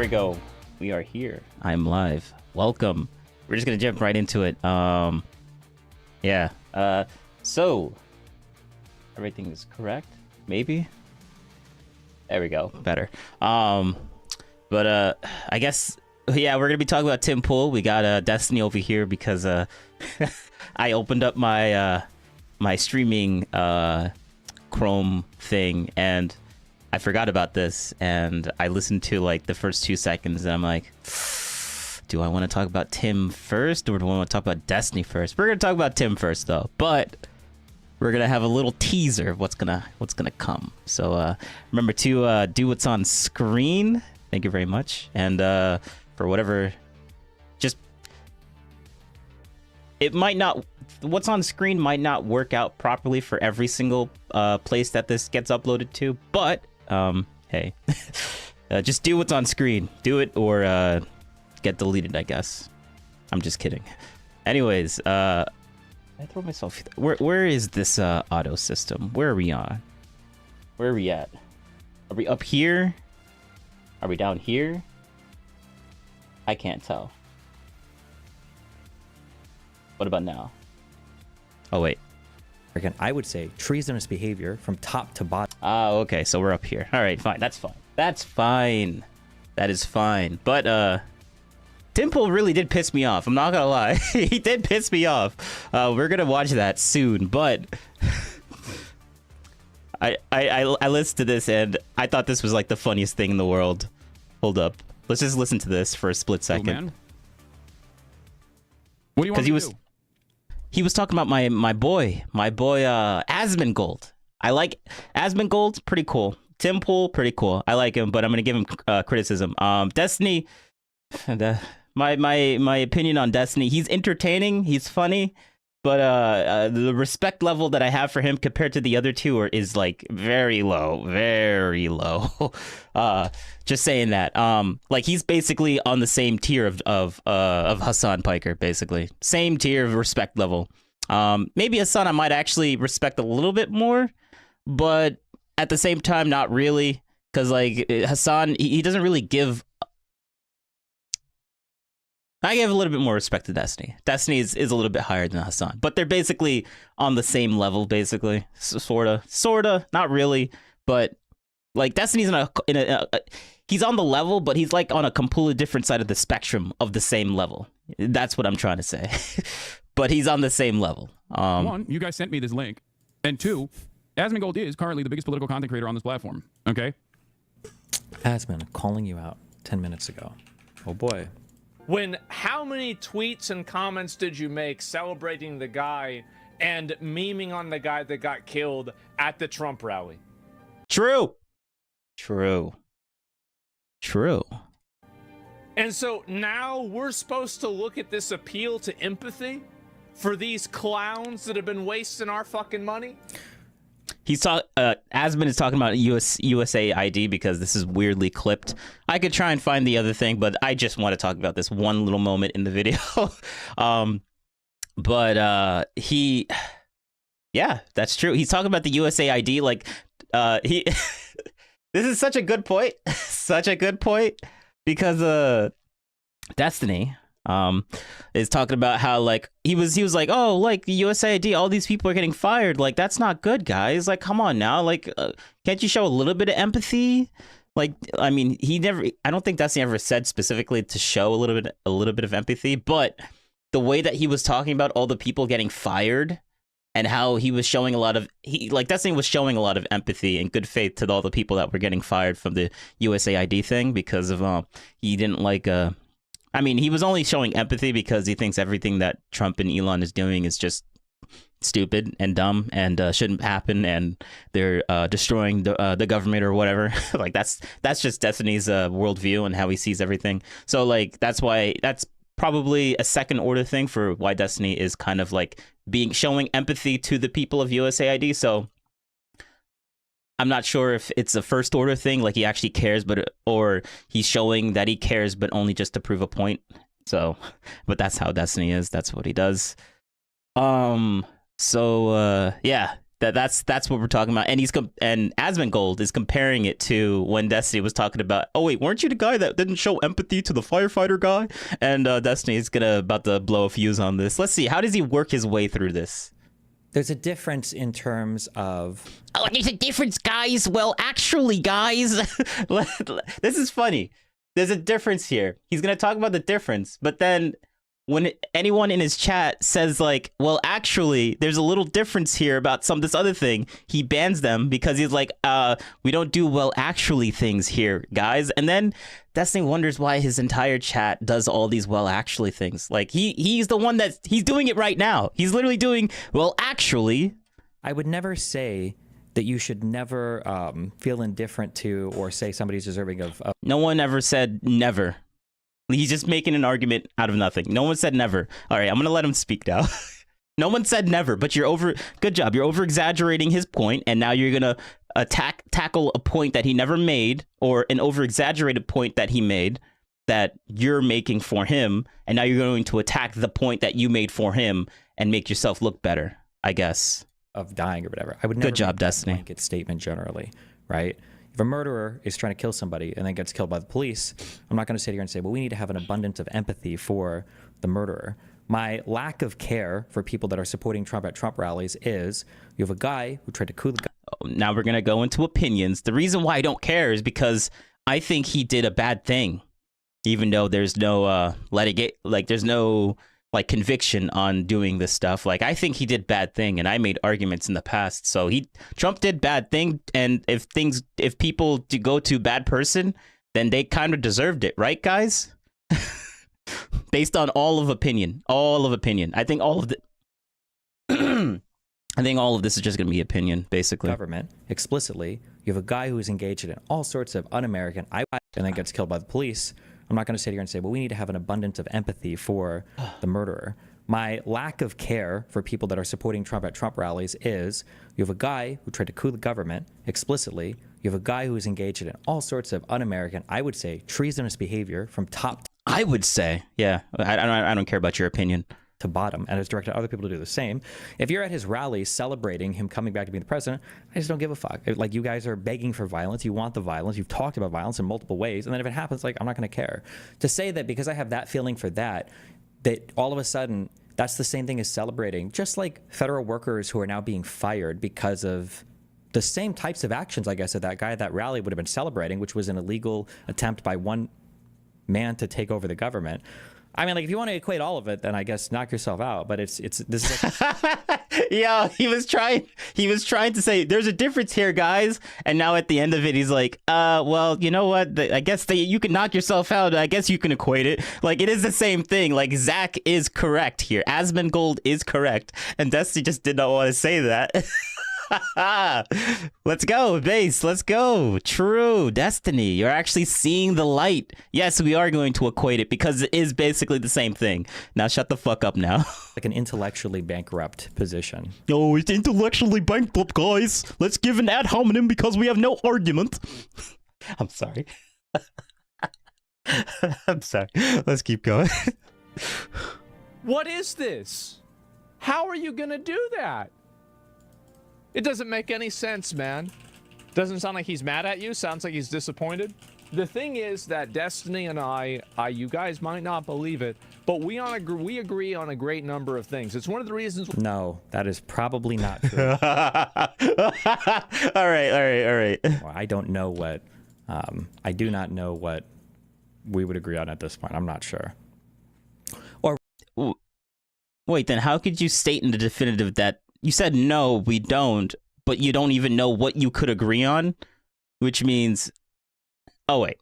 we go. We are here. I'm live. Welcome. We're just gonna jump right into it. Yeah. So everything is correct. Maybe. There we go. Better. But I guess yeah, we're gonna be talking about Tim Pool. We got Destiny over here because I opened up my my streaming Chrome thing and I forgot about this, and I listened to like the first 2 seconds, and I'm like, do I want to talk about Tim first, or do I want to talk about Destiny first? We're gonna talk about Tim first, though, but we're gonna have a little teaser of what's gonna come. So remember to do what's on screen. Thank you very much, and for whatever, just it might not. What's on screen might not work out properly for every single place that this gets uploaded to, but hey, just do what's on screen. Do it or get deleted, I guess. I'm just kidding. Anyways, I throw myself. Where is this auto system? Where are we on? Where are we at? Are we up here? Are we down here? I can't tell. What about now? Oh wait. Again, I would say treasonous behavior from top to bottom. Oh, okay, so we're up here. All right, fine. That's fine. That's fine. That is fine. But Tim Pool really did piss me off. I'm not gonna lie. He did piss me off. We're gonna watch that soon, but I listened to this and I thought this was like the funniest thing in the world. Hold up. Let's just listen to this for a split second. Oh, man. What do you want to do? He was talking about my boy Asmongold. I like Asmongold, pretty cool. Tim Pool, pretty cool. I like him, but I'm gonna give him criticism. Destiny, my opinion on Destiny. He's entertaining. He's funny, but the respect level that I have for him compared to the other two is like very low, very low. Just saying that. Like he's basically on the same tier of Hassan Piker, basically same tier of respect level. Maybe Hassan I might actually respect a little bit more, but at the same time not really, because like Hassan he doesn't really give. I give a little bit more respect to Destiny. Destiny is a little bit higher than Hassan, but they're basically on the same level, basically, sorta, not really, but like Destiny's he's on the level, but he's like on a completely different side of the spectrum of the same level. That's what I'm trying to say. But he's on the same level. One, you guys sent me this link, and two, Asmongold is currently the biggest political content creator on this platform. Okay. Asmon calling you out 10 minutes ago. Oh boy. How many tweets and comments did you make celebrating the guy and memeing on the guy that got killed at the Trump rally? True. And so now we're supposed to look at this appeal to empathy for these clowns that have been wasting our fucking money? Asmon is talking about USA ID because this is weirdly clipped. I could try and find the other thing, but I just want to talk about this one little moment in the video. Yeah, that's true. He's talking about the USA ID like this is such a good point. Such a good point because Destiny is talking about how like he was like, oh, like the USAID, all these people are getting fired, like that's not good, guys, like come on now, like can't you show a little bit of empathy? Like I mean I don't think Destiny ever said specifically to show a little bit of empathy, but the way that he was talking about all the people getting fired and how he was showing Destiny was showing a lot of empathy and good faith to all the people that were getting fired from the USAID thing because of he didn't like I mean, he was only showing empathy because he thinks everything that Trump and Elon is doing is just stupid and dumb and shouldn't happen, and they're destroying the government or whatever. Like that's just Destiny's worldview and how he sees everything. So like that's probably a second order thing for why Destiny is kind of like showing empathy to the people of USAID. So I'm not sure if it's a first order thing, like he actually cares, or he's showing that he cares, but only just to prove a point. So, but that's how Destiny is. That's what he does. Yeah, That's what we're talking about. And and Asmongold is comparing it to when Destiny was talking about, oh wait, weren't you the guy that didn't show empathy to the firefighter guy? And Destiny is about to blow a fuse on this. Let's see, how does he work his way through this? There's a difference in terms of... Oh, there's a difference, guys. Well, actually, guys, this is funny. There's a difference here. He's going to talk about the difference, but then when anyone in his chat says like, well, actually, there's a little difference here about this other thing, he bans them because he's like, we don't do well actually things here, guys. And then Destiny wonders why his entire chat does all these well actually things. Like he's the one he's doing it right now. He's literally doing, well, actually. I would never say that you should never feel indifferent to or say somebody's deserving of... No one ever said never. He's just making an argument out of nothing. No one said never. All right, I'm going to let him speak now. No one said never, but good job. You're over exaggerating his point, and now you're going to tackle a point that he never made, or an over exaggerated point that he made that you're making for him, and now you're going to attack the point that you made for him and make yourself look better, I guess. Of dying or whatever. I would never Good job, make that Destiny. blanket statement generally, right? If a murderer is trying to kill somebody and then gets killed by the police, I'm not going to sit here and say, well, we need to have an abundance of empathy for the murderer. My lack of care for people that are supporting Trump at Trump rallies is you have a guy who tried to coup the government. Now we're going to go into opinions. The reason why I don't care is because I think he did a bad thing, even though there's no there's no like conviction on doing this stuff. Like, I think he did bad thing, and I made arguments in the past. So Trump did bad thing, and if people go to bad person, then they kind of deserved it, right, guys? Based on all of opinion. I think all of I think all of this is just going to be opinion, basically. Government explicitly. You have a guy who is engaged in all sorts of un-American and then gets killed by the police. I'm not going to sit here and say, well, we need to have an abundance of empathy for the murderer. My lack of care for people that are supporting Trump at Trump rallies is you have a guy who tried to coup the government explicitly. You have a guy who is engaged in all sorts of un-American, I would say, treasonous behavior from top I would say, yeah. I don't care about your opinion. To bottom, and has directed other people to do the same. If you're at his rally celebrating him coming back to being the president, I just don't give a fuck. Like, you guys are begging for violence. You want the violence. You've talked about violence in multiple ways. And then if it happens, like, I'm not going to care. To say that because I have that feeling for that all of a sudden that's the same thing as celebrating, just like federal workers who are now being fired because of the same types of actions, I guess, that that guy at that rally would have been celebrating, which was an illegal attempt by one man to take over the government. I mean, like, if you want to equate all of it, then I guess knock yourself out. But this is like... Yeah, he was trying to say there's a difference here, guys. And now at the end of it, he's like, well, you know what? I guess you can knock yourself out. I guess you can equate it. Like, it is the same thing. Like, Zach is correct here. Asmongold is correct. And Dusty just did not want to say that. Let's go, base. Let's go. True. Destiny. You're actually seeing the light. Yes, we are going to equate it because it is basically the same thing. Now shut the fuck up now. Like an intellectually bankrupt position. Oh, it's intellectually bankrupt, guys. Let's give an ad hominem because we have no argument. I'm sorry. I'm sorry. Let's keep going. What is this? How are you gonna do that? It doesn't make any sense, man. Doesn't sound like he's mad at you. Sounds like he's disappointed. The thing is that Destiny and I, you guys might not believe it, but we agree on a great number of things. It's one of the reasons. No, that is probably not true. All right. Well, I don't know what. I do not know what we would agree on at this point. I'm not sure. Or wait, then how could you state in the definitive that you said no, we don't, but you don't even know what you could agree on, which means. Oh wait,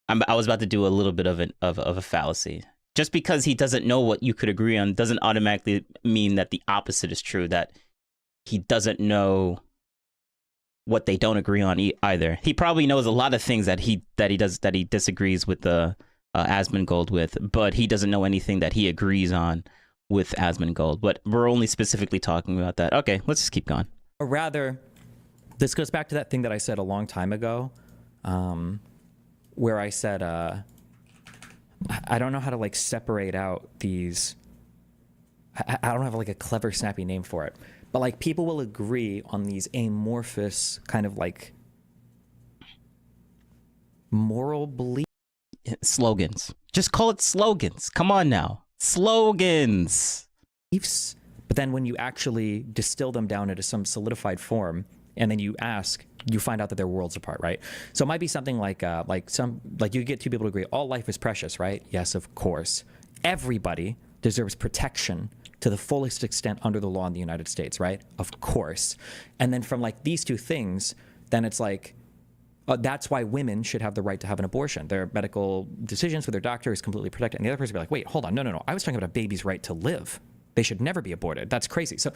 I was about to do a little bit of a fallacy. Just because he doesn't know what you could agree on doesn't automatically mean that the opposite is true. That he doesn't know what they don't agree on either. He probably knows a lot of things that he disagrees with the Asmongold with, but he doesn't know anything that he agrees on with Asmongold. But we're only specifically talking about that. Okay, let's just keep going. Or rather, this goes back to that thing that I said a long time ago, where I said, I don't know how to like separate out these. I don't have like a clever, snappy name for it, But like people will agree on these amorphous kind of like moral beliefs. Slogans. Just call it slogans. Come on now. Slogans. But then when you actually distill them down into some solidified form, and then you ask, you find out that they're worlds apart, right? So it might be something like you get two people to agree, all life is precious, right? Yes, of course. Everybody deserves protection to the fullest extent under the law in the United States, right? Of course. And then from like these two things, then it's like, that's why women should have the right to have an abortion. Their medical decisions with their doctor is completely protected. And the other person will be like, wait, hold on, no. I was talking about a baby's right to live. They should never be aborted. That's crazy. So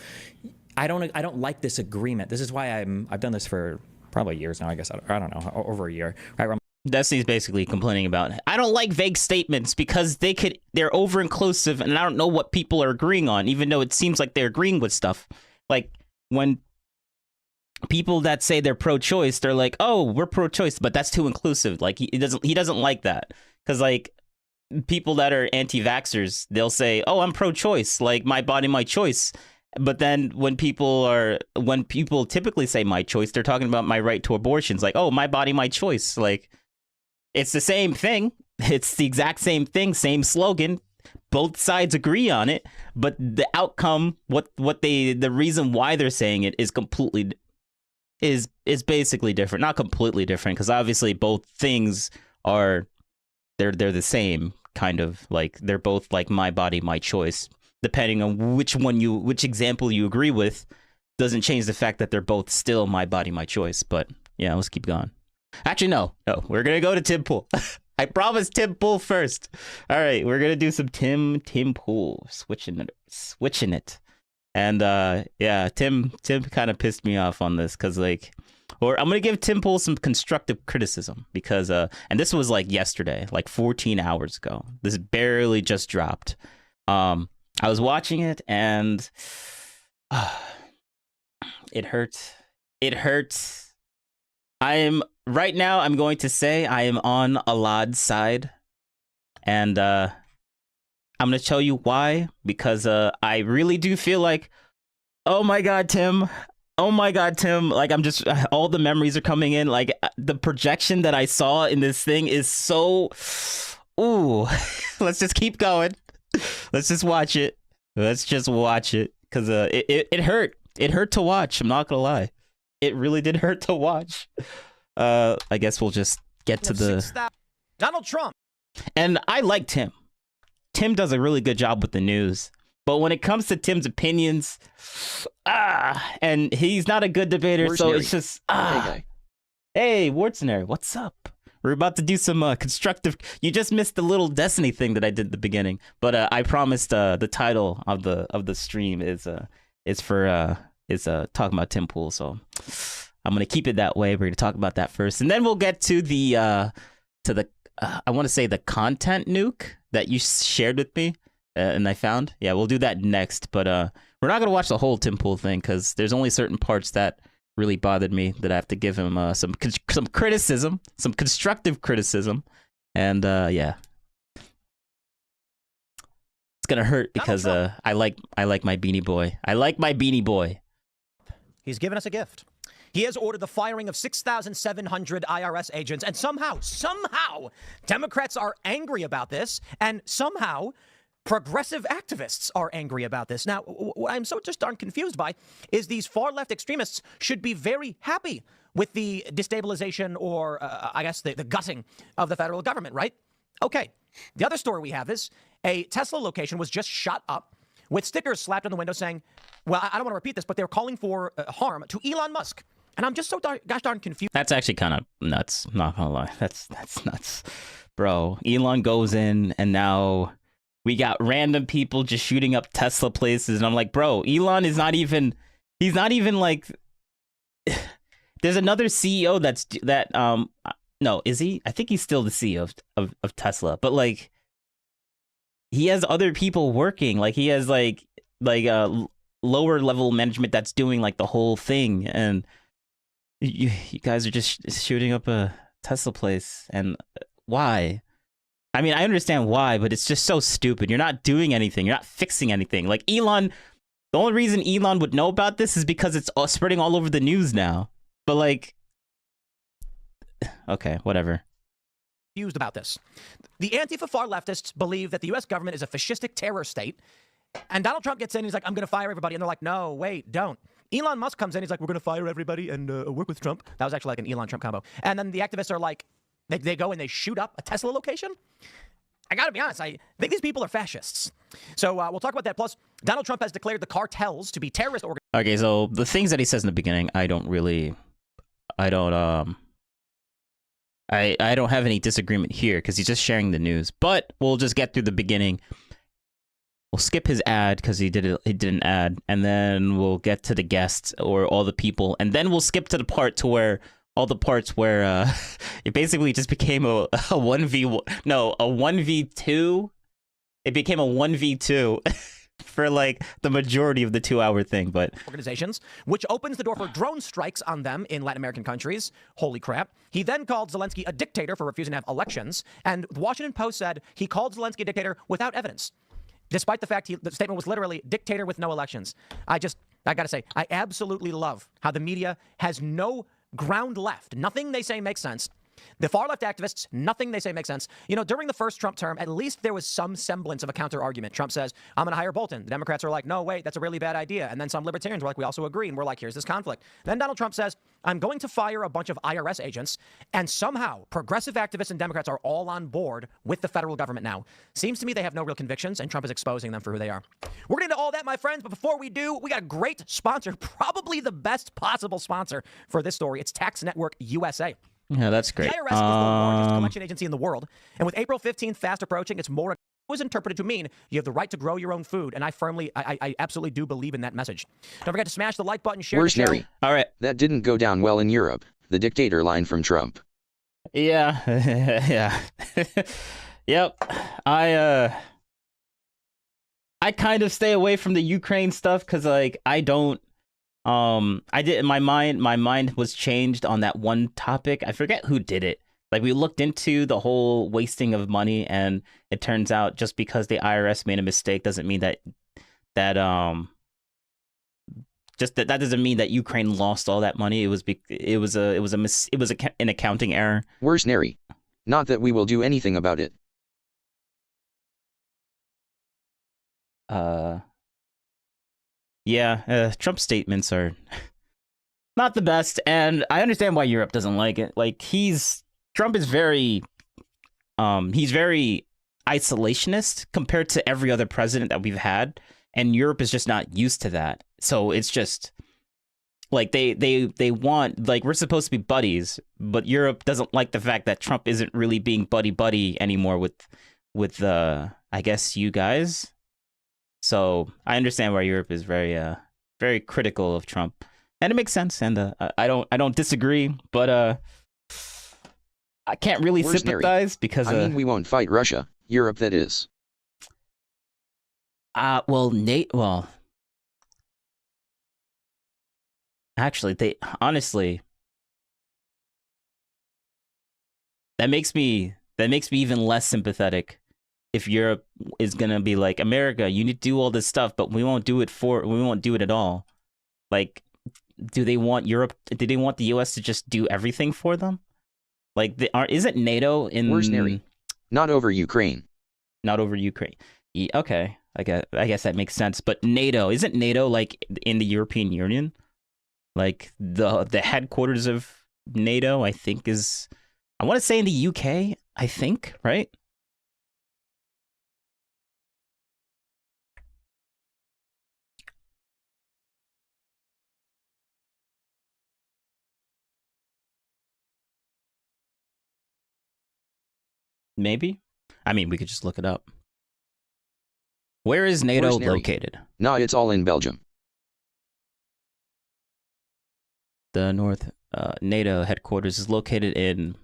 I don't like this agreement. This is why I've done this for probably years now, I guess. I don't know, over a year. Right? Destiny's basically complaining about, I don't like vague statements because they're over-inclusive and I don't know what people are agreeing on, even though it seems like they're agreeing with stuff. Like when people that say they're pro-choice, they're like, oh, we're pro-choice, but that's too inclusive. Like he doesn't like that. Because like people that are anti-vaxxers, they'll say, oh, I'm pro-choice, like my body, my choice. But then when people typically say my choice, they're talking about my right to abortions. Like, oh, my body, my choice. Like, it's the same thing. It's the exact same thing, same slogan. Both sides agree on it, but the outcome, the reason why they're saying it is completely, is basically different. Not completely different, because obviously both things are, they're the same kind of, like, they're both like my body, my choice. Depending on which example you agree with, doesn't change the fact that they're both still my body, my choice. But yeah, let's keep going. Actually, no, we're gonna go to Tim Pool. I promised Tim Pool first. All right, we're gonna do some Tim Pool, switching it. And yeah, Tim kind of pissed me off on this because I'm gonna give Tim Pool some constructive criticism because and this was like yesterday, like 14 hours ago. This barely just dropped. I was watching it and it hurt. It hurts. Right now, I'm going to say I am on Alad's side. And I'm going to tell you why. Because I really do feel like, oh my God, Tim. Oh my God, Tim. Like, I'm just, all the memories are coming in. Like, the projection that I saw in this thing is so, ooh. Let's just keep going. Let's just watch it. Let's just watch it. Because it hurt. It hurt to watch. I'm not going to lie. It really did hurt to watch. I guess we'll just get to the... Donald Trump. And I like Tim. Tim does a really good job with the news. But when it comes to Tim's opinions, and he's not a good debater, so it's just... Hey, Wartzenary, what's up? We're about to do some constructive... You just missed the little Destiny thing that I did at the beginning. But I promised the title of the stream is talking about Tim Pool, so I'm gonna keep it that way. We're gonna talk about that first, and then we'll get to the I want to say the content nuke that you shared with me, and I found. Yeah, we'll do that next, but we're not gonna watch the whole Tim Pool thing because there's only certain parts that really bothered me that I have to give him some criticism, some constructive criticism, and yeah. Gonna hurt because I like my Beanie Boy. I like my Beanie Boy. He's given us a gift. He has ordered the firing of 6,700 IRS agents, and somehow, Democrats are angry about this, and somehow progressive activists are angry about this. Now, what I'm so just darn confused by is these far-left extremists should be very happy with the destabilization or, I guess, the gutting of the federal government, right? Okay. The other story we have is a Tesla location was just shot up with stickers slapped on the window saying, well, I don't want to repeat this, but they're calling for harm to Elon Musk. And I'm just so gosh darn confused. That's actually kind of nuts. Not gonna lie. That's nuts. Bro, Elon goes in and now we got random people just shooting up Tesla places. And I'm like, bro, Elon is not even, he's not even like, there's another CEO no, is he? I think he's still the CEO of Tesla, but like, he has other people working. Like he has like lower level management that's doing like the whole thing, and you guys are just shooting up a Tesla place. And why? I mean, I understand why, but it's just so stupid. You're not doing anything. You're not fixing anything. Like Elon The only reason Elon would know about this is because it's spreading all over the news now. But like, okay, whatever. Confused about this. The Antifa far leftists believe that the U.S. government is a fascistic terror state. And Donald Trump gets in, he's like, I'm going to fire everybody. And they're like, no, wait, don't. Elon Musk comes in, he's like, we're going to fire everybody and work with Trump. That was actually like an Elon-Trump combo. And then the activists are like, they go and they shoot up a Tesla location. I got to be honest, I think these people are fascists. So we'll talk about that. Plus, Donald Trump has declared the cartels to be terrorist organizations. Okay, so the things that he says in the beginning, I don't have any disagreement here because he's just sharing the news. But we'll just get through the beginning. We'll skip his ad because he did an ad, and then we'll get to the guests or all the people, and then we'll skip to the part where it basically just became a 1v2. It became a 1v2 for like the majority of the 2-hour thing, but organizations, which opens the door for drone strikes on them in Latin American countries. Holy crap. He then called Zelensky a dictator for refusing to have elections, and the Washington Post said he called Zelensky a dictator without evidence, despite the fact the statement was literally dictator with no elections. I gotta say, I absolutely love how the media has no ground left. Nothing they say makes sense. The far left activists, nothing they say makes sense. You know, during the first Trump term, at least there was some semblance of a counter argument. Trump says, I'm going to hire Bolton. The Democrats are like, no, wait, that's a really bad idea. And then some libertarians were like, we also agree. And we're like, here's this conflict. Then Donald Trump says, I'm going to fire a bunch of IRS agents. And somehow progressive activists and Democrats are all on board with the federal government now. Seems to me they have no real convictions, and Trump is exposing them for who they are. We're going to all that, my friends. But before we do, we got a great sponsor, probably the best possible sponsor for this story. It's Tax Network USA. yeah, that's great. The IRS is the largest collection agency in the world, and with April 15th fast approaching, it's more was interpreted to mean you have the right to grow your own food, and I absolutely do believe in that message. Don't forget to smash the like button, share the show. All right. That didn't go down well in Europe. The dictator line from Trump. Yeah, yeah, yep. I kind of stay away from the Ukraine stuff because like I don't. I did my mind was changed on that one topic. I forget who did it. Like we looked into the whole wasting of money, and it turns out just because the IRS made a mistake doesn't mean that doesn't mean that Ukraine lost all that money. It was an accounting error. Worse, Nary. Not that we will do anything about it. Yeah, Trump's statements are not the best, and I understand why Europe doesn't like it. Like Trump is very isolationist compared to every other president that we've had, and Europe is just not used to that. So it's just like they want, like, we're supposed to be buddies, but Europe doesn't like the fact that Trump isn't really being buddy anymore with I guess you guys. So I understand why Europe is very critical of Trump, and it makes sense. And I don't disagree, but I can't really sympathize because I mean, we won't fight Russia, Europe, that is. Well, actually, that makes me even less sympathetic. If Europe is gonna be like, America, you need to do all this stuff, but we won't do it at all. Like, do they want the US to just do everything for them? Like, isn't NATO in? Where's Nary? Not over Ukraine. Not over Ukraine. Yeah, okay, I guess that makes sense. But isn't NATO like in the European Union? Like the headquarters of NATO, I think I want to say in the UK. I think, right? Maybe. I mean, we could just look it up. Where is NATO located? Nah, it's all in Belgium. The NATO headquarters is located in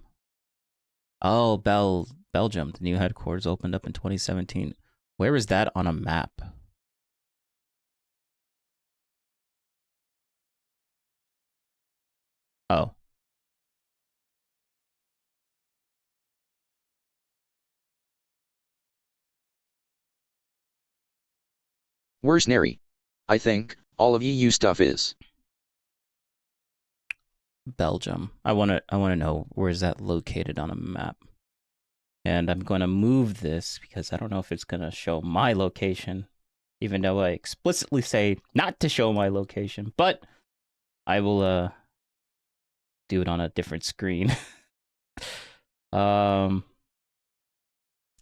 Belgium. The new headquarters opened up in 2017. Where is that on a map? Oh. Where's Nary? I think all of EU stuff is. Belgium. I want to know where is that located on a map. And I'm going to move this because I don't know if it's going to show my location, even though I explicitly say not to show my location, but I will do it on a different screen. Oh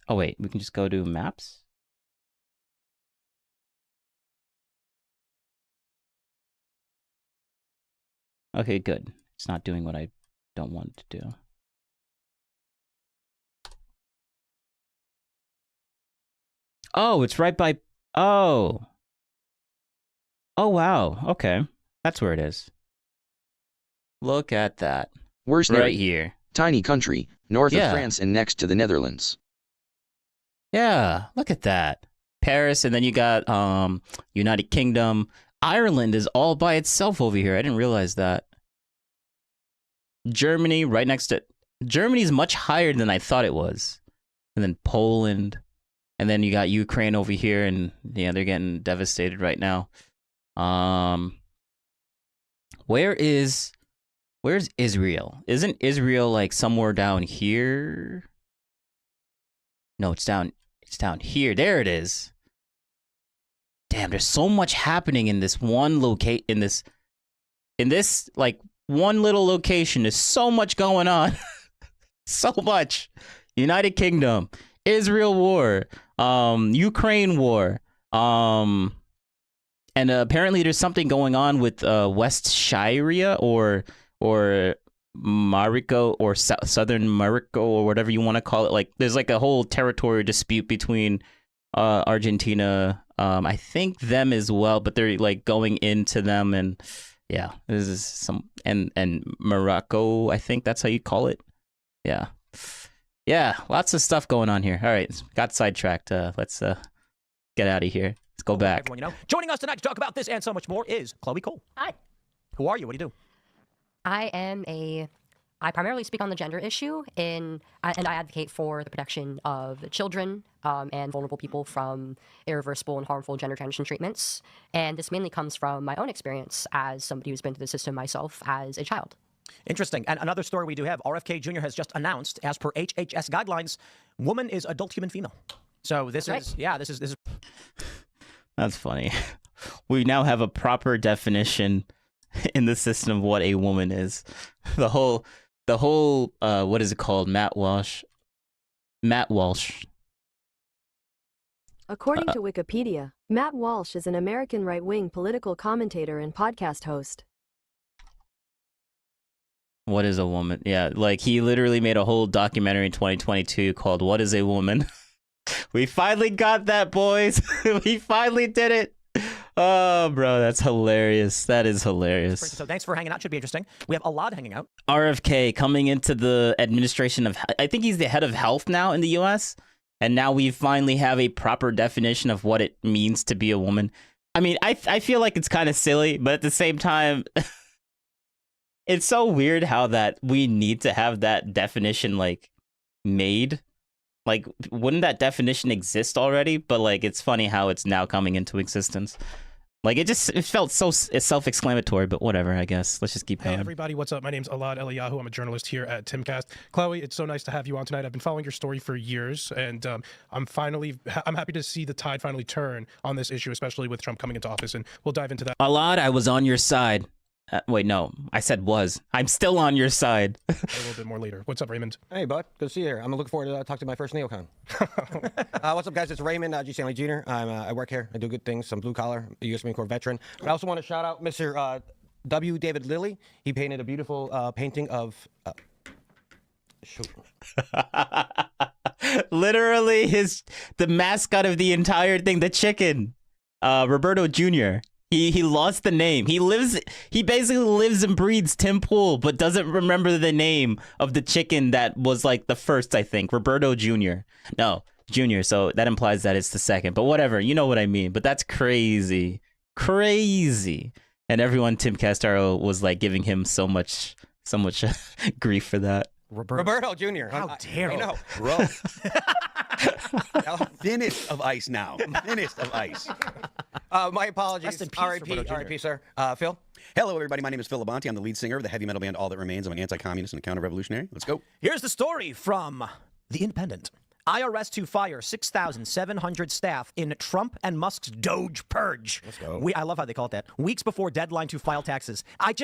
wait, we can just go to maps. Okay, good. It's not doing what I don't want it to do. Oh, it's right by... Oh. Oh, wow. Okay. That's where it is. Look at that. Where's Right Neri? here. Tiny country, north Yeah. of France and next to the Netherlands. Yeah, look at that. Paris, and then you got United Kingdom. Ireland is all by itself over here. I didn't realize that. Germany, right next to... Germany's much higher than I thought it was. And then Poland. And then you got Ukraine over here, and yeah, they're getting devastated right now. Where's Israel? Isn't Israel like somewhere down here? No, it's down here. There it is. Damn, there's so much happening in this one in this like one little location. There's so much going on. So much. United Kingdom, Israel war, Ukraine war, and apparently there's something going on with West Sharia or Morocco or Southern Morocco or whatever you want to call it. Like there's like a whole territory dispute between Argentina, I think them as well, but they're like going into them, and yeah, this is some and Morocco, I think that's how you call it. Yeah. Yeah, lots of stuff going on here. All right, got sidetracked. Let's get out of here. Let's go back. Everyone, you know. Joining us tonight to talk about this and so much more is Chloe Cole. Hi. Who are you? What do you do? I primarily speak on the gender issue and I advocate for the protection of children and vulnerable people from irreversible and harmful gender transition treatments. And this mainly comes from my own experience as somebody who's been through the system myself as a child. Interesting. And another story we do have, RFK Jr. has just announced, as per HHS guidelines, woman is adult human female. So this is, yeah, this is. That's funny. We now have a proper definition in the system of what a woman is. The whole, what is it called? Matt Walsh. According to Wikipedia, Matt Walsh is an American right-wing political commentator and podcast host. What is a woman? Yeah, like he literally made a whole documentary in 2022 called What is a Woman? We finally got that, boys. We finally did it. Oh, bro, that's hilarious. That is hilarious. So thanks for hanging out. Should be interesting. We have a lot hanging out. RFK coming into the administration of, I think he's the head of health now in the U.S., and now we finally have a proper definition of what it means to be a woman. I mean, I feel like it's kind of silly, but at the same time... It's so weird how that we need to have that definition like made. Like, wouldn't that definition exist already? But like, it's funny how it's now coming into existence. Like, it felt so self-explanatory, but whatever, I guess. Let's just keep going. Hey, everybody. What's up? My name's Alad Eliyahu. I'm a journalist here at Timcast. Chloe, it's so nice to have you on tonight. I've been following your story for years, and I'm happy to see the tide finally turn on this issue, especially with Trump coming into office, and we'll dive into that. Alad, I was on your side. Wait, no. I said was. I'm still on your side. A little bit more later. What's up, Raymond? Hey, bud. Good to see you here. I'm looking forward to talk to my first neocon. What's up, guys? It's Raymond G. Stanley Jr. I work here. I do good things. I'm blue collar, a U.S. Marine Corps veteran. But I also want to shout out Mr. W. David Lilly. He painted a beautiful painting of... shoot. Literally the mascot of the entire thing, the chicken. Roberto Jr. He lost the name. He basically lives and breathes Tim Pool, but doesn't remember the name of the chicken that was like the first, I think. Roberto Jr. No, Jr. So that implies that it's the second. But whatever, you know what I mean. But that's crazy. Crazy. And everyone, Tim Castaro, was like giving him so much grief for that. Roberto Jr. How dare you? I know. Bro. Thinnest of ice now. Thinnest of ice. My apologies. Rest in peace, R.I.P. Roberto Jr. R.I.P. Sir. Phil. Hello, everybody. My name is Phil Labonte. I'm the lead singer of the heavy metal band All That Remains. I'm an anti-communist and a counter-revolutionary. Let's go. Here's the story from The Independent. IRS to fire 6,700 staff in Trump and Musk's Doge purge. Let's go. I love how they call it that. Weeks before deadline to file taxes. I'm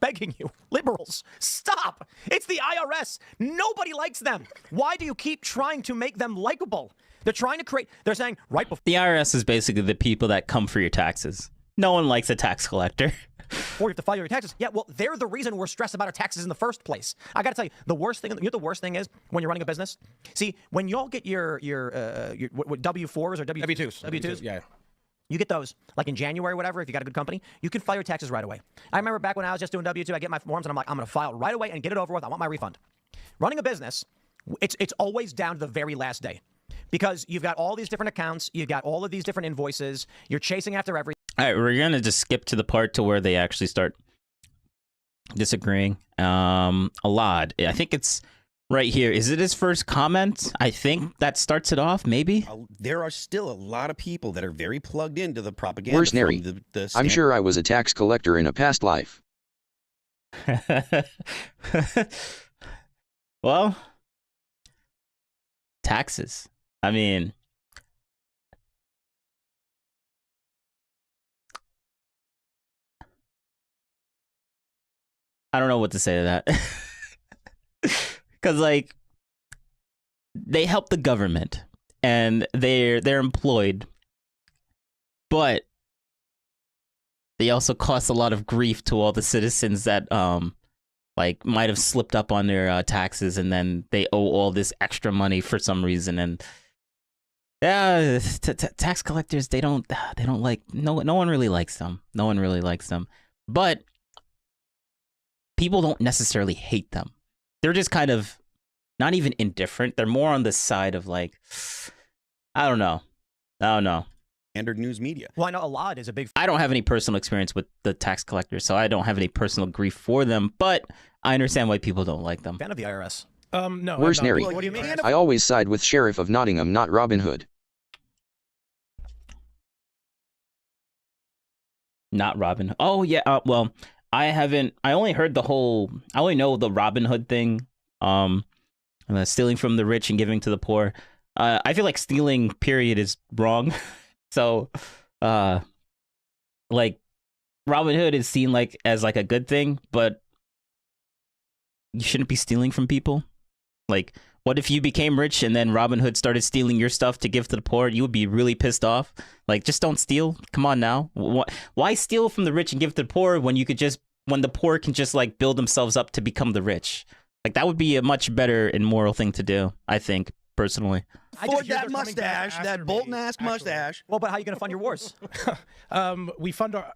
begging you, liberals, stop. It's the IRS. Nobody likes them. Why do you keep trying to make them likable? They're trying to create, they're saying right before. The IRS is basically the people that come for your taxes. No one likes a tax collector. Before you have to file your taxes. Yeah, well, they're the reason we're stressed about our taxes in the first place. I got to tell you, the worst thing. You know what the worst thing is when you're running a business. See, when y'all get your what, W4s or W2s. W2s. Yeah. You get those like in January or whatever. If you got a good company, you can file your taxes right away. I remember back when I was just doing W2, I get my forms and I'm like, I'm going to file right away and get it over with. I want my refund. Running a business, it's always down to the very last day. Because you've got all these different accounts, you've got all of these different invoices, you're chasing after everything. All right, we're going to just skip to the part to where they actually start disagreeing. A lot. I think it's right here. Is it his first comment? I think that starts it off, maybe? There are still a lot of people that are very plugged into the propaganda. Where's Neri? I'm sure I was a tax collector in a past life. Well, taxes. I mean, I don't know what to say to that. Because, like, they help the government and they're employed, but they also cause a lot of grief to all the citizens that like might have slipped up on their taxes and then they owe all this extra money for some reason. And yeah, tax collectors, they don't like, no one really likes them. No one really likes them. But people don't necessarily hate them. They're just kind of not even indifferent. They're more on the side of like, I don't know. Standard news media. Well, I know a lot is a big. I don't have any personal experience with the tax collectors, so I don't have any personal grief for them, but I understand why people don't like them. Fan of the IRS. No. Where's Neri? What do you mean? I always side with Sheriff of Nottingham, not Robin Hood. Not Robin. Oh yeah. Well, I only heard the whole. I only know the Robin Hood thing. Stealing from the rich and giving to the poor. I feel like stealing, period, is wrong. So, like, Robin Hood is seen like as like a good thing, but you shouldn't be stealing from people. Like, what if you became rich and then Robin Hood started stealing your stuff to give to the poor? You would be really pissed off. Like, just don't steal. Come on now. Why steal from the rich and give to the poor when when the poor can just like build themselves up to become the rich? Like, that would be a much better and moral thing to do, I think, personally. Afford that mustache, that Bolton-ass mustache. Well, but how are you going to fund your wars? We fund our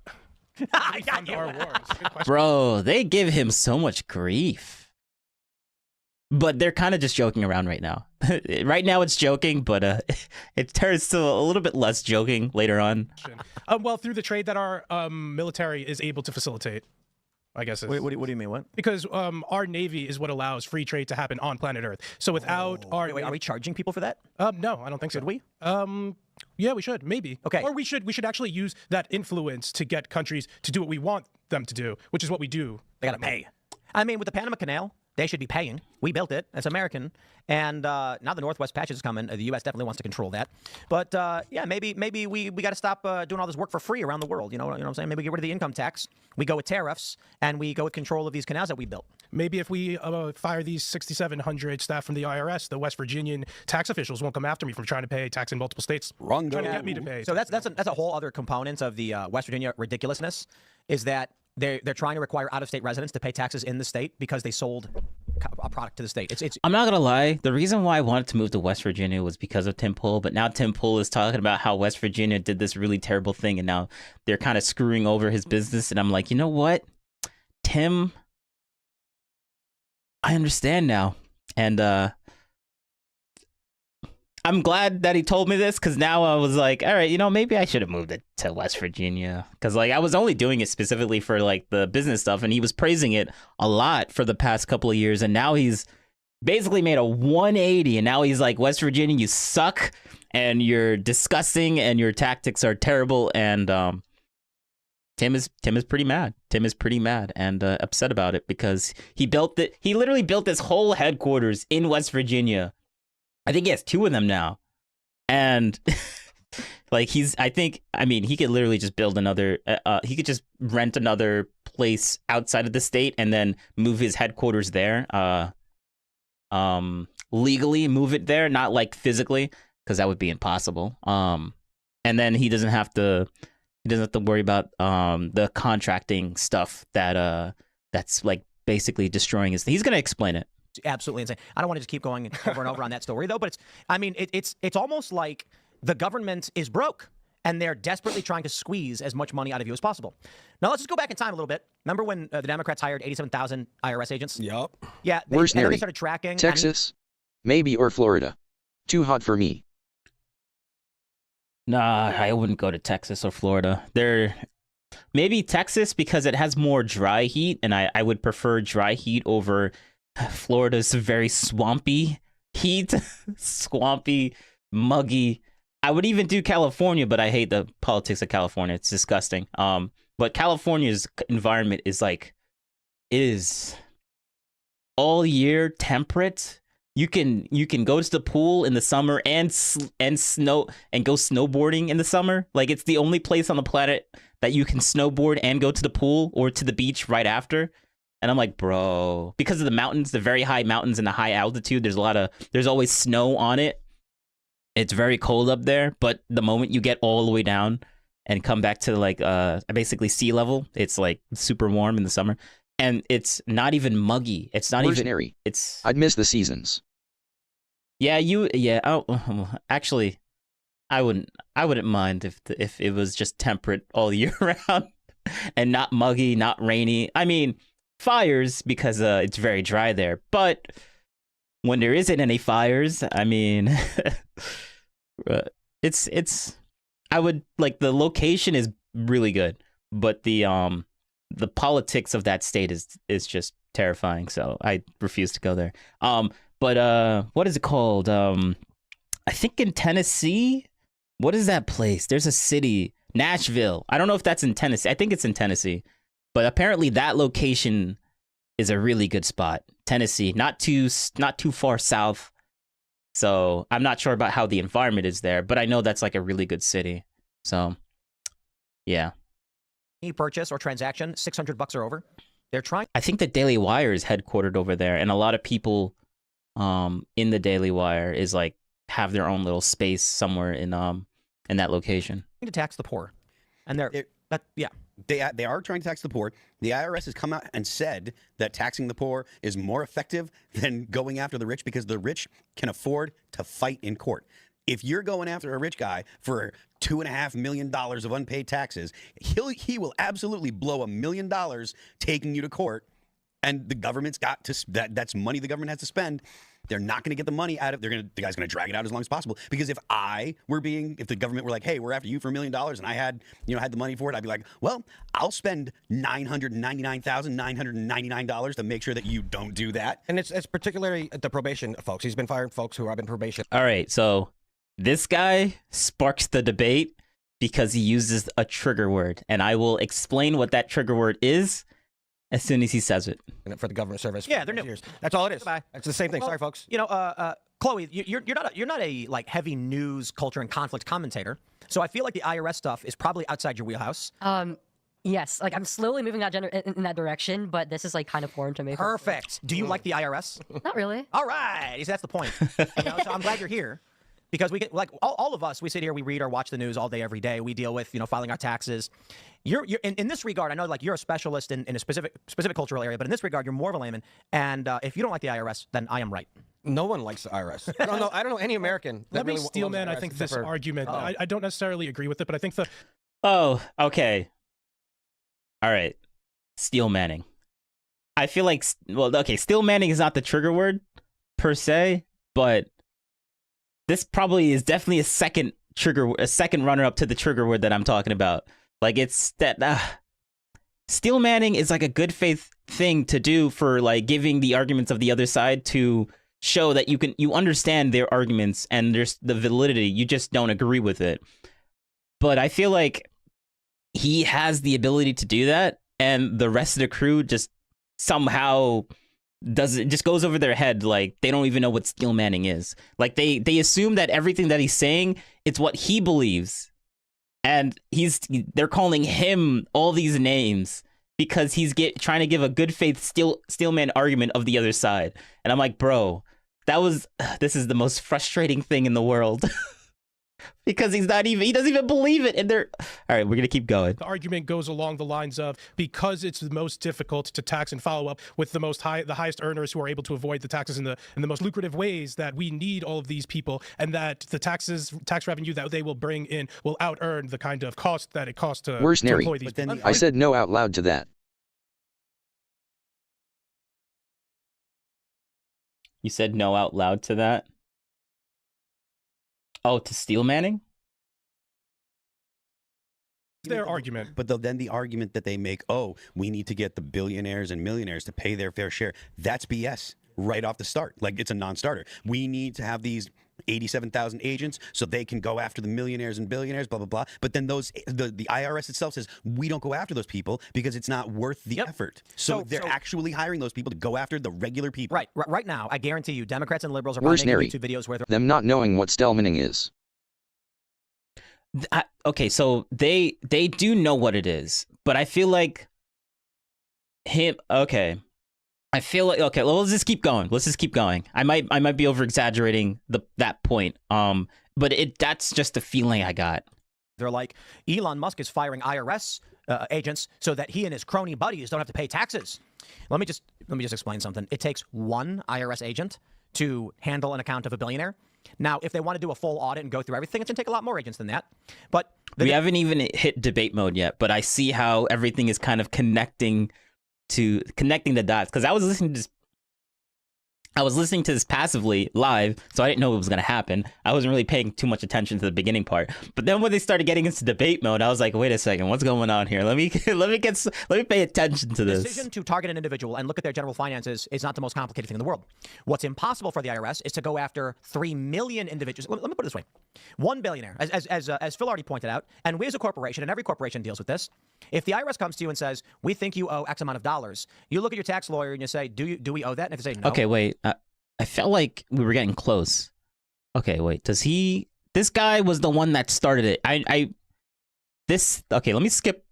wars. Good question. Bro, they give him so much grief. But they're kind of just joking around right now. Right now it's joking, but it turns to a little bit less joking later on. Well, through the trade that our military is able to facilitate. I guess. Wait, what do you mean? What? Because our Navy is what allows free trade to happen on planet Earth. So without our... Wait, are we charging people for that? No, I don't think so. Should we? Yeah, we should. Maybe. Okay. Or we should actually use that influence to get countries to do what we want them to do, which is what we do. They got to pay. I mean, with the Panama Canal, they should be paying. We built it. It's American. And now the Northwest Passage is coming. The U.S. definitely wants to control that. But yeah, maybe we got to stop doing all this work for free around the world. You know what I'm saying? Maybe get rid of the income tax. We go with tariffs, and we go with control of these canals that we built. Maybe if we fire these 6,700 staff from the IRS, the West Virginian tax officials won't come after me from trying to pay tax in multiple states. Wrong. Trying to get me to pay. So that's a whole other component of the West Virginia ridiculousness, is that they're trying to require out-of-state residents to pay taxes in the state because they sold a product to the state. It's. I'm not gonna lie. The reason why I wanted to move to West Virginia was because of Tim Pool. But now Tim Pool is talking about how West Virginia did this really terrible thing, and now they're kind of screwing over his business. And I'm like, you know what, Tim? I understand now, and I'm glad that he told me this, because now I was like, all right, you know, maybe I should have moved it to West Virginia, because like I was only doing it specifically for like the business stuff, and he was praising it a lot for the past couple of years, and now he's basically made a 180, and now he's like, West Virginia, you suck, and you're disgusting, and your tactics are terrible. And Tim is pretty mad. Tim is pretty mad and upset about it because he literally built this whole headquarters in West Virginia. I think he has 2 of them now, and like he could literally just build another. He could just rent another place outside of the state and then move his headquarters there. Legally move it there, not like physically, because that would be impossible. And then he doesn't have to worry about the contracting stuff that's like basically destroying his. He's gonna explain it. Absolutely insane. I don't want to just keep going over and over on that story though, but it's almost like the government is broke and they're desperately trying to squeeze as much money out of you as possible. Now let's just go back in time a little bit. Remember when the Democrats hired 87,000 IRS agents? Yup. Yeah. Where's and then Neri? they started tracking Texas? Maybe, or Florida. Too hot for me. Nah, I wouldn't go to Texas or Florida. Maybe Texas because it has more dry heat, and I would prefer dry heat over Florida's very swampy heat, swampy, muggy. I would even do California, but I hate the politics of California. It's disgusting. But California's environment is like, it is all year temperate. You can go to the pool in the summer and snow and go snowboarding in the summer. Like, it's the only place on the planet that you can snowboard and go to the pool or to the beach right after. And I'm like, bro, because of the mountains, the very high mountains and the high altitude, there's always snow on it. It's very cold up there, but the moment you get all the way down and come back to like basically sea level, it's like super warm in the summer. And it's not even muggy. It's not Where's even. Neri? It's. I'd miss the seasons. Yeah, Oh, actually, I wouldn't mind if it was just temperate all year round and not muggy, not rainy. I mean, fires because it's very dry there. But when there isn't any fires, I mean, it's. I would like the location is really good, but the politics of that state is just terrifying. So I refuse to go there. But what is it called? I think in Tennessee. What is that place? There's a city, Nashville. I don't know if that's in Tennessee. I think it's in Tennessee. But apparently that location is a really good spot. Tennessee, not too far south. So I'm not sure about how the environment is there, but I know that's like a really good city. So, yeah. Any purchase or transaction, $600 or over. They're trying. I think the Daily Wire is headquartered over there, and a lot of people in the Daily Wire is like have their own little space somewhere in that location. To tax the poor, and They are trying to tax the poor. The IRS has come out and said that taxing the poor is more effective than going after the rich because the rich can afford to fight in court. If you're going after a rich guy for $2.5 million of unpaid taxes, he will absolutely blow $1 million taking you to court. And the government's got to that's money the government has to spend. They're not going to get the money out of. The guy's going to drag it out as long as possible. Because if the government were like, hey, we're after you for $1 million, and I had the money for it, I'd be like, well, I'll spend $999,999 to make sure that you don't do that. And it's particularly the probation folks. He's been firing folks who have been probation. All right, so this guy sparks the debate because he uses a trigger word, and I will explain what that trigger word is as soon as he says it. For the government service. Yeah, they're new. Years. That's all it is. Goodbye. It's the same thing. Well, sorry, folks. You know, Chloe, you're not a like heavy news, culture, and conflict commentator. So I feel like the IRS stuff is probably outside your wheelhouse. Yes, like I'm slowly moving in that direction, but this is like kind of foreign to me. Perfect. Do you like the IRS? Not really. All right, that's the point. So I'm glad you're here. Because we get, like all of us, we sit here, we read or watch the news all day, every day. We deal with, filing our taxes. You're in this regard, I know like you're a specialist in a specific cultural area, but in this regard, you're more of a layman. And if you don't like the IRS, then I am right. No one likes the IRS. I don't know any American. Let me really steel loves man. the I IRS think this except for- argument. I don't necessarily agree with it, but I think the. Oh, okay. All right. Steel manning. I feel like, steel manning is not the trigger word per se, but this probably is definitely a second runner up to the trigger word that I'm talking about. Like, it's that steel manning is like a good faith thing to do for like giving the arguments of the other side to show that you understand their arguments and there's the validity. You just don't agree with it. But I feel like he has the ability to do that, and the rest of the crew just somehow just goes over their head. Like, they don't even know what steel manning is. Like, they assume that everything that he's saying is what he believes, and they're calling him all these names because he's trying to give a good faith steelman argument of the other side. And I'm like, bro, this is the most frustrating thing in the world. Because he doesn't even believe it. And all right, we're going to keep going. The argument goes along the lines of, because it's the most difficult to tax and follow up with the highest earners who are able to avoid the taxes in the most lucrative ways, that we need all of these people, and that the tax revenue that they will bring in will out earn the kind of cost that it costs to employ these people. I said no out loud to that. You said no out loud to that? Oh, to steel manning? Their argument. But then the argument that they make, oh, we need to get the billionaires and millionaires to pay their fair share, that's BS right off the start. Like, it's a non-starter. We need to have these 87,000 agents so they can go after the millionaires and billionaires, blah, blah, blah. But then the IRS itself says, we don't go after those people because it's not worth the effort. So they're actually hiring those people to go after the regular people. Right now, I guarantee you, Democrats and liberals are probably making YouTube videos where they're them not knowing what stillmanning is. Okay, so they do know what it is, but I feel like I feel like, okay, well, let's just keep going. I might be over exaggerating that point. But that's just the feeling I got. They're like, Elon Musk is firing IRS agents so that he and his crony buddies don't have to pay taxes. Let me just explain something. It takes one IRS agent to handle an account of a billionaire. Now, if they want to do a full audit and go through everything, it's going to take a lot more agents than that. But we haven't even hit debate mode yet, but I see how everything is kind of connecting the dots, because I was listening to this passively live, so I didn't know what was going to happen. I wasn't really paying too much attention to the beginning part. But then when they started getting into debate mode, I was like, wait a second, what's going on here? Let me pay attention to this. The decision to target an individual and look at their general finances is not the most complicated thing in the world. What's impossible for the IRS is to go after 3 million individuals. Let me put it this way. One billionaire, as Phil already pointed out, and we as a corporation, and every corporation deals with this, if the IRS comes to you and says, we think you owe X amount of dollars, you look at your tax lawyer and you say, do we owe that? And if they say no. Okay, wait. I felt like we were getting close. Okay, wait. This guy was the one that started it. Okay, let me skip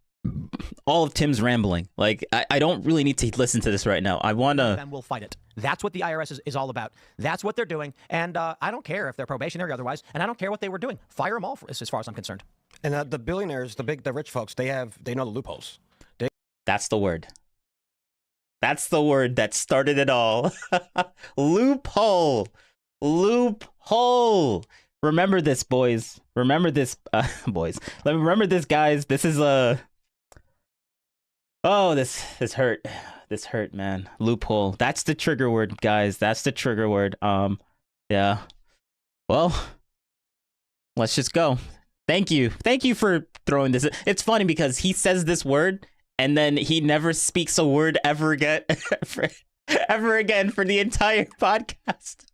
all of Tim's rambling. Like, I don't really need to listen to this right now. I want to... Then we'll fight it. That's what the IRS is all about. That's what they're doing. And I don't care if they're probationary or otherwise. And I don't care what they were doing. Fire them all, as far as I'm concerned. And the billionaires, the rich folks, they know the loopholes. That's the word. That's the word that started it all. Loophole. Loophole. Remember this, boys. Remember this, boys. Remember this, guys. This is oh, this hurt. This hurt, man. Loophole. That's the trigger word, guys. That's the trigger word. Yeah. Well, let's just go. Thank you. Thank you for throwing this. It's funny because he says this word and then he never speaks a word ever again ever again for the entire podcast.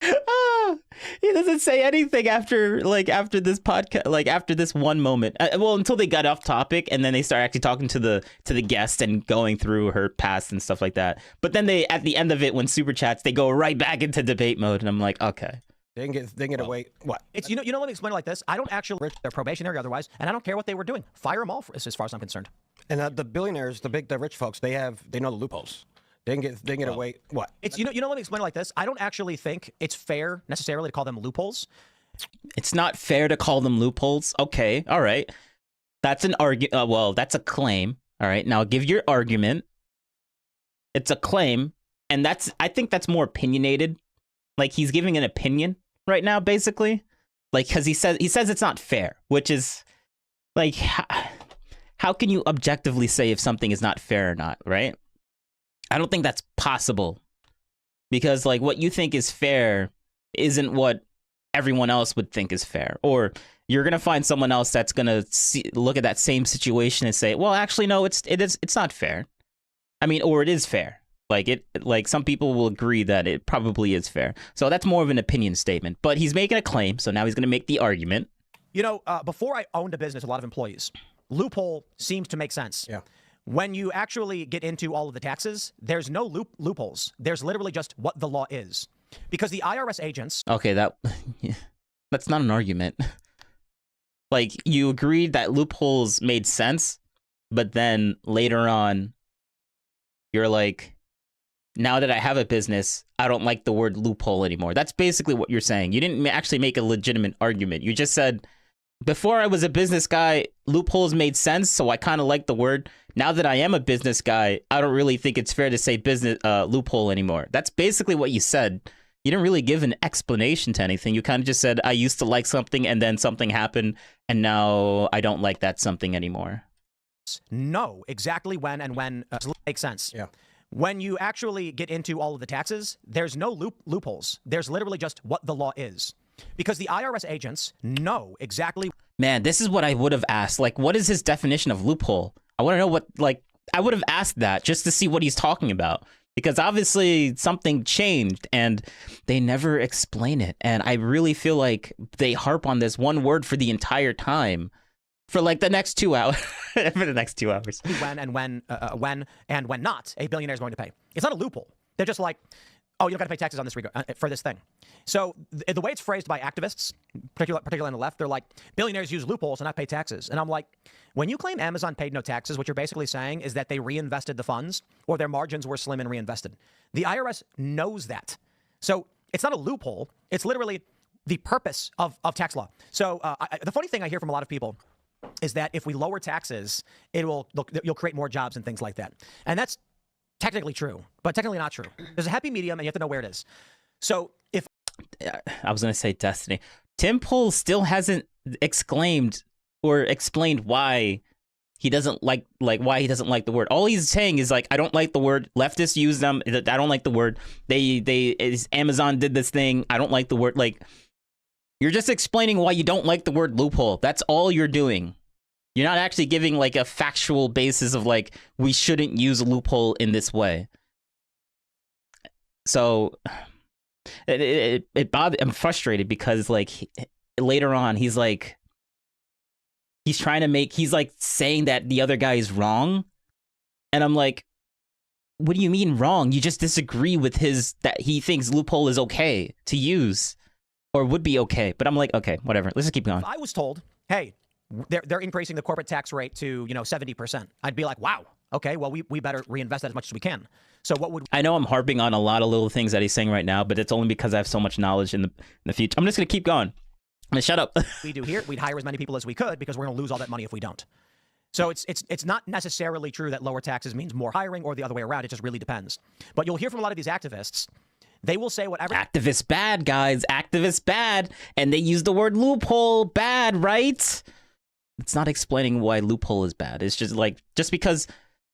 He doesn't say anything after this podcast, after this one moment. Well, until they got off topic and then they start actually talking to the guest and going through her past and stuff like that. But then they, at the end of it, when super chats, they go right back into debate mode, and I'm like, okay. They can get away. What? It's let me explain it like this. I don't actually they're probationary or otherwise, and I don't care what they were doing. Fire them all, as far as I'm concerned. And the billionaires, the rich folks, they know the loopholes. They can get away. What? It's let me explain it like this. I don't actually think it's fair necessarily to call them loopholes. It's not fair to call them loopholes. Okay, all right. That's an argument. Well, that's a claim. All right. Now give your argument. It's a claim, and I think that's more opinionated. Like, he's giving an opinion right now, basically. Like, because he says it's not fair, which is like, how can you objectively say if something is not fair or not, right? I don't think that's possible, because like what you think is fair isn't what everyone else would think is fair. Or you're gonna find someone else that's gonna look at that same situation and say, well, actually, no, it's not fair. I mean, or it is fair. Like some people will agree that it probably is fair. So that's more of an opinion statement. But he's making a claim, so now he's going to make the argument. You know, before I owned a business, a lot of employees, loophole seems to make sense. Yeah. When you actually get into all of the taxes, there's no loopholes. There's literally just what the law is. Because the IRS agents... Okay, that's not an argument. Like, you agreed that loopholes made sense, but then later on, you're like, now that I have a business, I don't like the word loophole anymore. That's basically what you're saying. You didn't actually make a legitimate argument. You just said, before I was a business guy, loopholes made sense, so I kind of like the word. Now that I am a business guy, I don't really think it's fair to say business loophole anymore. That's basically what you said. You didn't really give an explanation to anything. You kind of just said, I used to like something, and then something happened, and now I don't like that something anymore. Know exactly when and when makes sense. Yeah. When you actually get into all of the taxes, there's no loopholes. There's literally just what the law is. Because the IRS agents know exactly... Man, this is what I would have asked. Like, what is his definition of loophole? I want to know what, like, I would have asked that just to see what he's talking about. Because obviously something changed and they never explain it. And I really feel like they harp on this one word for the entire time. For like the next 2 hours. For the next 2 hours. When and when not a billionaire is going to pay. It's not a loophole. They're just like, oh, you don't got to pay taxes on this for this thing. So the way it's phrased by activists, particularly on the left, they're like, billionaires use loopholes to not pay taxes. And I'm like, when you claim Amazon paid no taxes, what you're basically saying is that they reinvested the funds or their margins were slim and reinvested. The IRS knows that. So it's not a loophole. It's literally the purpose of tax law. So the funny thing I hear from a lot of people is that if we lower taxes, you'll create more jobs and things like that. And that's technically true, but technically not true. There's a happy medium, and you have to know where it is. So if I was gonna say Destiny, Tim Pool still hasn't exclaimed or explained why he doesn't like why he doesn't like the word. All he's saying is like, I don't like the word. Leftists use them. I don't like the word. Amazon did this thing. I don't like the word. Like, you're just explaining why you don't like the word loophole. That's all you're doing. You're not actually giving like a factual basis of like, we shouldn't use a loophole in this way. So it bothers. I'm frustrated because like later on he's like, he's like saying that the other guy is wrong. And I'm like, what do you mean wrong? You just disagree with that he thinks loophole is okay to use or would be okay. But I'm like, okay, whatever. Let's just keep going. If I was told, hey, they're increasing the corporate tax rate to, 70%. I'd be like, wow, okay, well, we better reinvest that as much as we can. So what would... I know I'm harping on a lot of little things that he's saying right now, but it's only because I have so much knowledge in the future. I'm just going to keep going. I'm going to shut up. we do here, we'd hire as many people as we could because we're going to lose all that money if we don't. So it's not necessarily true that lower taxes means more hiring or the other way around. It just really depends. But you'll hear from a lot of these activists. They will say whatever... Activists bad, guys. Activists bad. And they use the word loophole bad, right? It's not explaining why loophole is bad. It's just like, just because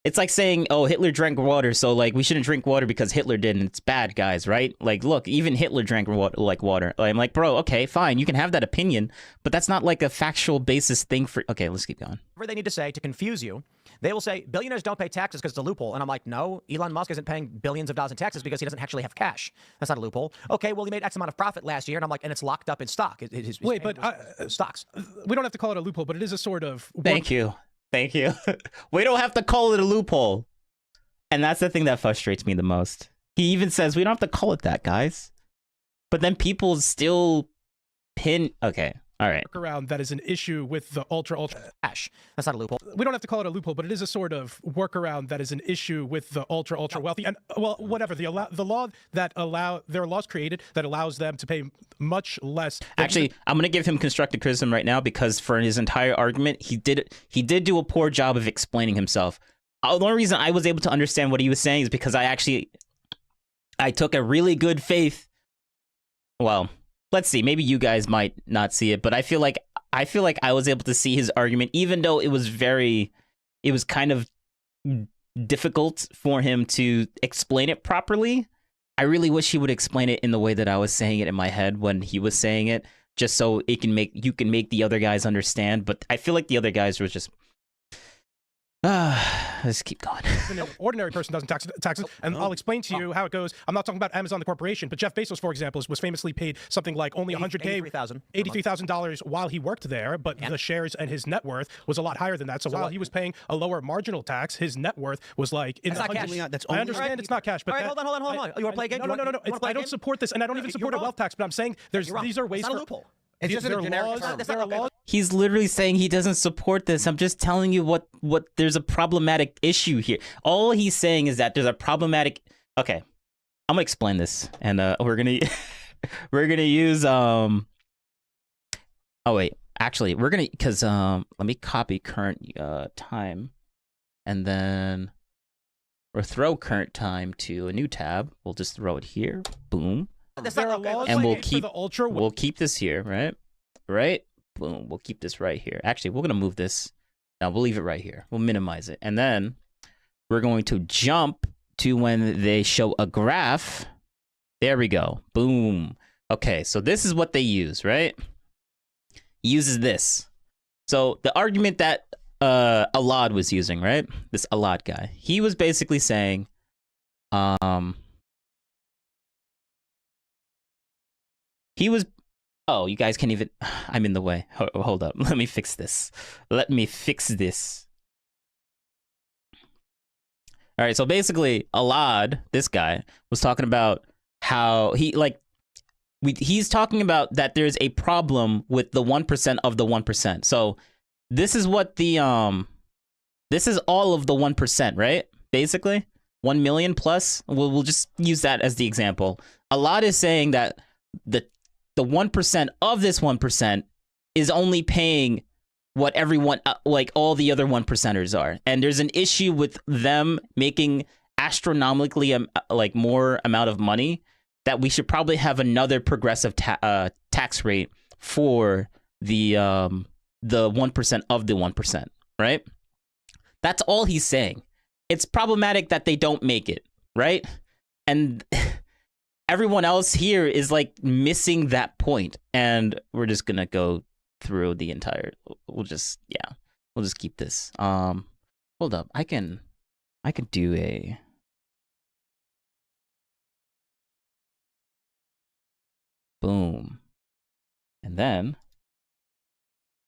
it's like saying, oh, Hitler drank water, so like we shouldn't drink water because Hitler did, and it's bad, guys, right? Like, look, even Hitler drank water. I'm like, bro, okay, fine, you can have that opinion, but that's not like a factual basis thing for... Okay, let's keep going. Whatever they need to say to confuse you, they will say billionaires don't pay taxes because it's a loophole. And I'm like, no, Elon Musk isn't paying billions of dollars in taxes because he doesn't actually have cash. That's not a loophole. Okay, well, he made X amount of profit last year, and I'm like, and it's locked up in stock. Wait, but stocks. We don't have to call it a loophole, but it is a sort of... Thank you. We don't have to call it a loophole. And that's the thing that frustrates me the most. He even says, we don't have to call it that, guys. But then people still pin... Okay, all right. Workaround that is an issue with the ultra cash. That's not a loophole. We don't have to call it a loophole, but it is a sort of workaround that is an issue with the ultra wealthy. And well, whatever there are laws created that allows them to pay much less. Actually, I'm going to give him constructive criticism right now because for his entire argument, he did do a poor job of explaining himself. The only reason I was able to understand what he was saying is because I took a really good faith. Well, let's see. Maybe you guys might not see it, but I feel like I was able to see his argument, even though it was kind of difficult for him to explain it properly. I really wish he would explain it in the way that I was saying it in my head when he was saying it, just so you can make the other guys understand. But I feel like the other guys were just... let's keep going. An ordinary person doesn't taxes, and I'll explain to you how it goes. I'm not talking about Amazon the corporation, but Jeff Bezos, for example, was famously paid something like only $100K, $83,000 while he worked there, but the shares and his net worth was a lot higher than that. So while he was paying a lower marginal tax, his net worth was like in the hundreds. I understand it's not cash, but hold on. You want to play a game? No. I don't support this, and I don't even support a wealth tax. But I'm saying these are ways it's not a for loophole. It's just a generic term. There are laws. He's literally saying he doesn't support this. I'm just telling you what there's a problematic issue here. All he's saying is that there's a problematic. Okay, I'm gonna explain this, and we're gonna use Oh wait, actually, we're gonna because let me copy current time, and then we'll throw current time to a new tab. We'll just throw it here. Boom. And we'll keep this here, right? Right? Boom. We'll keep this right here. Actually, we're gonna move this. Now we'll leave it right here. We'll minimize it, and then we're going to jump to when they show a graph. There we go. Boom. Okay, so this is what they use, right? Uses this. So the argument that Alad was using, right? This Alad guy. He was basically saying, he was, oh, you guys can't even, I'm in the way. Hold up, let me fix this. All right, so basically, Alad, this guy, was talking about how he's talking about that there's a problem with the 1% of the 1%. So this is what this is all of the 1%, right? Basically, 1 million plus. We'll just use that as the example. Alad is saying that the 1% of this 1% is only paying what everyone, like all the other 1%ers are. And there's an issue with them making astronomically more amount of money, that we should probably have another progressive tax rate for the 1% of the 1%, right? That's all he's saying. It's problematic that they don't make it, right? And everyone else here is like missing that point, and we're just gonna go through the entire. We'll just keep this. Hold up, I can do a. Boom, and then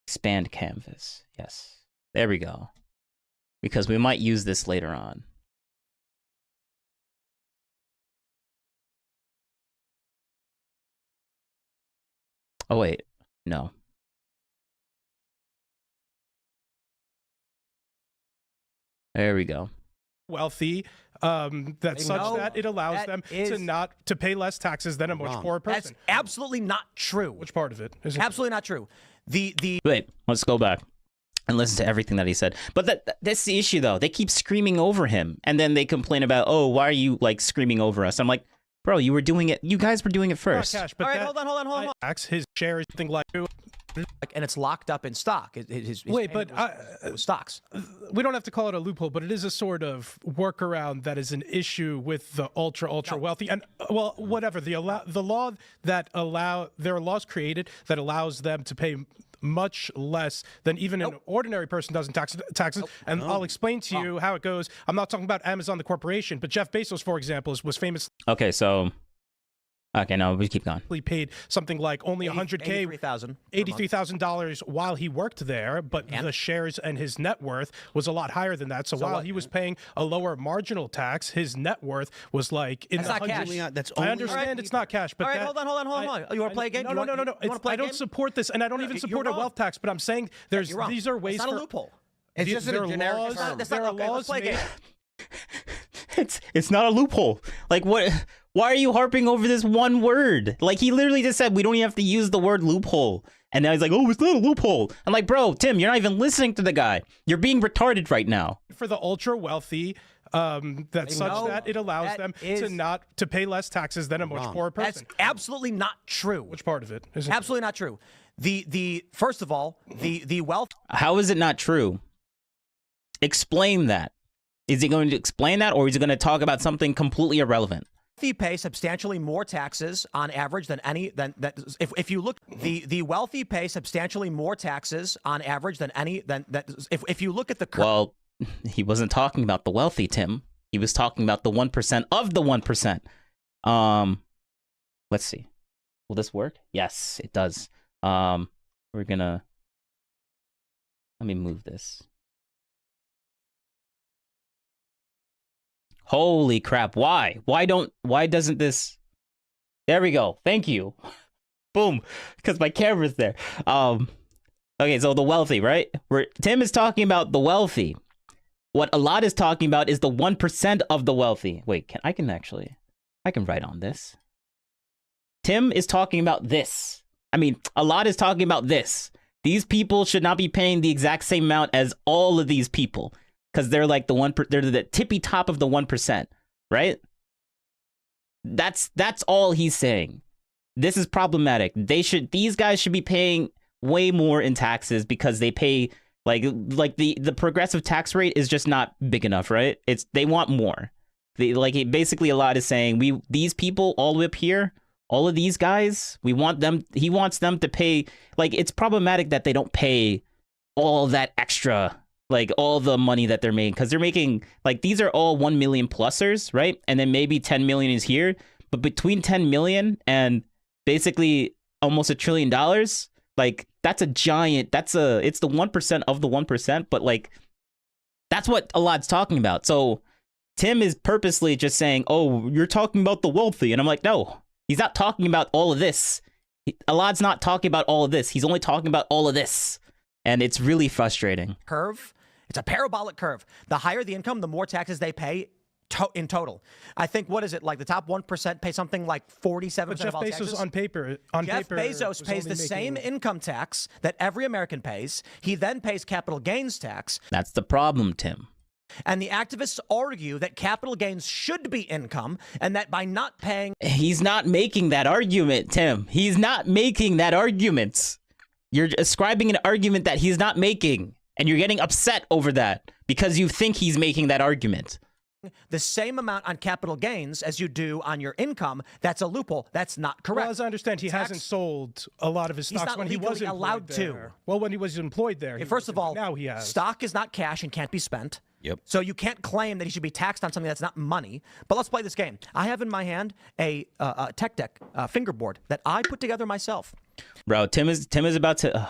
expand canvas. Yes, there we go. Because we might use this later on. Oh, wait. No. There we go. Wealthy, that it allows them to pay less taxes than a much poorer person. That's absolutely not true. Which part of it? Absolutely not true. Wait, let's go back and listen to everything that he said. But that's the issue, though. They keep screaming over him, and then they complain about, oh, why are you like screaming over us? I'm like, bro, you were doing it. You guys were doing it first. All right, hold on. His share is something like. And it's locked up in stock. Stocks. We don't have to call it a loophole, but it is a sort of workaround that is an issue with the ultra wealthy. And well, whatever the law that there are laws created that allows them to pay much less than even an ordinary person does in taxes. And I'll explain to you how it goes. I'm not talking about Amazon the corporation, but Jeff Bezos, for example, was famous. Okay, so. Okay, no, we keep going. He paid something like only $100K, $83,000 while he worked there, but the shares and his net worth was a lot higher than that. So while he was paying a lower marginal tax, his net worth was like in the hundreds. I understand it's not cash, but hold on. You want to play a game? No. I don't support this, and I don't even support a wealth tax. But I'm saying these are ways. It's not a loophole. It's just a generic term. There are laws made. It's not a loophole. Like what? Why are you harping over this one word? Like he literally just said we don't even have to use the word loophole. And now he's like, oh, it's not a loophole. I'm like, bro, Tim, you're not even listening to the guy. You're being retarded right now. For the ultra wealthy, that it allows them to pay less taxes than a much poorer person. That's absolutely not true. Which part of it? Absolutely not true. First of all, the wealth. How is it not true? Explain that. Is he going to explain that, or is he going to talk about something completely irrelevant? Wealthy pay substantially more taxes on average than if you look, the wealthy pay substantially more taxes on average than if you look at the well, he wasn't talking about the wealthy, Tim. He was talking about the 1% of the 1%. Let's see. Will this work? Yes, it does. We're gonna, let me move this. Holy crap. Why doesn't this, there we go. Thank you. Boom. Because my camera's there. Okay, so the wealthy, right? Tim is talking about the wealthy. What Alad is talking about is the 1% of the wealthy. Wait, I can write on this. Tim is talking about this. I mean, Alad is talking about this. These people should not be paying the exact same amount as all of these people. Because they're like they're the tippy top of the 1%, right? That's all he's saying. This is problematic. These guys should be paying way more in taxes because they pay like the progressive tax rate is just not big enough, right? They want more. Basically a lot is saying these people all the way up here, all of these guys, he wants them to pay, like, it's problematic that they don't pay all that extra, like all the money that they're making, because they're making, like, these are all 1 million plusers, right? And then maybe 10 million is here, but between 10 million and basically almost $1 trillion, like, that's a giant, it's the 1% of the 1%, but like, that's what Alad's talking about. So Tim is purposely just saying, oh, you're talking about the wealthy. And I'm like, no, he's not talking about all of this. Alad's not talking about all of this. He's only talking about all of this. And it's really frustrating. Curve. It's a parabolic curve. The higher the income, the more taxes they pay in total. I think, what is it, like the top 1% pay something like 47% of all taxes? Jeff Bezos on paper Jeff Bezos pays the same income tax that every American pays. He then pays capital gains tax. That's the problem, Tim. And the activists argue that capital gains should be income and that by not paying... He's not making that argument, Tim. He's not making that argument. You're ascribing an argument that he's not making, and you're getting upset over that because you think he's making that argument. The same amount on capital gains as you do on your income, that's a loophole. That's not correct. Well, as I understand, he hasn't sold a lot of his stocks when he was allowed to. Well, when he was employed there. First of all, now he has. Stock is not cash and can't be spent. Yep. So you can't claim that he should be taxed on something that's not money. But let's play this game. I have in my hand a tech deck fingerboard that I put together myself. Bro, Tim is about to...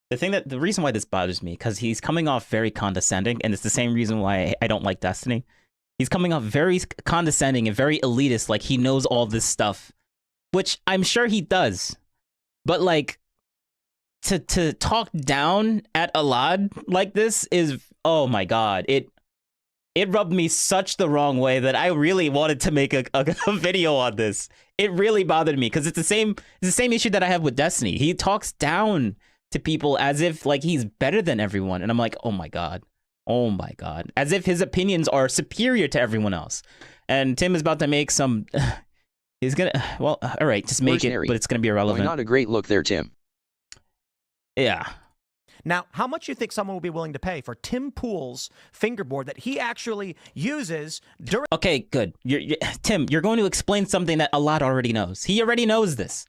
The reason why this bothers me, because he's coming off very condescending, and it's the same reason why I don't like Destiny. He's coming off very condescending and very elitist, like he knows all this stuff, which I'm sure he does. But like, to talk down at Alad like this is, oh my god, it rubbed me such the wrong way that I really wanted to make a video on this. It really bothered me because it's the same issue that I have with Destiny. He talks down to people as if like he's better than everyone, and I'm like, oh my god, as if his opinions are superior to everyone else. And Tim is about to make some he's gonna, well, all right, just make it, but it's gonna be irrelevant. Not a great look there, Tim. Yeah. Now, how much do you think someone will be willing to pay for Tim Pool's fingerboard that he actually uses during... Okay, good. Tim, you're going to explain something that Alad already knows. He already knows this.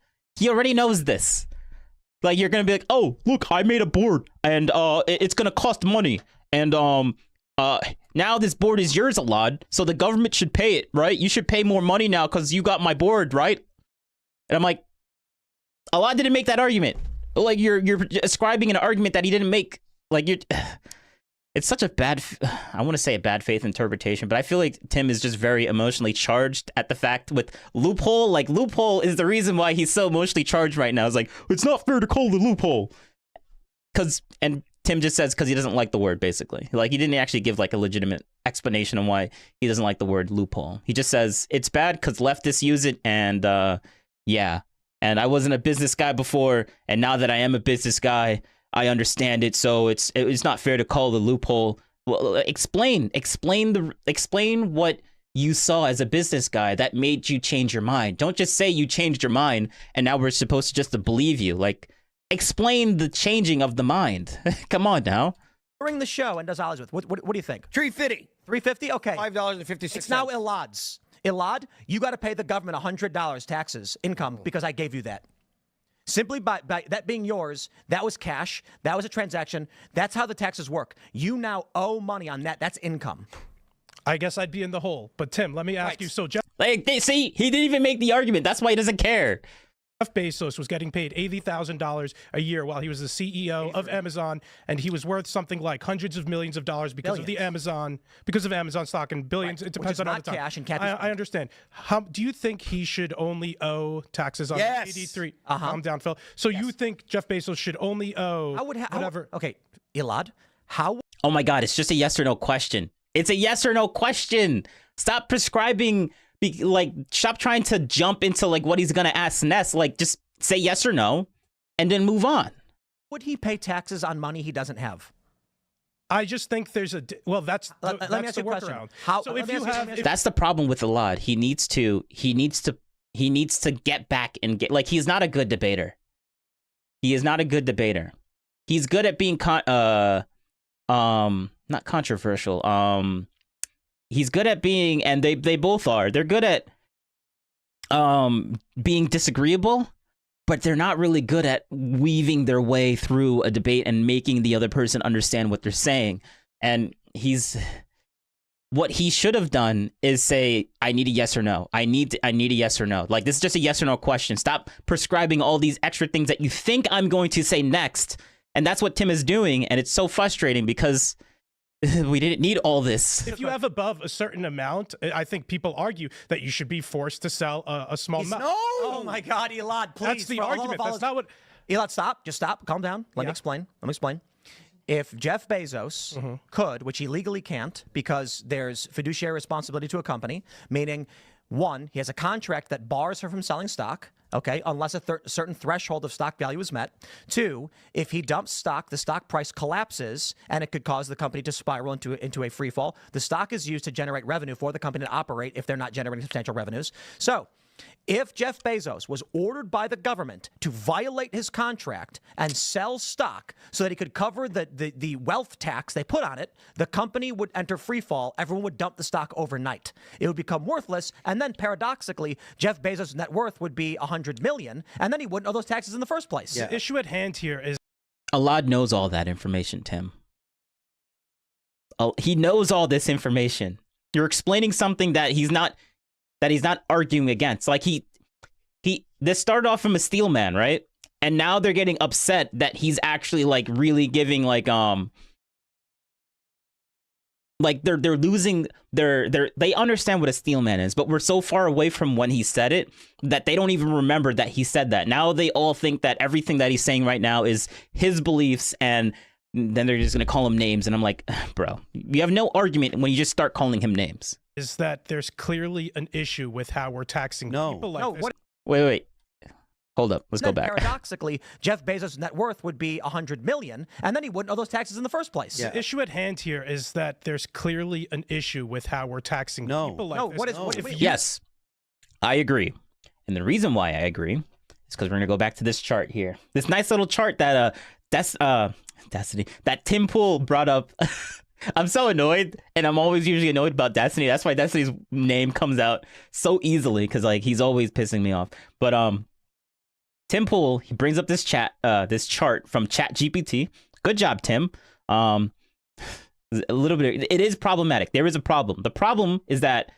Like, you're going to be like, oh, look, I made a board, and it's going to cost money. And now this board is yours, Alad, so the government should pay it, right? You should pay more money now because you got my board, right? And I'm like, Alad didn't make that argument. Like, you're ascribing an argument that he didn't make. Like, it's such a bad, I want to say a bad faith interpretation, but I feel like Tim is just very emotionally charged at the fact with loophole. Like, loophole is the reason why he's so emotionally charged right now. It's like, it's not fair to call the loophole. And Tim just says because he doesn't like the word, basically. Like, he didn't actually give like a legitimate explanation on why he doesn't like the word loophole. He just says it's bad because leftists use it, and yeah. And I wasn't a business guy before, and now that I am a business guy, I understand it. So it's not fair to call the loophole. Well, explain what you saw as a business guy that made you change your mind. Don't just say you changed your mind and now we're supposed to just to believe you. Like, explain the changing of the mind. Come on now. During the show and does Ollie's with. What do you think? $350. $350? Okay. $5.56. It's now Ilad's. Ilad, you got to pay the government $100 taxes income because I gave you that. Simply by that being yours, that was cash, that was a transaction. That's how the taxes work. You now owe money on that. That's income. I guess I'd be in the hole. But Tim, let me ask you. So Jeff See, he didn't even make the argument. That's why he doesn't care. Bezos was getting paid $80,000 a year while he was the CEO of Amazon, and he was worth something like hundreds of millions of dollars because of Amazon stock, and billions. It depends on all the time. Cash and I understand. How do you think he should only owe taxes on 83? Calm down, Phil. So you think Jeff Bezos should only owe whatever? Okay, Elad, how? Oh my God, it's just a yes or no question. It's a yes or no question. Stop prescribing. Stop trying to jump into like what he's gonna ask next. Like, just say yes or no, and then move on. Would he pay taxes on money he doesn't have? I just think there's a that's let me ask the you a question. workaround. How? So if you have, That's the problem with Elad. He needs to get back and get like he's not a good debater. He is not a good debater. He's good at being not controversial. He's good at being, and they both are. They're good at being disagreeable, but they're not really good at weaving their way through a debate and making the other person understand what they're saying. And what he should have done is say, I need a yes or no. I need a yes or no. Like, this is just a yes or no question. Stop prescribing all these extra things that you think I'm going to say next. And that's what Tim is doing. And it's so frustrating because we didn't need all this. If you have above a certain amount, I think people argue that you should be forced to sell a small amount. No! Oh my God, Elad, please. That's the argument. That's not what. Elad, stop. Just stop. Calm down. Let me explain. If Jeff Bezos could, which he legally can't because there's fiduciary responsibility to a company, meaning, one, he has a contract that bars her from selling stock, okay, unless a certain threshold of stock value is met. Two, if he dumps stock, the stock price collapses and it could cause the company to spiral into a free fall. The stock is used to generate revenue for the company to operate if they're not generating substantial revenues. So if Jeff Bezos was ordered by the government to violate his contract and sell stock so that he could cover the wealth tax they put on it, the company would enter free fall. Everyone would dump the stock overnight. It would become worthless. And then paradoxically, Jeff Bezos' net worth would be $100 million. And then he wouldn't owe those taxes in the first place. The issue at hand here is Elad knows all that information, Tim. He knows all this information. You're explaining something that he's not arguing against. Like this started off from a steel man, right? And now they're getting upset that he's actually like really giving like they're losing they understand what a steel man is, but we're so far away from when he said it that they don't even remember that he said that. Now they all think that everything that he's saying right now is his beliefs, and then they're just gonna call him names. And I'm like, bro, you have no argument when you just start calling him names. Is that there's clearly an issue with how we're taxing people like this. Wait. Hold up. Let's go back. Paradoxically, Jeff Bezos' net worth would be $100 million, and then he wouldn't owe those taxes in the first place. The issue at hand here is that there's clearly an issue with how we're taxing people like this. Yes, I agree. And the reason why I agree is because we're going to go back to this chart here. This nice little chart that Destiny, that Tim Pool brought up. I'm so annoyed, and I'm always usually annoyed about Destiny. That's why Destiny's name comes out so easily, because like he's always pissing me off. But Tim Pool, he brings up this chart from ChatGPT. Good job, Tim. A little bit. It is problematic. There is a problem. The problem is that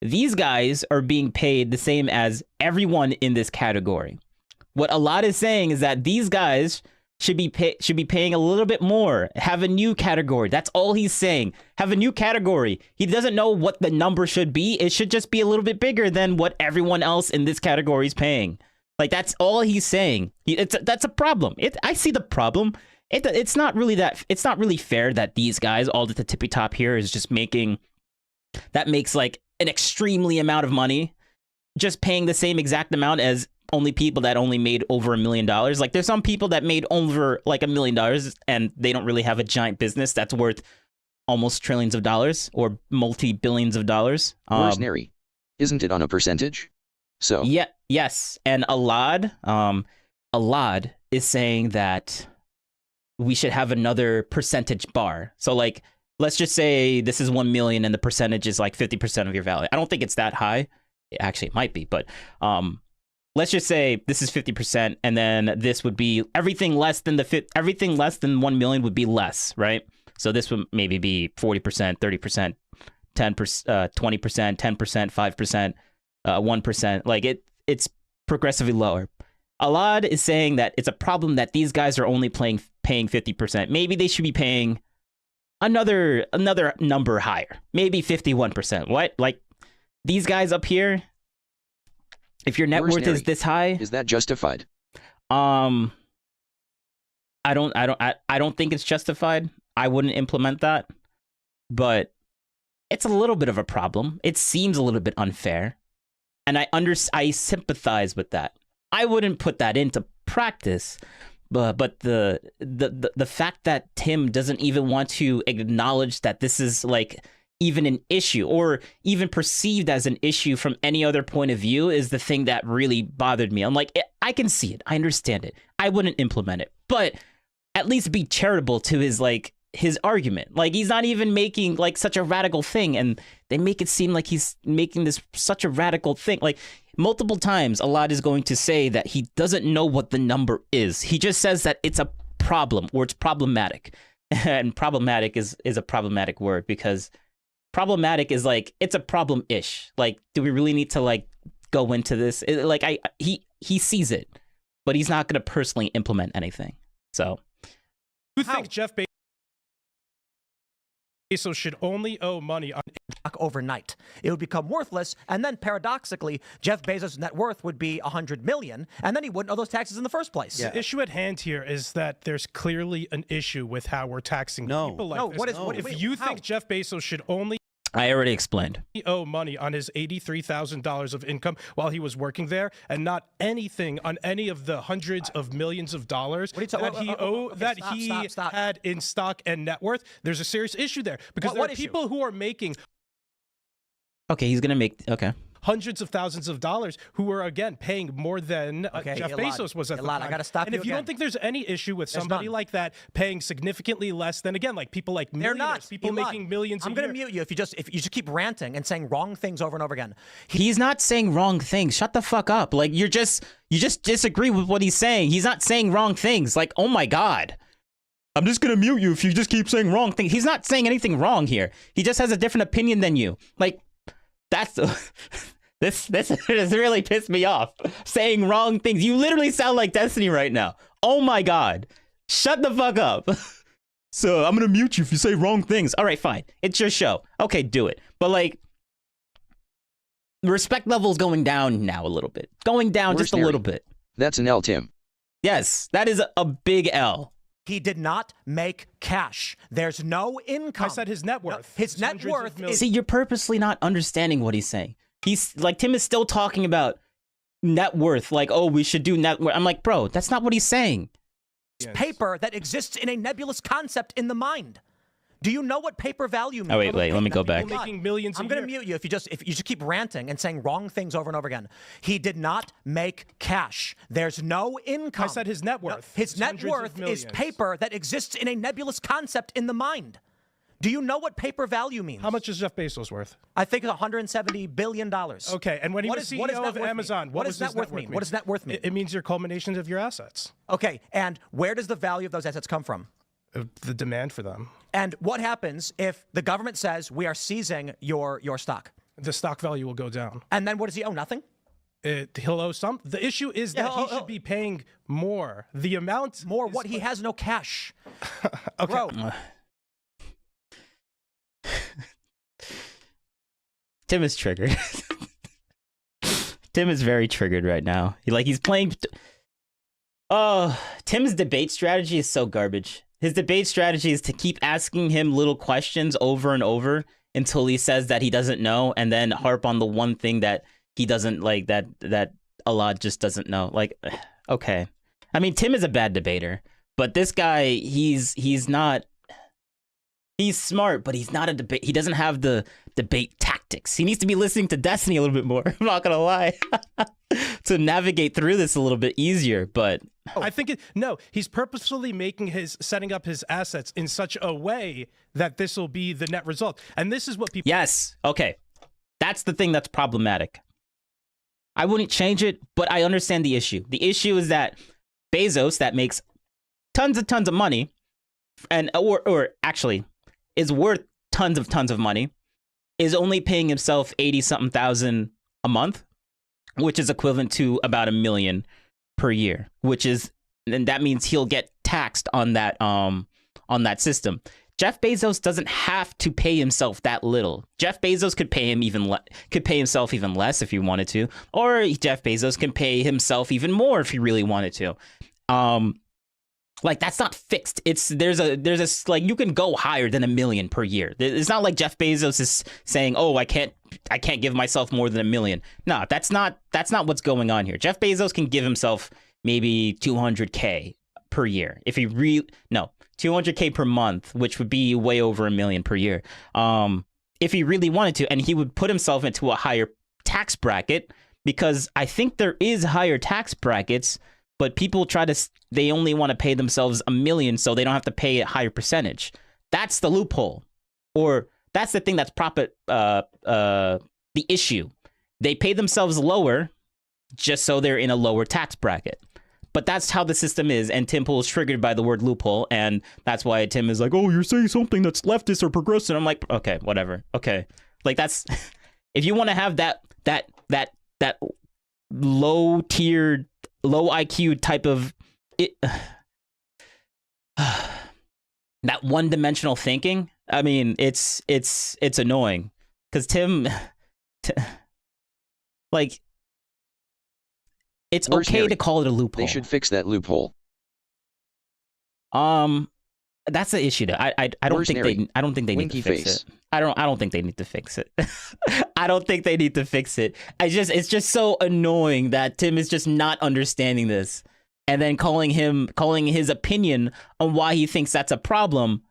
these guys are being paid the same as everyone in this category. What Elad is saying is that these guys should be paying a little bit more. Have a new category. That's all he's saying. Have a new category. He doesn't know what the number should be. It should just be a little bit bigger than what everyone else in this category is paying. Like, that's all he's saying. That's a problem. I see the problem. It's not really fair that these guys, all at the tippy top here, is just makes like an extremely amount of money, just paying the same exact amount as only people that only made over $1 million. Like, there's some people that made over like $1 million and they don't really have a giant business that's worth almost trillions of dollars or multi-billions of dollars. Mercenary. Isn't it on a percentage? So yes. And Elad is saying that we should have another percentage bar. So like, let's just say this is 1 million and the percentage is like 50% of your value. I don't think it's that high. Actually, it might be, but let's just say this is 50%, and then this would be everything less than everything less than 1 million would be less, right? So this would maybe be 40%, 30%, 10%, 20%, 10%, 5%, 1%. Like it's progressively lower. Alad is saying that it's a problem that these guys are only paying 50%. Maybe they should be paying another number higher. Maybe 51%. What? Like these guys up here, if your net worth is this high, is that justified? I don't think it's justified. I wouldn't implement that. But it's a little bit of a problem. It seems a little bit unfair. And I sympathize with that. I wouldn't put that into practice, but the fact that Tim doesn't even want to acknowledge that this is like even an issue or even perceived as an issue from any other point of view is the thing that really bothered me. I'm like, I can see it. I understand it. I wouldn't implement it, but at least be charitable to his argument. Like he's not even making like such a radical thing, and they make it seem like he's making this such a radical thing. Like multiple times Alad is going to say that he doesn't know what the number is. He just says that it's a problem or it's problematic. And problematic is a problematic word because problematic is like it's a problem-ish. Like, do we really need to like go into this? He sees it, but he's not going to personally implement anything. So you think Jeff Bezos should only owe money on overnight? It would become worthless, and then paradoxically, Jeff Bezos' net worth would be $100 million, and then he wouldn't owe those taxes in the first place. The issue at hand here is that there's clearly an issue with how we're taxing people like this. If you think Jeff Bezos should only I already explained. He owe money on his $83,000 of income while he was working there, and not anything on any of the hundreds of millions of dollars that he had in stock and net worth. There's a serious issue there because there are people who are making. Okay, he's gonna make hundreds of thousands of dollars who are again paying more than Jeff Bezos was at the time. I gotta stop and if you don't think there's any issue with somebody like that paying significantly less than again, like people like millionaires, people making millions. I'm gonna mute you if you just keep ranting and saying wrong things over and over again. He's not saying wrong things. Shut the fuck up. Like you just disagree with what he's saying. He's not saying wrong things. Like, oh my God. I'm just gonna mute you if you just keep saying wrong things. He's not saying anything wrong here. He just has a different opinion than you. Like, that's this has really pissed me off. Saying wrong things. You literally sound like Destiny right now. Oh my God. Shut the fuck up. So I'm gonna mute you if you say wrong things. All right, fine. It's your show. Okay, do it. But like, the respect level is going down now a little bit. Going down just a little bit. That's an L, Tim. Yes, that is a big L. He did not make cash. There's no income. I said his net worth. His net worth is... See, you're purposely not understanding what he's saying. He's like, Tim is still talking about net worth. Like, oh, we should do net worth. I'm like, bro, that's not what he's saying. It's paper that exists in a nebulous concept in the mind. Do you know what paper value means? Oh, wait, let me go back. Making millions I'm going to mute you if you just keep ranting and saying wrong things over and over again. He did not make cash. There's no income. I said his net worth. His net worth is paper that exists in a nebulous concept in the mind. Do you know what paper value means? How much is Jeff Bezos worth? I think $170 billion. Okay, and when he was CEO of Amazon, what does net worth mean? What does net worth mean? It means your culmination of your assets. Okay, and where does the value of those assets come from? The demand for them. And what happens if the government says we are seizing your stock? The stock value will go down. And then what does he owe? Nothing? He'll owe some. The issue is that he should be paying more. The amount more. What? He has no cash. Okay. Bro. Tim is triggered. Tim is very triggered right now. He's playing. Oh, Tim's debate strategy is so garbage. His debate strategy is to keep asking him little questions over and over until he says that he doesn't know, and then harp on the one thing that he doesn't like, that Alad just doesn't know. Like, okay. I mean, Tim is a bad debater, but this guy, he's not. He's smart, but he's not a debate. He doesn't have the debate tactics. He needs to be listening to Destiny a little bit more. I'm not gonna lie, to navigate through this a little bit easier. But I think he's purposefully setting up his assets in such a way that this will be the net result. And this is what people. Yes. Okay. That's the thing that's problematic. I wouldn't change it, but I understand the issue. The issue is that Bezos, that makes tons of money, and or actually is worth tons of money, is only paying himself 80-something thousand a month, which is equivalent to about $1 million per year, and that means he'll get taxed on that system. Jeff Bezos doesn't have to pay himself that little. Jeff Bezos could pay himself even less if he wanted to, or Jeff Bezos can pay himself even more if he really wanted to. Like, that's not fixed. There's a like, you can go higher than $1 million per year. It's not like Jeff Bezos is saying, oh, I can't give myself more than $1 million. No, that's not what's going on here. Jeff Bezos can give himself maybe $200K per year if he $200K per month, which would be way over $1 million per year. If he really wanted to, and he would put himself into a higher tax bracket, because I think there is higher tax brackets, but people they only want to pay themselves $1 million so they don't have to pay a higher percentage. That's the loophole, or that's the thing that's the issue. They pay themselves lower just so they're in a lower tax bracket. But that's how the system is, and Tim Pool is triggered by the word loophole, and that's why Tim is like, oh, you're saying something that's leftist or progressive. I'm like, okay, whatever. Okay. Like, that's, if you want to have that low tiered, low IQ type of that one-dimensional thinking, I mean, it's annoying, because Tim, like, it's Where's okay Harry? to call it a loophole. They should fix that loophole. That's the issue. I don't Where's think Harry? I don't think they need to Winky fix face. it. I don't think they need to fix it. I don't think they need to fix it. It's just so annoying that Tim is just not understanding this, and then calling his opinion on why he thinks that's a problem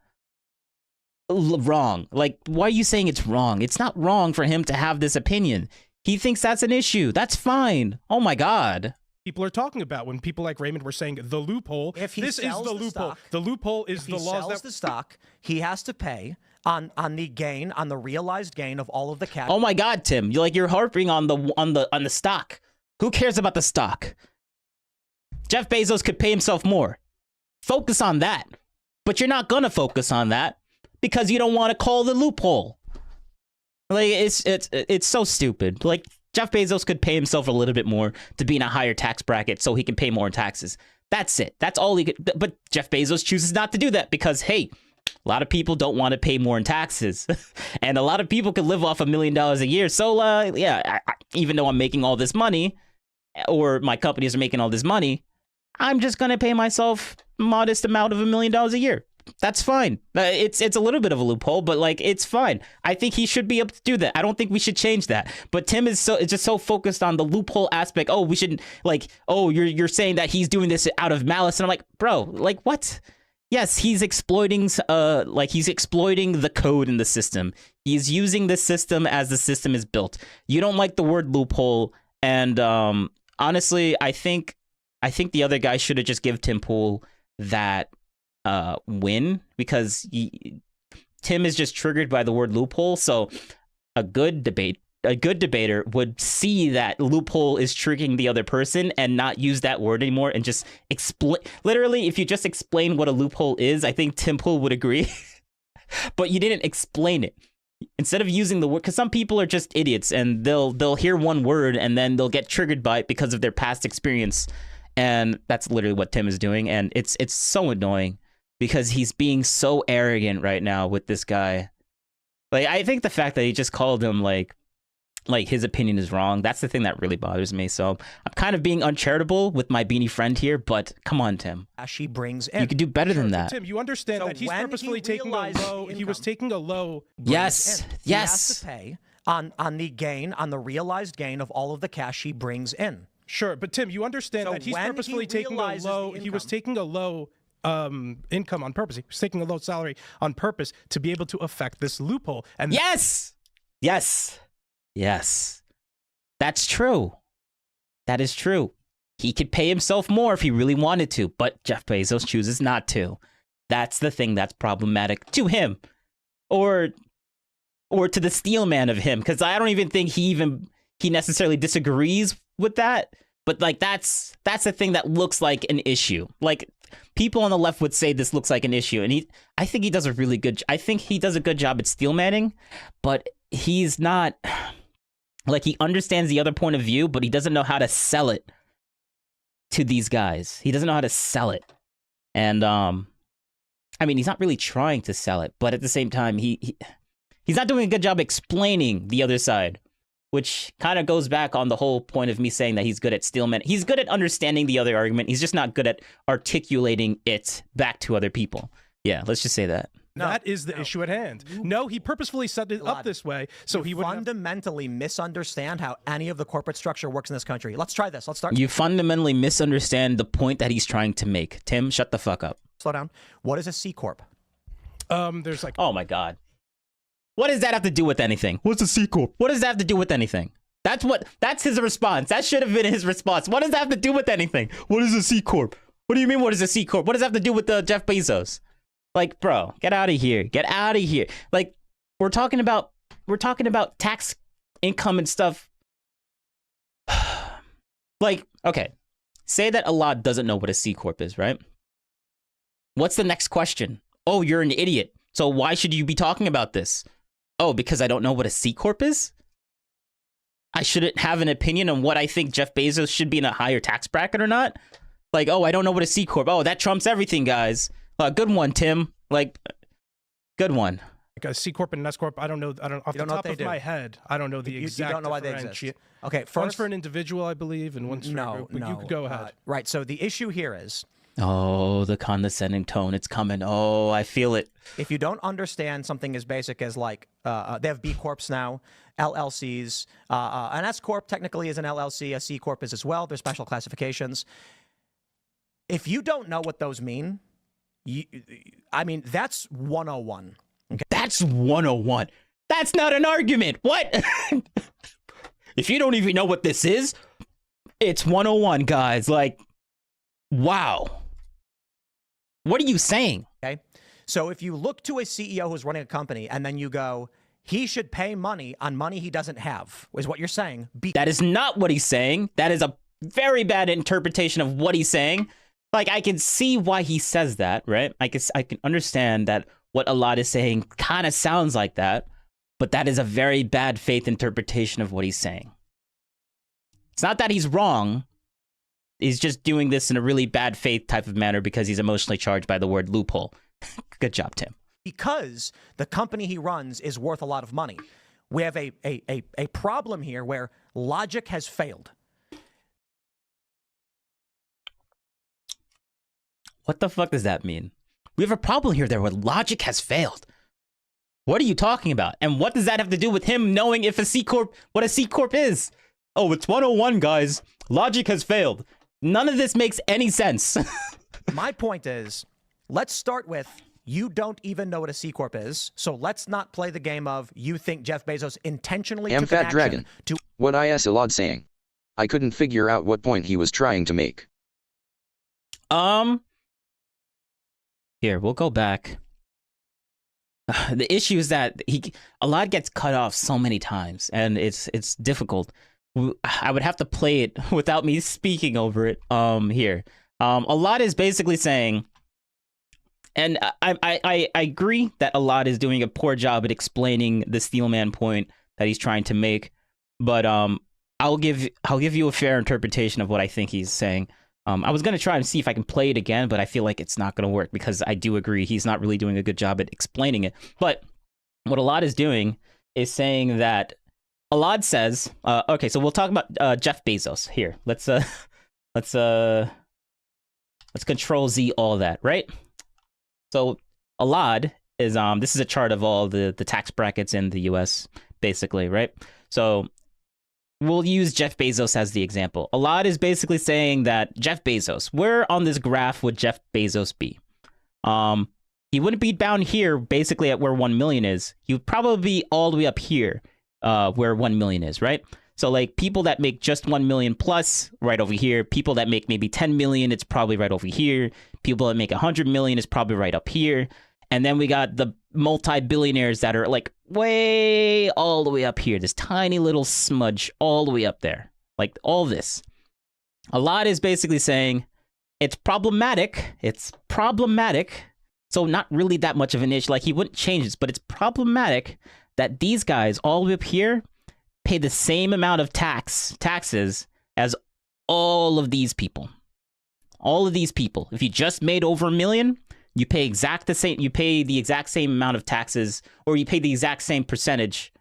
wrong. Like, why are you saying it's wrong? It's not wrong for him to have this opinion. He thinks that's an issue. That's fine. Oh my God. People are talking about when people like Raymond were saying the loophole. If he this is sells the the loophole. stock- The loophole is If the he laws sells that the stock, he has to pay on the gain, on the realized gain of all of the cash. Oh my God, Tim. You're harping on the stock. Who cares about the stock? Jeff Bezos could pay himself more. Focus on that. But you're not gonna focus on that because you don't want to call the loophole. Like, it's so stupid. Like, Jeff Bezos could pay himself a little bit more to be in a higher tax bracket so he can pay more in taxes. That's it. That's all he could. But Jeff Bezos chooses not to do that because, hey, a lot of people don't want to pay more in taxes. And a lot of people could live off $1 million a year. So, even though I'm making all this money, or my companies are making all this money, I'm just going to pay myself a modest amount of $1 million a year. That's fine. It's a little bit of a loophole, but like, it's fine. I think he should be able to do that. I don't think we should change that. But Tim is just so focused on the loophole aspect. Oh, we shouldn't, like, oh, you're saying that he's doing this out of malice, and I'm like, bro, like, what? Yes, he's exploiting the code in the system. He's using the system as the system is built. You don't like the word loophole, and honestly, I think the other guy should have just given Tim Pool that win, because Tim is just triggered by the word loophole. So a good debater would see that loophole is tricking the other person and not use that word anymore and just explain. Literally, if you just explain what a loophole is, I think Tim Pool would agree. But you didn't explain it. Instead of using the word, because some people are just idiots and they'll hear one word and then they'll get triggered by it because of their past experience. And that's literally what Tim is doing, and it's so annoying because he's being so arrogant right now with this guy. Like, I think the fact that he just called him like his opinion is wrong, that's the thing that really bothers me. So I'm kind of being uncharitable with my beanie friend here, but come on, Tim. She brings in. You could do better than that. Tim, you understand So that he's when purposefully he taking a realized low. the He was income taking a low. Yes, He has yes. to pay on the gain, on the realized gain of all of the cash he brings in. Sure, but Tim, you understand So that he's when he purposefully taking a realizes low. the He was income- taking a low income on purpose. He was taking a low salary on purpose to be able to affect this loophole. And Yes. That's true. That is true. He could pay himself more if he really wanted to, but Jeff Bezos chooses not to. That's the thing that's problematic to him, or to the steel man of him, because I don't even think he he necessarily disagrees with that, but like that's the thing that looks like an issue. Like people on the left would say this looks like an issue, and I think he does a really good. I think he does a good job at steelmanning, but he's not like he understands the other point of view, but he doesn't know how to sell it to these guys. He doesn't know how to sell it, and I mean, he's not really trying to sell it, but at the same time, he's not doing a good job explaining the other side, which kind of goes back on the whole point of me saying that he's good at steelman. He's good at understanding the other argument. He's just not good at articulating it back to other people. Yeah, let's just say that. That is the issue at hand. No, he purposefully set it up this way so he would fundamentally misunderstand how any of the corporate structure works in this country. Let's try this. Let's start. You fundamentally misunderstand the point that he's trying to make. Tim, shut the fuck up. Slow down. What is a C corp? There's like. Oh my god. What does that have to do with anything? What's a C corp? What does that have to do with anything? That's his response. That should have been his response. What does that have to do with anything? What is a C corp? What do you mean? What is a C corp? What does that have to do with Jeff Bezos? Like, bro, get out of here. Get out of here. Like, we're talking about tax income and stuff. Like, okay, say that Alad doesn't know what a C corp is, right? What's the next question? Oh, you're an idiot. So why should you be talking about this? Oh, because I don't know what a C corp is? I shouldn't have an opinion on what I think Jeff Bezos should be in a higher tax bracket or not? Like, oh, I don't know what a C corp. Oh, that trumps everything, guys. Good one, Tim. Like, good one. Like a C corp and an S corp. I don't know. Off the top of my head, I don't know the exact. You don't know why they exist. Okay, one's for an individual, I believe, and one's for a group. You could go ahead. Right. So the issue here is. Oh, the condescending tone. It's coming. Oh, I feel it. If you don't understand something as basic as like they have B corps now, LLCs, an S corp technically is an LLC, a C corp is as well. There's special classifications. If you don't know what those mean. I mean, that's 101. Okay? That's 101. That's not an argument. What? If you don't even know what this is, it's 101, guys. Like, wow. What are you saying? Okay. So if you look to a CEO who's running a company and then you go, he should pay money on money he doesn't have, is what you're saying. That is not what he's saying. That is a very bad interpretation of what he's saying. Like, I can see why he says that, right? I can understand that what Alad is saying kind of sounds like that, but that is a very bad faith interpretation of what he's saying. It's not that he's wrong. He's just doing this in a really bad faith type of manner because he's emotionally charged by the word loophole. Good job, Tim. Because the company he runs is worth a lot of money. We have a problem here where logic has failed. What the fuck does that mean? We have a problem here where logic has failed. What are you talking about? And what does that have to do with him knowing if a C corp, what a C corp is? Oh, it's 101, guys. Logic has failed. None of this makes any sense. My point is, let's start with you don't even know what a C corp is. So let's not play the game of you think Jeff Bezos intentionally took an action Dragon. to. What is Alad saying? I couldn't figure out what point he was trying to make. Here, we'll go back. The issue is that Alad gets cut off so many times, and it's difficult. I would have to play it without me speaking over it. Here, Alad is basically saying, and I agree that Alad is doing a poor job at explaining the Steelman point that he's trying to make, but I'll give you a fair interpretation of what I think he's saying. I was going to try and see if I can play it again, but I feel like it's not going to work because I do agree he's not really doing a good job at explaining it. But what Alad is doing is saying that Alad says, okay, so we'll talk about Jeff Bezos here. Let's control Z all that, right? So Alad is this is a chart of all the tax brackets in the US, basically, right? So we'll use Jeff Bezos as the example. Alad is basically saying that Jeff Bezos, where on this graph would Jeff Bezos be? He wouldn't be down here, basically at where 1 million is. He would probably be all the way up here, where 1 million is, right? So like people that make just 1 million plus, right over here. People that make maybe 10 million, it's probably right over here. People that make 100 million is probably right up here. And then we got the multi-billionaires that are like way all the way up here, this tiny little smudge all the way up there, like all this. Alad is basically saying it's problematic. It's problematic. So not really that much of an issue. Like he wouldn't change this, but it's problematic that these guys all the way up here pay the same amount of taxes as all of these people. All of these people. If you just made over $1 million, you pay the exact same amount of taxes, or you pay the exact same percentage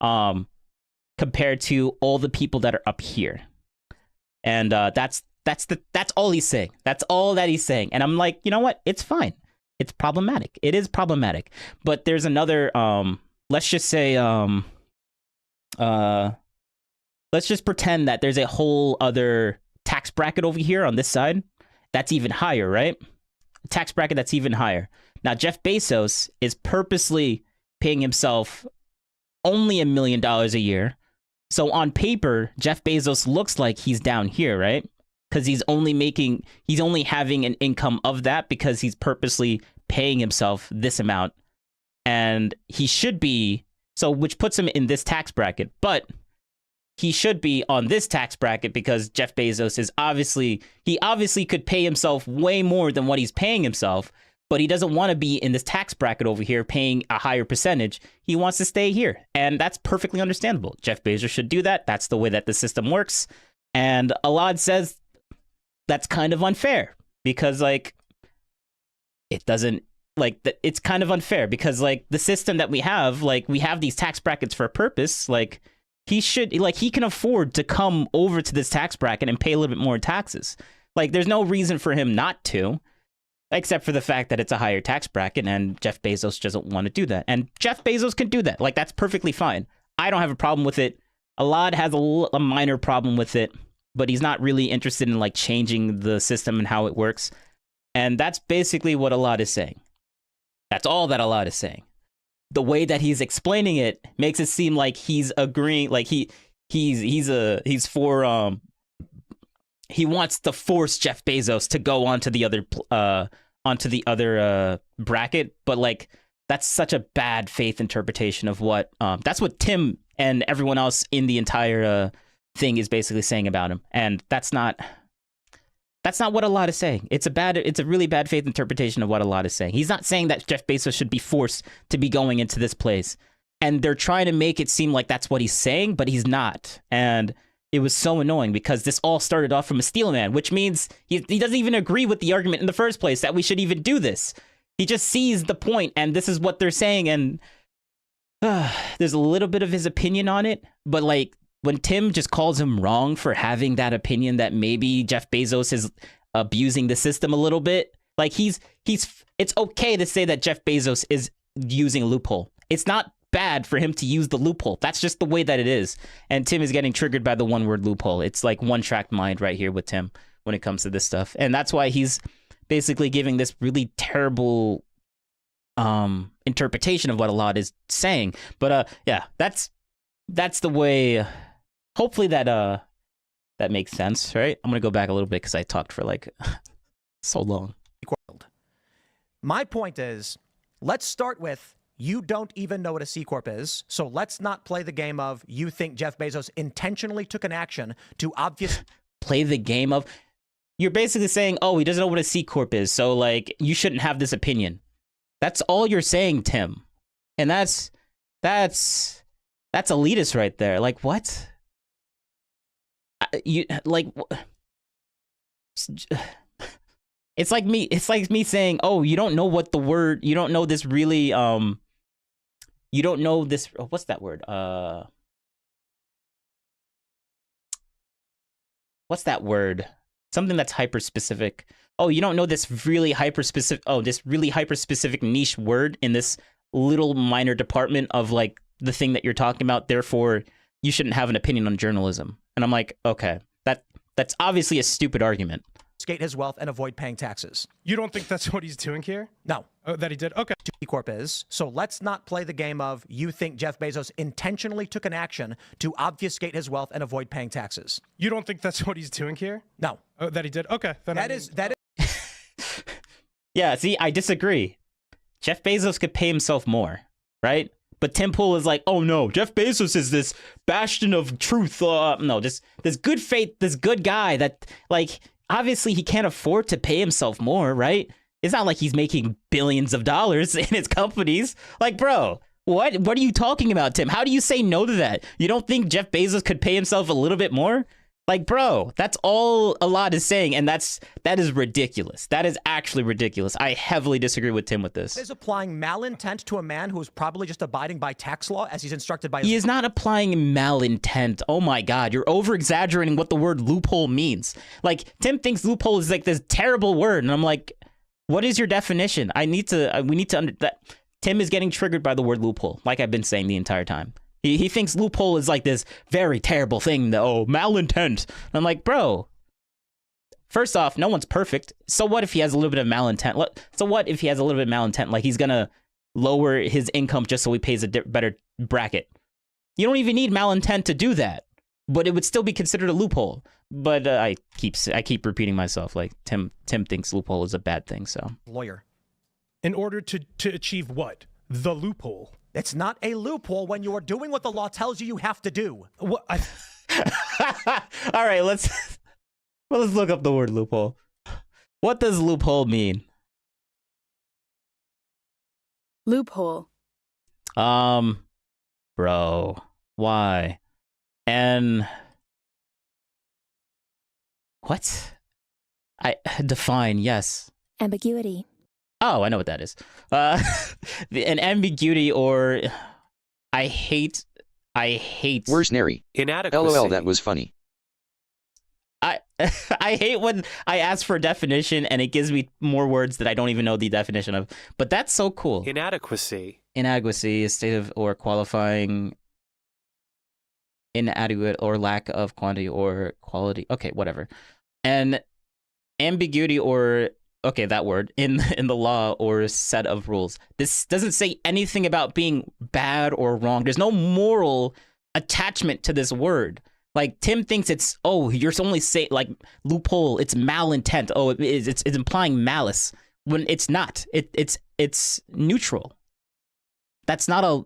compared to all the people that are up here. And that's all he's saying. That's all that he's saying. And I'm like, you know what? It's fine. It's problematic. It is problematic. But there's another let's just say let's just pretend that there's a whole other tax bracket over here on this side that's even higher, right? Tax bracket that's even higher. Now, Jeff Bezos is purposely paying himself only $1 million a year. So on paper, Jeff Bezos looks like he's down here, right? Because he's only having an income of that because he's purposely paying himself this amount. And he should be, so which puts him in this tax bracket, but he should be on this tax bracket because Jeff Bezos is obviously could pay himself way more than what he's paying himself, but he doesn't want to be in this tax bracket over here paying a higher percentage. He wants to stay here, and that's perfectly understandable. Jeff Bezos should do that. That's the way that the system works. And Alad says that's kind of unfair because, like, it doesn't, like, it's kind of unfair because, like, the system that we have these tax brackets for a purpose. Like, he can afford to come over to this tax bracket and pay a little bit more in taxes. Like, there's no reason for him not to, except for the fact that it's a higher tax bracket and Jeff Bezos doesn't want to do that. And Jeff Bezos can do that. Like, that's perfectly fine. I don't have a problem with it. Alad has a minor problem with it, but he's not really interested in, like, changing the system and how it works. And that's basically what Alad is saying. That's all that Alad is saying. The way that he's explaining it makes it seem like he's agreeing, like he wants to force Jeff Bezos to go onto the other bracket, but, like, that's such a bad faith interpretation of what that's what Tim and everyone else in the entire thing is basically saying about him, and that's not what Alad is saying. It's a really bad faith interpretation of what Alad is saying. He's not saying that Jeff Bezos should be forced to be going into this place. And they're trying to make it seem like that's what he's saying, but he's not. And it was so annoying because this all started off from a steel man, which means he doesn't even agree with the argument in the first place that we should even do this. He just sees the point, and this is what they're saying, and there's a little bit of his opinion on it, but, like, when Tim just calls him wrong for having that opinion that maybe Jeff Bezos is abusing the system a little bit, like, it's okay to say that Jeff Bezos is using a loophole. It's not bad for him to use the loophole. That's just the way that it is. And Tim is getting triggered by the one word loophole. It's like one-track mind right here with Tim when it comes to this stuff. And that's why he's basically giving this really terrible interpretation of what Alad is saying. But yeah, that's the way. Hopefully that makes sense, right? I'm gonna go back a little bit because I talked for, like, so long. My point is, let's start with, you don't even know what a C Corp is, so let's not play the game of you think Jeff Bezos intentionally took an action to obvious. Play the game of, you're basically saying, oh, he doesn't know what a C Corp is, so, like, you shouldn't have this opinion. That's all you're saying, Tim. And that's elitist right there. Like, what? It's like me saying, oh, you don't know this really, you don't know this, what's that word? What's that word? Something that's hyper specific. Oh, you don't know this really hyper specific, niche word in this little minor department of, like, the thing that you're talking about, therefore you shouldn't have an opinion on journalism. And I'm like, okay, that's obviously a stupid argument. Skate his wealth and avoid paying taxes. You don't think that's what he's doing here? No. Oh, that he did? Okay. C Corp is. So let's not play the game of you think Jeff Bezos intentionally took an action to obfuscate his wealth and avoid paying taxes. You don't think that's what he's doing here? No. Oh, that he did? Okay. Then that is. Yeah, see, I disagree. Jeff Bezos could pay himself more, right? But Tim Pool is like, oh no, Jeff Bezos is this bastion of truth. No, this good faith, this good guy that, like, obviously he can't afford to pay himself more, right? It's not like he's making billions of dollars in his companies. Like, bro, what are you talking about, Tim? How do you say no to that? You don't think Jeff Bezos could pay himself a little bit more? Like, bro, that's all a lot is saying, and that is ridiculous. That is actually ridiculous. I heavily disagree with Tim with this. Is applying malintent to a man who is probably just abiding by tax law as he's instructed by. He is not applying malintent. Oh my God, you're over exaggerating what the word loophole means. Like, Tim thinks loophole is like this terrible word, and I'm like, what is your definition? We need to that. Tim is getting triggered by the word loophole, like I've been saying the entire time. He thinks loophole is like this very terrible thing. Malintent. I'm like, bro, first off, no one's perfect. So what if he has a little bit of malintent? So what if he has a little bit of malintent? Like, he's going to lower his income just so he pays a better bracket. You don't even need malintent to do that, but it would still be considered a loophole. But I keep repeating myself. Like, Tim thinks loophole is a bad thing. So lawyer. In order to achieve what? The loophole. It's not a loophole when you are doing what the law tells you have to do. What? All right, let's look up the word loophole. What does loophole mean? Loophole. Bro, why? And what? I define, yes. Ambiguity. Oh, I know what that is. An ambiguity, or I hate. Worse, nary. Inadequacy. LOL, that was funny. I hate when I ask for a definition and it gives me more words that I don't even know the definition of. But that's so cool. Inadequacy. Inadequacy, a state of or qualifying inadequate or lack of quantity or quality. Okay, whatever. And ambiguity, or okay, that word in the law or set of rules. This doesn't say anything about being bad or wrong. There's no moral attachment to this word. Like, Tim thinks it's, oh, you're only saying, like, loophole, it's malintent. Oh, it is. It's implying malice when it's not. It's neutral. That's not a.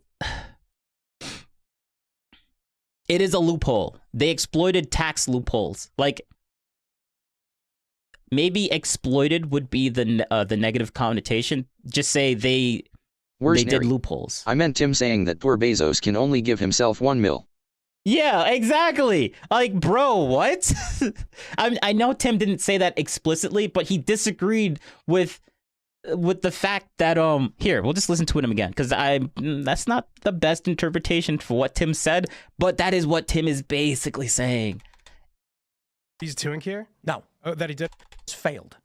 It is a loophole. They exploited tax loopholes. Like, maybe exploited would be the negative connotation. Just say they did loopholes. I meant Tim saying that poor Bezos can only give himself $1 million. Yeah, exactly. Like, bro, what? I know Tim didn't say that explicitly, but he disagreed with the fact that here, we'll just listen to him again, because that's not the best interpretation for what Tim said, but that is what Tim is basically saying. He's doing here? No. Oh, that he did? It's failed.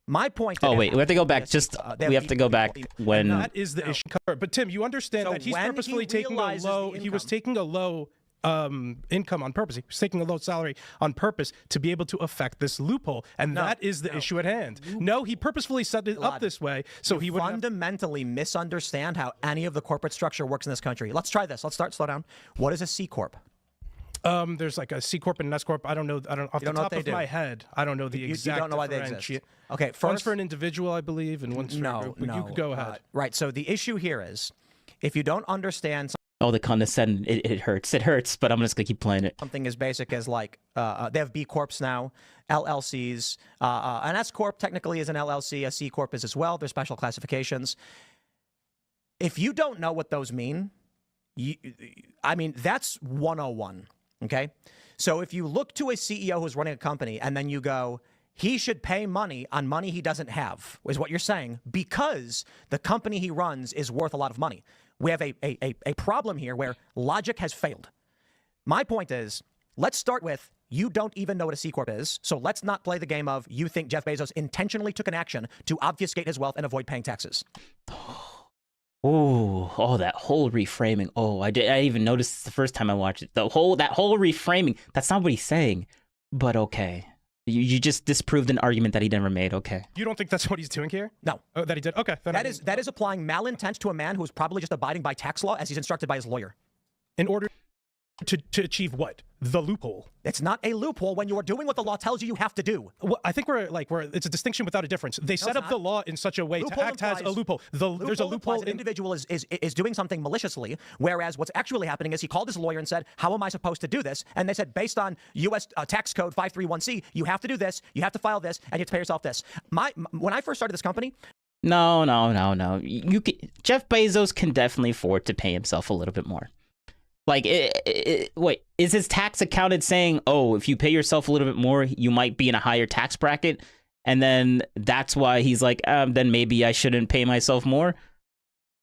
My point. Oh, wait, we have to go back. We have to go back when. That is the issue. But Tim, you understand that he's purposefully taking a low. He was taking a low income on purpose. He was taking a low salary on purpose to be able to affect this loophole, and that is the issue at hand. No, he purposefully set it up this way so he would fundamentally misunderstand how any of the corporate structure works in this country. Let's try this. Let's slow down. What is a C corp? There's like a C corp and an S corp. I don't know. Off the top of my head, I don't know the exact. You don't know why they exist. Okay, one's for an individual, I believe, and one's for a group. But you could go ahead. Right. So the issue here is, if you don't understand. Oh, the condescend, it hurts. It hurts, but I'm just gonna keep playing it. Something as basic as like they have B corps now, LLCs, an S corp technically is an LLC, a C corp is as well. There's special classifications. If you don't know what those mean, I mean that's 101. Okay, so if you look to a CEO who's running a company and then you go, he should pay money on money he doesn't have, is what you're saying, because the company he runs is worth a lot of money. We have a problem here where logic has failed. My point is, let's start with, you don't even know what a C Corp is, so let's not play the game of you think Jeff Bezos intentionally took an action to obfuscate his wealth and avoid paying taxes. Oh, that whole reframing. Oh, I even noticed this the first time I watched it. That whole reframing. That's not what he's saying, but okay. You just disproved an argument that he never made. Okay. You don't think that's what he's doing here? No. Oh, that he did? Okay. That is applying malintent to a man who is probably just abiding by tax law as he's instructed by his lawyer. In order To achieve what? The loophole. It's not a loophole when you are doing what the law tells you you have to do. Well, I think it's a distinction without a difference. They set up the law in such a way to act as a loophole. There's a loophole. An individual is doing something maliciously, whereas what's actually happening is he called his lawyer and said, how am I supposed to do this? And they said, based on U.S. Tax Code 531C, you have to do this, you have to file this, and you have to pay yourself this. When I first started this company, No. Jeff Bezos can definitely afford to pay himself a little bit more. Like, wait, is his tax accountant saying, oh, if you pay yourself a little bit more, you might be in a higher tax bracket? And then that's why he's like, then maybe I shouldn't pay myself more?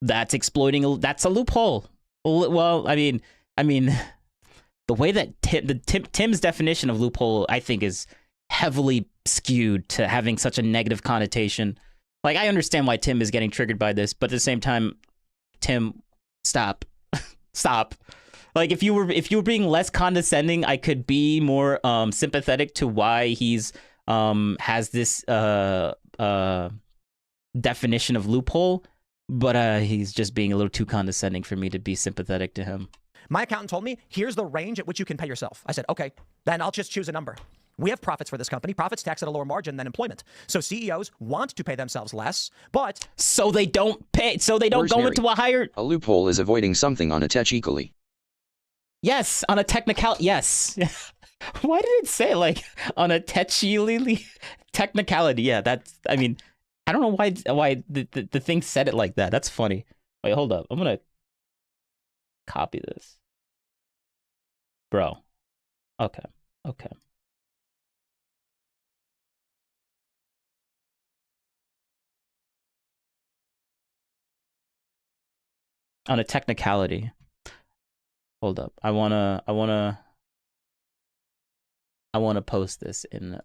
That's exploiting, that's a loophole. Well, I mean, the way that Tim's definition of loophole, I think, is heavily skewed to having such a negative connotation. Like, I understand why Tim is getting triggered by this, but at the same time, Tim, stop. Stop. Like, if you were being less condescending, I could be more sympathetic to why he's has this definition of loophole, but he's just being a little too condescending for me to be sympathetic to him. my accountant told me, here's the range at which you can pay yourself. I said, okay, then I'll just choose a number. We have profits for this company. Profits tax at a lower margin than employment. So CEOs want to pay themselves less, but so they don't pay. So they don't go into a higher. A loophole is avoiding something unattechically. Yes, on a technical. Yes. Why did it say like on a technicality? Yeah, that's. I mean, I don't know why the thing said it like that. That's funny. Wait, hold up. I'm gonna copy this, bro. Okay. On a technicality. Hold up. I wanna post this in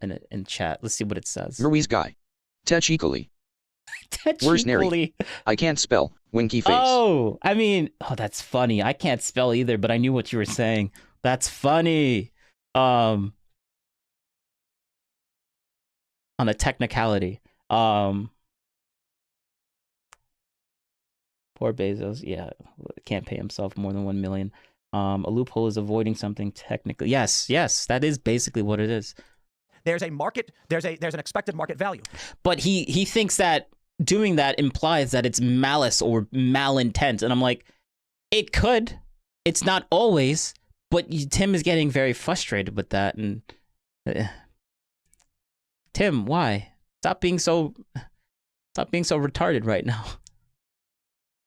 chat. Let's see what it says. Ruiz guy. Technically. Where's Neri? I can't spell. Winky face. Oh, I mean, that's funny. I can't spell either, but I knew what you were saying. That's funny. On a technicality. Poor Bezos. Yeah, can't pay himself more than 1 million. A loophole is avoiding something technically. Yes, that is basically what it is. There's a market. There's an expected market value. But he thinks that doing that implies that it's malice or malintent, and I'm like, it could. It's not always. But Tim is getting very frustrated with that, and Tim, why? Stop being so retarded right now.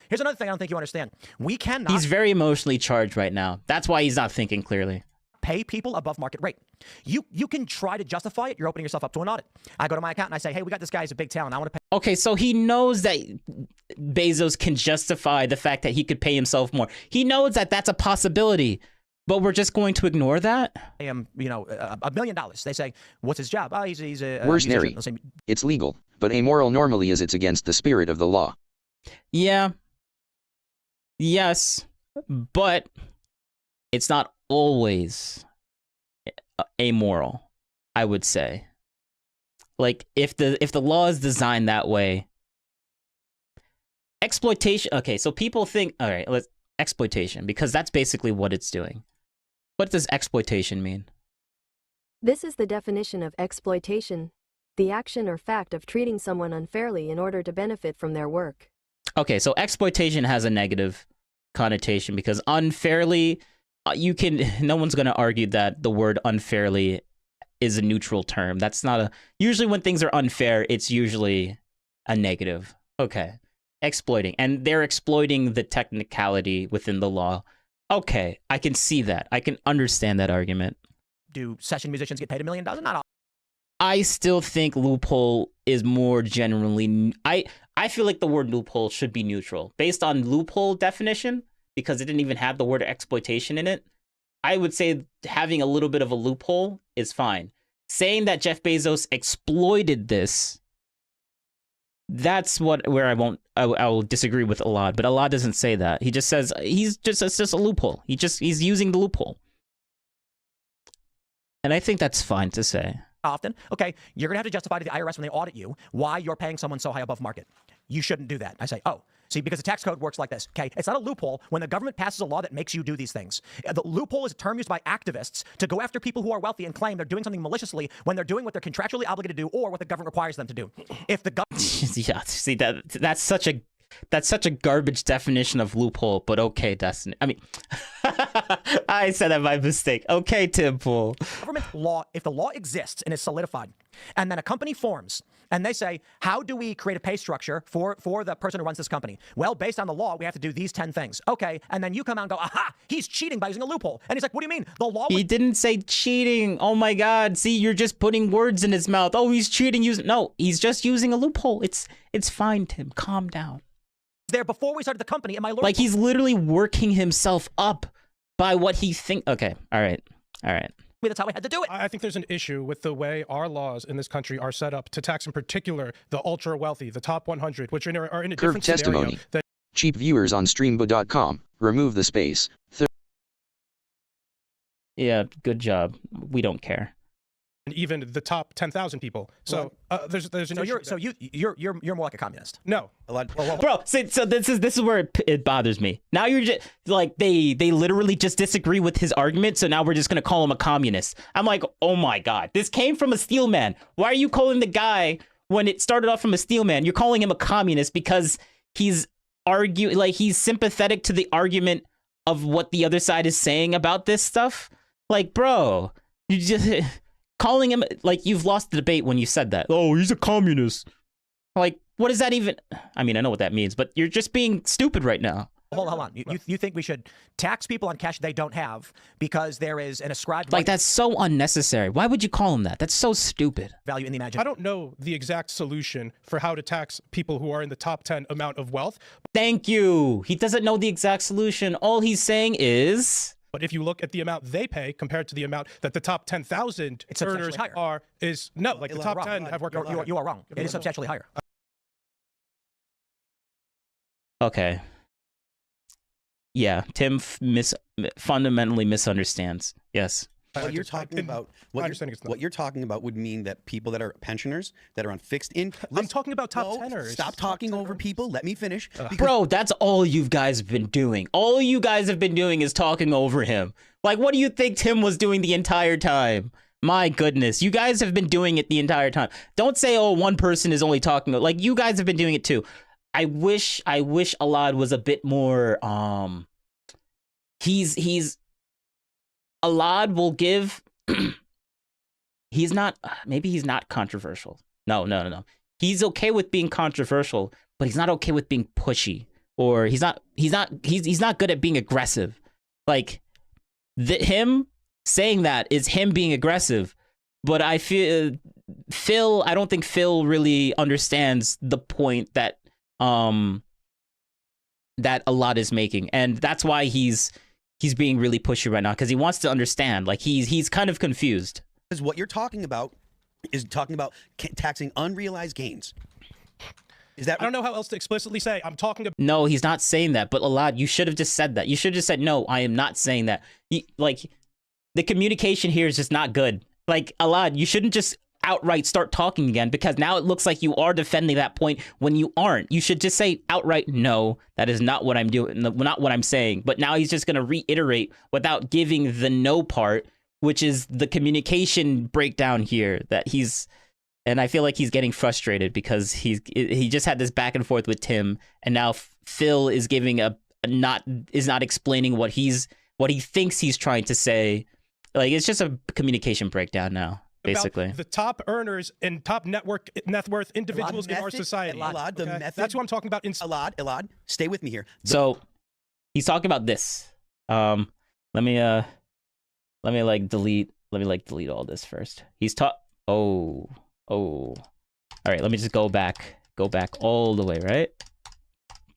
Here's another thing I don't think you understand. We cannot. He's very emotionally charged right now. That's why he's not thinking clearly. Pay people above market rate. You can try to justify it. You're opening yourself up to an audit. I go to my accountant and I say, hey, we got this guy. He's a big talent. I want to pay. Okay, so he knows that Bezos can justify the fact that he could pay himself more. He knows that that's a possibility, but we're just going to ignore that? I am, $1 million. They say, what's his job? Oh, he's a Where's Neri? It's legal, but amoral normally is it's against the spirit of the law. Yeah. Yes, but it's not always amoral, I would say. Like, if the law is designed that way, exploitation. Okay, so people think, all right, exploitation, because that's basically what it's doing. What does exploitation mean? This is the definition of exploitation: the action or fact of treating someone unfairly in order to benefit from their work. Okay, so exploitation has a negative connotation because unfairly, no one's going to argue that the word unfairly is a neutral term. That's not usually when things are unfair, it's usually a negative. Okay, exploiting. And they're exploiting the technicality within the law. Okay, I can see that. I can understand that argument. Do session musicians get paid $1 million? Not all. I still think loophole is more generally. I feel like the word loophole should be neutral. Based on loophole definition, because it didn't even have the word exploitation in it, I would say having a little bit of a loophole is fine. Saying that Jeff Bezos exploited this, that's where I will disagree with Alad. But Alad doesn't say that. He just says it's just a loophole. He's using the loophole. And I think that's fine to say. Often, okay, you're going to have to justify to the IRS when they audit you why you're paying someone so high above market. You shouldn't do that. I say, oh, See, because the tax code works like this, okay? It's not a loophole when the government passes a law that makes you do these things. The loophole is a term used by activists to go after people who are wealthy and claim they're doing something maliciously when they're doing what they're contractually obligated to do or what the government requires them to do. If the government... Yeah, see, that's such a garbage definition of loophole, but okay, Destiny. I mean, I said that by mistake. Okay, Tim Pool. Government law, if the law exists and is solidified, and then a company forms, and they say, how do we create a pay structure for the person who runs this company? Well, based on the law, we have to do these 10 things. Okay, and then you come out and go, aha, he's cheating by using a loophole. And he's like, what do you mean? The law... He didn't say cheating. Oh my God. See, you're just putting words in his mouth. Oh, he's cheating. No, he's just using a loophole. It's fine, Tim. Calm down. There before we started the company, and my lawyer... Like, he's literally working himself up by what he thinks... Okay, all right. That's how we had to do it. I think there's an issue with the way our laws in this country are set up to tax, in particular, the ultra wealthy, the top 100, which are in a different testimony. scenario. That Cheap viewers on streambo.com. Remove the space. Yeah, good job. We don't care. and even the top 10,000 people. So there's an issue. You're more like a communist. No. Bro, so this is where it bothers me. Now you're just like they literally just disagree with his argument, so now we're just gonna call him a communist. I'm like, oh my god, this came from a steel man. Why are you calling the guy when it started off from a steel man? You're calling him a communist because he's he's sympathetic to the argument of what the other side is saying about this stuff. Like, bro, you just calling him like you've lost the debate when you said that. Oh, he's a communist. Like, what does that even? I mean, I know what that means, but you're just being stupid right now. Hold on. You think we should tax people on cash they don't have because there is an ascribed like that's so unnecessary. Why would you call him that? That's so stupid. Value in the imagination. I don't know the exact solution for how to tax people who are in the top 10 amount of wealth. Thank you. He doesn't know the exact solution. All he's saying is. But if you look at the amount they pay compared to the amount that the top 10,000 earners are, the top 10 have worked. You are wrong. It is substantially higher. Okay. Yeah, Tim fundamentally misunderstands. Yes. What you're talking about, what you're talking about would mean that people that are pensioners that are on fixed income. I'm talking about top teners. Stop talking over people. Let me finish. Bro, that's all you guys have been doing. All you guys have been doing is talking over him. Like, what do you think Tim was doing the entire time? My goodness, you guys have been doing it the entire time. Don't say, oh, one person is only talking. Like, you guys have been doing it too. I wish Alad was a bit more, Alad will give, maybe he's not controversial. No. He's okay with being controversial, but he's not okay with being pushy, or he's not good at being aggressive. Like, him saying that is him being aggressive, but I don't think Phil really understands the point that Alad is making, and that's why he's being really pushy right now, because he wants to understand. Like, he's kind of confused. Because what you're talking about is talking about taxing unrealized gains. Is that? I don't know how else to explicitly say. I'm talking about. No, he's not saying that. But Alad, you should have just said that. You should have just said, no, I am not saying that. The communication here is just not good. Like, Alad, you shouldn't just outright start talking again, because now it looks like you are defending that point when you aren't. You should just say outright, no, that is not what I'm doing, not what I'm saying. But now he's just going to reiterate without giving the no part, which is the communication breakdown here that and I feel like he's getting frustrated because he just had this back and forth with Tim, and now Phil is giving not explaining what he thinks he's trying to say. Like, it's just a communication breakdown now. Basically, the top earners and top net worth individuals in our society. Alad, the method. That's what I'm talking about. Alad, stay with me here. So he's talking about this. Let me delete all this first. He's oh. All right, let me just go back all the way, right?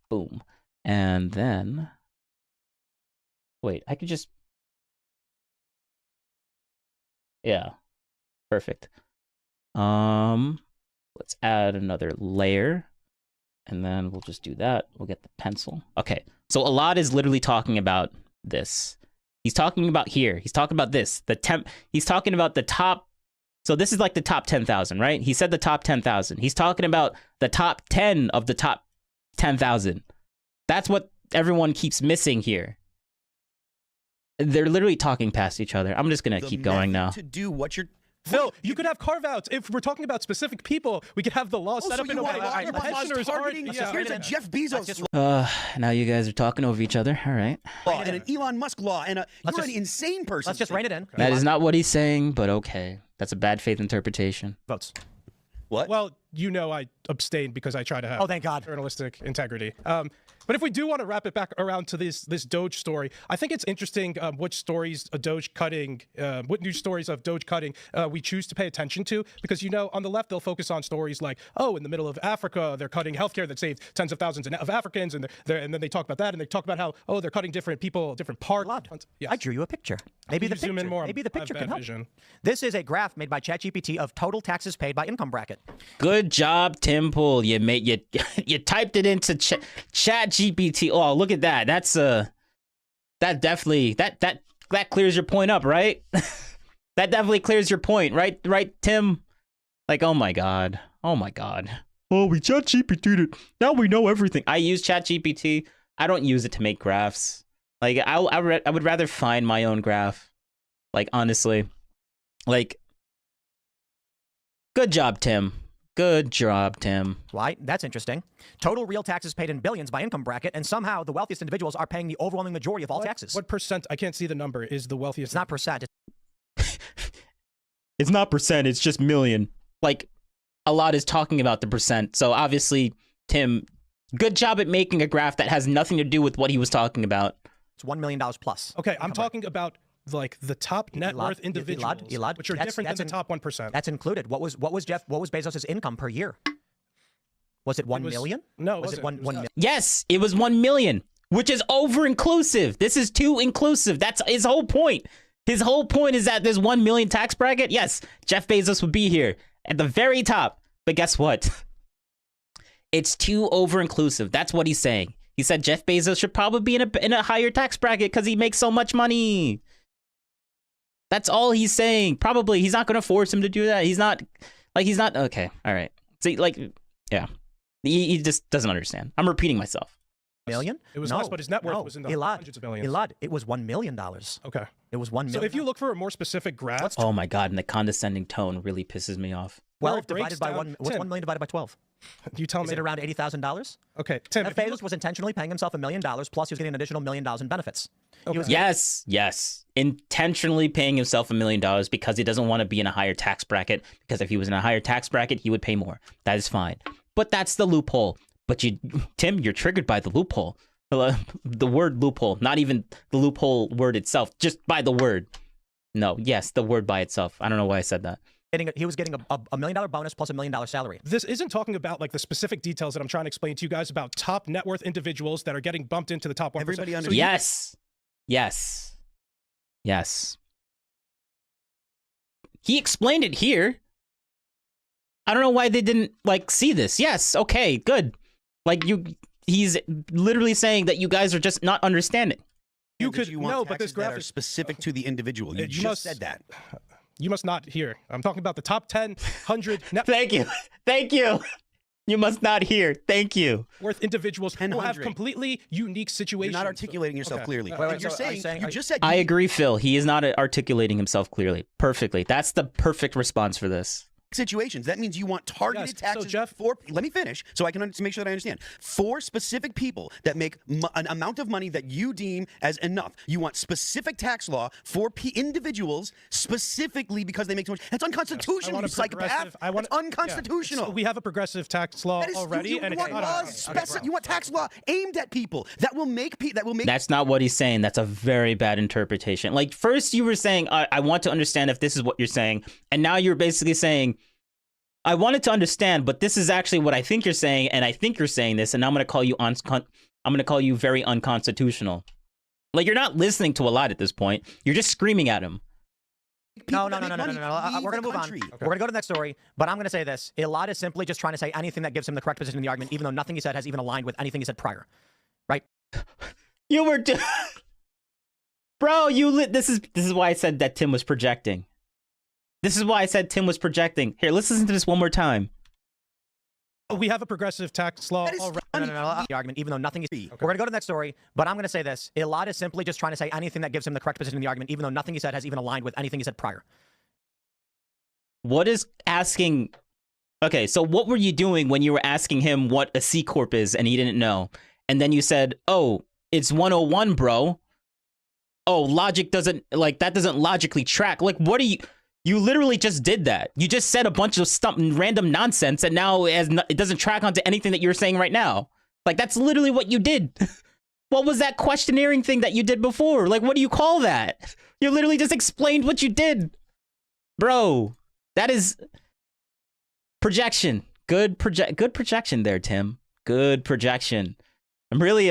Boom. And then wait, I could just yeah. Perfect. Let's add another layer, and then we'll just do that. We'll get the pencil. Okay, so Alad is literally talking about this. He's talking about here. He's talking about this. He's talking about the top. So this is like the top 10,000, right? He said the top 10,000. He's talking about the top 10 of the top 10,000. That's what everyone keeps missing here. They're literally talking past each other. I'm just gonna keep going now. To do what you're. Phil, you could have carve-outs. If we're talking about specific people, we could have the law set up in a way that pensioners aren't. Here's a Jeff Bezos Now you guys are talking over each other. All right. law and an Elon Musk law and you're an insane person. Let's just rein it in. That is not what he's saying, but okay. That's a bad faith interpretation. Votes. What? Well, you know I abstained because I try to have Oh, thank God. journalistic integrity. But if we do want to wrap it back around to this Doge story, I think it's interesting which stories of Doge cutting, what news stories of Doge cutting we choose to pay attention to, because on the left they'll focus on stories like, oh, in the middle of Africa they're cutting healthcare that saved tens of thousands of Africans, and then they talk about that, and they talk about how they're cutting different people, different parts. Yes. I drew you a picture. Maybe Can the you zoom in picture. more? Maybe the I have picture bad can help. vision. This is a graph made by ChatGPT of total taxes paid by income bracket. Good job, Tim Pool. You typed it into ChatGPT. Oh, look at that. That's that definitely that clears your point up, right? That definitely clears your point, right? Right, Tim? Like, oh my god. Oh my god. Oh, we ChatGPT'd it. Now we know everything. I use ChatGPT. I don't use it to make graphs. Like, I would rather find my own graph. Like, honestly. Like, good job, Tim. Good job, Tim. Why? That's interesting. Total real taxes paid in billions by income bracket, and somehow the wealthiest individuals are paying the overwhelming majority of all taxes. What percent? I can't see the number. Is the wealthiest? It's not percent. It's not percent. It's just million. Like, a lot is talking about the percent. So obviously, Tim, good job at making a graph that has nothing to do with what he was talking about. It's $1 million plus. Okay, I'm talking about like the top net worth individuals, Elad, which are different than the top 1%. That's included. What was Bezos' income per year? Was it 1 million? No, was it 1 million? Yes, it was 1 million, which is over inclusive. This is too inclusive. That's his whole point. His whole point is that there's 1 million tax bracket. Yes, Jeff Bezos would be here at the very top. But guess what? It's too over inclusive. That's what he's saying. He said Jeff Bezos should probably be in a higher tax bracket because he makes so much money. That's all he's saying. Probably he's not going to force him to do that. He's not okay. All right. See, like, yeah, he just doesn't understand. I'm repeating myself. Million? It was less, but his net worth was in the hundreds of millions. Elad, it was $1 million. Okay. It was 1 million. So if you look for a more specific graph, Oh my god, and the condescending tone really pisses me off. 12 divided by 1. What's 1 million divided by 12? You tell me. Is it around $80,000? Okay, Tim. Jeff Bezos was intentionally paying himself $1 million, plus he was getting an additional $1 million in benefits. Okay. Yes. Intentionally paying himself $1 million because he doesn't want to be in a higher tax bracket. Because if he was in a higher tax bracket, he would pay more. That is fine. But that's the loophole. But Tim, you're triggered by the loophole. The word loophole, not even the loophole word itself, just by the word. No, yes, the word by itself. I don't know why I said that. He was getting a $1 million bonus plus $1 million salary. This isn't talking about like the specific details that I'm trying to explain to you guys about top net worth individuals that are getting bumped into the top 1%. Everybody under. Yes. He explained it here. I don't know why they didn't like see this. Yes, okay, good. Like he's literally saying that you guys are just not understanding. You could but this graph is specific to the individual. You just said that. You must not hear. I'm talking about the top 10, 100 net. Thank you. You must not hear. Thank you. Worth individuals who have completely unique situations. You're not articulating yourself clearly. Wait, you're so saying you just said. I agree, Phil. He is not articulating himself clearly. Perfectly. That's the perfect response for this. Situations. That means you want targeted taxes. So Jeff, let me finish so I can make sure that I understand. For specific people that make an amount of money that you deem as enough, you want specific tax law for individuals specifically because they make too much. That's unconstitutional, you psychopath. That's unconstitutional. Yeah. So we have a progressive tax law already, you want tax law aimed at people that will make. That's not what he's saying. That's a very bad interpretation. Like, first you were saying, I want to understand if this is what you're saying, and now you're basically saying, I wanted to understand, but this is actually what I think you're saying, and I think you're saying this, and I'm going to call you very unconstitutional. Like, you're not listening to a lot at this point. You're just screaming at him. No. We're going to move on. Okay. We're going to go to the next story, but I'm going to say this. Elad is simply just trying to say anything that gives him the correct position in the argument, even though nothing he said has even aligned with anything he said prior. Right? You were... Bro, this is why I said that Tim was projecting. This is why I said Tim was projecting. Here, let's listen to this one more time. We have a progressive tax law already. No. The argument, even though nothing is. We're going to go to the next story, but I'm going to say this. Elad is simply just trying to say anything that gives him the correct position in the argument, even though nothing he said has even aligned with anything he said prior. What is asking? Okay, so what were you doing when you were asking him what a C Corp is and he didn't know? And then you said, oh, it's 101, bro. Oh, logic doesn't, like, that doesn't logically track. Like, what are you? You literally just did that. You just said a bunch of random nonsense, and now it doesn't track onto anything that you're saying right now. Like, that's literally what you did. What was that questionnaire thing that you did before? Like, what do you call that? You literally just explained what you did. Bro, that is projection. Good projection there, Tim. Good projection. I'm really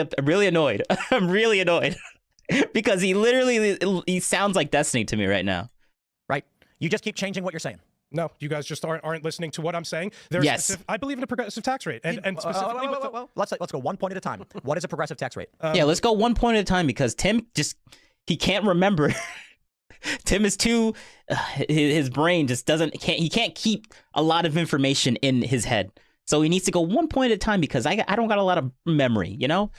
annoyed. I'm really annoyed. Because he sounds like Destiny to me right now. Right. You just keep changing what you're saying. No, you guys just aren't listening to what I'm saying. Yes. I believe in a progressive tax rate, and specifically, let's go one point at a time. What is a progressive tax rate? Yeah, let's go one point at a time because Tim he can't remember. Tim is too. His brain just he can't keep a lot of information in his head, so he needs to go one point at a time because I don't got a lot of memory. You know,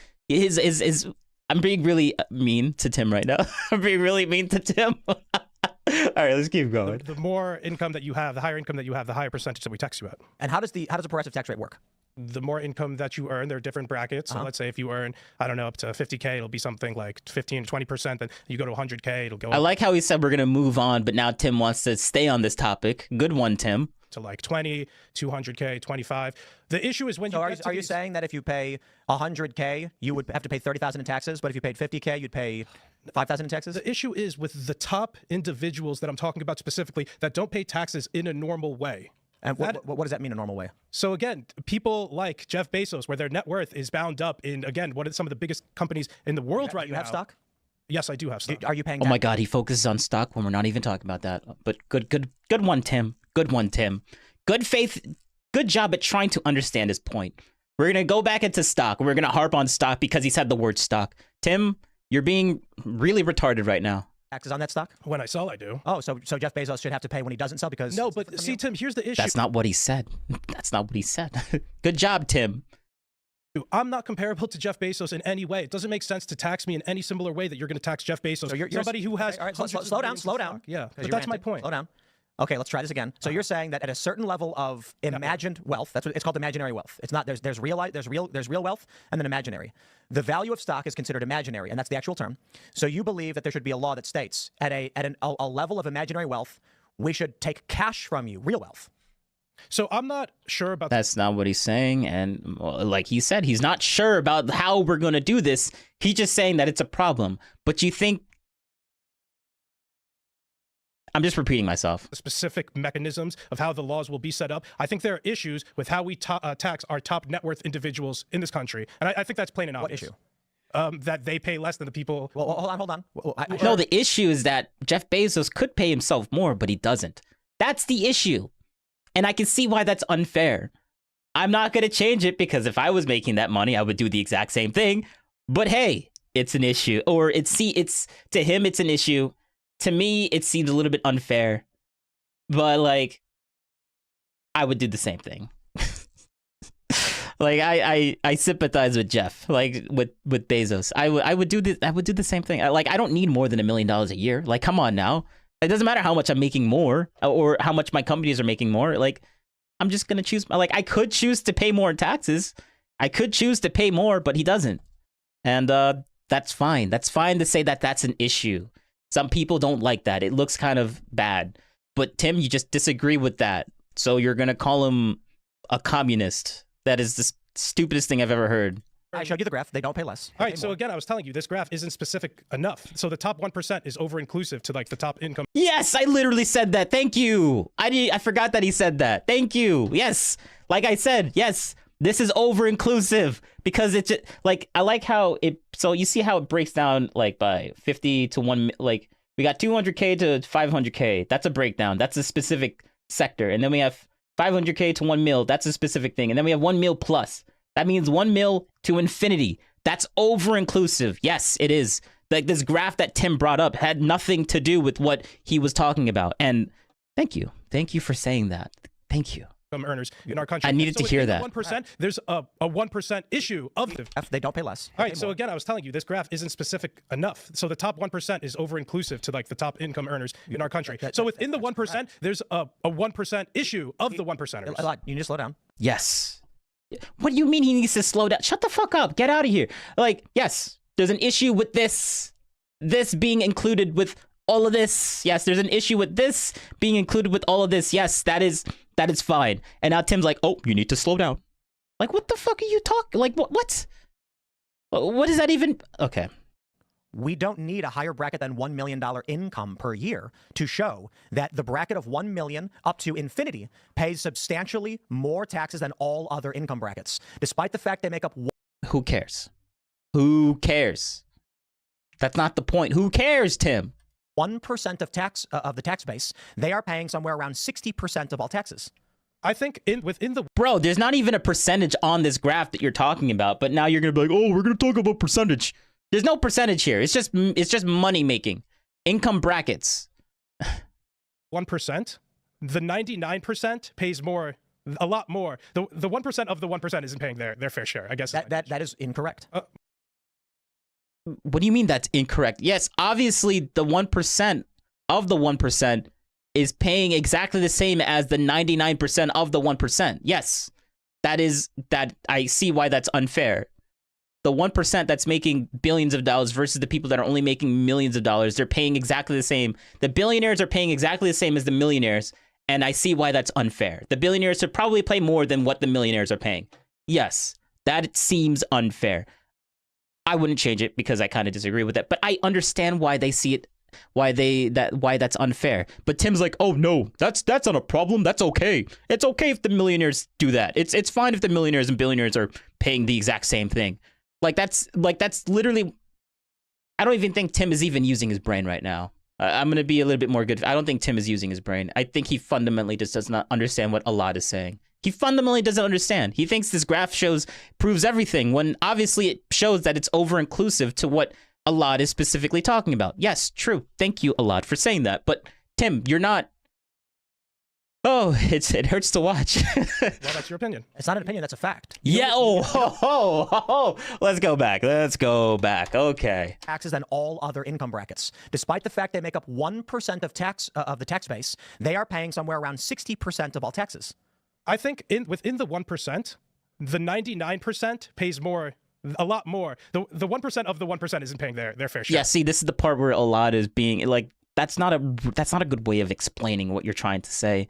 I'm being really mean to Tim right now. I'm being really mean to Tim. All right, let's keep going. The more income that you have, the higher income that you have, the higher percentage that we tax you at. And how does a progressive tax rate work? The more income that you earn, there are different brackets. So let's say if you earn, I don't know, up to 50K, it'll be something like 15 to 20%. Then you go to 100K, it'll go I like how he said we're going to move on, but now Tim wants to stay on this topic. Good one, Tim. To like 20, 200K, 25. The issue is when you are you saying that if you pay 100K, you would have to pay 30,000 in taxes, but if you paid 50K, you'd pay 5,000 in taxes? The issue is with the top individuals that I'm talking about specifically that don't pay taxes in a normal way. And what does that mean, a normal way? So again, people like Jeff Bezos, where their net worth is bound up in, again, what are some of the biggest companies in the world right now. You have stock? Yes, I do have stock. Are you paying Oh my God, he focuses on stock when we're not even talking about that. But good one, Tim. Good one, Tim. Good faith. Good job at trying to understand his point. We're going to go back into stock. We're going to harp on stock because he said the word stock. Tim, you're being really retarded right now. Taxes on that stock? When I sell, I do. Oh, so Jeff Bezos should have to pay when he doesn't sell because... No, but see, Tim, here's the issue. That's not what he said. That's not what he said. Good job, Tim. I'm not comparable to Jeff Bezos in any way. It doesn't make sense to tax me in any similar way that you're going to tax Jeff Bezos. So you're somebody who has... All right, slow down. Yeah, but that's my point. Slow down. Okay, let's try this again. So you're saying that at a certain level of imagined wealth, that's what it's called, imaginary wealth. It's not there's real wealth and then imaginary. The value of stock is considered imaginary, and that's the actual term. So you believe that there should be a law that states at a level of imaginary wealth, we should take cash from you, real wealth. So I'm not sure about... That's not what he's saying, and like he said, he's not sure about how we're going to do this. He's just saying that it's a problem. But you think... I'm just repeating myself. Specific mechanisms of how the laws will be set up. I think there are issues with how we tax our top net worth individuals in this country. And I think that's plain and obvious. What issue? That they pay less than the people... Well, hold on. No, the issue is that Jeff Bezos could pay himself more, but he doesn't. That's the issue. And I can see why that's unfair. I'm not going to change it because if I was making that money, I would do the exact same thing. But hey, it's an issue. Or it's to him, it's an issue. To me, it seems a little bit unfair, but like, I would do the same thing. Like, I sympathize with Jeff, like with Bezos. I would do the same thing. I don't need more than $1 million a year. Like, come on now. It doesn't matter how much I'm making more or how much my companies are making more. Like, I'm just gonna choose. Like, I could choose to pay more in taxes. I could choose to pay more, but he doesn't, and that's fine. That's fine to say that that's an issue. Some people don't like that. It looks kind of bad. But Tim, you just disagree with that. So you're going to call him a communist. That is the stupidest thing I've ever heard. I showed you the graph. They don't pay less. All right, so again, I was telling you, this graph isn't specific enough. So the top 1% is over-inclusive to like the top income. Yes, I literally said that. Thank you. I forgot that he said that. Thank you. Yes. Like I said, yes. This is over-inclusive because it's just, like, I like how it, so you see how it breaks down like by 50 to 1, like we got 200K to 500K. That's a breakdown. That's a specific sector. And then we have 500K to 1 mil. That's a specific thing. And then we have 1 mil plus. That means 1 mil to infinity. That's over-inclusive. Yes, it is. Like this graph that Tim brought up had nothing to do with what he was talking about. And thank you. Thank you for saying that. Thank you. earners in our country. I needed to hear that. 1%, there's a 1% issue of the. They don't pay less. All right, so again, I was telling you, this graph isn't specific enough. So the top 1% is over-inclusive to like the top income earners in our country. So within the 1%, there's a 1% issue of the 1%ers. You need to slow down. Yes. What do you mean he needs to slow down? Shut the fuck up. Get out of here. Like, yes, there's an issue with this being included with all of this. Yes, there's an issue with this being included with all of this. Yes, that is fine. And now Tim's like, oh, you need to slow down. Like, what the fuck are you talking? Like, what? What is that even? Okay. We don't need a higher bracket than $1 million income per year to show that the bracket of 1 million up to infinity pays substantially more taxes than all other income brackets, despite the fact they make up. Who cares? Who cares? That's not the point. Who cares, Tim? 1% of tax of the tax base, they are paying somewhere around 60% of all taxes. I think within the bro, there's not even a percentage on this graph that you're talking about. But now you're gonna be like, oh, we're gonna talk about percentage. There's no percentage here. It's just money making, income brackets. 1%, the 99% pays more, a lot more. The 1% of the 1% isn't paying their fair share. I guess that is incorrect. What do you mean that's incorrect? Yes, obviously the 1% of the 1% is paying exactly the same as the 99% of the 1%. Yes, that I see why that's unfair. The 1% that's making billions of dollars versus the people that are only making millions of dollars, they're paying exactly the same. The billionaires are paying exactly the same as the millionaires, and I see why that's unfair. The billionaires should probably pay more than what the millionaires are paying. Yes, that seems unfair. I wouldn't change it because I kind of disagree with it, but I understand why they see it, why that's unfair. But Tim's like, oh no, that's not a problem. That's okay. It's okay if the millionaires do that. It's fine if the millionaires and billionaires are paying the exact same thing. That's literally. I don't even think Tim is even using his brain right now. I'm gonna be a little bit more good. I don't think Tim is using his brain. I think he fundamentally just does not understand what Alad is saying. He fundamentally doesn't understand. He thinks this graph proves everything when obviously it shows that it's over-inclusive to what Alad is specifically talking about. Yes, true. Thank you, Alad, for saying that. But Tim, you're not. Oh, it hurts to watch. Well, that's your opinion. It's not an opinion. That's a fact. Yeah. Let's go back. Okay. Taxes than all other income brackets, despite the fact they make up 1% of the tax base, they are paying somewhere around 60% of all taxes. I think within the 1%, the 99% pays more, a lot more. The 1% of the 1% isn't paying their fair share. Yeah, see, this is the part where Alad is being like, that's not a good way of explaining what you're trying to say.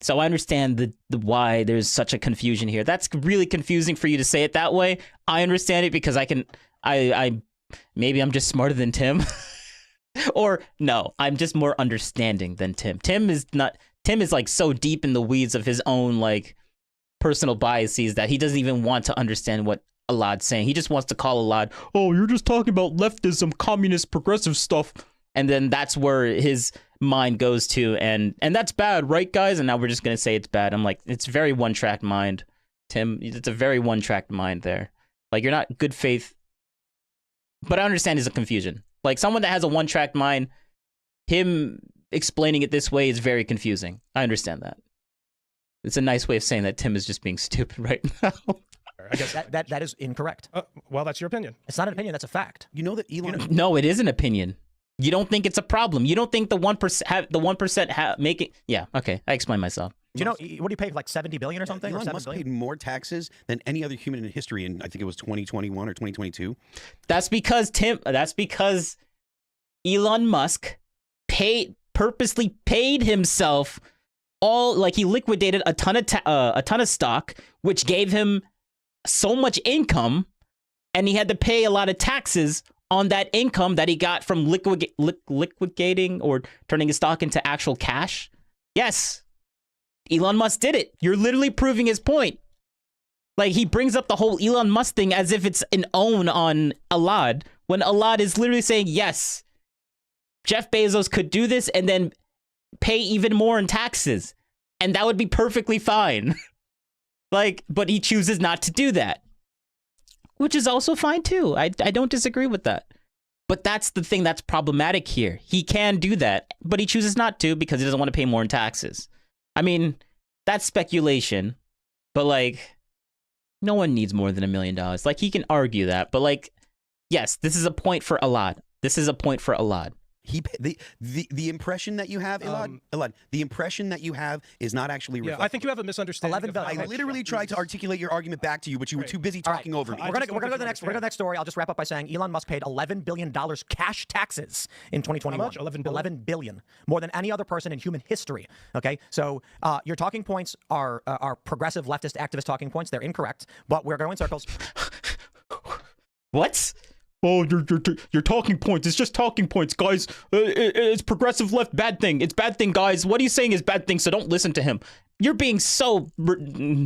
So I understand the why there's such a confusion here. That's really confusing for you to say it that way. I understand it because I maybe I'm just smarter than Tim. Or no, I'm just more understanding than Tim. Tim is like so deep in the weeds of his own like personal biases that he doesn't even want to understand what Alad's saying. He just wants to call Alad, oh, you're just talking about leftism, communist, progressive stuff. And then that's where his mind goes to, and that's bad, right, guys? And now we're just gonna say it's bad. I'm like, it's very one-track mind, Tim. It's a very one-track mind there. Like, you're not good faith. But I understand his confusion. Like, someone that has a one-track mind, him explaining it this way is very confusing. I understand that. It's a nice way of saying that Tim is just being stupid right now. I guess that is incorrect. Well, that's your opinion. It's not an opinion. That's a fact. You know that Elon. No, it is an opinion. You don't think it's a problem. You don't think the 1% make it. Yeah, okay. I explained myself. Do you know, what do you pay, like 70 billion or something? Elon Musk paid more taxes than any other human in history in, I think it was 2021 or 2022. That's because Elon Musk purposely paid himself he liquidated a ton of stock, which gave him so much income, and he had to pay a lot of taxes on that income that he got from liquidating or turning his stock into actual cash. Yes, Elon Musk did it. You're literally proving his point. Like, he brings up the whole Elon Musk thing as if it's an own on Alad, when Alad is literally saying, yes, Jeff Bezos could do this and then pay even more in taxes, and that would be perfectly fine. But he chooses not to do that, which is also fine too. I don't disagree with that. But that's the thing that's problematic here. He can do that, but he chooses not to because he doesn't want to pay more in taxes. I mean, that's speculation. But like, no one needs more than $1 million. Like, he can argue that, but like, yes, this is a point for Elad. This is a point for Elad. The impression that you have, Elad, the impression that you have is not actually reflected. I think you have a misunderstanding. I literally tried to articulate your argument back to you, but you were too busy talking over me. We're gonna go to the next. We're gonna go to the next story. I'll just wrap up by saying Elon Musk paid $11 billion cash taxes in 2021. How much? 11 billion? $11 billion, more than any other person in human history. Okay, so your talking points are progressive leftist activist talking points. They're incorrect, but we're going in circles. What? Oh, your talking points. It's just talking points, guys. It's progressive left bad thing. It's bad thing, guys. What he's saying is bad thing, so don't listen to him. You're being so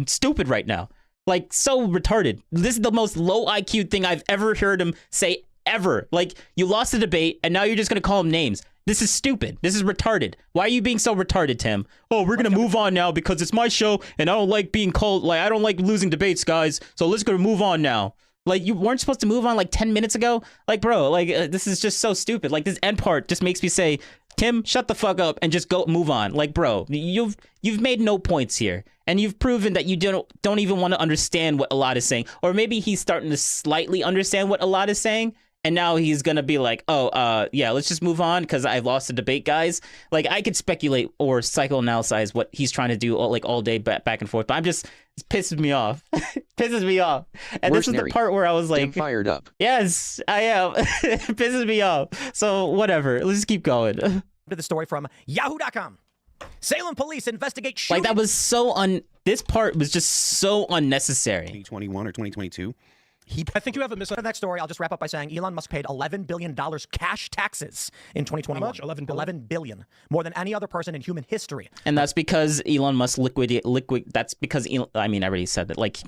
stupid right now. Like, so retarded. This is the most low IQ thing I've ever heard him say ever. Like, you lost the debate, and now you're just going to call him names. This is stupid. This is retarded. Why are you being so retarded, Tim? Oh, we're going to move on now because it's my show, and I don't like being called, like, I don't like losing debates, guys. So let's go move on now. Like, you weren't supposed to move on like 10 minutes ago? Like, bro, like, this is just so stupid. Like, this end part just makes me say, Tim, shut the fuck up and just go move on. Like, bro, you've made no points here. And you've proven that you don't even want to understand what Elad is saying. Or maybe he's starting to slightly understand what Elad is saying. And now he's going to be like, oh, yeah, let's just move on because I've lost the debate, guys. Like, I could speculate or psychoanalyze what he's trying to do all day back and forth. But it pisses me off. Pisses me off. And this is the part where I was like, fired up. Yes, I am. It pisses me off. So whatever. Let's just keep going. To the story from Yahoo.com. Salem police investigate shooting. Like, that was this part was just so unnecessary. 2021 or 2022. I think you have a misunderstanding. The next story, I'll just wrap up by saying Elon Musk paid $11 billion cash taxes in 2021. How much? 11 billion? 11 billion, more than any other person in human history. And that's because Elon Musk that's because I already said that. Like,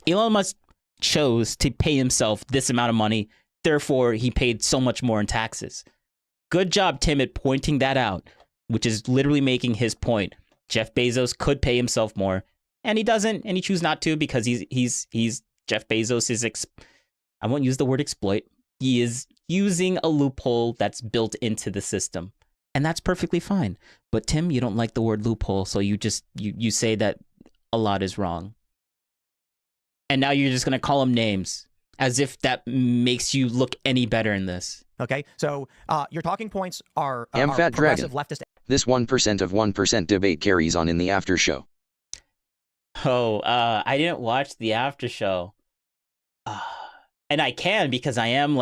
Elon Musk chose to pay himself this amount of money, therefore he paid so much more in taxes. Good job, Tim, at pointing that out, which is literally making his point. Jeff Bezos could pay himself more, and he doesn't, and he chooses not to because he's Jeff Bezos is, I won't use the word exploit. He is using a loophole that's built into the system. And that's perfectly fine. But Tim, you don't like the word loophole, so you say that a lot is wrong. And now you're just going to call him names as if that makes you look any better in this. Okay, so your talking points are Fat progressive Dragon. leftist. This 1% of 1% debate carries on in the after show. Oh, I didn't watch the after show. And I can because I am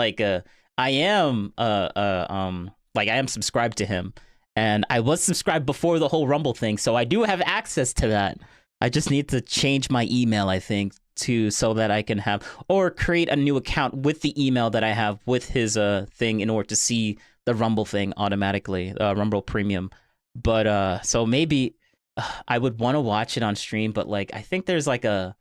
subscribed to him, and I was subscribed before the whole Rumble thing, so I do have access to that. I just need to change my email, I think, so that I can have or create a new account with the email that I have with his thing in order to see the Rumble thing automatically, Rumble Premium. But so maybe I would want to watch it on stream, but like I think there's like a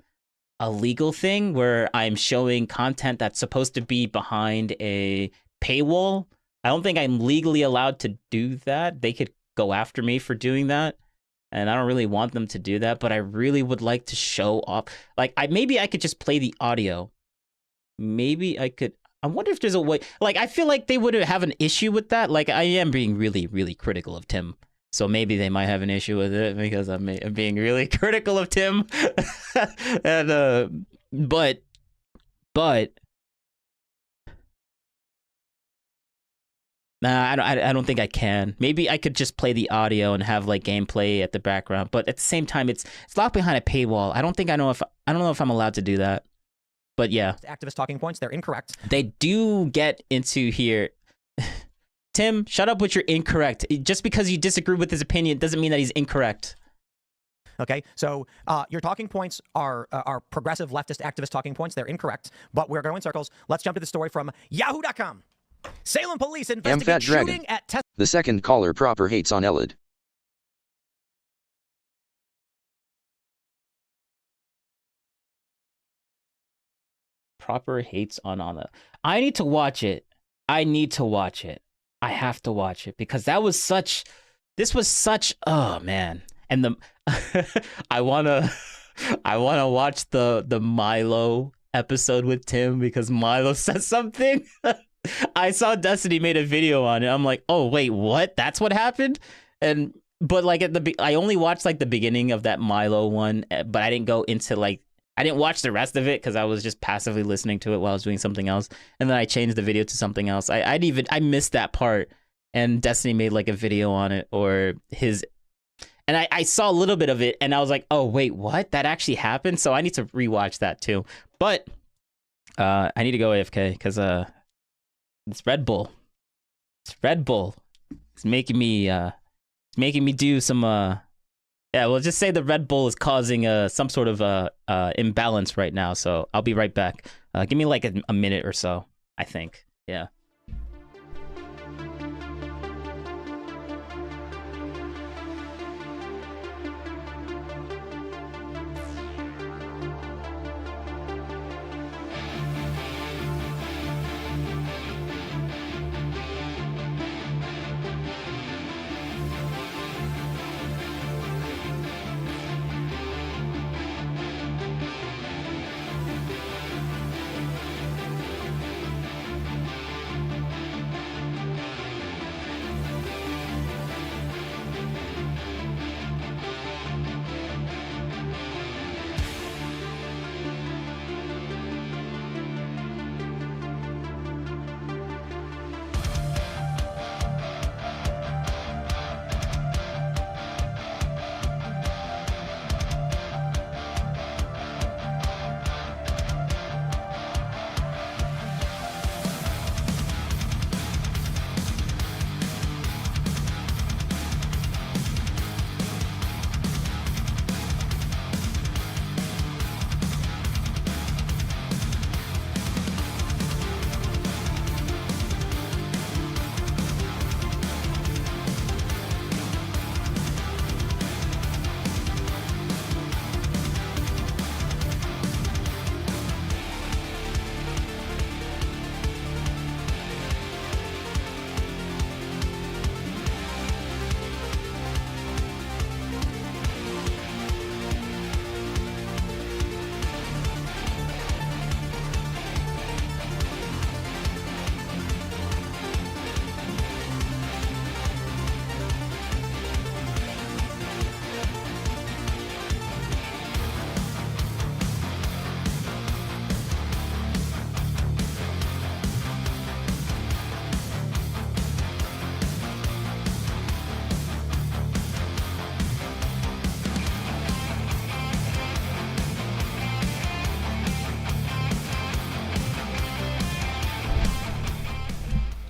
legal thing where I'm showing content that's supposed to be behind a paywall. I don't think I'm legally allowed to do that. They could go after me for doing that. And I don't really want them to do that, but I really would like to show off. Like, maybe I could just play the audio. Maybe I could. I wonder if there's a way. Like, I feel like they would have an issue with that. Like, I am being really, really critical of Tim. So maybe they might have an issue with it because I'm being really critical of Tim. And but nah, I don't think I can. Maybe I could just play the audio and have like gameplay at the background. But at the same time, it's locked behind a paywall. I don't know if I'm allowed to do that. But yeah, Activist talking points, they're incorrect. They do get into here. Tim, shut up with your incorrect. Just because you disagree with his opinion doesn't mean that he's incorrect. Okay, so your talking points are progressive leftist activist talking points. They're incorrect, but we're going in circles. Let's jump to the story from Yahoo.com. Salem police investigate shooting at Tesla. The second caller proper hates on Elad. Proper hates on Anna. I need to watch it. I have to watch it because this was such, oh man. And I wanna watch the Milo episode with Tim because Milo says something. I saw Destiny made a video on it. I'm like, oh wait, what? That's what happened? And but like I only watched like the beginning of that Milo one, but I didn't go into like I didn't watch the rest of it because I was just passively listening to it while I was doing something else, and then I changed the video to something else. I missed that part, and Destiny made like a video on it or his, and I saw a little bit of it, and I was like, oh wait, what? That actually happened? So I need to rewatch that too. But I need to go AFK because it's Red Bull. It's Red Bull. It's making me do some yeah, well, just say the Red Bull is causing some sort of imbalance right now, so I'll be right back. Give me like a minute or so, I think. Yeah.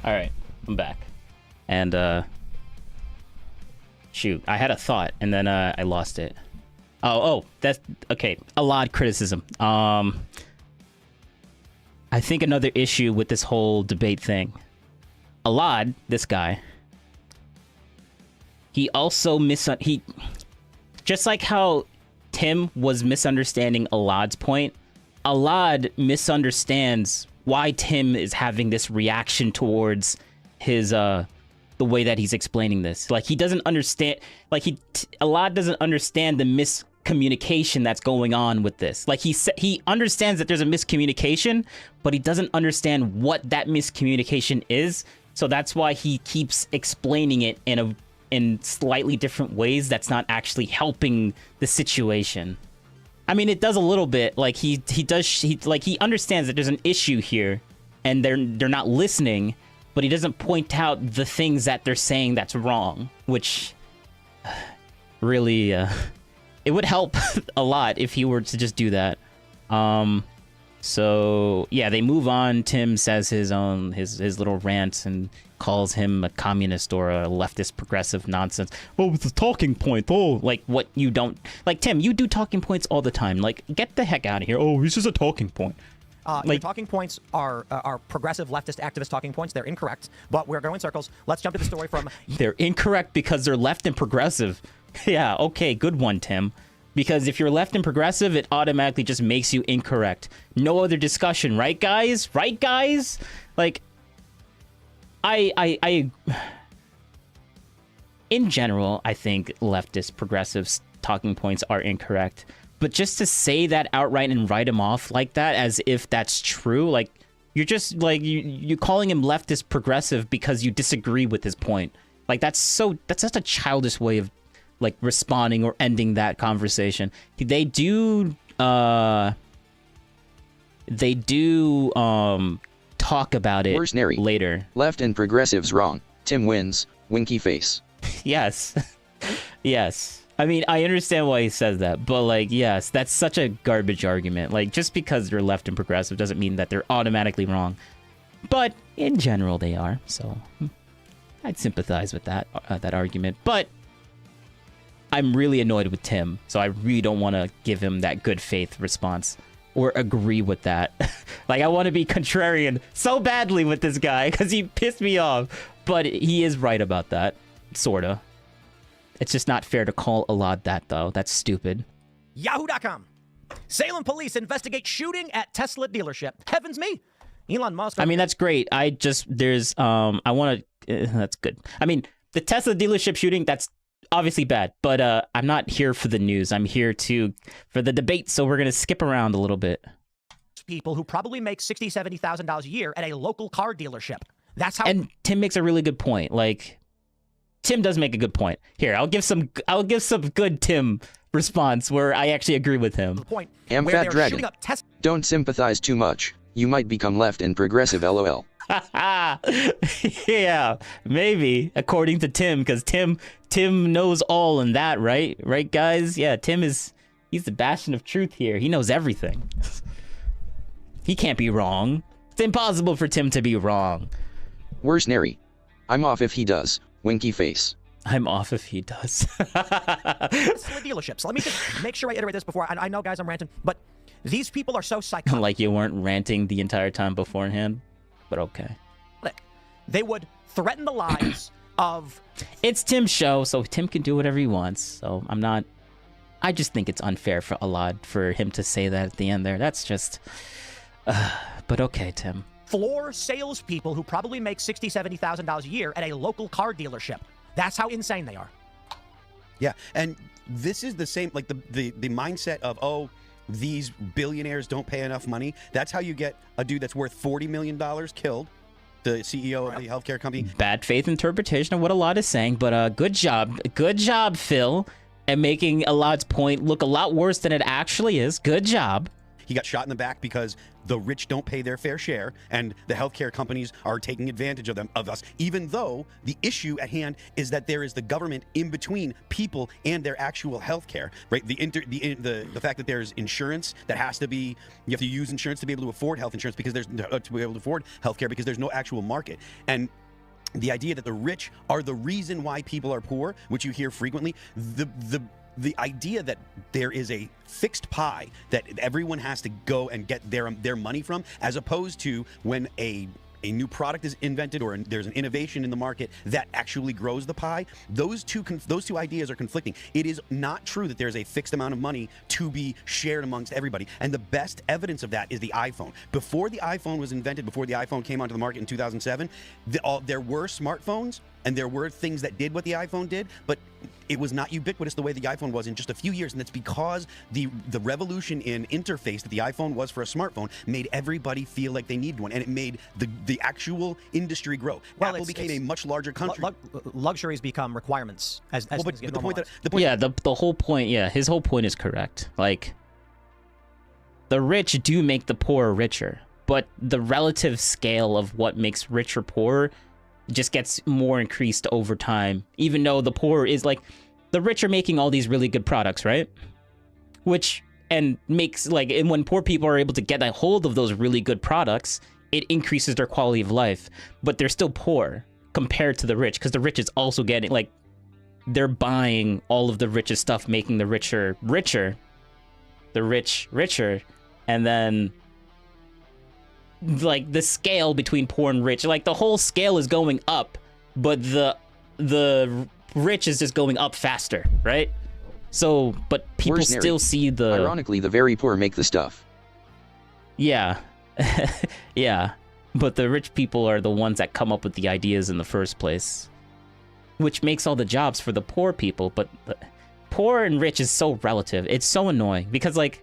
All right, I'm back. And shoot, I had a thought and then I lost it. Oh, that's okay. A lot of criticism. I think another issue with this whole debate thing. Alad, this guy, he also just like how Tim was misunderstanding Alad's point, Alad misunderstands why Tim is having this reaction towards his the way that he's explaining this. Like he doesn't understand, like Alad doesn't understand the miscommunication that's going on with this. Like he understands that there's a miscommunication, but he doesn't understand what that miscommunication is. So that's why he keeps explaining it in slightly different ways that's not actually helping the situation. I mean, it does a little bit. Like he understands that there's an issue here, and they're not listening, but he doesn't point out the things that they're saying that's wrong, which really it would help a lot if he were to just do that. So yeah, they move on. Tim says his little rant and calls him a communist or a leftist progressive nonsense. Oh, it's a talking point. Oh, like what you don't like, Tim. You do talking points all the time. Like, get the heck out of here. Oh, this is a talking point. Your talking points are progressive leftist activist talking points. They're incorrect, but we're going in circles. Let's jump to the story from. They're incorrect because they're left and progressive. Yeah, okay, good one, Tim. Because if you're left and progressive, it automatically just makes you incorrect. No other discussion, right, guys? Right, guys? Like, I in general, I think leftist progressives talking points are incorrect. But just to say that outright and write him off like that, as if that's true, like, you're just, like, you're calling him leftist progressive because you disagree with his point. Like that's such a childish way of like responding or ending that conversation. They do talk about it Mercenary. later. Left and progressives wrong. Tim wins. Winky face. Yes. Yes. I mean, I understand why he says that, but like, yes, that's such a garbage argument. Like, just because they're left and progressive doesn't mean that they're automatically wrong. But in general, they are. So I'd sympathize with that argument. But I'm really annoyed with Tim, so I really don't want to give him that good faith response or agree with that. Like, I want to be contrarian so badly with this guy because he pissed me off. But he is right about that, sorta. It's just not fair to call Alad that, though. That's stupid. Yahoo.com. Salem police investigate shooting at Tesla dealership. Heavens me. Elon Musk. I mean, that's great. I want to, that's good. I mean, the Tesla dealership shooting, that's obviously bad, but I'm not here for the news. I'm here for the debate, so we're going to skip around a little bit. People who probably make $60,000, $70,000 a year at a local car dealership. That's how. And Tim makes a really good point. Like, Tim does make a good point. Here, I'll give some good Tim response where I actually agree with him. Point Fat Dragon. Don't sympathize too much. You might become left and progressive, lol. Yeah, maybe, according to Tim, because Tim knows all in that, right? Right, guys? Yeah, he's the bastion of truth here. He knows everything. He can't be wrong. It's impossible for Tim to be wrong. Worse nary. I'm off if he does. Winky face. I'm off if he does. Tesla dealerships. Let me just make sure I iterate this before. I know, guys, I'm ranting, but these people are so psychotic. Like you weren't ranting the entire time beforehand, but okay. They would threaten the lives of... It's Tim's show, so Tim can do whatever he wants. So I just think it's unfair for Alad for him to say that at the end there. That's just... but okay, Tim. Floor salespeople who probably make $60,000, $70,000 a year at a local car dealership. That's how insane they are. Yeah, and this is the same, like the mindset of, oh, these billionaires don't pay enough money. That's how you get a dude that's worth $40 million killed, the CEO of the healthcare company. Bad faith interpretation of what Alad is saying, but good job, Phil, at making Alad's point look a lot worse than it actually is. Good job. He got shot in the back because the rich don't pay their fair share, and the healthcare companies are taking advantage of us, even though the issue at hand is that there is the government in between people and their actual healthcare, right? The fact that there's insurance that has to be, you have to use insurance to be able to afford health insurance because there's to be able to afford healthcare because there's no actual market. And the idea that the rich are the reason why people are poor, which you hear frequently, the idea that there is a fixed pie that everyone has to go and get their money from, as opposed to when a new product is invented or there's an innovation in the market that actually grows the pie, those two ideas are conflicting. It is not true that there's a fixed amount of money to be shared amongst everybody. And the best evidence of that is the iPhone. Before the iPhone was invented, before the iPhone came onto the market in 2007, there were smartphones and there were things that did what the iPhone did, but it was not ubiquitous the way the iPhone was in just a few years, and that's because the revolution in interface that the iPhone was for a smartphone made everybody feel like they needed one, and it made the actual industry grow. Well, Apple became a much larger country. Luxuries become requirements as things get normalized. The whole point, his whole point is correct. Like, the rich do make the poor richer, but the relative scale of what makes rich or poor just gets more increased over time, even though the poor is like, the rich are making all these really good products, right? And when poor people are able to get a hold of those really good products, it increases their quality of life, but they're still poor compared to the rich, because the rich is also getting, like, they're buying all of the richest stuff, making the richer richer, the rich richer, and then like the scale between poor and rich, like the whole scale is going up, but the rich is just going up faster, right? So, but people still see the... Ironically, the very poor make the stuff. Yeah. Yeah. But the rich people are the ones that come up with the ideas in the first place, which makes all the jobs for the poor people. But poor and rich is so relative. It's so annoying because, like,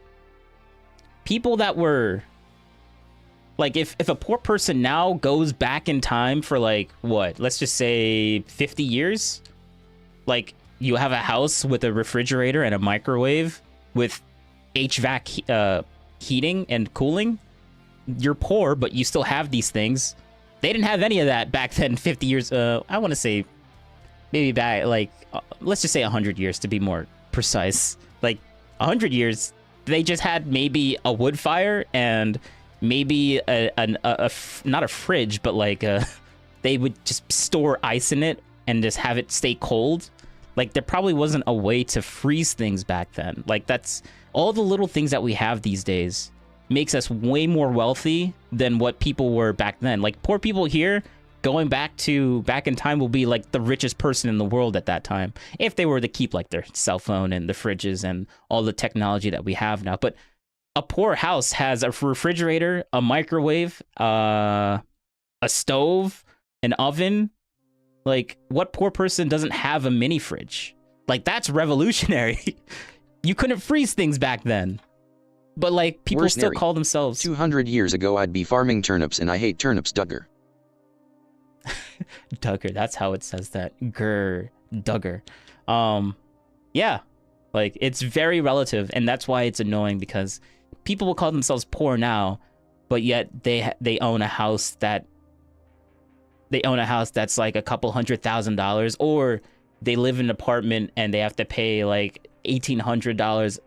people that were Like if a poor person now goes back in time for like what, let's just say 50 years, like you have a house with a refrigerator and a microwave with HVAC heating and cooling, you're poor, but you still have these things. They didn't have any of that back then. 50 years, I want to say maybe back, like, let's just say 100 years to be more precise. Like 100 years, they just had maybe a wood fire and maybe not a fridge, but like they would just store ice in it and just have it stay cold. Like there probably wasn't a way to freeze things back then. Like that's all the little things that we have these days makes us way more wealthy than what people were back then. Like poor people here going back in time will be like the richest person in the world at that time if they were to keep like their cell phone and the fridges and all the technology that we have now. But a poor house has a refrigerator, a microwave, a stove, an oven. Like, what poor person doesn't have a mini fridge? Like, that's revolutionary. You couldn't freeze things back then. But, like, people still call themselves... 200 years ago, I'd be farming turnips, and I hate turnips, Duggar. Duggar, that's how it says that. Grr, Duggar. Yeah. Like, it's very relative, and that's why it's annoying, because people will call themselves poor now, but yet they own a house that's like a couple $100,000, or they live in an apartment and they have to pay like $1,800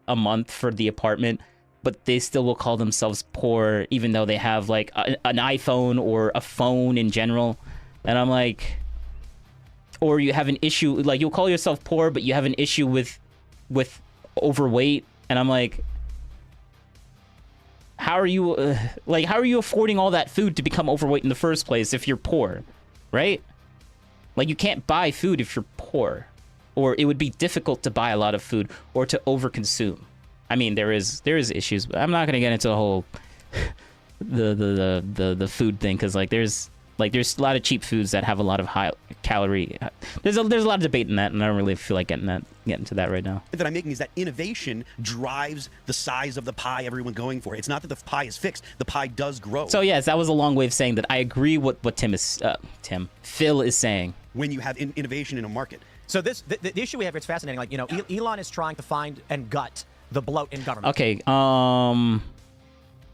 a month for the apartment, but they still will call themselves poor even though they have like an iPhone or a phone in general. And I'm like, or you have an issue, like you'll call yourself poor, but you have an issue with overweight, and I'm like, how are you affording all that food to become overweight in the first place if you're poor, right? Like you can't buy food if you're poor, or it would be difficult to buy a lot of food or to overconsume. I mean, there is issues, but I'm not gonna get into the whole the food thing, because like there's a lot of cheap foods that have a lot of high calorie. There's a lot of debate in that, and I don't really feel like getting into that right now. That I'm making is that innovation drives the size of the pie everyone's going for. It's not that the pie is fixed; the pie does grow. So yes, that was a long way of saying that I agree with what Phil is saying. When you have innovation in a market. So the issue we have here is fascinating. Like, you know, Elon is trying to find and gut the bloat in government. Okay,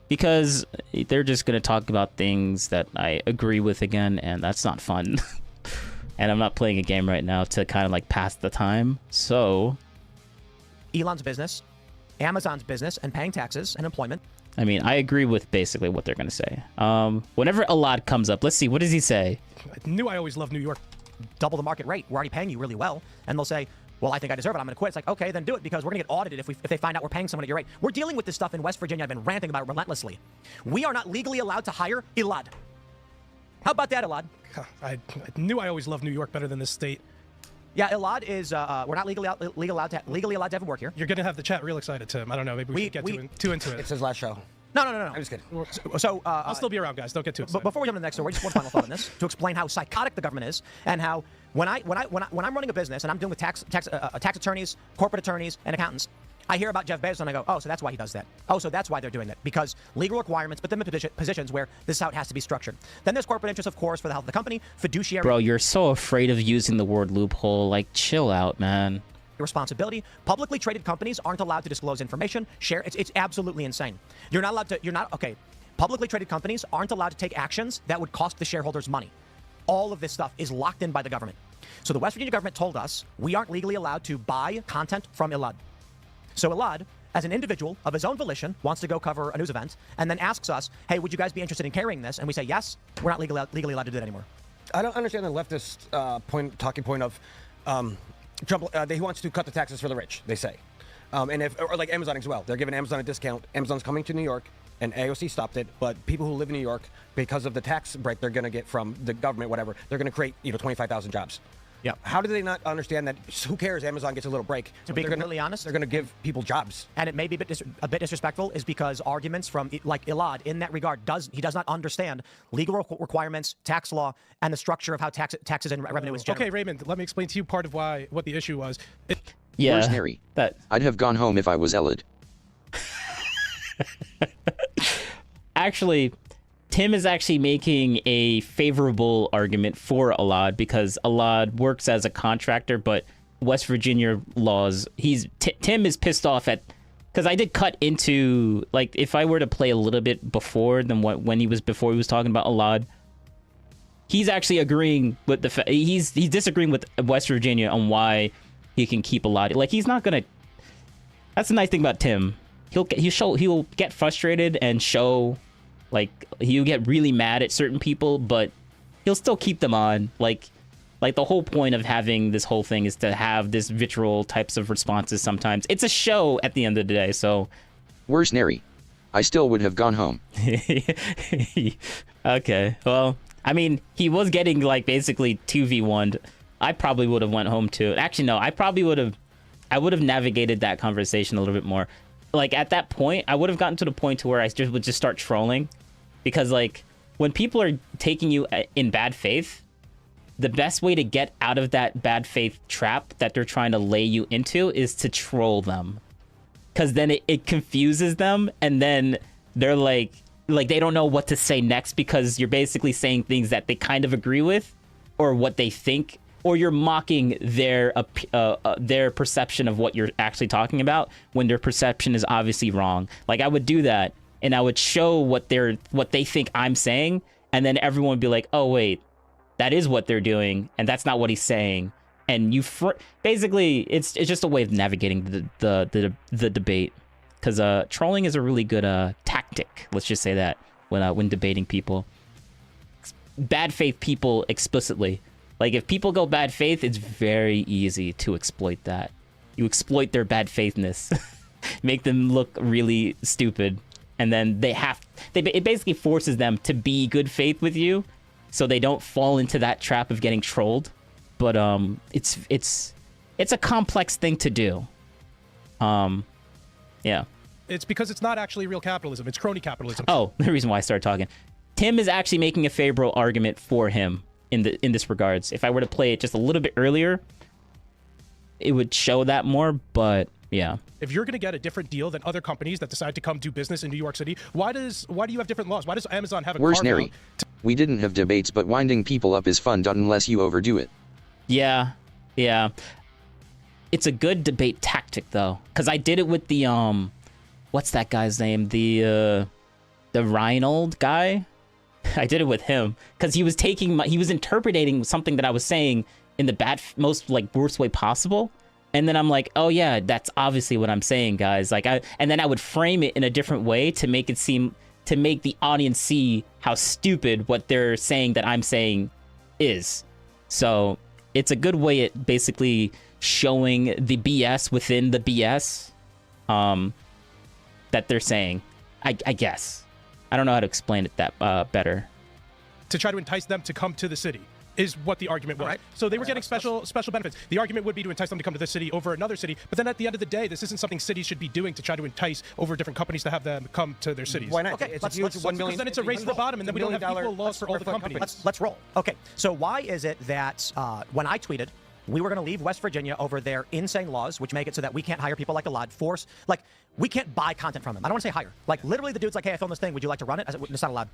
because they're just going to talk about things that I agree with again, and that's not fun. And I'm not playing a game right now to kind of like pass the time. So Elon's business, Amazon's business, and paying taxes and employment. I mean, I agree with basically what they're going to say. Whenever Elad comes up, let's see, what does he say? I knew I always loved New York. Double the market rate. We're already paying you really well. And they'll say, well, I think I deserve it. I'm going to quit. It's like, okay, then do it, because we're going to get audited if they find out we're paying someone at your rate. We're dealing with this stuff in West Virginia. I've been ranting about it relentlessly. We are not legally allowed to hire Elad. How about that, Elad? I knew I always loved New York better than this state. Yeah, Elad is, we're not legally allowed to have him work here. You're going to have the chat real excited, Tim. I don't know. Maybe we should get too into it. It's his last show. No. I'm just kidding. So I'll still be around, guys. Don't get too excited. Before we jump to the next story, just one final thought on this to explain how psychotic the government is, and how when I'm running a business and I'm dealing with tax attorneys, corporate attorneys, and accountants, I hear about Jeff Bezos and I go, oh, so that's why he does that. Oh, so that's why they're doing that, because legal requirements put them in positions where this is how it has to be structured. Then there's corporate interests, of course, for the health of the company, fiduciary. Bro, you're so afraid of using the word loophole. Like, chill out, man. Responsibility. Publicly traded companies aren't allowed to disclose information, share. It's absolutely insane. You're not allowed to. Okay. Publicly traded companies aren't allowed to take actions that would cost the shareholders money. All of this stuff is locked in by the government. So the West Virginia government told us we aren't legally allowed to buy content from Elad. So Elad, as an individual of his own volition, wants to go cover a news event and then asks us, hey, would you guys be interested in carrying this? And we say, yes, we're not legally allowed to do that anymore. I don't understand the leftist talking point of Trump. He wants to cut the taxes for the rich, they say. And or like Amazon as well. They're giving Amazon a discount. Amazon's coming to New York, and AOC stopped it. But people who live in New York, because of the tax break they're going to get from the government, whatever, they're going to create 25,000 jobs. Yeah. How do they not understand that? Who cares? Amazon gets a little break. To be completely honest, they're going to give people jobs. And it may be a bit disrespectful, is because arguments from like Elad in that regard does not understand legal requirements, tax law, and the structure of how taxes and revenue is generated. Okay, Raymond, let me explain to you part of what the issue was. Yeah. Where's Harry? I'd have gone home if I was Elad. Actually, Tim is actually making a favorable argument for Alad because Alad works as a contractor, but West Virginia laws, Tim is pissed off at, because I did cut into, like, if I were to play a little bit before than when he was talking about Alad, he's actually agreeing with he's disagreeing with West Virginia on why he can keep Alad. Like, he's not gonna. That's the nice thing about Tim. He'll get frustrated and show, like, he'll get really mad at certain people, but he'll still keep them on. Like the whole point of having this whole thing is to have this vitriol types of responses sometimes. It's a show at the end of the day, so. Where's Neri? I still would have gone home. Okay, well, I mean, he was getting, like, basically 2v1'd. I probably would have went home too. Actually, no, I would have navigated that conversation a little bit more. Like, at that point, I would have gotten to the point to where I would just start trolling. Because, like, when people are taking you in bad faith, the best way to get out of that bad faith trap that they're trying to lay you into is to troll them. Because then it confuses them, and then they're like they don't know what to say next because you're basically saying things that they kind of agree with, or what they think, or you're mocking their perception of what you're actually talking about when their perception is obviously wrong. Like, I would do that, and I would show what they think I'm saying, and then everyone would be like, oh wait, that is what they're doing, and that's not what he's saying. And basically, it's just a way of navigating the debate, because trolling is a really good tactic. Let's just say that when debating people, bad faith people explicitly. Like, if people go bad faith, it's very easy to exploit that. You exploit their bad faithness, make them look really stupid, and then it basically forces them to be good faith with you, so they don't fall into that trap of getting trolled. But it's a complex thing to do. Yeah. It's because it's not actually real capitalism. It's crony capitalism. Oh, the reason why I started talking. Tim is actually making a favorable argument for him in this regards. If I were to play it just a little bit earlier, it would show that more, but yeah. If you're going to get a different deal than other companies that decide to come do business in New York City, why do you have different laws? Why does Amazon have a Where's Neri? We didn't have debates, but winding people up is fun unless you overdo it. Yeah. It's a good debate tactic though, because I did it with the what's that guy's name? The Reinhold guy. I did it with him because he was interpreting something that I was saying in the most worst way possible. And then I'm like, oh yeah, that's obviously what I'm saying, guys. And then I would frame it in a different way to make the audience see how stupid what they're saying that I'm saying is. So it's a good way at basically showing the BS within the BS that they're saying. I guess. I don't know how to explain it that better. To try to entice them to come to the city is what the argument was. Right. So they were getting special benefits. The argument would be to entice them to come to the city over another city. But then at the end of the day, this isn't something cities should be doing to try to entice over different companies to have them come to their cities. Why not? Okay, let's because then it's a race to the bottom, and then we don't have equal laws for all the companies. Let's roll. Okay, so why is it that when I tweeted we were going to leave West Virginia over their insane laws, which make it so that we can't hire people like Alad, we can't buy content from them. I don't want to say hire. Like, literally, the dude's like, hey, I filmed this thing. Would you like to run it? I said, it's not allowed.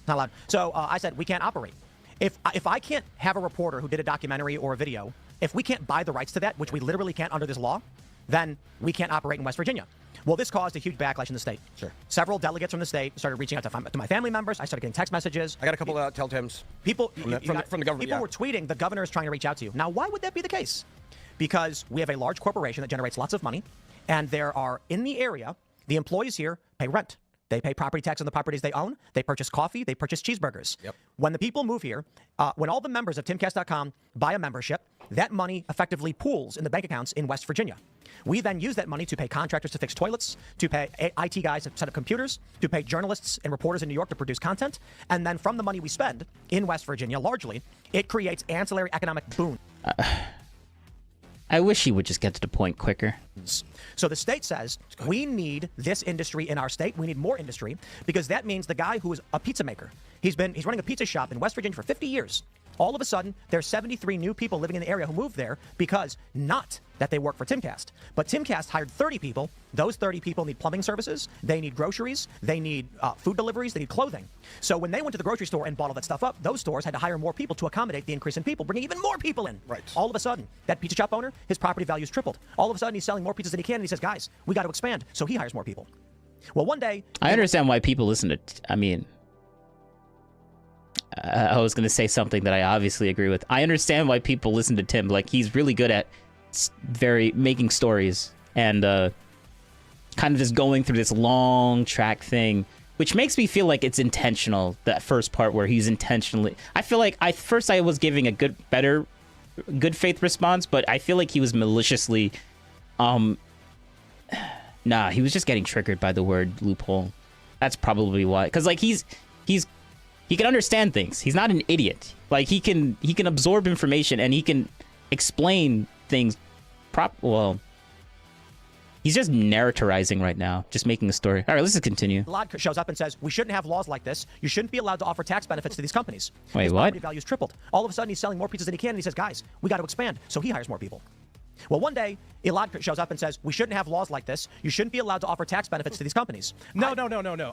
Not allowed. So I said, we can't operate. If I can't have a reporter who did a documentary or a video, if we can't buy the rights to that, which we literally can't under this law, then we can't operate in West Virginia. Well, this caused a huge backlash in the state. Sure. Several delegates from the state started reaching out to my family members. I started getting text messages. I got a couple of tell-times. People from the government. People were tweeting, the governor is trying to reach out to you. Now, why would that be the case? Because we have a large corporation that generates lots of money, and there are, in the area, the employees here pay rent. They pay property tax on the properties they own. They purchase coffee. They purchase cheeseburgers. Yep. When the people move here, when all the members of timcast.com buy a membership, that money effectively pools in the bank accounts in West Virginia. We then use that money to pay contractors to fix toilets, to pay IT guys to set up computers, to pay journalists and reporters in New York to produce content. And then from the money we spend in West Virginia, largely, it creates ancillary economic boon. I wish he would just get to the point quicker. So the state says, we need this industry in our state. We need more industry, because that means the guy who is a pizza maker, he's running a pizza shop in West Virginia for 50 years. All of a sudden, there's 73 new people living in the area who moved there because not that they work for Timcast, but Timcast hired 30 people. Those 30 people need plumbing services, they need groceries, they need food deliveries, they need clothing. So when they went to the grocery store and bought all that stuff up, those stores had to hire more people to accommodate the increase in people, bringing even more people in. Right. All of a sudden, that pizza shop owner, his property value's tripled. All of a sudden, he's selling more pizzas than he can, and he says, guys, we got to expand. So he hires more people. Well, one day... I understand why people listen to... I mean... I was going to say something that I obviously agree with. I understand why people listen to Tim. Like, he's really good at making stories and kind of just going through this long track thing, which makes me feel like it's intentional. That first part where he's intentionally... I feel like I was giving a good faith response, but I feel like he was maliciously... Nah, he was just getting triggered by the word loophole. That's probably why. Because, like, he can understand things. He's not an idiot. Like, he can absorb information and he can explain things well, he's just narratorizing right now, just making a story. All right, let's just continue. Lod shows up and says, we shouldn't have laws like this. You shouldn't be allowed to offer tax benefits to these companies. Wait, his what? property value's tripled. All of a sudden, he's selling more pizzas than he can, and he says, guys, we got to expand. So he hires more people. Well, one day, Elad shows up and says, we shouldn't have laws like this. You shouldn't be allowed to offer tax benefits to these companies. No.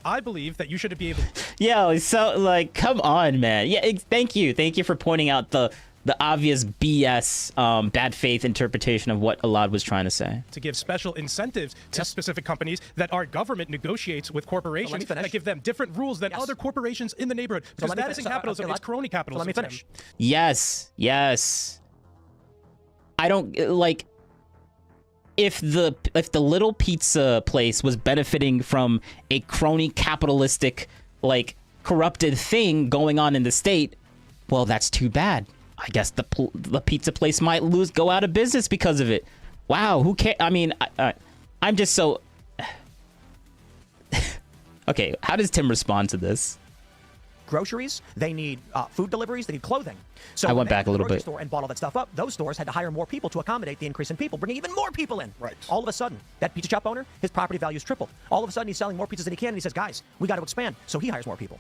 I believe that you shouldn't be able to... Yo, so, like, come on, man. Yeah, thank you. Thank you for pointing out the obvious BS, bad faith interpretation of what Elad was trying to say. To give special incentives to specific companies that our government negotiates with corporations that give them different rules than other corporations in the neighborhood. Because that isn't capitalism, it's crony capitalism. Let me finish. Yes. I don't, like... If the little pizza place was benefiting from a crony capitalistic, like, corrupted thing going on in the state, well, that's too bad. I guess the pizza place might go out of business because of it. Wow, who cares? I mean, I'm just so... Okay, how does Tim respond to this? Groceries, they need food deliveries, they need clothing. So I went back a little bit. Store and bought all that stuff up. Those stores had to hire more people to accommodate the increase in people, bringing even more people in. Right. All of a sudden, that pizza shop owner, his property value's tripled. All of a sudden, he's selling more pizzas than he can, and he says, guys, we got to expand. So he hires more people.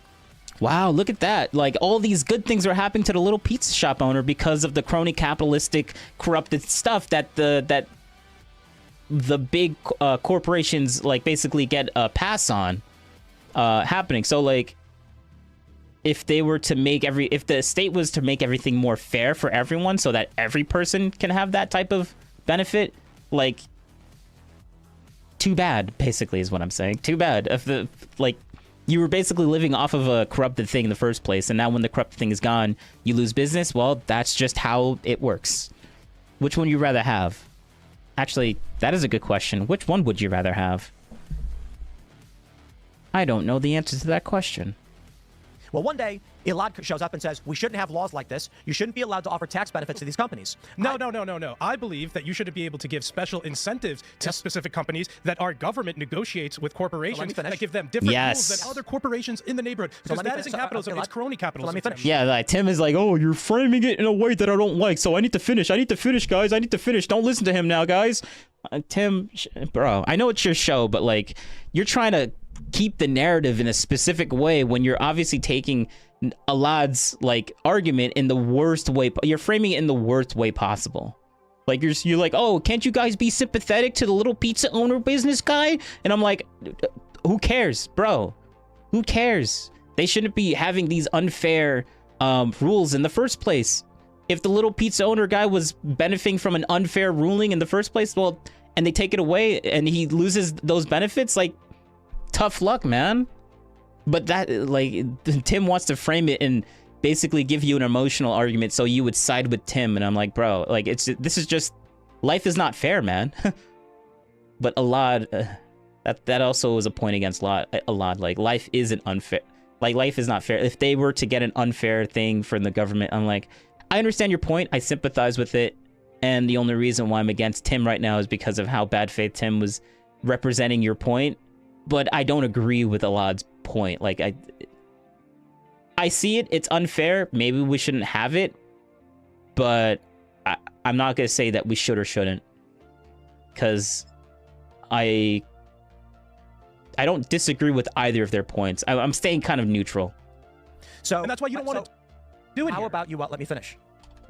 Wow, look at that. Like, all these good things are happening to the little pizza shop owner because of the crony capitalistic corrupted stuff that the big corporations, like, basically get a pass on happening. So, like, if the state was to make everything more fair for everyone so that every person can have that type of benefit, like, too bad, basically, is what I'm saying. Too bad. If you were basically living off of a corrupted thing in the first place, and now when the corrupted thing is gone, you lose business. Well, that's just how it works. Which one would you rather have? Actually, that is a good question. Which one would you rather have? I don't know the answer to that question. Well, one day, Elad shows up and says, we shouldn't have laws like this. You shouldn't be allowed to offer tax benefits to these companies. No. I believe that you shouldn't be able to give special incentives to specific companies that our government negotiates with corporations that give them different rules than other corporations in the neighborhood. Because that isn't capitalism, it's crony capitalism. Let me finish. Yeah, like, Tim is like, oh, you're framing it in a way that I don't like, so I need to finish, guys. I need to finish. Don't listen to him now, guys. Tim, bro, I know it's your show, but, like, you're trying to keep the narrative in a specific way when you're obviously taking Elad's, like, argument in the worst way. You're framing it in the worst way possible. Like, you're like, oh, can't you guys be sympathetic to the little pizza owner business guy? And I'm like, who cares, bro? Who cares? They shouldn't be having these unfair rules in the first place. If the little pizza owner guy was benefiting from an unfair ruling in the first place, well, and they take it away and he loses those benefits, like, tough luck, man. But that, like, Tim wants to frame it and basically give you an emotional argument so you would side with Tim, and I'm like, bro, like, this is just, life is not fair, man. But Elad, that also was a point against Elad. Like, life isn't unfair. Like, life is not fair. If they were to get an unfair thing from the government, I'm like, I understand your point. I sympathize with it. And the only reason why I'm against Tim right now is because of how bad faith Tim was representing your point. But I don't agree with Elad's point. Like, I see it. It's unfair. Maybe we shouldn't have it. But I'm not going to say that we should or shouldn't. Because I don't disagree with either of their points. I'm staying kind of neutral. So, and that's why you don't want to... doing How about you let me finish?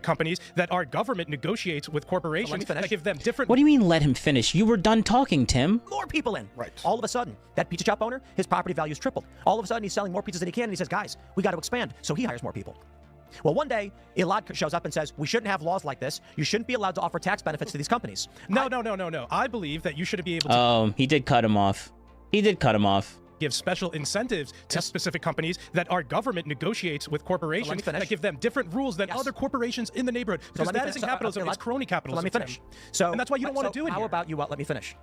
Companies that our government negotiates with corporations that give them different... What do you mean let him finish? You were done talking, Tim. More people in. Right. All of a sudden, that pizza shop owner, his property value's tripled. All of a sudden, he's selling more pizzas than he can, and he says, guys, we got to expand. So he hires more people. Well, one day, Elad shows up and says, we shouldn't have laws like this. You shouldn't be allowed to offer tax benefits to these companies. No. I believe that you should be able to... He did cut him off. He did cut him off. Give special incentives to specific companies that our government negotiates with corporations that give them different rules than other corporations in the neighborhood. Because that isn't capitalism, it's crony capitalism. Let me finish. And that's why you don't want to do it How about you let me finish?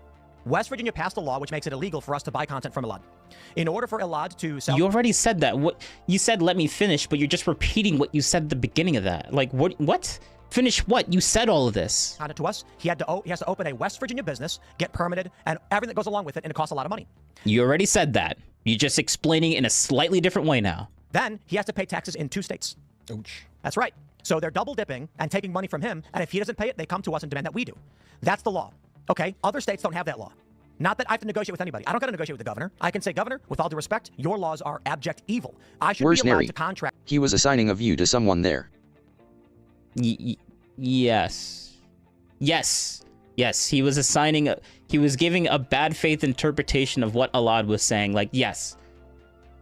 West Virginia passed a law which makes it illegal for us to buy content from Elad. In order for Elad to sell... You already said that. What you said, let me finish, but you're just repeating what you said at the beginning of that. Like, what? Finish what? You said all of this. To us, he has to open a West Virginia business, get permitted, and everything that goes along with it, and it costs a lot of money. You already said that. You're just explaining it in a slightly different way now. Then he has to pay taxes in 2 states. Ouch. That's right. So they're double dipping and taking money from him, and if he doesn't pay it, they come to us and demand that we do. That's the law. Okay? Other states don't have that law. Not that I have to negotiate with anybody. I don't got to negotiate with the governor. I can say, Governor, with all due respect, your laws are abject evil. I should be allowed to contract. He was assigning a view to someone there. Yes. He was assigning he was giving a bad faith interpretation of what Elad was saying. Like, yes,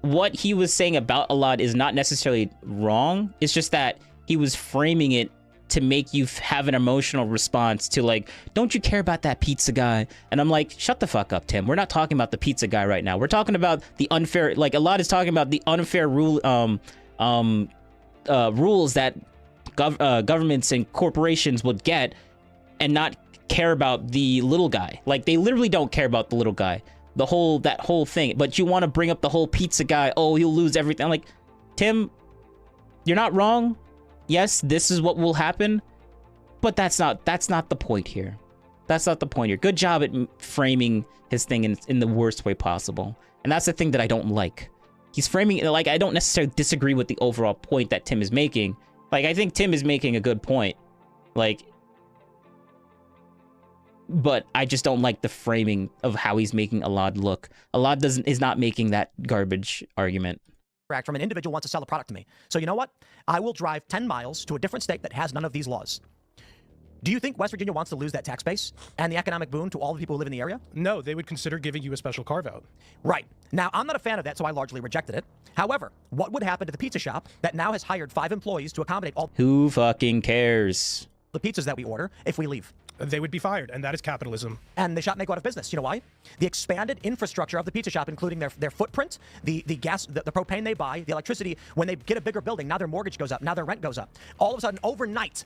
what he was saying about Elad is not necessarily wrong. It's just that he was framing it to make you have an emotional response to, like, don't you care about that pizza guy? And I'm like, shut the fuck up, Tim. We're not talking about the pizza guy right now. We're talking about the unfair, like, Elad is talking about the unfair rules that governments and corporations would get and not care about the little guy. Like, they literally don't care about the little guy. That whole thing. But you want to bring up the whole pizza guy. Oh, he'll lose everything. I'm like, Tim, you're not wrong. Yes, this is what will happen. But that's not the point here. That's not the point here. Good job at framing his thing in the worst way possible. And that's the thing that I don't like. He's framing it like, I don't necessarily disagree with the overall point that Tim is making. Like, I think Tim is making a good point. Like, but I just don't like the framing of how he's making Elad look. Elad is not making that garbage argument. From an individual wants to sell a product to me. So you know what? I will drive 10 miles to a different state that has none of these laws. Do you think West Virginia wants to lose that tax base and the economic boon to all the people who live in the area? No, they would consider giving you a special carve-out. Right. Now, I'm not a fan of that, so I largely rejected it. However, what would happen to the pizza shop that now has hired 5 employees to accommodate all... Who fucking cares? ...the pizzas that we order if we leave? They would be fired, and that is capitalism. And the shop may go out of business. You know why? The expanded infrastructure of the pizza shop, including their footprint, the gas, the propane they buy, the electricity, when they get a bigger building, now their mortgage goes up, now their rent goes up. All of a sudden, overnight,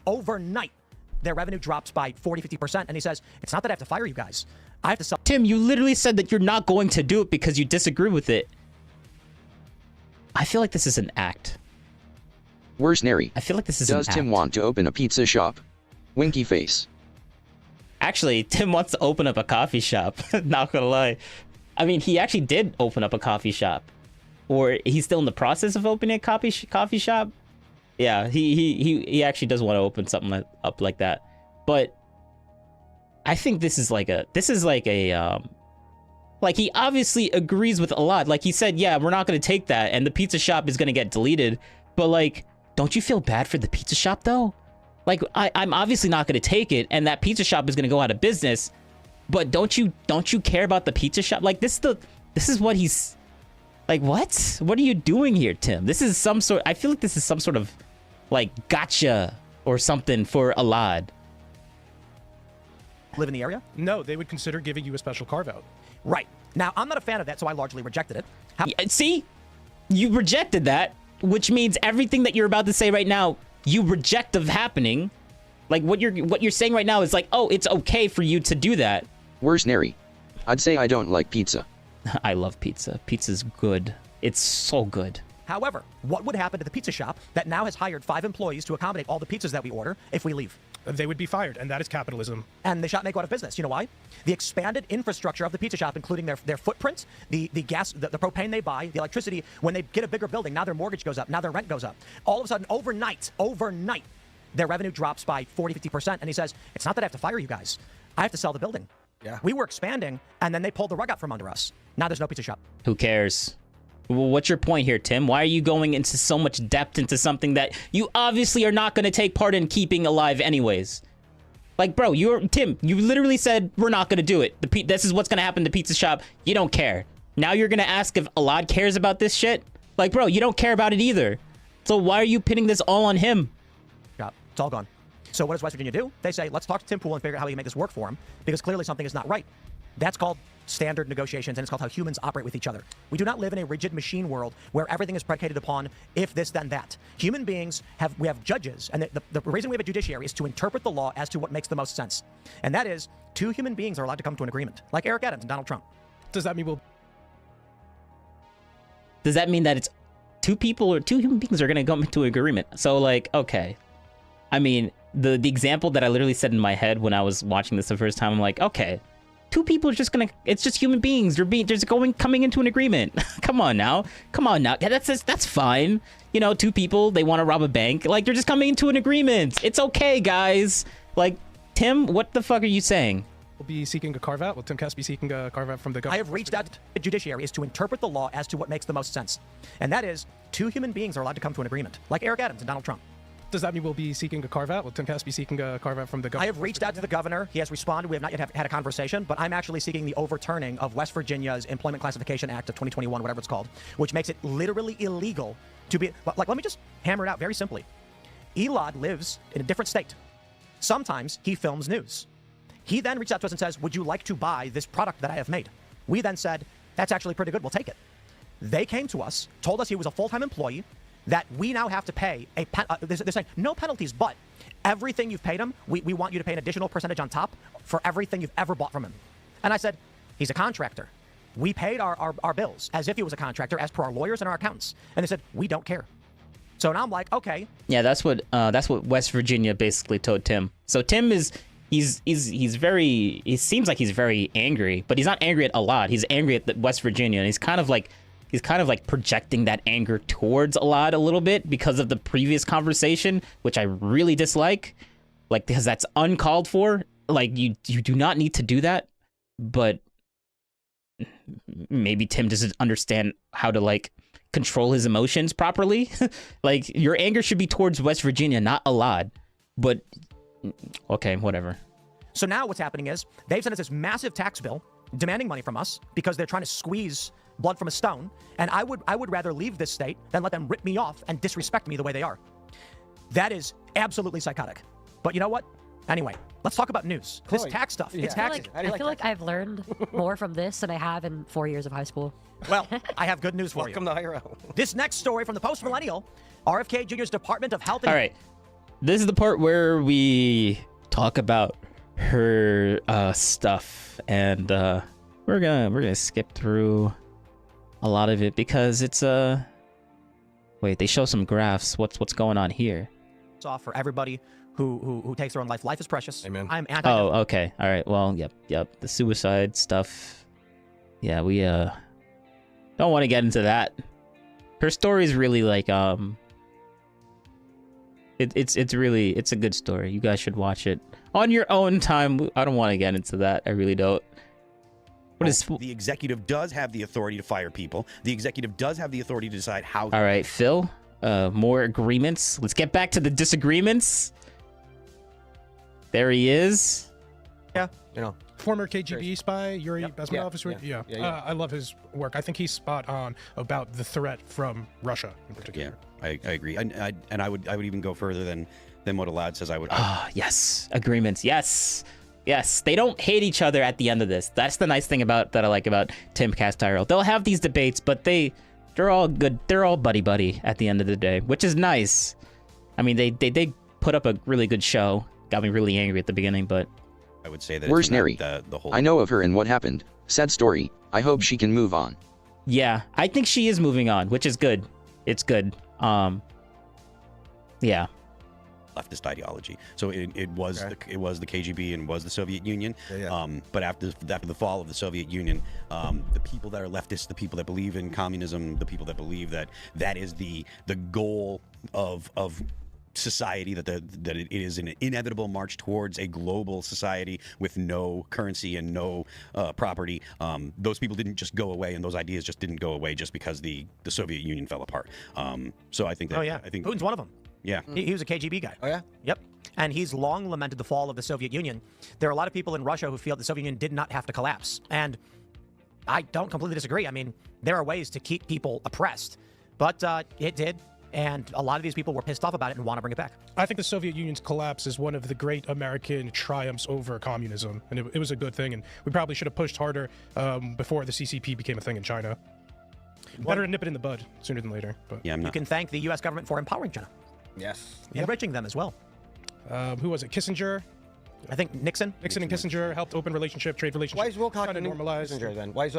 their revenue drops by 40, 50%. And he says, it's not that I have to fire you guys. I have to sell... Tim, you literally said that you're not going to do it because you disagree with it. I feel like this is an act. Where's Neri? I feel like this is an act. Does Tim want to open a pizza shop? Winky face. Actually, Tim wants to open up a coffee shop. Not gonna lie. I mean, he actually did open up a coffee shop. Or he's still in the process of opening a coffee shop. Yeah, he actually does want to open something up like that. But I think this is like a like, he obviously agrees with a lot. Like, he said, yeah, we're not going to take that and the pizza shop is going to get deleted. But, like, don't you feel bad for the pizza shop though? Like, I'm obviously not going to take it, and that pizza shop is going to go out of business. But don't you care about the pizza shop? Like, this is what he's like. What are you doing here, Tim? This is some sort. I feel like this is some sort of like gotcha or something for Elad. Live in the area? No, they would consider giving you a special carve-out. Right. Now, I'm not a fan of that, so I largely rejected it. See, you rejected that, which means everything that you're about to say right now, you reject of happening. Like, what you're saying right now is like, oh, it's okay for you to do that. Where's Neri? I'd say I don't like pizza. I love pizza. Pizza's good. It's so good. However, what would happen to the pizza shop that now has hired 5 employees to accommodate all the pizzas that we order if we leave? They would be fired, and that is capitalism. And the shop may go out of business. You know why? The expanded infrastructure of the pizza shop, including their footprint, the gas, the propane they buy, the electricity, when they get a bigger building, now their mortgage goes up, now their rent goes up. All of a sudden, overnight, their revenue drops by 40, 50%. And he says, it's not that I have to fire you guys. I have to sell the building. Yeah. We were expanding, and then they pulled the rug out from under us. Now there's no pizza shop. Who cares? Well, what's your point here, Tim? Why are you going into so much depth into something that you obviously are not going to take part in keeping alive anyways? Like, bro, Tim, you literally said we're not going to do it. This is what's going to happen to the pizza shop. You don't care. Now you're going to ask if Alad cares about this shit? Like, bro, you don't care about it either. So why are you pinning this all on him? Yeah, it's all gone. So what does West Virginia do? They say, let's talk to Tim Pool and figure out how we can make this work for him, because clearly something is not right. That's called standard negotiations, and it's called how humans operate with each other. We do not live in a rigid machine world where everything is predicated upon if this, then that. Human beings we have judges, and the reason we have a judiciary is to interpret the law as to what makes the most sense. And that is, two human beings are allowed to come to an agreement, like Eric Adams and Donald Trump. Does that mean Does that mean that it's two people or two human beings are going to come into an agreement? So, like, okay. I mean, the example that I literally said in my head when I was watching this the first time, I'm like, okay. Two people are just gonna, it's just human beings. They're coming into an agreement. Come on now. Yeah, that's fine. You know, two people, they want to rob a bank. Like, they're just coming into an agreement. It's okay, guys. Like, Tim, what the fuck are you saying? will be seeking a carve-out? Will Timcast be seeking a carve-out from the government? I have reached out to the judiciary is to interpret the law as to what makes the most sense. And that is, two human beings are allowed to come to an agreement, like Eric Adams and Donald Trump. Does that mean we'll be seeking a carve-out? Will Timcast be seeking a carve-out from the government? I have reached out to the governor. He has responded. We have not yet had a conversation, but I'm actually seeking the overturning of West Virginia's Employment Classification Act of 2021, whatever it's called, which makes it literally illegal to be... Like, let me just hammer it out very simply. Elad lives in a different state. Sometimes he films news. He then reached out to us and says, would you like to buy this product that I have made? We then said, that's actually pretty good. We'll take it. They came to us, told us he was a full-time employee, that we now have to pay they're saying no penalties, but everything you've paid him, we want you to pay an additional percentage on top for everything you've ever bought from him. And I said, he's a contractor. We paid our bills as if he was a contractor, as per our lawyers and our accountants. And they said, we don't care. So now I'm like, okay. Yeah, that's what West Virginia basically told Tim. So Tim is he's very, he seems like he's very angry, but he's not angry at a lot. He's angry at West Virginia, and he's kind of like projecting that anger towards Alad a little bit because of the previous conversation, which I really dislike, like, because that's uncalled for. Like, you do not need to do that, but maybe Tim doesn't understand how to, like, control his emotions properly. Like, your anger should be towards West Virginia, not Alad. But okay, whatever. So now what's happening is they've sent us this massive tax bill demanding money from us because they're trying to squeeze blood from a stone, and I would rather leave this state than let them rip me off and disrespect me the way they are. That is absolutely psychotic. But you know what? Anyway, let's talk about news. This tax stuff. It's taxes. I feel like I've learned more from this than I have in 4 years of high school. Well, I have good news for Welcome to Hiro. This next story from the Post-Millennial, RFK Jr.'s Department of Health and... All right. This is the part where we talk about her stuff, and we're gonna skip through a lot of it because it's wait, they show some graphs. What's going on here? It's off for everybody who takes their own life. Life is precious. Amen. I'm anti. Oh, okay. All right. Well, yep. The suicide stuff. Yeah, we don't want to get into that. Her story is really like it's a good story. You guys should watch it on your own time. I don't want to get into that. I really don't. The executive does have the authority to fire people. The executive does have the authority to decide how. All right, Phil. More agreements. Let's get back to the disagreements. There he is. Yeah, you know. Former KGB spy, Yuri Bezmenov. Yeah. I love his work. I think he's spot on about the threat from Russia in particular. Yeah, I agree. And I would even go further than what Alad says. I would. Yes. Agreements. Yes, they don't hate each other at the end of this. That's the nice thing that I like about Timcast Tyrell. They'll have these debates, but they're all good. They're all buddy at the end of the day, which is nice. I mean, they put up a really good show. Got me really angry at the beginning, but I would say that. Where's Neri? The whole. I know of her and what happened. Sad story. I hope she can move on. Yeah, I think she is moving on, which is good. It's good. Yeah. Leftist ideology. So it was the KGB and was the Soviet Union. But after the fall of the Soviet Union, the people that are leftists, the people that believe in communism, the people that believe that is the goal of society, that it is an inevitable march towards a global society with no currency and no property. Those people didn't just go away, and those ideas just didn't go away just because the Soviet Union fell apart. So I think that I think Putin's one of them. Yeah. He was a KGB guy. Oh, yeah? Yep. And he's long lamented the fall of the Soviet Union. There are a lot of people in Russia who feel the Soviet Union did not have to collapse. And I don't completely disagree. I mean, there are ways to keep people oppressed, but it did. And a lot of these people were pissed off about it and want to bring it back. I think the Soviet Union's collapse is one of the great American triumphs over communism, and it was a good thing. And we probably should have pushed harder before the CCP became a thing in China. Better to nip it in the bud sooner than later. But Yeah, You can thank the U.S. government for empowering China, Yes. enriching them as well. who was it? Kissinger? I think Nixon. Nixon and Kissinger helped open trade relationship. Why is Wilcox kind the of new normalized? Kissinger then? Why is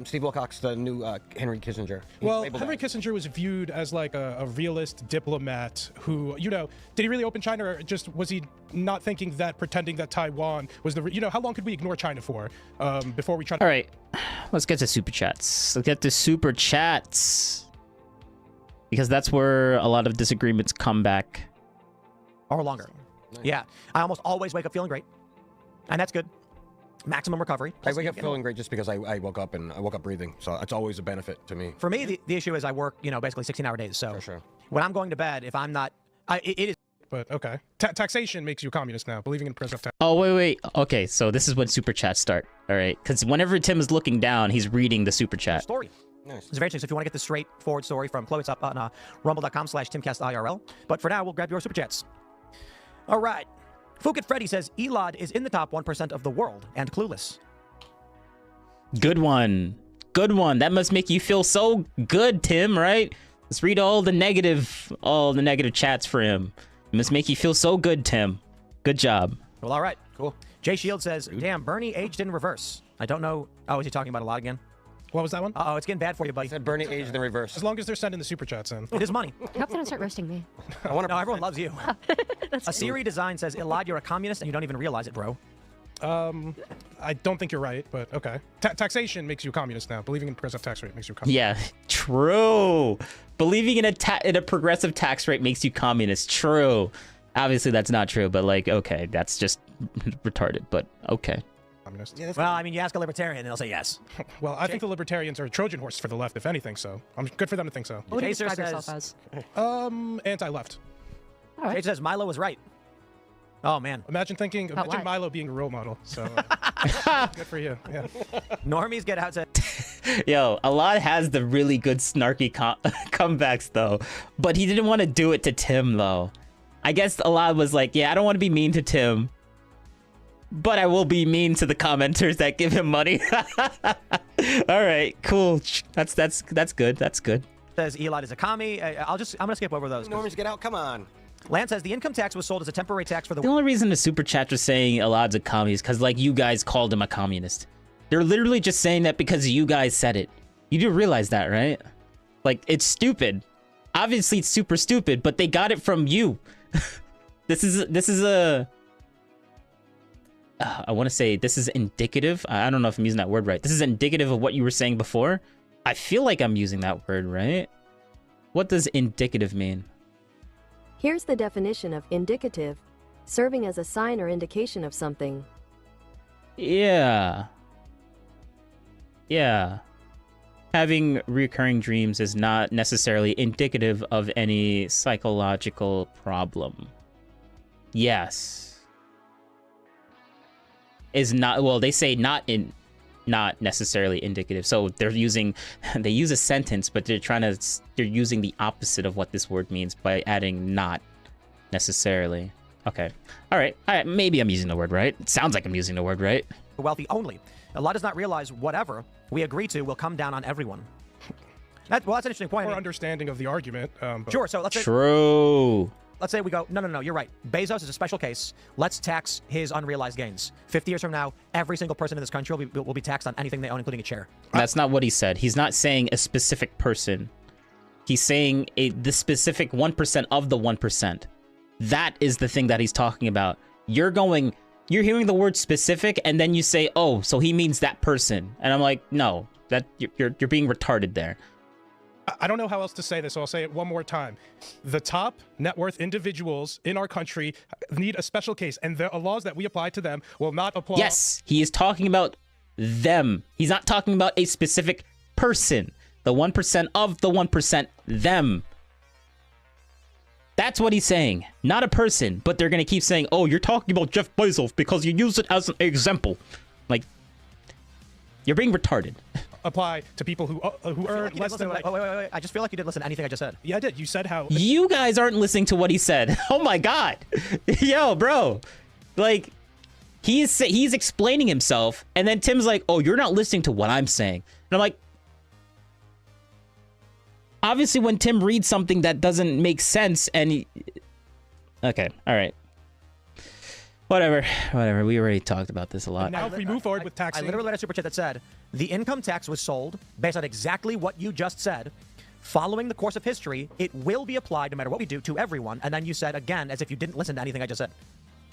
Steve Wilcox the new Henry Kissinger? He's Well, labeled Henry as. Kissinger was viewed as like a realist diplomat who, did he really open China, or just was he not thinking that pretending that Taiwan was how long could we ignore China for before we try to... All right, let's get to super chats. Let's get to super chats, because that's where a lot of disagreements come back. Or longer. Yeah. I almost always wake up feeling great. And that's good. Maximum recovery. I wake up feeling great just because I woke up and I woke up breathing. So it's always a benefit to me. For me, the issue is I work, basically 16-hour days. So For sure. when I'm going to bed, if I'm not... it is... But okay. Taxation makes you a communist now, believing in progressive tax. Oh, wait. Okay, so this is when super chats start. All right, because whenever Tim is looking down, he's reading the super chat. Story. Nice. It's very interesting. So if you want to get the straightforward story from Chloe, it's up on rumble.com/TimCastIRL. But for now, we'll grab your super chats. All right. Fukit Freddy says, Elad is in the top 1% of the world and clueless. Good one. Good one. That must make you feel so good, Tim, right? Let's read all the negative chats for him. It must make you feel so good, Tim. Good job. Well, all right. Cool. Jay Shield says, damn, Bernie aged in reverse. I don't know. Oh, is he talking about Elad again? What was that one? Uh-oh, it's getting bad for you, buddy. I said Bernie aged in reverse. As long as they're sending the super chats in. It is money. I hope they don't start roasting me. I want No, everyone loves you. That's A Siri design says, Elad, you're a communist and you don't even realize it, bro. I don't think you're right, but okay. Taxation makes you a communist now. Believing in progressive tax rate makes you a communist. Yeah, true. Believing in a progressive tax rate makes you communist. True. Obviously, that's not true, but okay, that's just retarded, but okay. Communist. Yeah, Well, I mean, you ask a libertarian and they'll say yes. Well, I think the libertarians are a Trojan horse for the left, if anything, so I'm good for them to think so. What would you Chaser describe yourself says- as? Anti-left. All right. Jay says Milo was right. Oh, man. Imagine why? Milo being a role model. So good for you. Yeah. Normies get out to... Yo, Elad has the really good snarky comebacks, though, but he didn't want to do it to Tim, though. I guess Elad was like, yeah, I don't want to be mean to Tim, but I will be mean to the commenters that give him money. All right, cool. That's good. That's good. Says Elad is a commie. I'm gonna skip over those. 'cause Normies, get out. Come on. Lance says the income tax was sold as a temporary tax for the... The only reason the super chat was saying Elad's a communist because you guys called him a communist. They're literally just saying that because you guys said it. You do realize that, right? It's stupid. Obviously, it's super stupid, but they got it from you. This is a... I want to say this is indicative. I don't know if I'm using that word right. This is indicative of what you were saying before. I feel like I'm using that word right. What does indicative mean? Here's the definition of indicative: serving as a sign or indication of something. Yeah. Having recurring dreams is not necessarily indicative of any psychological problem. Yes. Is not, well, they say not necessarily indicative. So they use a sentence, but they're using the opposite of what this word means by adding not necessarily. Okay. All right. Maybe I'm using the word right. It sounds like I'm using the word right. wealthy only. Elad does not realize whatever we agree to will come down on everyone. That's an interesting point. Or understanding of the argument. But... Sure. So let's say... True. Let's say we go, no, you're right. Bezos is a special case. Let's tax his unrealized gains. 50 years from now, every single person in this country will be taxed on anything they own, including a chair. That's not what he said. He's not saying a specific person. He's saying the specific 1% of the 1%. That is the thing that he's talking about. You're hearing the word specific, and then you say, oh, so he means that person. And I'm like, no, that you're being retarded there. I don't know how else to say this, so I'll say it one more time. The top net worth individuals in our country need a special case, and the laws that we apply to them will not apply. Yes, he is talking about them. He's not talking about a specific person. The 1% of the 1%, them. That's what he's saying. Not a person, but they're going to keep saying, oh, you're talking about Jeff Bezos because you use it as an example. Like, you're being retarded. Apply to people who earn less than like... Wait. I just feel like you didn't listen to anything I just said. Yeah, I did. You said how... You guys aren't listening to what he said. Oh my God. Yo, bro. Like, he's explaining himself, and then Tim's like, oh, you're not listening to what I'm saying. And I'm like, obviously when Tim reads something that doesn't make sense and he... Okay, all right. Whatever. We already talked about this a lot. And now if we move forward with taxing... I literally read a super chat that said, the income tax was sold based on exactly what you just said. Following the course of history, it will be applied no matter what we do to everyone. And then you said again, as if you didn't listen to anything I just said.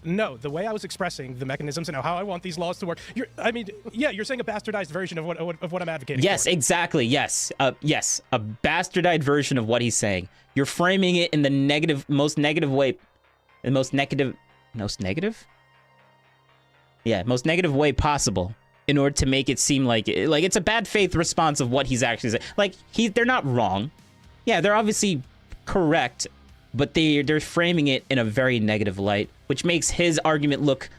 No, the way I was expressing the mechanisms and how I want these laws to work. You're saying a bastardized version of what I'm advocating. Yes, for. exactly. Yes, yes, a bastardized version of what he's saying. You're framing it in the most negative way way possible in order to make it seem like it's a bad faith response of what he's actually saying. Like, they're not wrong. Yeah, they're obviously correct, but they're framing it in a very negative light, which makes his argument look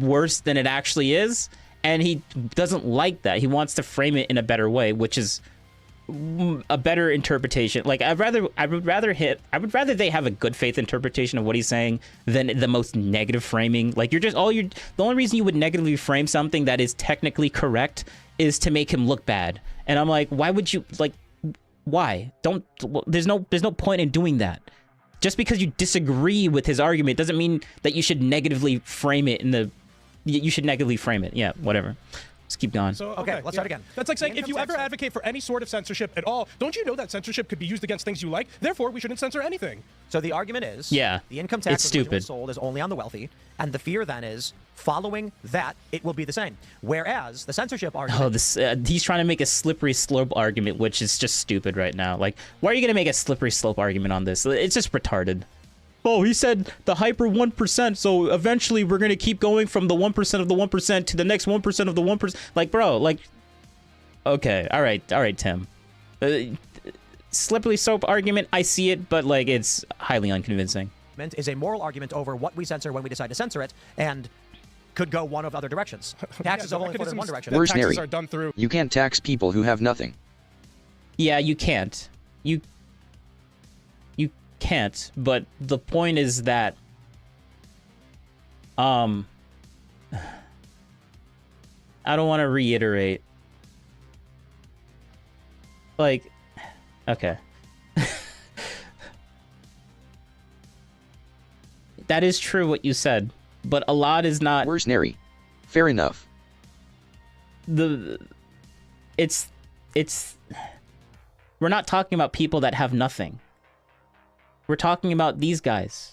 worse than it actually is. And he doesn't like that. He wants to frame it in a better way, which is a better interpretation. Like, I would rather they have a good faith interpretation of what he's saying than the most negative framing. Like, the only reason you would negatively frame something that is technically correct is to make him look bad. And I'm like, why would you, like, why? There's no point in doing that. Just because you disagree with his argument doesn't mean that you should negatively frame it Yeah, whatever. Let's keep going. So, okay, let's start again. That's like saying, if you ever advocate for any sort of censorship at all, don't you know that censorship could be used against things you like? Therefore, we shouldn't censor anything. So the argument is, yeah, the income tax it's stupid. Sold is only on the wealthy, and the fear then is, following that, it will be the same. Whereas the censorship argument... he's trying to make a slippery slope argument, which is just stupid right now. Like, why are you going to make a slippery slope argument on this? It's just retarded. Oh, he said the hyper 1%, so eventually we're going to keep going from the 1% of the 1% to the next 1% of the 1%. Like, bro, like, okay, all right, Tim. Slippery slope argument, I see it, but, like, it's highly unconvincing. Is a moral argument over what we censor when we decide to censor it, and could go one of other directions. Taxes have only in one direction. Mercenary. Taxes are done through. You can't tax people who have nothing. Yeah, you can't. You can't, but the point is that I don't want to reiterate, like, okay. That is true what you said, but a lot is not. Mercenary. Fair enough. It's we're not talking about people that have nothing. We're talking about these guys.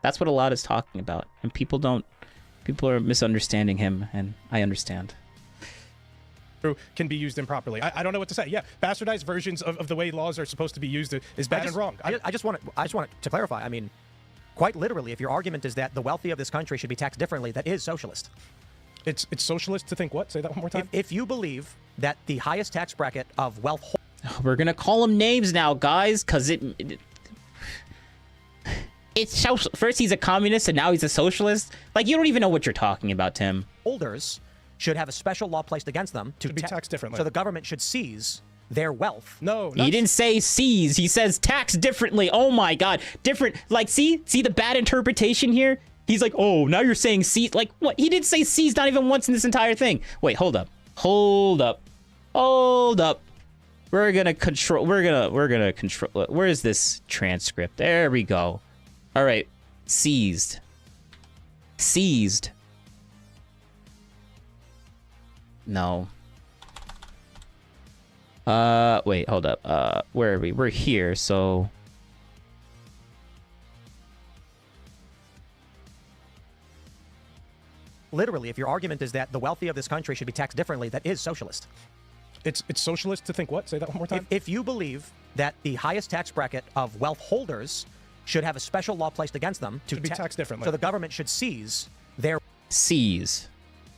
That's what a lot is talking about. And people are misunderstanding him, and I understand. Can be used improperly. I don't know what to say. Yeah, bastardized versions of the way laws are supposed to be used is bad and wrong. I just want to clarify. I mean, quite literally, if your argument is that the wealthy of this country should be taxed differently, that is socialist. It's socialist to think what? Say that one more time. If you believe that the highest tax bracket of wealth... We're going to call them names now, guys, because it's first he's a communist and now he's a socialist. Like, you don't even know what you're talking about, Tim. Holders should have a special law placed against them to be taxed differently. So the government should seize their wealth. No, he didn't say seize. He says tax differently. Oh my God, different. Like, see the bad interpretation here. He's like, oh, now you're saying seize. Like, what? He didn't say seize not even once in this entire thing. Wait, hold up. We're gonna control. Where is this transcript? There we go. All right, seized. No. Wait, hold up. Where are we? We're here, so. Literally, if your argument is that the wealthy of this country should be taxed differently, that is socialist. It's socialist to think what? Say that one more time. If you believe that the highest tax bracket of wealth holders should have a special law placed against them to be taxed differently. So the government should seize their Seize.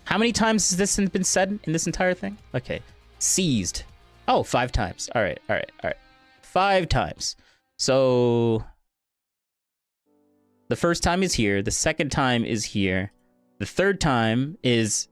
How many times has this been said in this entire thing? Okay. Seized. Oh, 5 times. All right. 5 times. So the first time is here. The second time is here. The third time is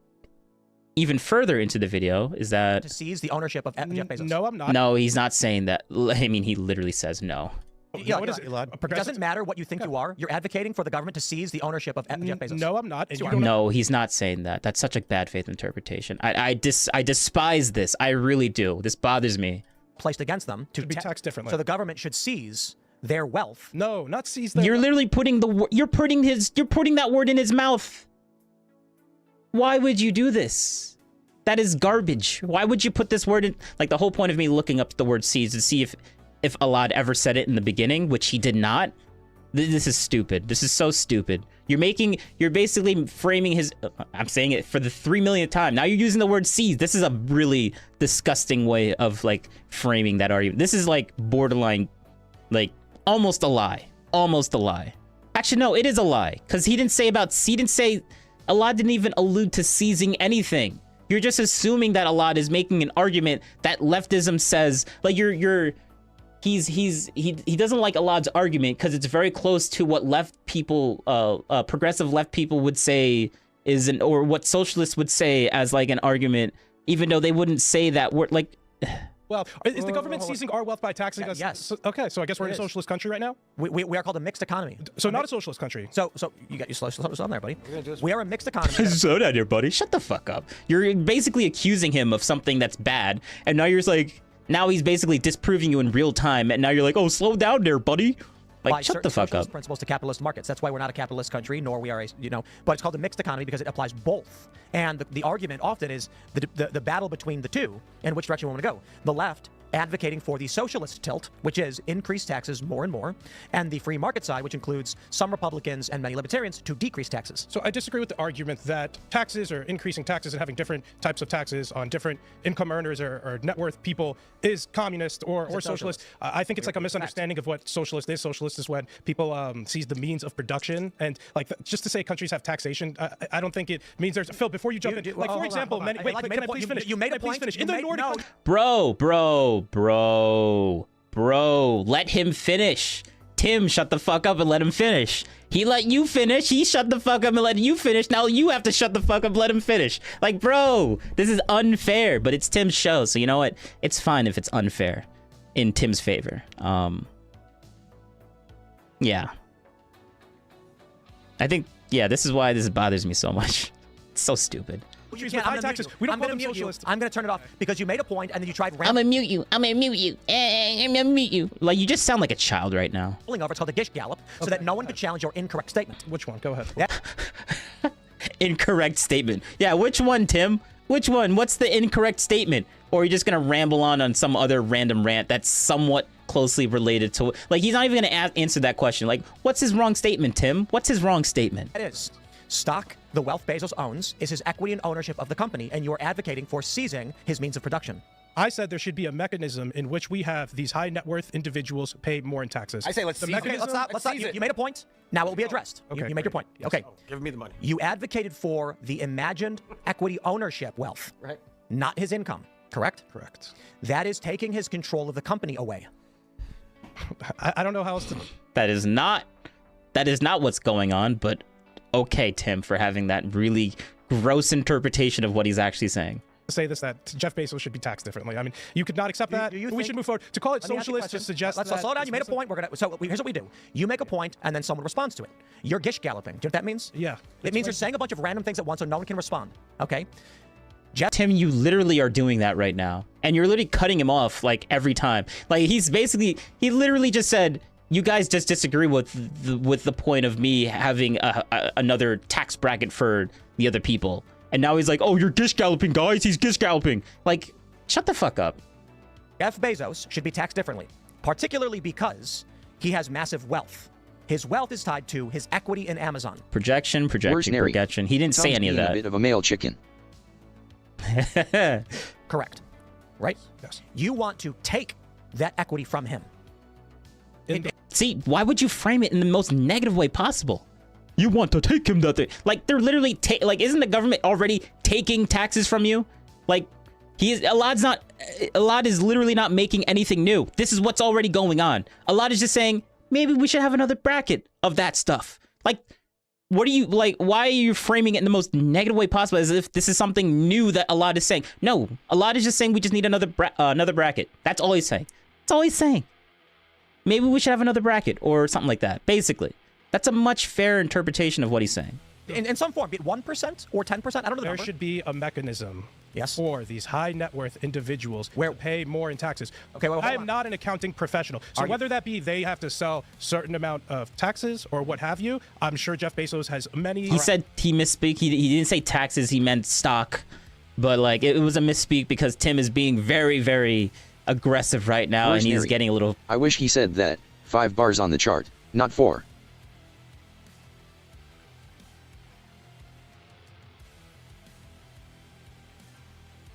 even further into the video. Is that to seize the ownership of Jeff Bezos? No, I'm not. No, he's not saying that. I mean, he literally says no. Yeah, What is it? it? It doesn't matter what you think you are. You're advocating for the government to seize the ownership of Jeff Bezos. No, I'm not. And you don't No, he's not saying that. That's such a bad faith interpretation. I despise this. I really do. This bothers me. Placed against them to be taxed differently. So the government should seize their wealth. No, not seize their You're literally putting you're putting that word in his mouth. Why would you do this? That is garbage. Why would you put this word in? Like, the whole point of me looking up the word seize to see if Alad ever said it in the beginning, which he did not. This is stupid. This is so stupid. You're basically framing his, I'm saying it for the 3 millionth time. Now you're using the word seize. This is a really disgusting way of like framing that argument. This is like borderline, like almost a lie. Almost a lie. Actually, no, it is a lie. Because he didn't say, Alad didn't even allude to seizing anything. You're just assuming that Alad is making an argument that leftism says, like he doesn't like Alad's argument because it's very close to what progressive left people would say or what socialists would say as like an argument, even though they wouldn't say that word. Like, well, is the government seizing our wealth by taxing us? Yes. Okay, so I guess we're in a socialist country right now. We are called a mixed economy. So not a socialist country. So you got your socialist on there, buddy. We are a mixed economy. Slow down here, buddy. Shut the fuck up. You're basically accusing him of something that's bad, and now you're just like. Now he's basically disproving you in real time, and now you're like, oh, slow down there, buddy. Like, shut the fuck up. Principles to capitalist markets. That's why we're not a capitalist country, nor we are a, but it's called a mixed economy because it applies both. And the argument often is the battle between the two and which direction we want to go. The left advocating for the socialist tilt, which is increase taxes more and more, and the free market side, which includes some Republicans and many libertarians, to decrease taxes. So I disagree with the argument that taxes or increasing taxes and having different types of taxes on different income earners or net worth people is communist or socialist. I think it's like a misunderstanding of what socialist is. Socialist is when people seize the means of production, and like just to say countries have taxation, I don't think it means there's Phil. Before you jump in, like for example, can I please finish? You made a point. In the Nordic, Bro, let him finish. Tim, shut the fuck up and let him finish. He let you finish. He shut the fuck up and let you finish. Now you have to shut the fuck up and let him finish. Like, bro, this is unfair, but it's Tim's show. So you know what? It's fine if it's unfair in Tim's favor. Yeah. I think, this is why this bothers me so much. It's so stupid. With high taxes. We don't call them socialists. I'm going to turn it off because you made a point and then you tried I'm gonna mute you. I'm gonna mute you. Like, you just sound like a child right now. Over. It's called the Gish Gallop, so that no one could challenge your incorrect statement. Which one? Go ahead. Yeah. Incorrect statement. Yeah, which one, Tim? Which one? What's the incorrect statement? Or are you just gonna ramble on some other random rant that's somewhat closely related to... Like, he's not even gonna answer that question. Like, what's his wrong statement, Tim? What's his wrong statement? It is. Stock, the wealth Bezos owns, is his equity and ownership of the company, and you're advocating for seizing his means of production. I said there should be a mechanism in which we have these high net worth individuals pay more in taxes. I say let's seize it. Okay, let's not. You made a point. Now it will be addressed. Okay, you made your point. Yes. Okay. Give me the money. You advocated for the imagined equity ownership wealth, right? Not his income, correct? Correct. That is taking his control of the company away. I don't know how else to... That is not what's going on, but okay, Tim, for having that really gross interpretation of what he's actually saying. Say this, that Jeff Bezos should be taxed differently. I mean, you could not accept that. We should move forward. To call it socialist just suggests Let's slow down. You made a point. So here's what we do. You make a point, and then someone responds to it. You're gish galloping. Do you know what that means? Yeah. It means you're saying a bunch of random things at once so no one can respond. Okay? Tim, you literally are doing that right now. And you're literally cutting him off, like, every time. Like, he literally just said... You guys just disagree with the point of me having another tax bracket for the other people. And now he's like, oh, you're gish galloping, guys. He's gish galloping. Like, shut the fuck up. Jeff Bezos should be taxed differently, particularly because he has massive wealth. His wealth is tied to his equity in Amazon. Projection. He didn't say any of that. A bit of a male chicken. Correct. right? Yes. You want to take that equity from him. See, why would you frame it in the most negative way possible? You want to take him that thing. Like, they're literally like, isn't the government already taking taxes from you? Like, Alad is literally not making anything new. This is what's already going on. Alad is just saying, maybe we should have another bracket of that stuff. Like, what are you, like, why are you framing it in the most negative way possible, as if this is something new that Alad is saying? No, Alad is just saying we just need another bracket. That's all he's saying. That's all he's saying. Maybe we should have another bracket or something like that. Basically, that's a much fairer interpretation of what he's saying. In some form, be it 1% or 10%, I don't know the There number. should be a mechanism Yes. for these high net worth individuals Where- to pay more in taxes. Okay, well, hold I am on. not an accounting professional. So Are you- whether that be they have to sell certain amount of taxes or what have you, I'm sure Jeff Bezos has many. He said he misspeak. He didn't say taxes. He meant stock. But like it was a misspeak because Tim is being very, very aggressive right now, and he's Mercenary. getting a little. I wish he said that. 5 bars on the chart, not 4.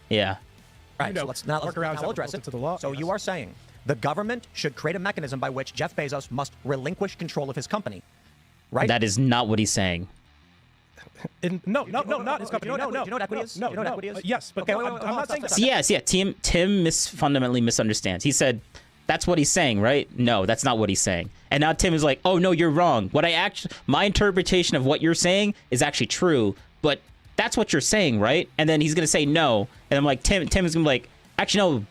Yeah. Right, You know, so let's now workarounds that we'll were address built it. into the law, So yes. you are saying the government should create a mechanism by which Jeff Bezos must relinquish control of his company, right? That is not what he's saying. No, not his company. Do you know No, what no, equity no, is? no, Do you know what no. equity is? Yes, but Okay, no, wait, I'm wait, not hold on, saying stop, that. stop. Yes, yeah. Tim fundamentally misunderstands. He said that's what he's saying, right? No, that's not what he's saying. And now Tim is like, oh no, you're wrong. My interpretation of what you're saying is actually true, but that's what you're saying, right? And then he's gonna say no, and I'm like, Tim is gonna be like, actually no,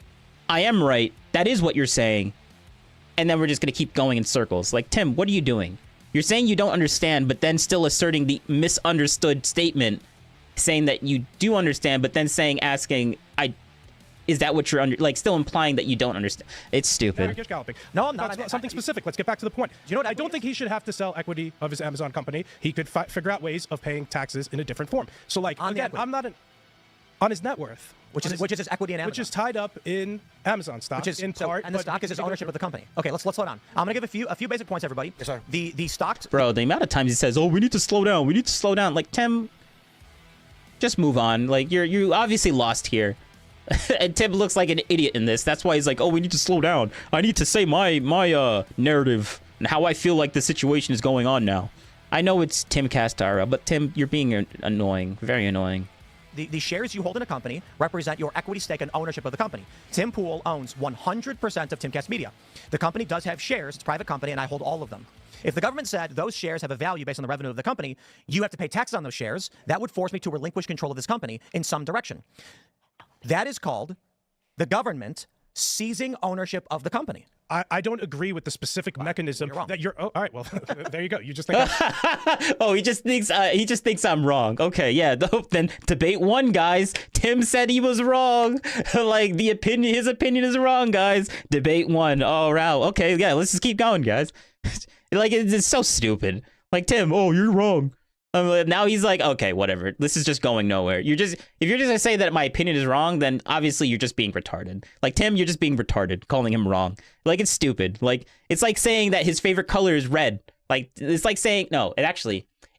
I am right. That is what you're saying. And then we're just gonna keep going in circles. Like, Tim, what are you doing? You're saying you don't understand, but then still asserting the misunderstood statement, saying that you do understand, but then asking, is that what you're still implying that you don't understand? It's stupid. You're scalloping. No, I'm not. That's something specific. Let's get back to the point. you know what I equity don't is? think he should have to sell equity of his Amazon company. He could figure out ways of paying taxes in a different form. So, like, On the again, equity. I'm not on his net worth, which is his equity in Amazon. which is tied up in Amazon stock, Which is in so- part. and the but stock is his particular- ownership of the company. Okay, let's slow down. I'm gonna give a few basic points, everybody. Yes, sir. The stock. Bro, the amount of times he says, oh, we need to slow down. We need to slow down. Like, Tim, just move on. Like, you obviously lost here. And Tim looks like an idiot in this. That's why he's like, oh, we need to slow down. I need to say my narrative and how I feel like the situation is going on now. I know it's Tim Castara, but Tim, you're being annoying. Very annoying. The shares you hold in a company represent your equity stake and ownership of the company. Tim Pool owns 100% of Timcast Media. The company does have shares. It's a private company, and I hold all of them. If the government said those shares have a value based on the revenue of the company, you have to pay taxes on those shares. That would force me to relinquish control of this company in some direction. That is called the government seizing ownership of the company. I don't agree with the specific mechanism you're wrong. that you're. Oh, all right. Well, there you go. You just think. Oh, he just thinks I'm wrong. Okay, yeah. Then debate 1, guys. Tim said he was wrong. Like, his opinion is wrong, guys. Debate 1. Oh, wow. Okay, yeah. Let's just keep going, guys. Like, it's so stupid. Like, Tim, oh, you're wrong. Now he's like, okay, whatever. This is just going nowhere. If you're just gonna say that my opinion is wrong, then obviously you're just being retarded. Like, Tim, you're just being retarded, calling him wrong. Like, it's stupid. Like, it's like saying that his favorite color is red. Like, it's like saying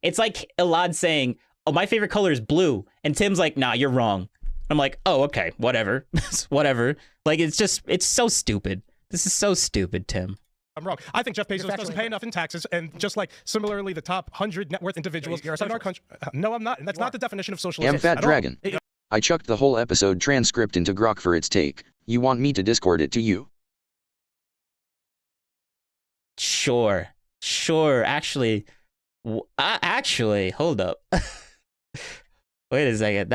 it's like Elad saying, oh, my favorite color is blue, and Tim's like, nah, you're wrong. I'm like, oh, okay, whatever, whatever. Like, it's so stupid. This is so stupid, Tim. I'm wrong. I think Jeff Bezos doesn't pay enough in taxes, and just like similarly, the top 100 net worth individuals You're a in our country. No, I'm not, and that's not the definition of socialism. Am Fat at all. Dragon. I chucked the whole episode transcript into Grok for its take. You want me to Discord it to you? Sure. Actually, hold up. Wait a second.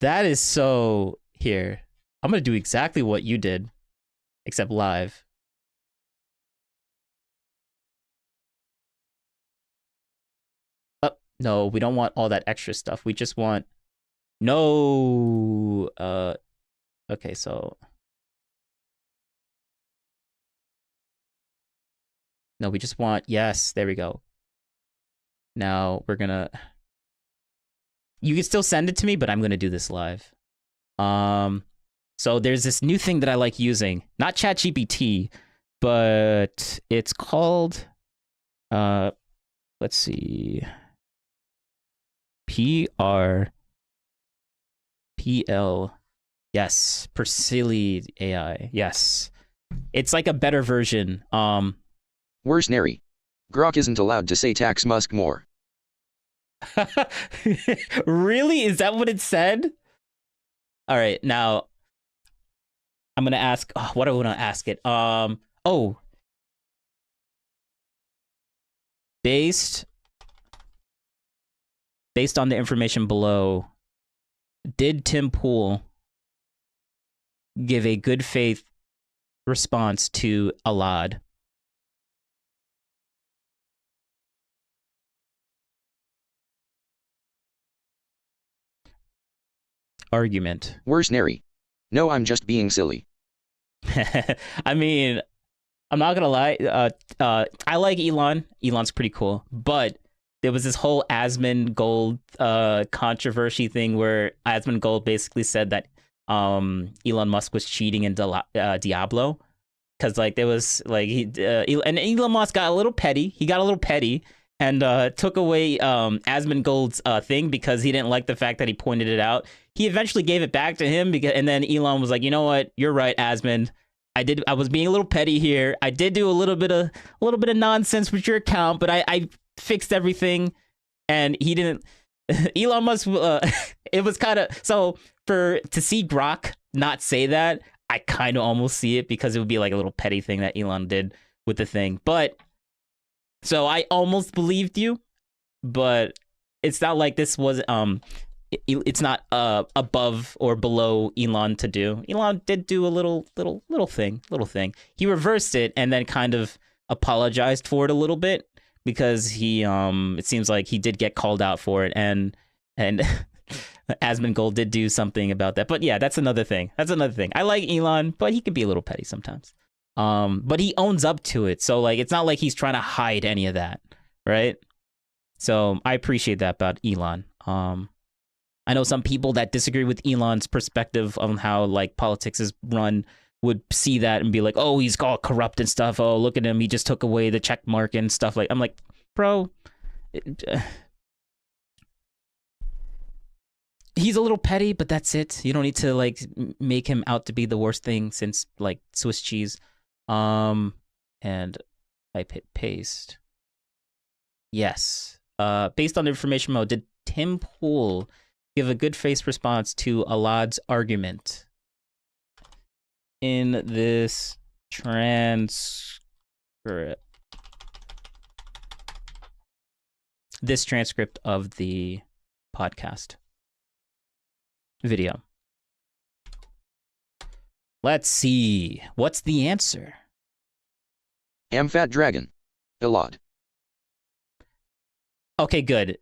That is so. Here, I'm gonna do exactly what you did, except live. No, we don't want all that extra stuff. We just want no. Okay, so no, we just want yes. There we go. Now we're gonna. You can still send it to me, but I'm gonna do this live. So there's this new thing that I like using, not ChatGPT, but it's called, let's see, PR PL. Yes. Persili AI. Yes. It's like a better version. Where's Neri? Grok isn't allowed to say tax Musk more. Really? Is that what it said? All right, now I'm gonna ask. Oh, what do I want to ask it? Oh, based on the information below, did Tim Pool give a good faith response to Alad? Argument. Where's Neri? No, I'm just being silly. I mean, I'm not gonna lie. I like Elon. Elon's pretty cool, but there was this whole Asmongold controversy thing where Asmongold basically said that Elon Musk was cheating in Diablo, because like there was like and Elon Musk got a little petty. He got a little petty and took away Asmongold's thing because he didn't like the fact that he pointed it out. He eventually gave it back to him and then Elon was like, you know what, you're right, Asmund. I was being a little petty here. I did do a little bit of nonsense with your account, but I fixed everything. And he didn't. Elon Musk. It was kind of so to see Grok not say that, I kind of almost see it because it would be like a little petty thing that Elon did with the thing. But so I almost believed you, but it's not like this was it's not above or below Elon to do. Elon did do a little thing. He reversed it and then kind of apologized for it a little bit because he it seems like he did get called out for it and Asmongold did do something about that. But yeah, that's another thing. I like Elon, but he can be a little petty sometimes. But he owns up to it. So like it's not like he's trying to hide any of that, right? So I appreciate that about Elon. I know some people that disagree with Elon's perspective on how like politics is run would see that and be like, oh, he's all corrupt and stuff. Oh, look at him. He just took away the check mark and stuff. Like, I'm like, bro, he's a little petty, but that's it. You don't need to like make him out to be the worst thing since like Swiss cheese. And I hit paste. Yes. Based on the information mode, did Tim Pool give a good face response to Alad's argument in this transcript? This transcript of the podcast video. Let's see. What's the answer? Am fat dragon. Alad. Okay, good.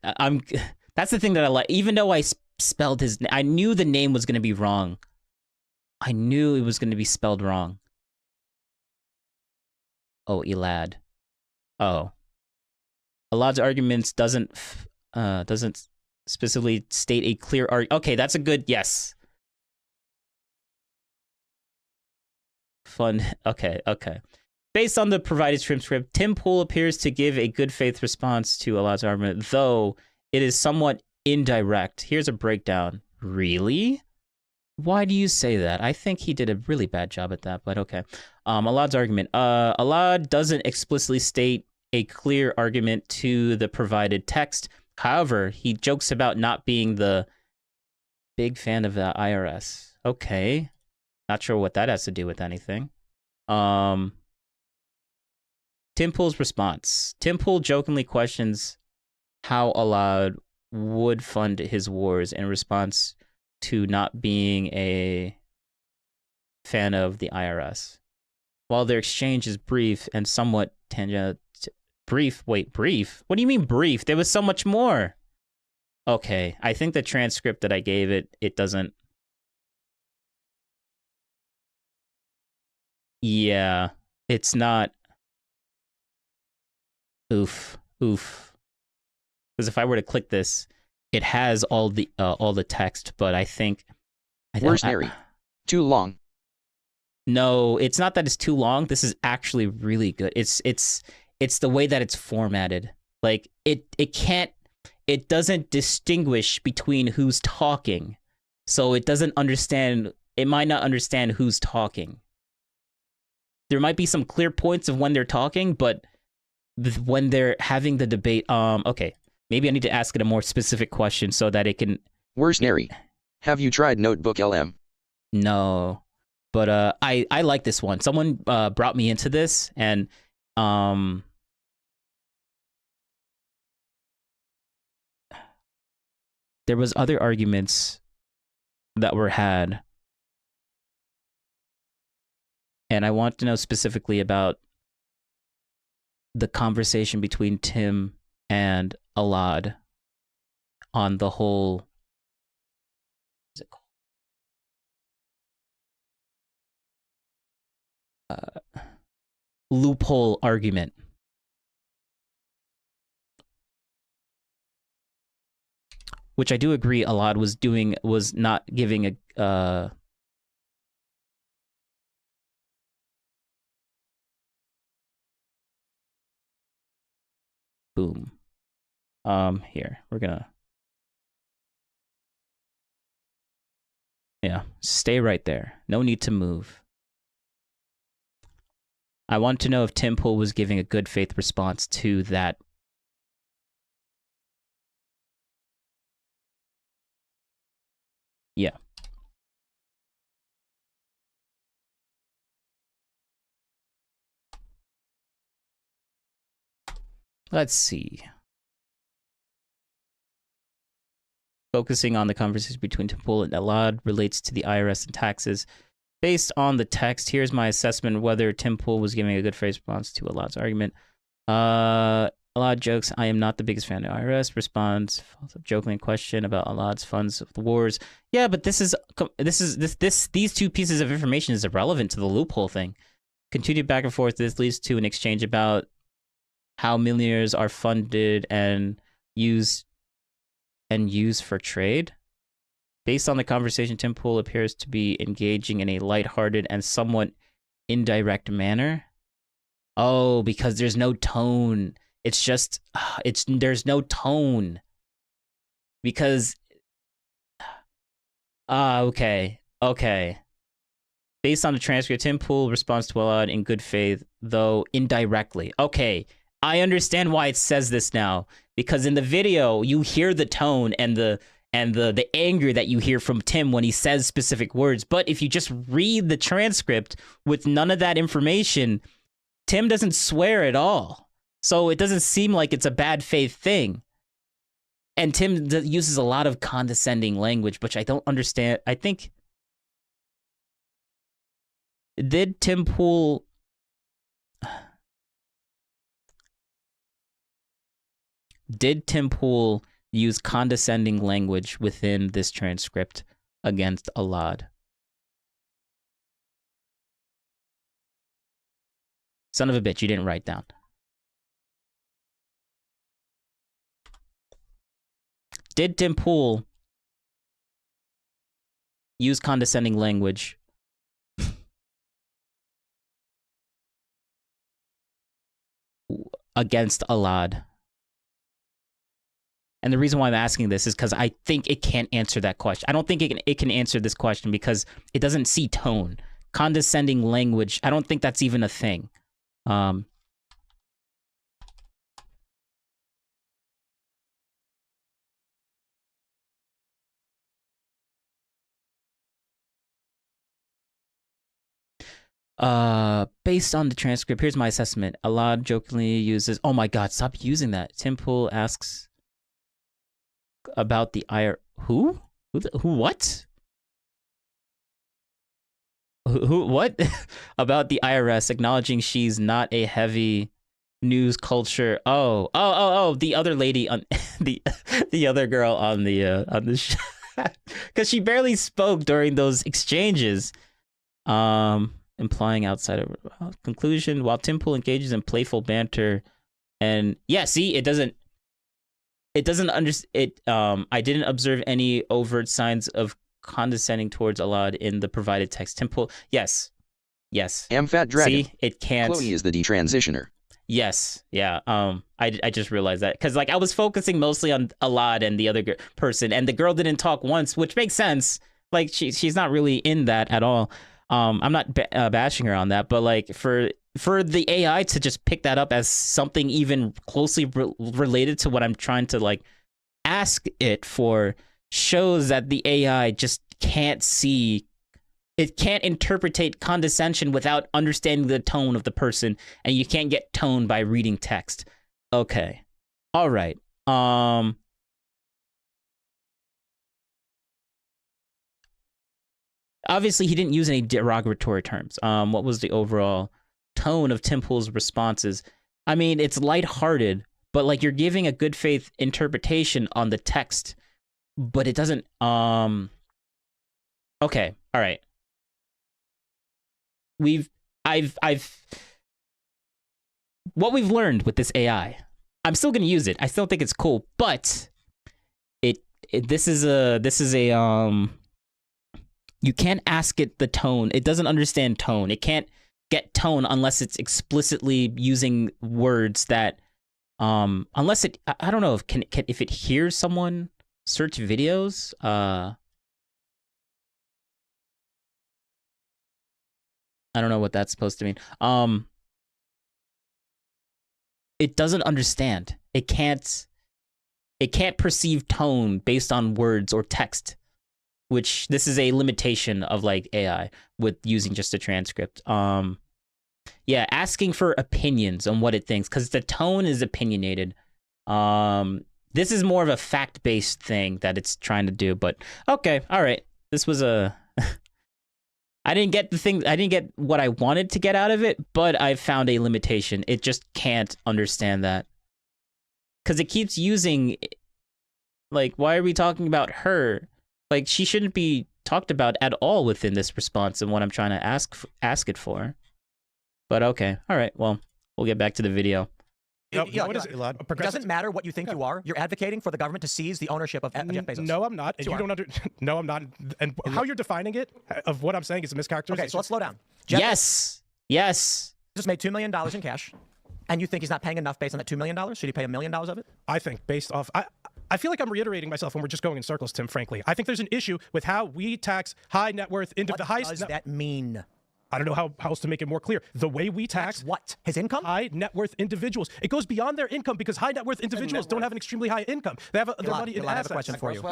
That's the thing that I like. Even though I spelled his name, I knew the name was going to be wrong. I knew it was going to be spelled wrong. Oh, Elad. Oh. Alad's arguments doesn't specifically state a clear argument. Okay, that's a good yes. Fun. Okay. Based on the provided transcript, Tim Pool appears to give a good faith response to Alad's argument, though it is somewhat indirect. Here's a breakdown. Really? Why do you say that? I think he did a really bad job at that, but okay. Alad's argument. Alad doesn't explicitly state a clear argument to the provided text. However, he jokes about not being the big fan of the IRS. Okay. Not sure what that has to do with anything. Tim Pool's response. Tim Pool jokingly questions how Alad would fund his wars in response to not being a fan of the IRS. While their exchange is brief and somewhat tangent. Brief? Wait, brief? What do you mean brief? There was so much more. Okay, I think the transcript that I gave it doesn't. Yeah, it's not. Oof. Because if I were to click this, it has all the text, but I think. Where's Neri? Too long. No, it's not that it's too long. This is actually really good. It's the way that it's formatted. Like it doesn't distinguish between who's talking. so it doesn't understand. It might not understand who's talking. There might be some clear points of when they're talking, but when they're having the debate, okay, maybe I need to ask it a more specific question so that it can. Where's Neri? Have you tried Notebook LM? No, but I like this one. Someone brought me into this, and there was other arguments that were had, and I want to know specifically about the conversation between Tim and Alad on the whole. What's it called? Loophole argument. Which I do agree Alad was not giving a boom. Here, we're gonna, yeah, stay right there. No need to move. I want to know if Tim Pool was giving a good faith response to that. Yeah. Let's see. Focusing on the conversation between Tim Pool and Alad relates to the IRS and taxes. Based on the text, here's my assessment whether Tim Pool was giving a good faith response to Alad's argument. Alad jokes, I am not the biggest fan of IRS. Responds, jokingly question about Alad's funds of the wars. Yeah, but these two pieces of information is irrelevant to the loophole thing. Continued back and forth. This leads to an exchange about how millionaires are funded and used for trade. Based on the conversation, Tim Pool appears to be engaging in a lighthearted and somewhat indirect manner. Oh, because there's no tone. It's just, there's no tone. Because, okay. Based on the transcript, Tim Pool responds to Alad in good faith, though indirectly. Okay, I understand why it says this now. Because in the video, you hear the tone and the anger that you hear from Tim when he says specific words. But if you just read the transcript with none of that information, Tim doesn't swear at all. So it doesn't seem like it's a bad faith thing. And Tim uses a lot of condescending language, which I don't understand. I think, did Tim Pool use condescending language within this transcript against Alad? Son of a bitch, you didn't write down. Did Tim Pool use condescending language against Alad? And the reason why I'm asking this is because I think it can't answer that question. I don't think it can answer this question because it doesn't see tone. Condescending language, I don't think that's even a thing. Based on the transcript, here's my assessment. Alad jokingly uses, oh my god, stop using that. Tim Pool asks about the who what? Who what? About the IRS, acknowledging she's not a heavy news culture. Oh, the other lady on the other girl on the show. Because she barely spoke during those exchanges. Implying outside of conclusion, while Tim Pool engages in playful banter, and yeah, see, it doesn't I didn't observe any overt signs of condescending towards Alad in the provided text. Tim Pool, yes. Fat Dragon. See, it can't. Cloney is the detransitioner. Yes, yeah. I just realized that because like I was focusing mostly on Alad and the other person, and the girl didn't talk once, which makes sense. like she's not really in that at all. I'm not bashing her on that, but like for the AI to just pick that up as something even closely related to what I'm trying to like ask it for shows that the AI just can't see. It can't interpretate condescension without understanding the tone of the person, and you can't get tone by reading text. Okay. All right. Obviously, he didn't use any derogatory terms. What was the overall tone of Tim Pool's responses? I mean, it's lighthearted, but like you're giving a good faith interpretation on the text, but it doesn't. Okay, all right. What we've learned with this AI. I'm still gonna use it. I still think it's cool, but this is a you can't ask it the tone. It doesn't understand tone. It can't get tone unless it's explicitly using words that, unless it, I don't know if it hears someone search videos. I don't know what that's supposed to mean. It doesn't understand. It can't perceive tone based on words or text. Which this is a limitation of like AI with using just a transcript. Yeah, asking for opinions on what it thinks because the tone is opinionated. This is more of a fact-based thing that it's trying to do. But okay, all right. This was a. I didn't get what I wanted to get out of it, but I found a limitation. It just can't understand that because it keeps using. Like, why are we talking about her? Like, she shouldn't be talked about at all within this response and what I'm trying to ask it for. But okay, all right. Well, we'll get back to the video. It doesn't matter what you think you are. You're advocating for the government to seize the ownership of Jeff Bezos. No, I'm not. And you don't No, I'm not. And how you're defining it of what I'm saying is a mischaracterization. Okay, so let's slow down. Yes. Just made $2 million in cash, and you think he's not paying enough based on that $2 million? Should he pay $1 million of it? I think based off. I feel like I'm reiterating myself when we're just going in circles, Tim, frankly. I think there's an issue with how we tax high net worth into the highest. What does that mean? I don't know how else to make it more clear. The way we tax what? His income? High net worth individuals. It goes beyond their income because high net worth individuals don't have an extremely high income. They have their money in assets. I have a question for you.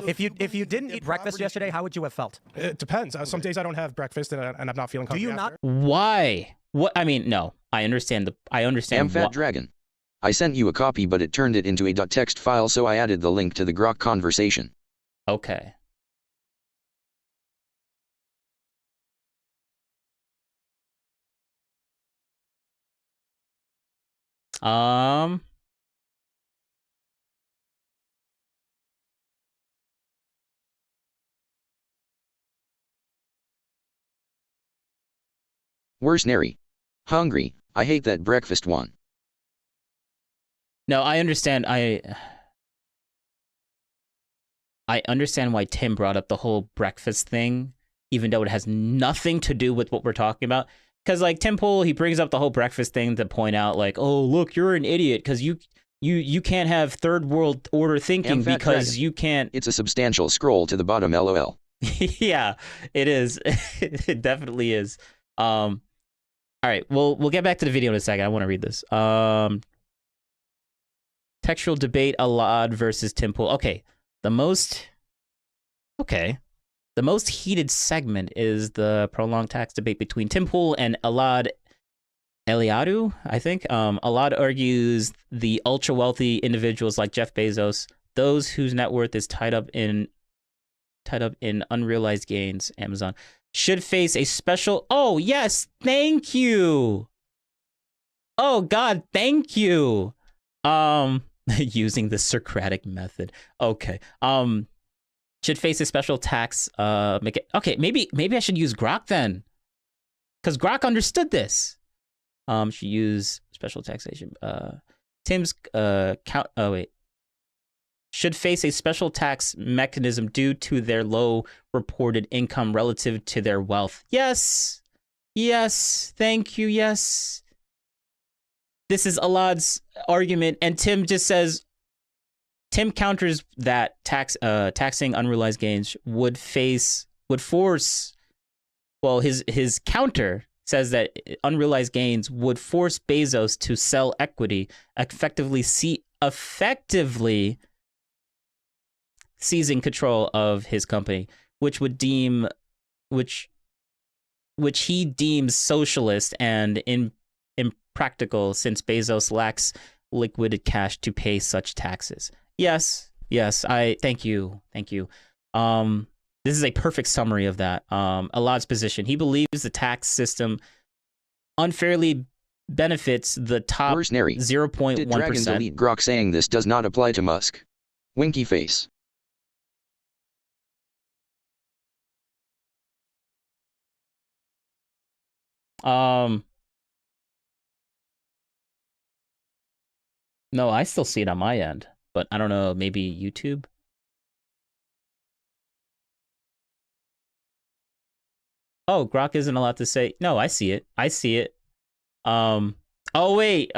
If you didn't eat breakfast yesterday, how would you have felt? It depends. Some days I don't have breakfast and I'm not feeling hungry. Do you not? Why? What? I mean, no. I understand. Fat Dragon. I sent you a copy, but it turned it into a .txt file, so I added the link to the Grok conversation. Okay. Worse nary. Hungry. I hate that breakfast one. No, I understand. I understand why Tim brought up the whole breakfast thing, even though it has nothing to do with what we're talking about. Because like Tim Pool, he brings up the whole breakfast thing to point out like, oh, look, you're an idiot because you can't have third world order thinking because Dragon. You can't. It's a substantial scroll to the bottom, lol. Yeah, it is. It definitely is. All right, we'll get back to the video in a second. I want to read this. Textual debate, Alad versus Tim Pool. Okay, the most heated segment is the prolonged tax debate between Tim Pool and Alad Eliadu, I think. Alad argues the ultra-wealthy individuals like Jeff Bezos, those whose net worth is tied up in unrealized gains, Amazon, should face a special... Oh, yes, thank you! Oh, God, thank you! Using the Socratic method. Okay. Should face a special tax. Okay, maybe I should use Grok then. Because Grok understood this. Should use special taxation. Tim's count... Oh, wait. Should face a special tax mechanism due to their low reported income relative to their wealth. Yes. Yes. Thank you. Yes. This is Alad's argument, and Tim Tim counters that taxing unrealized gains would force. Well, his counter says that unrealized gains would force Bezos to sell equity, effectively seizing control of his company, which he deems socialist and impractical, since Bezos lacks liquid cash to pay such taxes. Yes, I thank you. This is a perfect summary of that. Alad's position. He believes the tax system unfairly benefits the top Mercenary. 0.1%. Did Dragon delete Grok saying this does not apply to Musk? Winky face. No, I still see it on my end, but I don't know, maybe YouTube? Oh, Grok isn't allowed to say. No, I see it. Oh wait.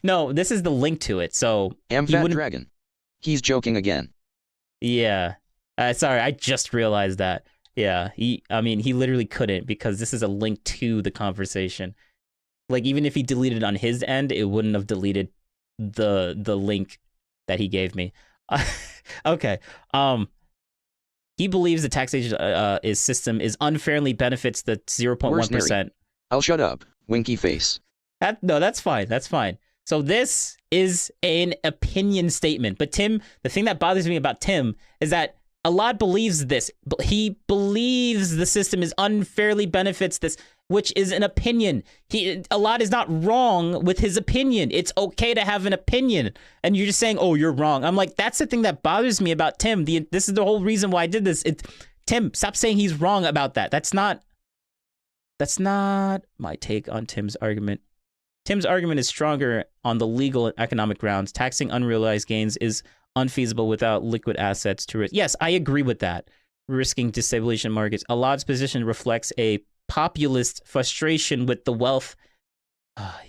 No, this is the link to it. So Amfat Dragon. He's joking again. Yeah. Sorry, I just realized that. Yeah, he literally couldn't, because this is a link to the conversation. Like, even if he deleted it on his end, it wouldn't have deleted the link that he gave me. Okay. He believes the taxation system is unfairly benefits the 0.1%. I'll shut up. Winky face. No, that's fine. That's fine. So this is an opinion statement. But Tim, the thing that bothers me about Tim is that Alad believes this. He believes the system is unfairly benefits this, which is an opinion. Alad is not wrong with his opinion. It's okay to have an opinion. And you're just saying, oh, you're wrong. I'm like, that's the thing that bothers me about Tim. This is the whole reason why I did this. Tim, stop saying he's wrong about that. That's not my take on Tim's argument. Tim's argument is stronger on the legal and economic grounds. Taxing unrealized gains is unfeasible without liquid assets to risk. Yes, I agree with that. Risking destabilization markets. Alad's position reflects a populist frustration with the wealth.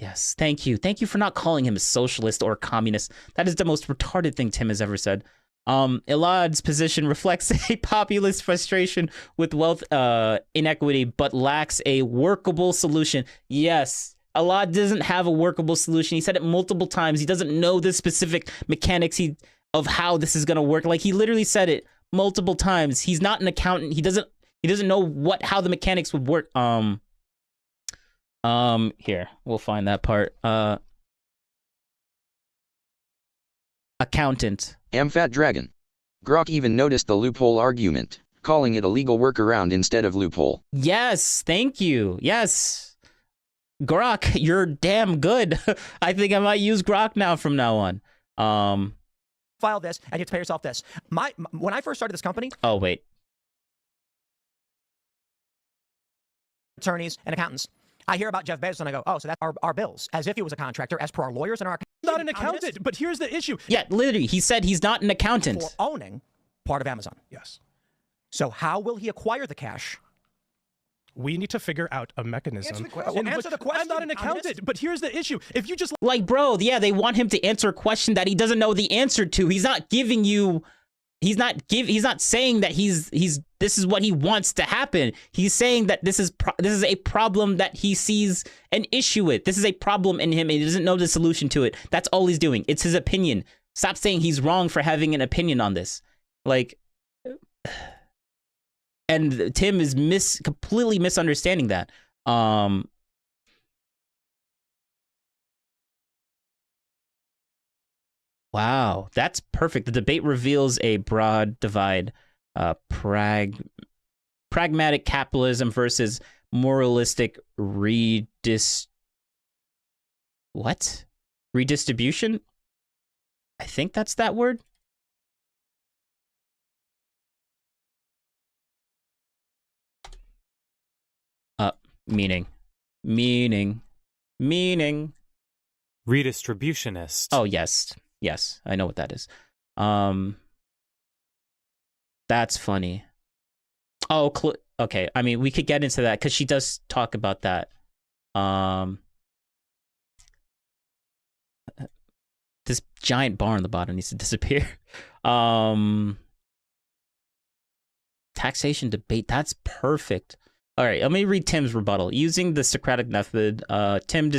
Yes, thank you. Thank you for not calling him a socialist or a communist. That is the most retarded thing Tim has ever said. Alad's position reflects a populist frustration with wealth inequity, but lacks a workable solution. Yes, Alad doesn't have a workable solution. He said it multiple times. He doesn't know the specific mechanics of how this is going to work. Like, he literally said it multiple times. He's not an accountant. He doesn't know how the mechanics would work. Here, we'll find that part. Accountant. Amfat Dragon. Grok even noticed the loophole argument, calling it a legal workaround instead of loophole. Yes, thank you. Yes. Grok, you're damn good. I think I might use Grok from now on. File this, and you have to pay yourself this. When I first started this company. Oh, wait. Attorneys and accountants. I hear about Jeff Bezos and I go, oh, so that's our bills, as if he was a contractor, as per our lawyers and our. Not an accountant, but here's the issue. Yeah, literally, he said he's not an accountant. For owning part of Amazon. Yes. So how will he acquire the cash? We need to figure out a mechanism. Answer the question. I'm not an accountant, but here's the issue. If you just like, bro, yeah, they want him to answer a question that he doesn't know the answer to. He's not giving you. He's not saying that this is what he wants to happen. He's saying that this is a problem that he sees an issue with. This is a problem in him and he doesn't know the solution to it. That's all he's doing. It's his opinion. Stop saying he's wrong for having an opinion on this. Like, and Tim is completely misunderstanding that. Wow, that's perfect. The debate reveals a broad divide. Pragmatic capitalism versus moralistic redistribution? I think that's that word. Meaning. Redistributionist. Oh, yes. Yes, I know what that is. That's funny. Oh, okay. I mean, we could get into that because she does talk about that. This giant bar on the bottom needs to disappear. Taxation debate. That's perfect. All right, let me read Tim's rebuttal. Using the Socratic method, Tim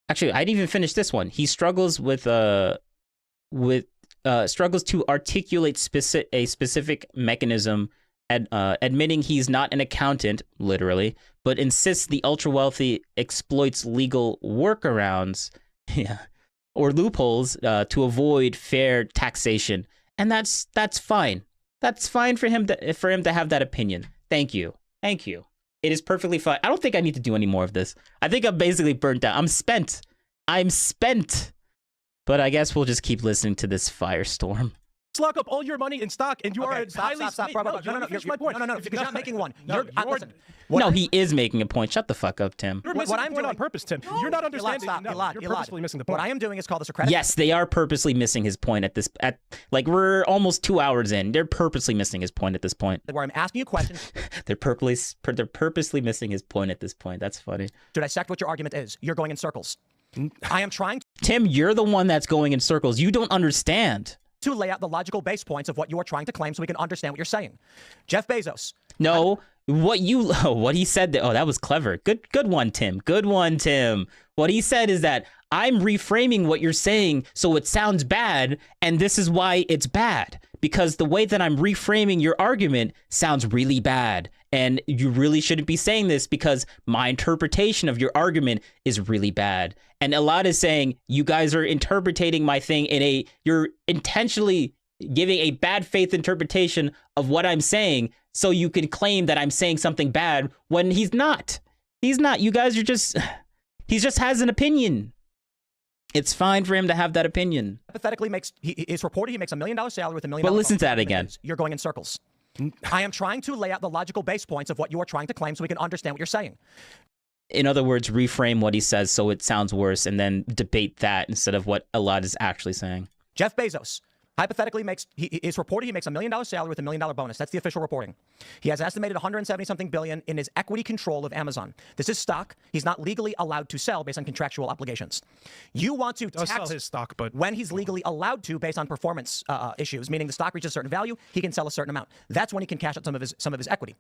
Actually, I didn't even finish this one. He struggles struggles to articulate a specific mechanism, admitting he's not an accountant, literally, but insists the ultra-wealthy exploits legal workarounds or loopholes to avoid fair taxation. And that's fine. That's fine for him to have that opinion. Thank you. Thank you. It is perfectly fine. I don't think I need to do any more of this. I think I'm basically burnt out. I'm spent. But I guess we'll just keep listening to this firestorm. Lock up all your money in stock, and you are stop, bro. No, you're not making one. Listen. No, he is making a point. Shut the fuck up, Tim. You're missing the point on purpose, Tim. You're not understanding. You're purposely missing the point. What I am doing is called the Socratic. Yes, they are purposely missing his point like we're almost 2 hours in. They're purposely missing his point at this point. Where I'm asking you questions. They're purposely missing his point at this point. That's funny. To dissect what your argument is, you're going in circles. I am trying Tim, you're the one that's going in circles. You don't understand. To lay out the logical base points of what you are trying to claim so we can understand what you're saying. Jeff Bezos. No, what he said, that was clever. Good one, Tim. Good one, Tim. What he said is that I'm reframing what you're saying so it sounds bad, and this is why it's bad. Because the way that I'm reframing your argument sounds really bad. And you really shouldn't be saying this because my interpretation of your argument is really bad. And Elad is saying, you guys are interpreting my thing you're intentionally giving a bad faith interpretation of what I'm saying so you can claim that I'm saying something bad when he's not. He's not. You guys are he just has an opinion. It's fine for him to have that opinion. Hypothetically it's reported he makes $1 million salary with $1 million. But listen to that again. You're going in circles. I am trying to lay out the logical base points of what you are trying to claim so we can understand what you're saying. In other words, reframe what he says so it sounds worse and then debate that instead of what Elad is actually saying. Jeff Bezos hypothetically it's reported he makes $1 million salary with $1 million bonus. That's the official reporting. He has estimated 170-something billion in his equity control of Amazon. This is stock he's not legally allowed to sell based on contractual obligations. You want to tax sell his stock, but when he's legally allowed to based on performance issues, meaning the stock reaches a certain value, he can sell a certain amount. That's when he can cash out some of his equity.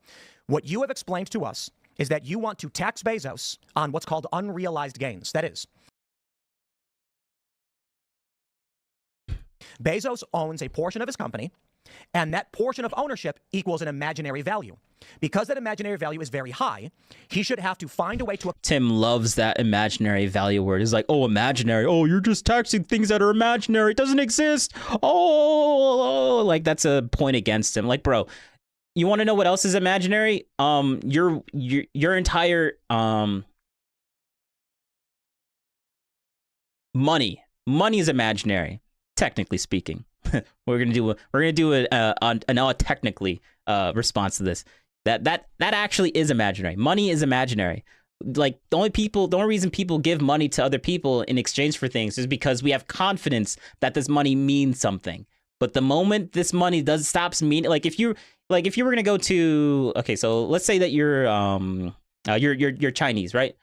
What you have explained to us is that you want to tax Bezos on what's called unrealized gains. That is, Bezos owns a portion of his company, and that portion of ownership equals an imaginary value. Because that imaginary value is very high, he should have to find a way to... Tim loves that imaginary value word. He's like, oh, imaginary. Oh, you're just taxing things that are imaginary. It doesn't exist. Oh, like that's a point against him. Like, bro, you want to know what else is imaginary? Your entire money is imaginary. Technically speaking, we're gonna do a technically response to this. That actually is imaginary. Money is imaginary. Like the only reason people give money to other people in exchange for things is because we have confidence that this money means something. But the moment this money stops meaning, like if you were gonna go to, okay, so let's say that you're Chinese, right?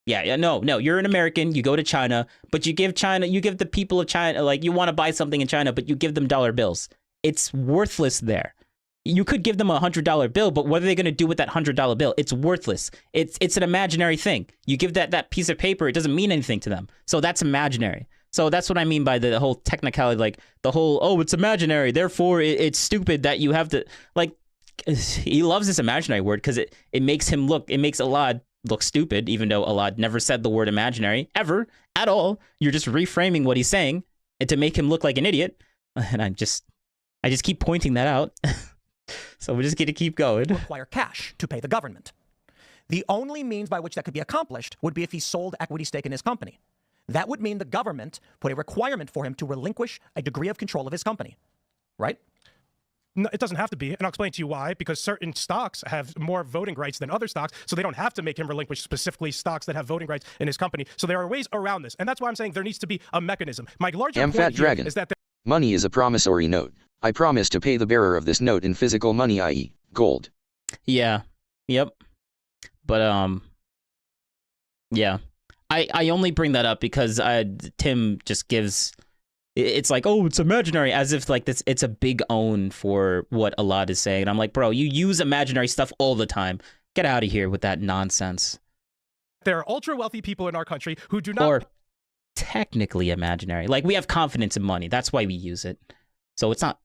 No, you're an American, you go to China, but you give the people of China, like you want to buy something in China, but you give them dollar bills. It's worthless there. You could give them $100 bill, but what are they going to do with that $100 bill? It's worthless. It's an imaginary thing. You give that piece of paper, it doesn't mean anything to them. So that's imaginary. So that's what I mean by the whole technicality, like the whole, oh, it's imaginary, therefore it's stupid that you have to, like, he loves this imaginary word because it makes Elad look stupid, even though Elad never said the word imaginary ever at all. You're just reframing what he's saying and to make him look like an idiot. And I just keep pointing that out. So we're just going to keep going. Require cash to pay the government. The only means by which that could be accomplished would be if he sold equity stake in his company. That would mean the government put a requirement for him to relinquish a degree of control of his company, right? No, it doesn't have to be, and I'll explain to you why. Because certain stocks have more voting rights than other stocks, so they don't have to make him relinquish specifically stocks that have voting rights in his company. So there are ways around this, and that's why I'm saying there needs to be a mechanism. My larger point here is that money is a promissory note. I promise to pay the bearer of this note in physical money, i.e., gold. Yeah. Yep. But yeah. I only bring that up because Tim just gives. It's like, oh, it's imaginary, as if like this. It's a big own for what Alad is saying. And I'm like, bro, you use imaginary stuff all the time. Get out of here with that nonsense. There are ultra wealthy people in our country who do not. Or technically imaginary. Like, we have confidence in money. That's why we use it. So it's not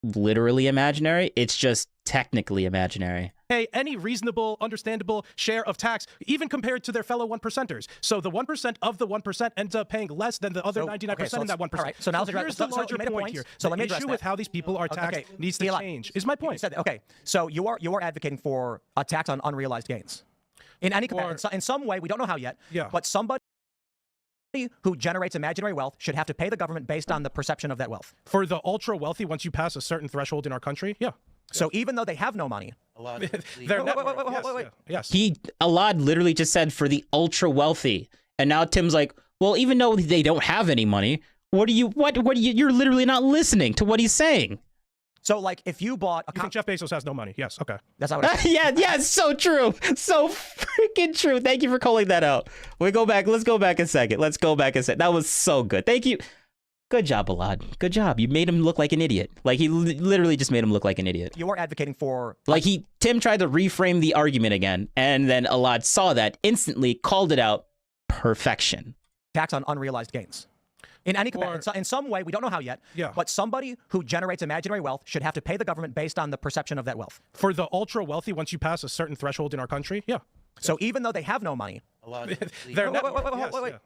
literally imaginary. It's just technically imaginary. Pay any reasonable, understandable share of tax, even compared to their fellow 1%ers. So the 1% of the 1% ends up paying less than the other 99% in that 1%. All right, so now here's the larger point here. So let me the address issue that. with how these people are taxed needs to Eli, change, is my point. Okay, so you are advocating for a tax on unrealized gains. In any in some way, we don't know how yet, but somebody who generates imaginary wealth should have to pay the government based on the perception of that wealth. For the ultra wealthy, once you pass a certain threshold in our country, yeah. So even though they have no money, they're yes. Alad literally just said for the ultra wealthy, and now Tim's like, well, even though they don't have any money, you're literally not listening to what he's saying. So, like, if you bought You think Jeff Bezos has no money? Yes, okay. That's not what I said. Yeah, it's so true. So freaking true. Thank you for calling that out. Let's go back a second. That was so good. Thank you. Good job, Alad. Good job. You made him look like an idiot. Like, he literally just made him look like an idiot. You are advocating for... Like, Tim tried to reframe the argument again, and then Alad saw that, instantly called it out. Perfection. Tax on unrealized gains. In some way, we don't know how yet, but somebody who generates imaginary wealth should have to pay the government based on the perception of that wealth. For the ultra wealthy, once you pass a certain threshold in our country, yeah. So even though they have no money, they're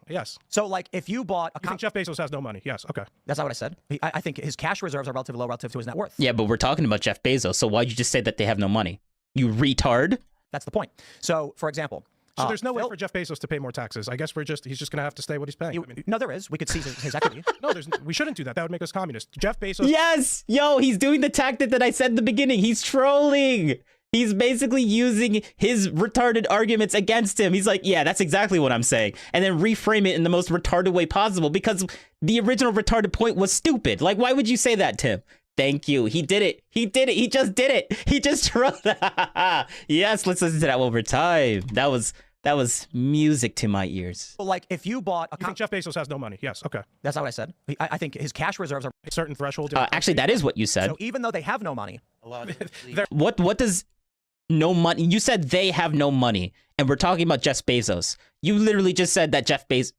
yes. So, like, if you bought... You think Jeff Bezos has no money? Yes, okay. That's not what I said. I think his cash reserves are relatively low relative to his net worth. Yeah, but we're talking about Jeff Bezos, so why'd you just say that they have no money? You retard. That's the point. So, for example... So there's no way for Jeff Bezos to pay more taxes. I guess he's just going to have to stay what he's paying. No, there is. We could seize his equity. No, we shouldn't do that. That would make us communist. Jeff Bezos... Yes! Yo, he's doing the tactic that I said in the beginning. He's trolling. He's basically using his retarded arguments against him. He's like, yeah, that's exactly what I'm saying. And then reframe it in the most retarded way possible because the original retarded point was stupid. Like, why would you say that, Tim? Thank you. He did it. He just did it. He just wrote that. Yes, let's listen to that one more time. That was music to my ears. Well, like, if you bought... You think Jeff Bezos has no money? Yes, okay. That's not what I said. I think his cash reserves are... A certain threshold. Actually, that is what you said. So even though they have no money... What does no money... You said they have no money, and we're talking about Jeff Bezos. You literally just said that Jeff Bezos...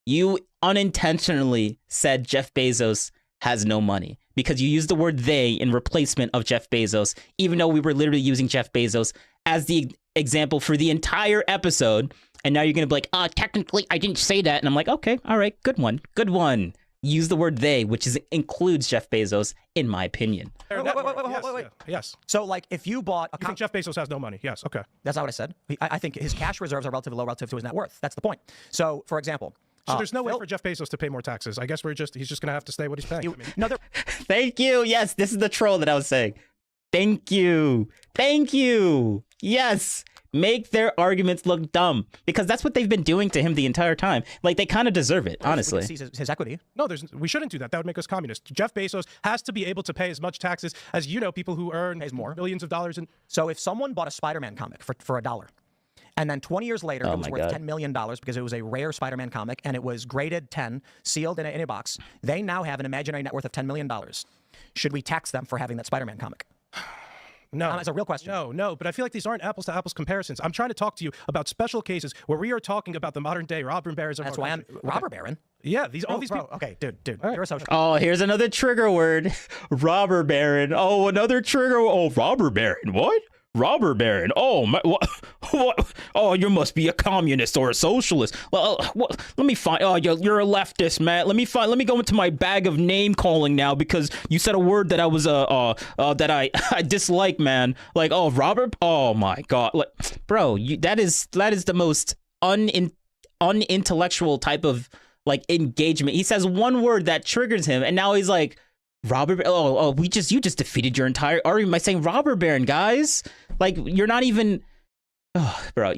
You unintentionally said Jeff Bezos has no money because you used the word they in replacement of Jeff Bezos, even though we were literally using Jeff Bezos as the example for the entire episode. And now you're going to be like, technically I didn't say that. And I'm like, okay, all right, good one. Use the word they, which includes Jeff Bezos, in my opinion. Wait. Yes. So, like, if you bought... You think Jeff Bezos has no money? Yes, okay. That's not what I said. I think his cash reserves are relatively low relative to his net worth. That's the point. So, for example... So there's no way for Jeff Bezos to pay more taxes. I guess he's just going to have to stay what he's paying. Thank you. Yes, this is the troll that I was saying. Thank you. Yes. Make their arguments look dumb because that's what they've been doing to him the entire time. Like, they kind of deserve it, honestly. We seize his equity. No, we shouldn't do that. That would make us communist. Jeff Bezos has to be able to pay as much taxes as, people who earn millions of dollars. So if someone bought a Spider-Man comic for $1, and then 20 years later, it was worth $10 million because it was a rare Spider-Man comic, and it was graded 10, sealed in a box. They now have an imaginary net worth of $10 million. Should we tax them for having that Spider-Man comic? No. It's a real question. No, but I feel like these aren't apples to apples comparisons. I'm trying to talk to you about special cases where we are talking about the modern day robber barons of That's our why country. robber baron? Yeah, all these people. Okay, dude, you're a social. Oh, here's another trigger word. Robber baron. Oh, another trigger. Oh, robber baron. What? Robber baron. Oh, what? Oh, you must be a communist or a socialist. Well, let me find. Oh, you're a leftist, man. Let me go into my bag of name calling now because you said a word that I was that I dislike, man. Like, oh, robber. Oh my God, bro, that is the most unintellectual type of like engagement. He says one word that triggers him, and now he's like, robber. You just defeated your entire argument by saying robber baron, guys. Like, you're not even. Oh, bro,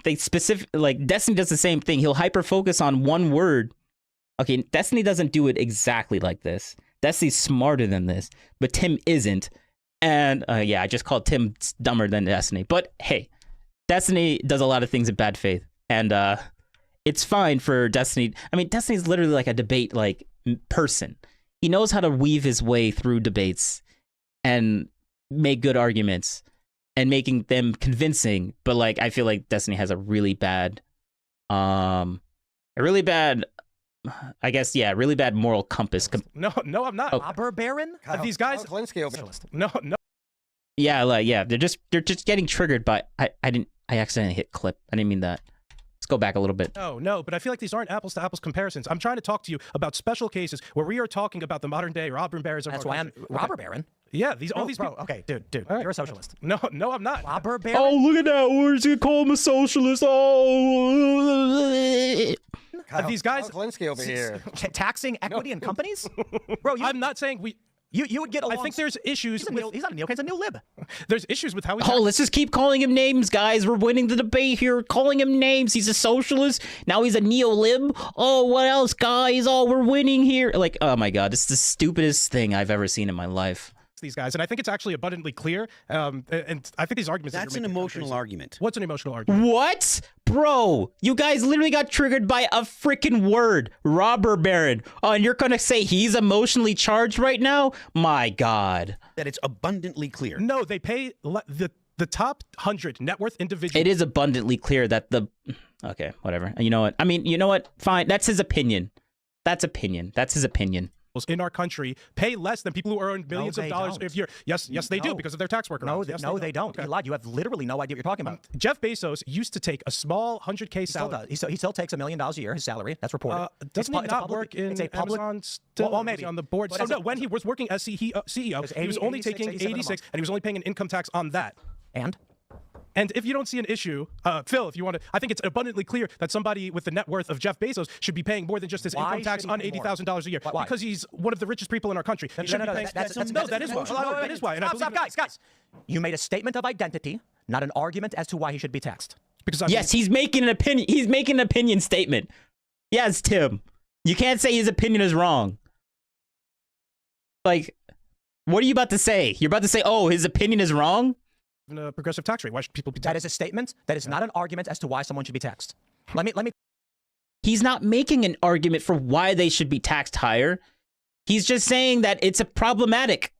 they specific like Destiny does the same thing. He'll hyper focus on one word. Okay, Destiny doesn't do it exactly like this. Destiny's smarter than this, but Tim isn't. And yeah, I just called Tim dumber than Destiny. But hey, Destiny does a lot of things in bad faith, and it's fine for Destiny. I mean, Destiny's literally like a debate like person. He knows how to weave his way through debates and make good arguments and making them convincing. But like, I feel like Destiny has a really bad, I guess, yeah, really bad moral compass. No, I'm not. Robber Baron? These guys. Klinsky over. No. Yeah, like, yeah, they're just getting triggered by. I accidentally hit clip. I didn't mean that. Let's go back a little bit. No, but I feel like these aren't apples to apples comparisons. I'm trying to talk to you about special cases where we are talking about the modern day robber barons. That's why I'm robber baron. Yeah, all these bro, people. okay, dude, right. you're a socialist. No, I'm not. Robber baron? Oh, look at that. We're gonna call him a socialist. Oh. These guys. Klinsky over here. Taxing equity in companies? Bro, I'm not saying we. You would get along. I think there's issues. He's not a neocon, he's a new lib. There's issues with how we. Oh, let's just keep calling him names, guys. We're winning the debate here. Calling him names. He's a socialist. Now he's a neo-lib. Oh, what else, guys? Oh, we're winning here. Like, oh my God, this is the stupidest thing I've ever seen in my life. These guys, and I think it's actually abundantly clear. And I think these arguments. That's an emotional argument. What's an emotional argument? What? Bro, you guys literally got triggered by a freaking word, robber baron. Oh, and you're gonna say he's emotionally charged right now? My God. That it's abundantly clear. No, they pay the top 100 net worth individuals. It is abundantly clear that the. Okay, whatever. You know what? I mean, you know what? Fine. That's his opinion. That's his opinion. In our country pay less than people who earn millions of dollars a year. Yes, they do because of their tax worker. No, they don't. Okay. You lied. You have literally no idea what you're talking about. Jeff Bezos used to take a small 100K salary. He still takes $1 million a year, his salary. That's reported. Doesn't he not work in Amazon still? Well, maybe. On the board. So no, when he was working as CEO, he was only taking 86, and he was only paying an income tax on that. And if you don't see an issue, Phil, if you want to, I think it's abundantly clear that somebody with the net worth of Jeff Bezos should be paying more than just his income tax on $80,000 a year. Why? Because he's one of the richest people in our country. He should be paying. That is why. That is why. And Stop, guys. You made a statement of identity, not an argument as to why he should be taxed. Because yes, he's making an opinion. He's making an opinion statement. Yes, Tim. You can't say his opinion is wrong. Like, what are you about to say? You're about to say, oh, his opinion is wrong? A progressive tax rate. Why should people be taxed? That is a statement. That is not an argument as to why someone should be taxed. Let me. He's not making an argument for why they should be taxed higher. He's just saying that it's a problematic.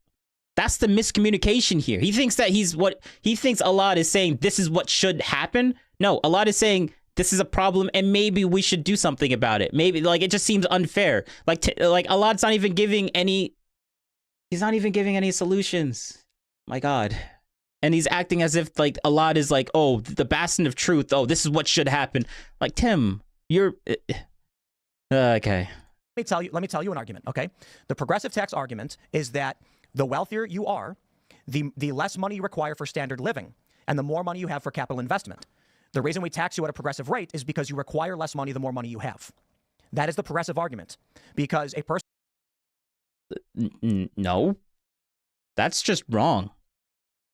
That's the miscommunication here. He thinks that he thinks Allah is saying this is what should happen. No, Allah is saying this is a problem and maybe we should do something about it. Maybe, like, it just seems unfair. Like Allah's not even giving any. He's not even giving any solutions. My God. And he's acting as if like Allah is like, oh, the bastion of truth. Oh, this is what should happen. Like, Tim, you're okay. Let me tell you an argument. Okay, the progressive tax argument is that the wealthier you are, the less money you require for standard living, and the more money you have for capital investment. The reason we tax you at a progressive rate is because you require less money the more money you have. That is the progressive argument. Because a person. No, that's just wrong.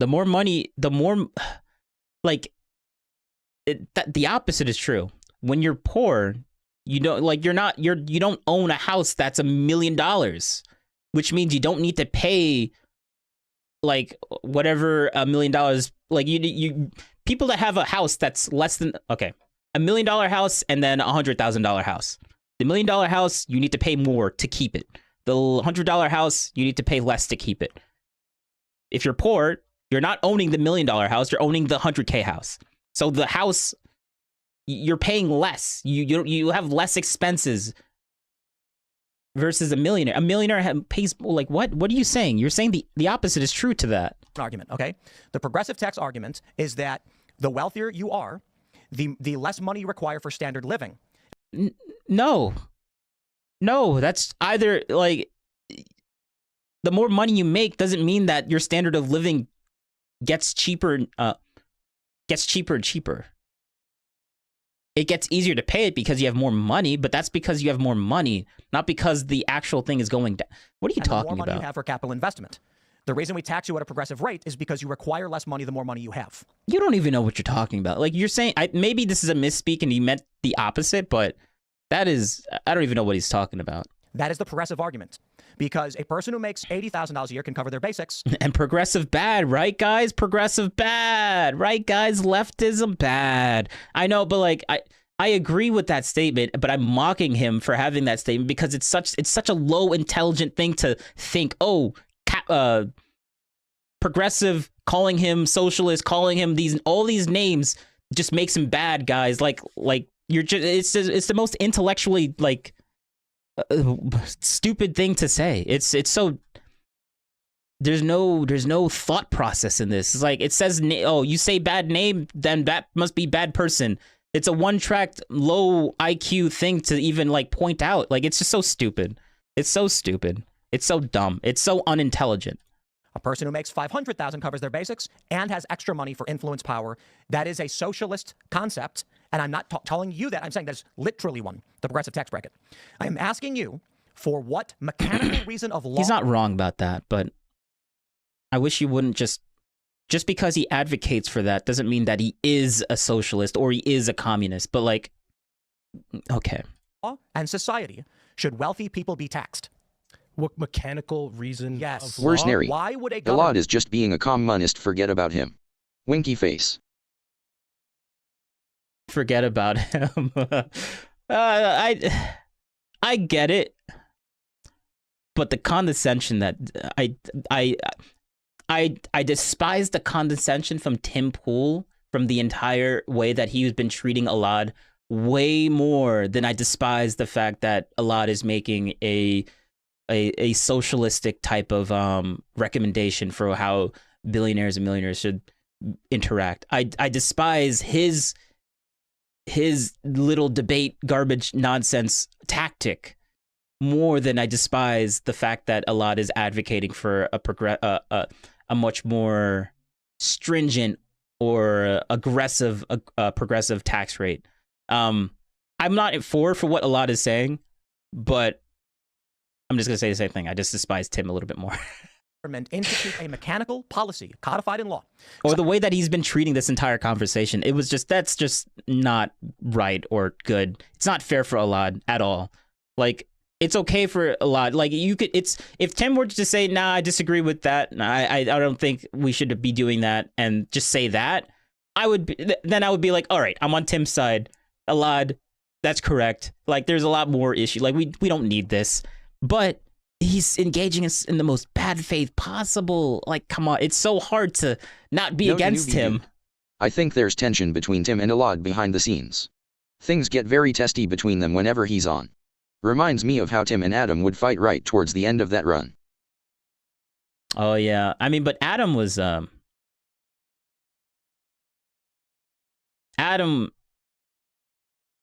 The more money, the more, like, the opposite is true. When you're poor, you don't you don't own a house that's $1 million, which means you don't need to pay like whatever $1 million. Like you people that have a house that's less than $1 million house and then $100,000 house. The $1 million house, you need to pay more to keep it. The $100 house, you need to pay less to keep it. If you're poor, you're not owning the $1 million house, you're owning the $100K house. So the house, you're paying less. You have less expenses versus a millionaire. A millionaire pays, like, what? What are you saying? You're saying the opposite is true to that. Argument, okay? The progressive tax argument is that the wealthier you are, the less money you require for standard living. No, that's either, like, the more money you make doesn't mean that your standard of living gets cheaper and cheaper. It gets easier to pay it because you have more money, but that's because you have more money, not because the actual thing is going down. What are you talking about? The more money you about? have for capital investment. The reason we tax you at a progressive rate is because you require less money the more money you have. You don't even know what you're talking about. Like, you're saying, maybe this is a misspeak and he meant the opposite, but that is, I don't even know what he's talking about. That is the progressive argument. Because a person who makes $80,000 a year can cover their basics. And progressive bad, right, guys? Progressive bad, right, guys? Leftism bad. I know, but like, I agree with that statement, but I'm mocking him for having that statement because it's such a low intelligent thing to think. Oh, progressive, calling him socialist, calling him all these names just makes him bad, guys. Like you're just it's the most intellectually like stupid thing to say. It's so there's no thought process in this. It's like it says, oh, you say bad name, then that must be bad person. It's a one-track low IQ thing to even like point out. Like it's just so stupid. It's so stupid. It's so dumb. It's so unintelligent. A person who makes 500,000 covers their basics and has extra money for influence power. That is a socialist concept. And I'm not telling you that. I'm saying there's literally one, the progressive tax bracket. I am asking you for what mechanical reason of law. He's not wrong about that, but I wish you wouldn't just because he advocates for that doesn't mean that he is a socialist or he is a communist. But like, okay. Law and society, should wealthy people be taxed? What mechanical reason? Yes. Of Where's law? Neri? Why would a Elad government... is just being a communist. Forget about him. Winky face. Forget about him. I get it, but the condescension that I despise the condescension from Tim Pool from the entire way that he's been treating Elad way more than I despise the fact that Elad is making a socialistic type of recommendation for how billionaires and millionaires should interact. I despise his little debate garbage nonsense tactic more than I despise the fact that Elad is advocating for a much more stringent or aggressive progressive tax rate. I'm not for what Elad is saying, but I'm just going to say the same thing. I just despise Tim a little bit more. Institute a mechanical policy codified in law. Or the way that he's been treating this entire conversation. It was that's just not right or good. It's not fair for Elad at all. Like, it's okay for Elad. Like, if Tim were to just say, nah, I disagree with that. I don't think we should be doing that, and just say that, then I would be like, all right, I'm on Tim's side. Elad, that's correct. Like, there's a lot more issue. Like, we don't need this. But he's engaging us in the most bad faith possible. Like, come on. It's so hard to not be against him. I think there's tension between Tim and Elad behind the scenes. Things get very testy between them whenever he's on. Reminds me of how Tim and Adam would fight right towards the end of that run. Oh, yeah. I mean, but Adam was... Adam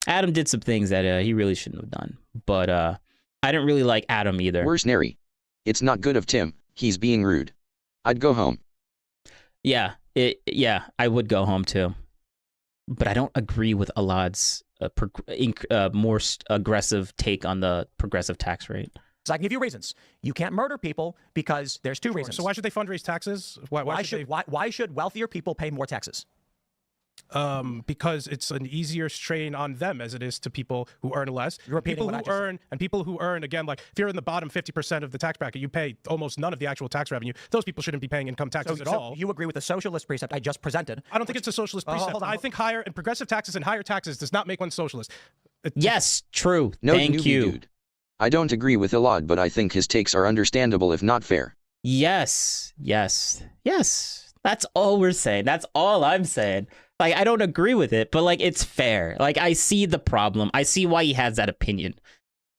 did some things that he really shouldn't have done. But... I didn't really like Adam either. Where's Neri? It's not good of Tim. He's being rude. I'd go home. Yeah, I would go home too. But I don't agree with Elad's more aggressive take on the progressive tax rate. So I can give you reasons. You can't murder people because there's two reasons. So why should they fundraise taxes? Why should wealthier people pay more taxes? Because it's an easier strain on them as it is to people who earn less. People who earn, again, like if you're in the bottom 50% of the tax bracket, you pay almost none of the actual tax revenue. Those people shouldn't be paying income taxes at all. You agree with the socialist precept I just presented? I don't think it's a socialist precept. I think higher and progressive taxes and higher taxes does not make one socialist. Yes, true. No, Thank you. Dude. I don't agree with Elad, but I think his takes are understandable if not fair. Yes. That's all we're saying. That's all I'm saying. Like, I don't agree with it, but, like, it's fair. Like, I see the problem. I see why he has that opinion.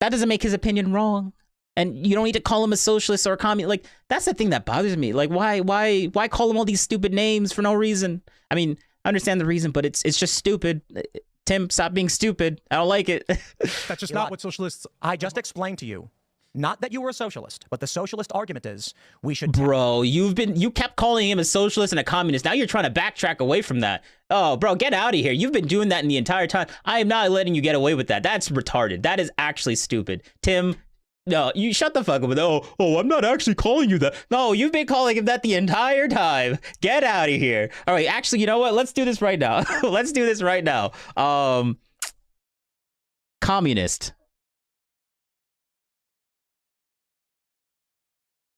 That doesn't make his opinion wrong. And you don't need to call him a socialist or a communist. Like, that's the thing that bothers me. Like, why call him all these stupid names for no reason? I mean, I understand the reason, but it's just stupid. Tim, stop being stupid. I don't like it. That's just not what socialists... I just explained to you. Not that you were a socialist, but the socialist argument is we should... Bro, you kept calling him a socialist and a communist. Now you're trying to backtrack away from that. Oh, bro, get out of here. You've been doing that in the entire time. I am not letting you get away with that. That's retarded. That is actually stupid. Tim, no, you shut the fuck up with I'm not actually calling you that. No, you've been calling him that the entire time. Get out of here. All right, actually, you know what? Let's do this right now. Let's do this right now. Communist.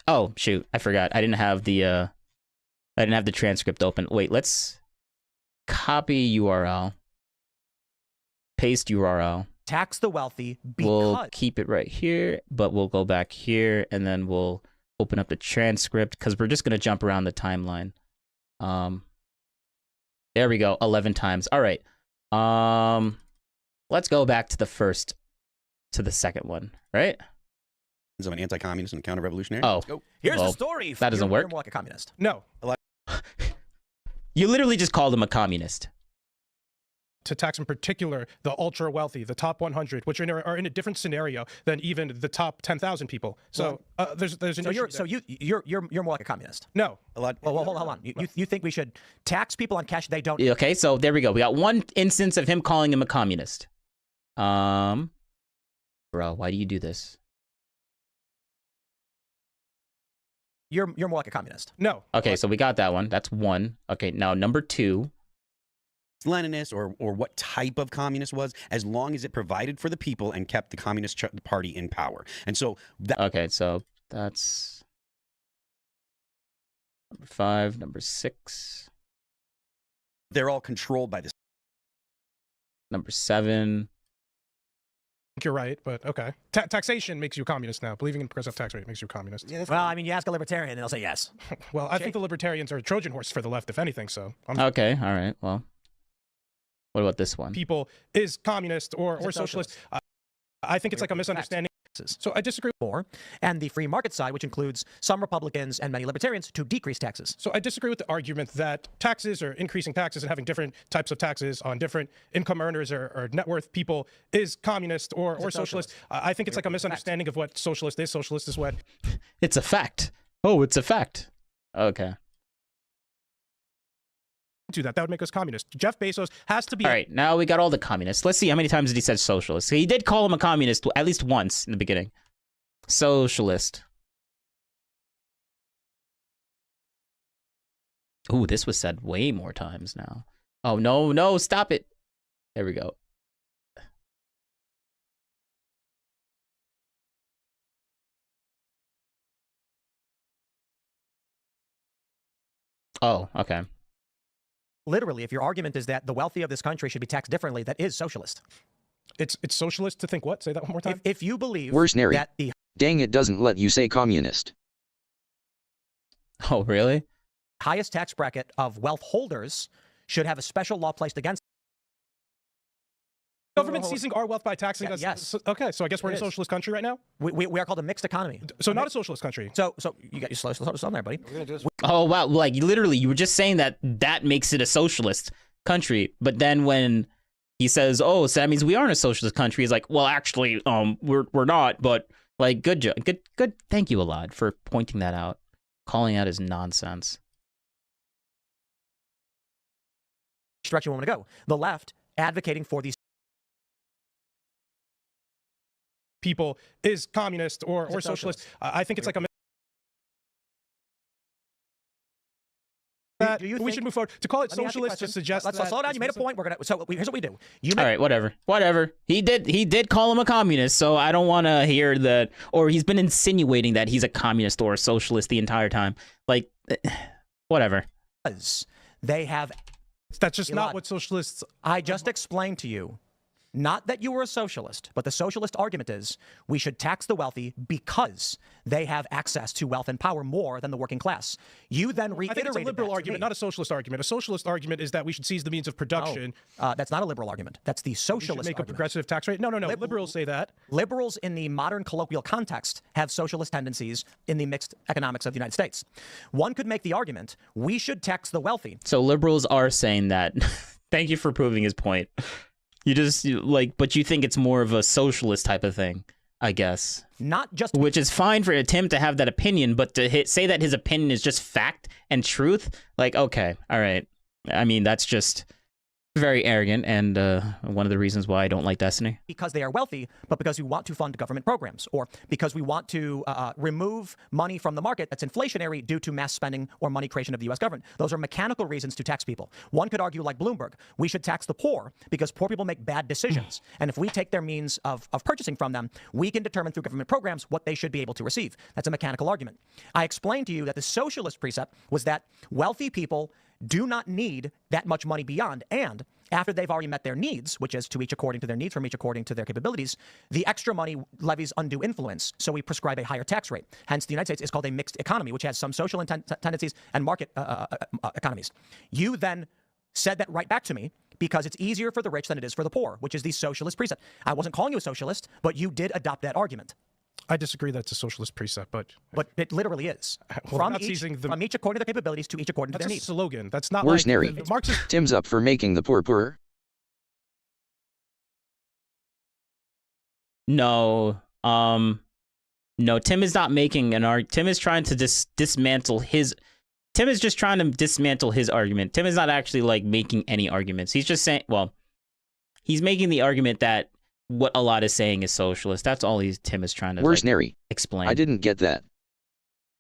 Oh, shoot. I forgot. I didn't have the transcript open. Wait, let's copy URL. paste URL. Tax the wealthy We'll because keep it right here, but we'll go back here and then we'll open up the transcript because we're just going to jump around the timeline. There we go, 11 times. All right. Let's go back to the second one, right? I'm an anti-communist and a counter-revolutionary. Oh. Let's go. here's Well, the story. that doesn't You're work. more like a communist. No. You literally just called him a communist. To tax in particular the ultra wealthy, the top 100, which are in a different scenario than even the top 10,000 people. So there's an issue So there. you're more like a communist. No. Well, hold on. You think we should tax people on cash they don't? Okay, so there we go. We got one instance of him calling him a communist. Bro, why do you do this? You're more like a communist. No. Okay, so we got that one. That's one. Okay, now number two. Leninist or what type of communist was, as long as it provided for the people and kept the Communist Party in power. And so that Okay, so that's number 5, number 6, they're all controlled by this. number 7. I think you're right, but okay. Taxation makes you a communist now. Believing in progressive tax rate makes you a communist. Well, I mean, you ask a libertarian and they'll say yes. Well, I think the libertarians are a Trojan horse for the left, if anything, so. Okay, all right, well. What about this one? People is communist or socialist. I think it's like a misunderstanding. So I disagree. And the free market side, which includes some Republicans and many libertarians, to decrease taxes. So I disagree with the argument that taxes or increasing taxes and having different types of taxes on different income earners or net worth people is communist or socialist. I think it's like a misunderstanding of what socialist is. Socialist is what. It's a fact. Oh, it's a fact. Okay. Do that would make us communist. Jeff Bezos has to be. All right, now we got all the communists. Let's see how many times did he said socialist. He did call him a communist at least once in the beginning. Socialist. Ooh, this was said way more times now. Oh, no, stop it. There we go. Oh, okay. Literally, if your argument is that the wealthy of this country should be taxed differently, that is socialist. It's socialist to think what? Say that one more time. If you believe Worse, Nary. that the Dang, it doesn't let you say communist. Oh, really? highest tax bracket of wealth holders should have a special law placed against government seizing our wealth by taxing us. Yes. Okay, so I guess we're in a socialist country right now. We are called a mixed economy. So not a socialist country. So you got your slow on there, buddy. Oh, wow. Like, literally, you were just saying that makes it a socialist country. But then when he says, oh, so that means we are in a socialist country, he's like, well, actually, we're not. But, like, good job. Good. Thank you a lot for pointing that out. Calling out his nonsense. Direction we want to go. The left advocating for these people is communist or socialist. I think it's like a that you we think- should move forward. To call it Let me ask you a socialist question. just suggests Let's that slow down. it's You made a point. Here's what we do. You All right, whatever. He did call him a communist, so I don't want to hear that. Or he's been insinuating that he's a communist or a socialist the entire time. Like, whatever. They have. That's just not Elad. what socialists. I just explained to you, not that you were a socialist, but the socialist argument is we should tax the wealthy because they have access to wealth and power more than the working class. You then I reiterated think it's a liberal that to argument, me. not a socialist argument. A socialist argument is that we should seize the means of production. That's not a liberal argument. That's the We should socialist make a argument. progressive tax rate. No. Liberals say that. Liberals in the modern colloquial context have socialist tendencies in the mixed economics of the United States. One could make the argument we should tax the wealthy. So liberals are saying that. Thank you for proving his point. But you think it's more of a socialist type of thing, I guess. Not just Which is fine for Tim to have that opinion, but to say that his opinion is just fact and truth, like, okay, all right. I mean, that's just very arrogant, and one of the reasons why I don't like Destiny. because they are wealthy, but because we want to fund government programs, or because we want to remove money from the market that's inflationary due to mass spending or money creation of the U.S. government. Those are mechanical reasons to tax people. One could argue, like Bloomberg, we should tax the poor because poor people make bad decisions. And if we take their means of purchasing from them, we can determine through government programs what they should be able to receive. That's a mechanical argument. I explained to you that the socialist precept was that wealthy people do not need that much money beyond. And after they've already met their needs, which is to each according to their needs, from each according to their capabilities, the extra money levies undue influence. So we prescribe a higher tax rate. Hence, the United States is called a mixed economy, which has some social tendencies and market economies. You then said that right back to me because it's easier for the rich than it is for the poor, which is the socialist precept. I wasn't calling you a socialist, but you did adopt that argument. I disagree that it's a socialist precept, but it literally is. Well, from each according to their capabilities to each according to their needs. That's a slogan. That's not Where's like Neri? Marxist. Tim's up for making the poor poorer. No. No, Tim is not making an argument. Tim is trying to dismantle his... Tim is just trying to dismantle his argument. Tim is not actually, like, making any arguments. He's just saying... Well, he's making the argument that what a lot is saying is socialist. That's all Tim is trying to Where's Neri? explain. I didn't get that.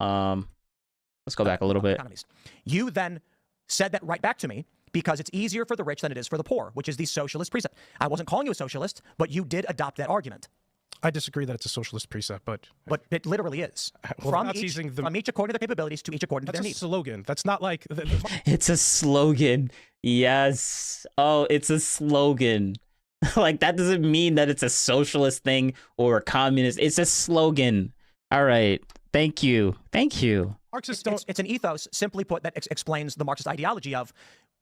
Let's go back a little bit. Economies. You then said that right back to me because it's easier for the rich than it is for the poor, which is the socialist precept. I wasn't calling you a socialist, but you did adopt that argument. I disagree that it's a socialist precept, but it literally is. Well, from each according to their capabilities to each according to their needs. That's a slogan. That's not like... It's a slogan. Yes. Oh, it's a slogan. Like, that doesn't mean that it's a socialist thing or a communist. It's a slogan. All right. Thank you. Thank you. Marxists don't... It's an ethos, simply put, that explains the Marxist ideology of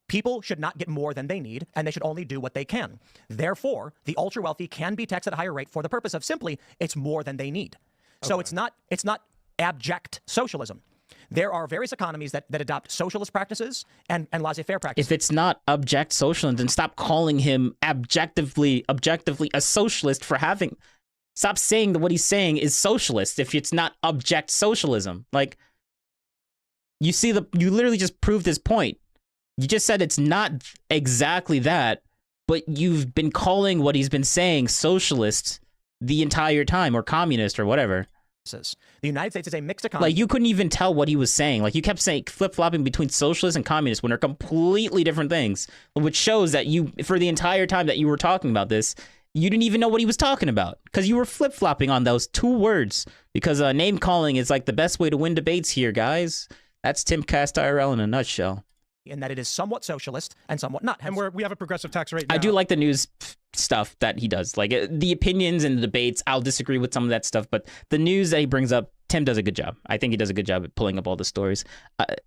people should not get more than they need, and they should only do what they can. Therefore, the ultra-wealthy can be taxed at a higher rate for the purpose of simply it's more than they need. So it's not abject socialism. There are various economies that adopt socialist practices and laissez-faire practices. If it's not object socialism, then stop calling him objectively a socialist for having... Stop saying that what he's saying is socialist if it's not object socialism. Like, you literally just proved his point. You just said it's not exactly that, but you've been calling what he's been saying socialist the entire time, or communist, or whatever. The United States is a mixed economy. Like, you couldn't even tell what he was saying. Like, you kept saying flip-flopping between socialist and communist when they're completely different things, which shows that you, for the entire time that you were talking about this, you didn't even know what he was talking about because you were flip-flopping on those two words. Because name-calling is like the best way to win debates here, guys. That's Tim Cast IRL in a nutshell. In that it is somewhat socialist and somewhat not. And we have a progressive tax rate now. I do like the news stuff that he does. Like, the opinions and the debates, I'll disagree with some of that stuff, but the news that he brings up, Tim does a good job. I think he does a good job at pulling up all the stories.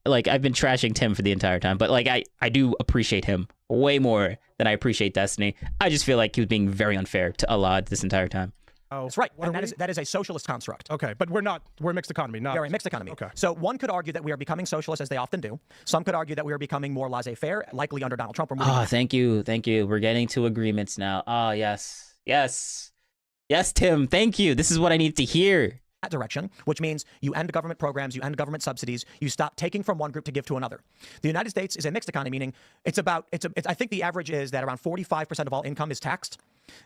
Like, I've been trashing Tim for the entire time, but like, I do appreciate him way more than I appreciate Destiny. I just feel like he was being very unfair to Alad this entire time. Oh, that's right. And that is a socialist construct. Okay, but we're a mixed economy. We're a mixed economy. Okay. So one could argue that we are becoming socialist, as they often do. Some could argue that we are becoming more laissez-faire, likely under Donald Trump. Thank you. We're getting to agreements now. Oh, yes. Tim, thank you. This is what I need to hear. That direction, which means you end government programs, you end government subsidies, you stop taking from one group to give to another. The United States is a mixed economy, meaning I think the average is that around 45% of all income is taxed.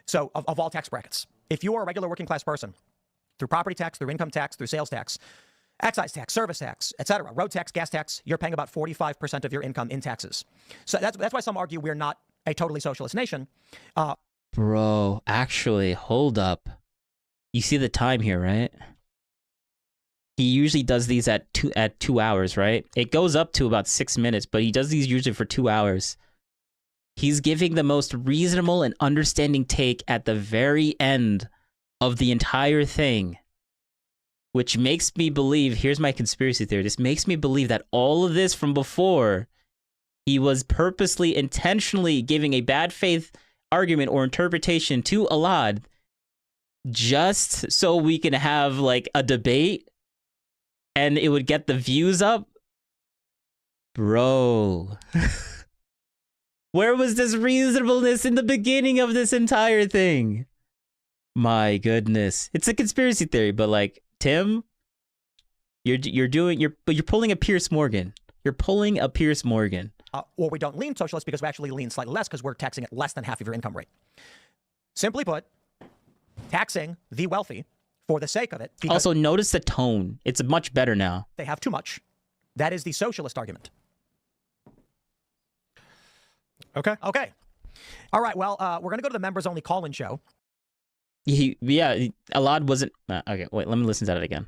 So of all tax brackets, if you are a regular working class person, through property tax, through income tax, through sales tax, excise tax, service tax, etc., road tax, gas tax, you're paying about 45% of your income in taxes. So that's why some argue we're not a totally socialist nation. Bro, actually, hold up. You see the time here, right? He usually does these at 2 hours, right? It goes up to about 6 minutes, but he does these usually for 2 hours. He's giving the most reasonable and understanding take at the very end of the entire thing, which makes me believe, here's my conspiracy theory, this makes me believe that all of this from before, he was purposely, intentionally giving a bad faith argument or interpretation to Alad just so we can have like a debate and it would get the views up. Bro. Where was this reasonableness in the beginning of this entire thing? My goodness. It's a conspiracy theory, but like, Tim, you're pulling a Pierce Morgan. You're pulling a Pierce Morgan. Or we don't lean socialist because we actually lean slightly less because we're taxing at less than half of your income rate. Simply put, taxing the wealthy for the sake of it. Also, notice the tone. It's much better now. They have too much. That is the socialist argument. Okay. All right, well, we're going to go to the members-only call-in show. Alad wasn't... okay, wait, let me listen to that again.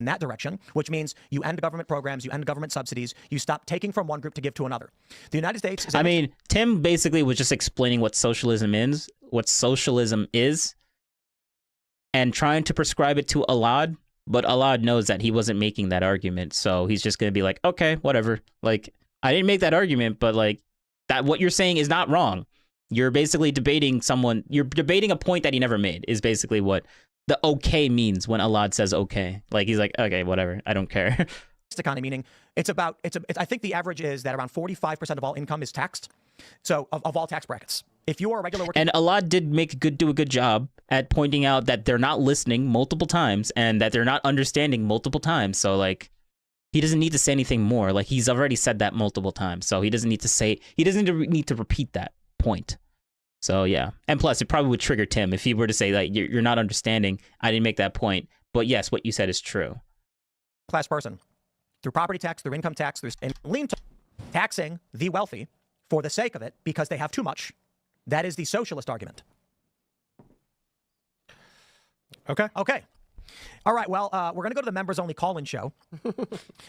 in that direction, which means you end government programs, you end government subsidies, you stop taking from one group to give to another. The United States is... I mean, Tim basically was just explaining what socialism is, and trying to prescribe it to Alad, but Alad knows that he wasn't making that argument, so he's just going to be like, okay, whatever. Like, I didn't make that argument, but like, that what you're saying is not wrong. You're basically debating you're debating a point that he never made, is basically what the okay means when Alad says okay. Like, he's like, okay, whatever, I don't care. Economy, meaning I think the average is that around 45% of all income is taxed. So of all tax brackets, if you are a regular working... And Alad did do a good job at pointing out that they're not listening multiple times and that they're not understanding multiple times. So like, he doesn't need to say anything more. Like, he's already said that multiple times. So he doesn't need to repeat that point. So yeah. And plus, it probably would trigger Tim if he were to say, like, you're not understanding. I didn't make that point. But yes, what you said is true. Class person, through property tax, through income tax, through taxing the wealthy for the sake of it because they have too much. That is the socialist argument. Okay. Okay. All right, well, we're going to go to the members-only call-in show.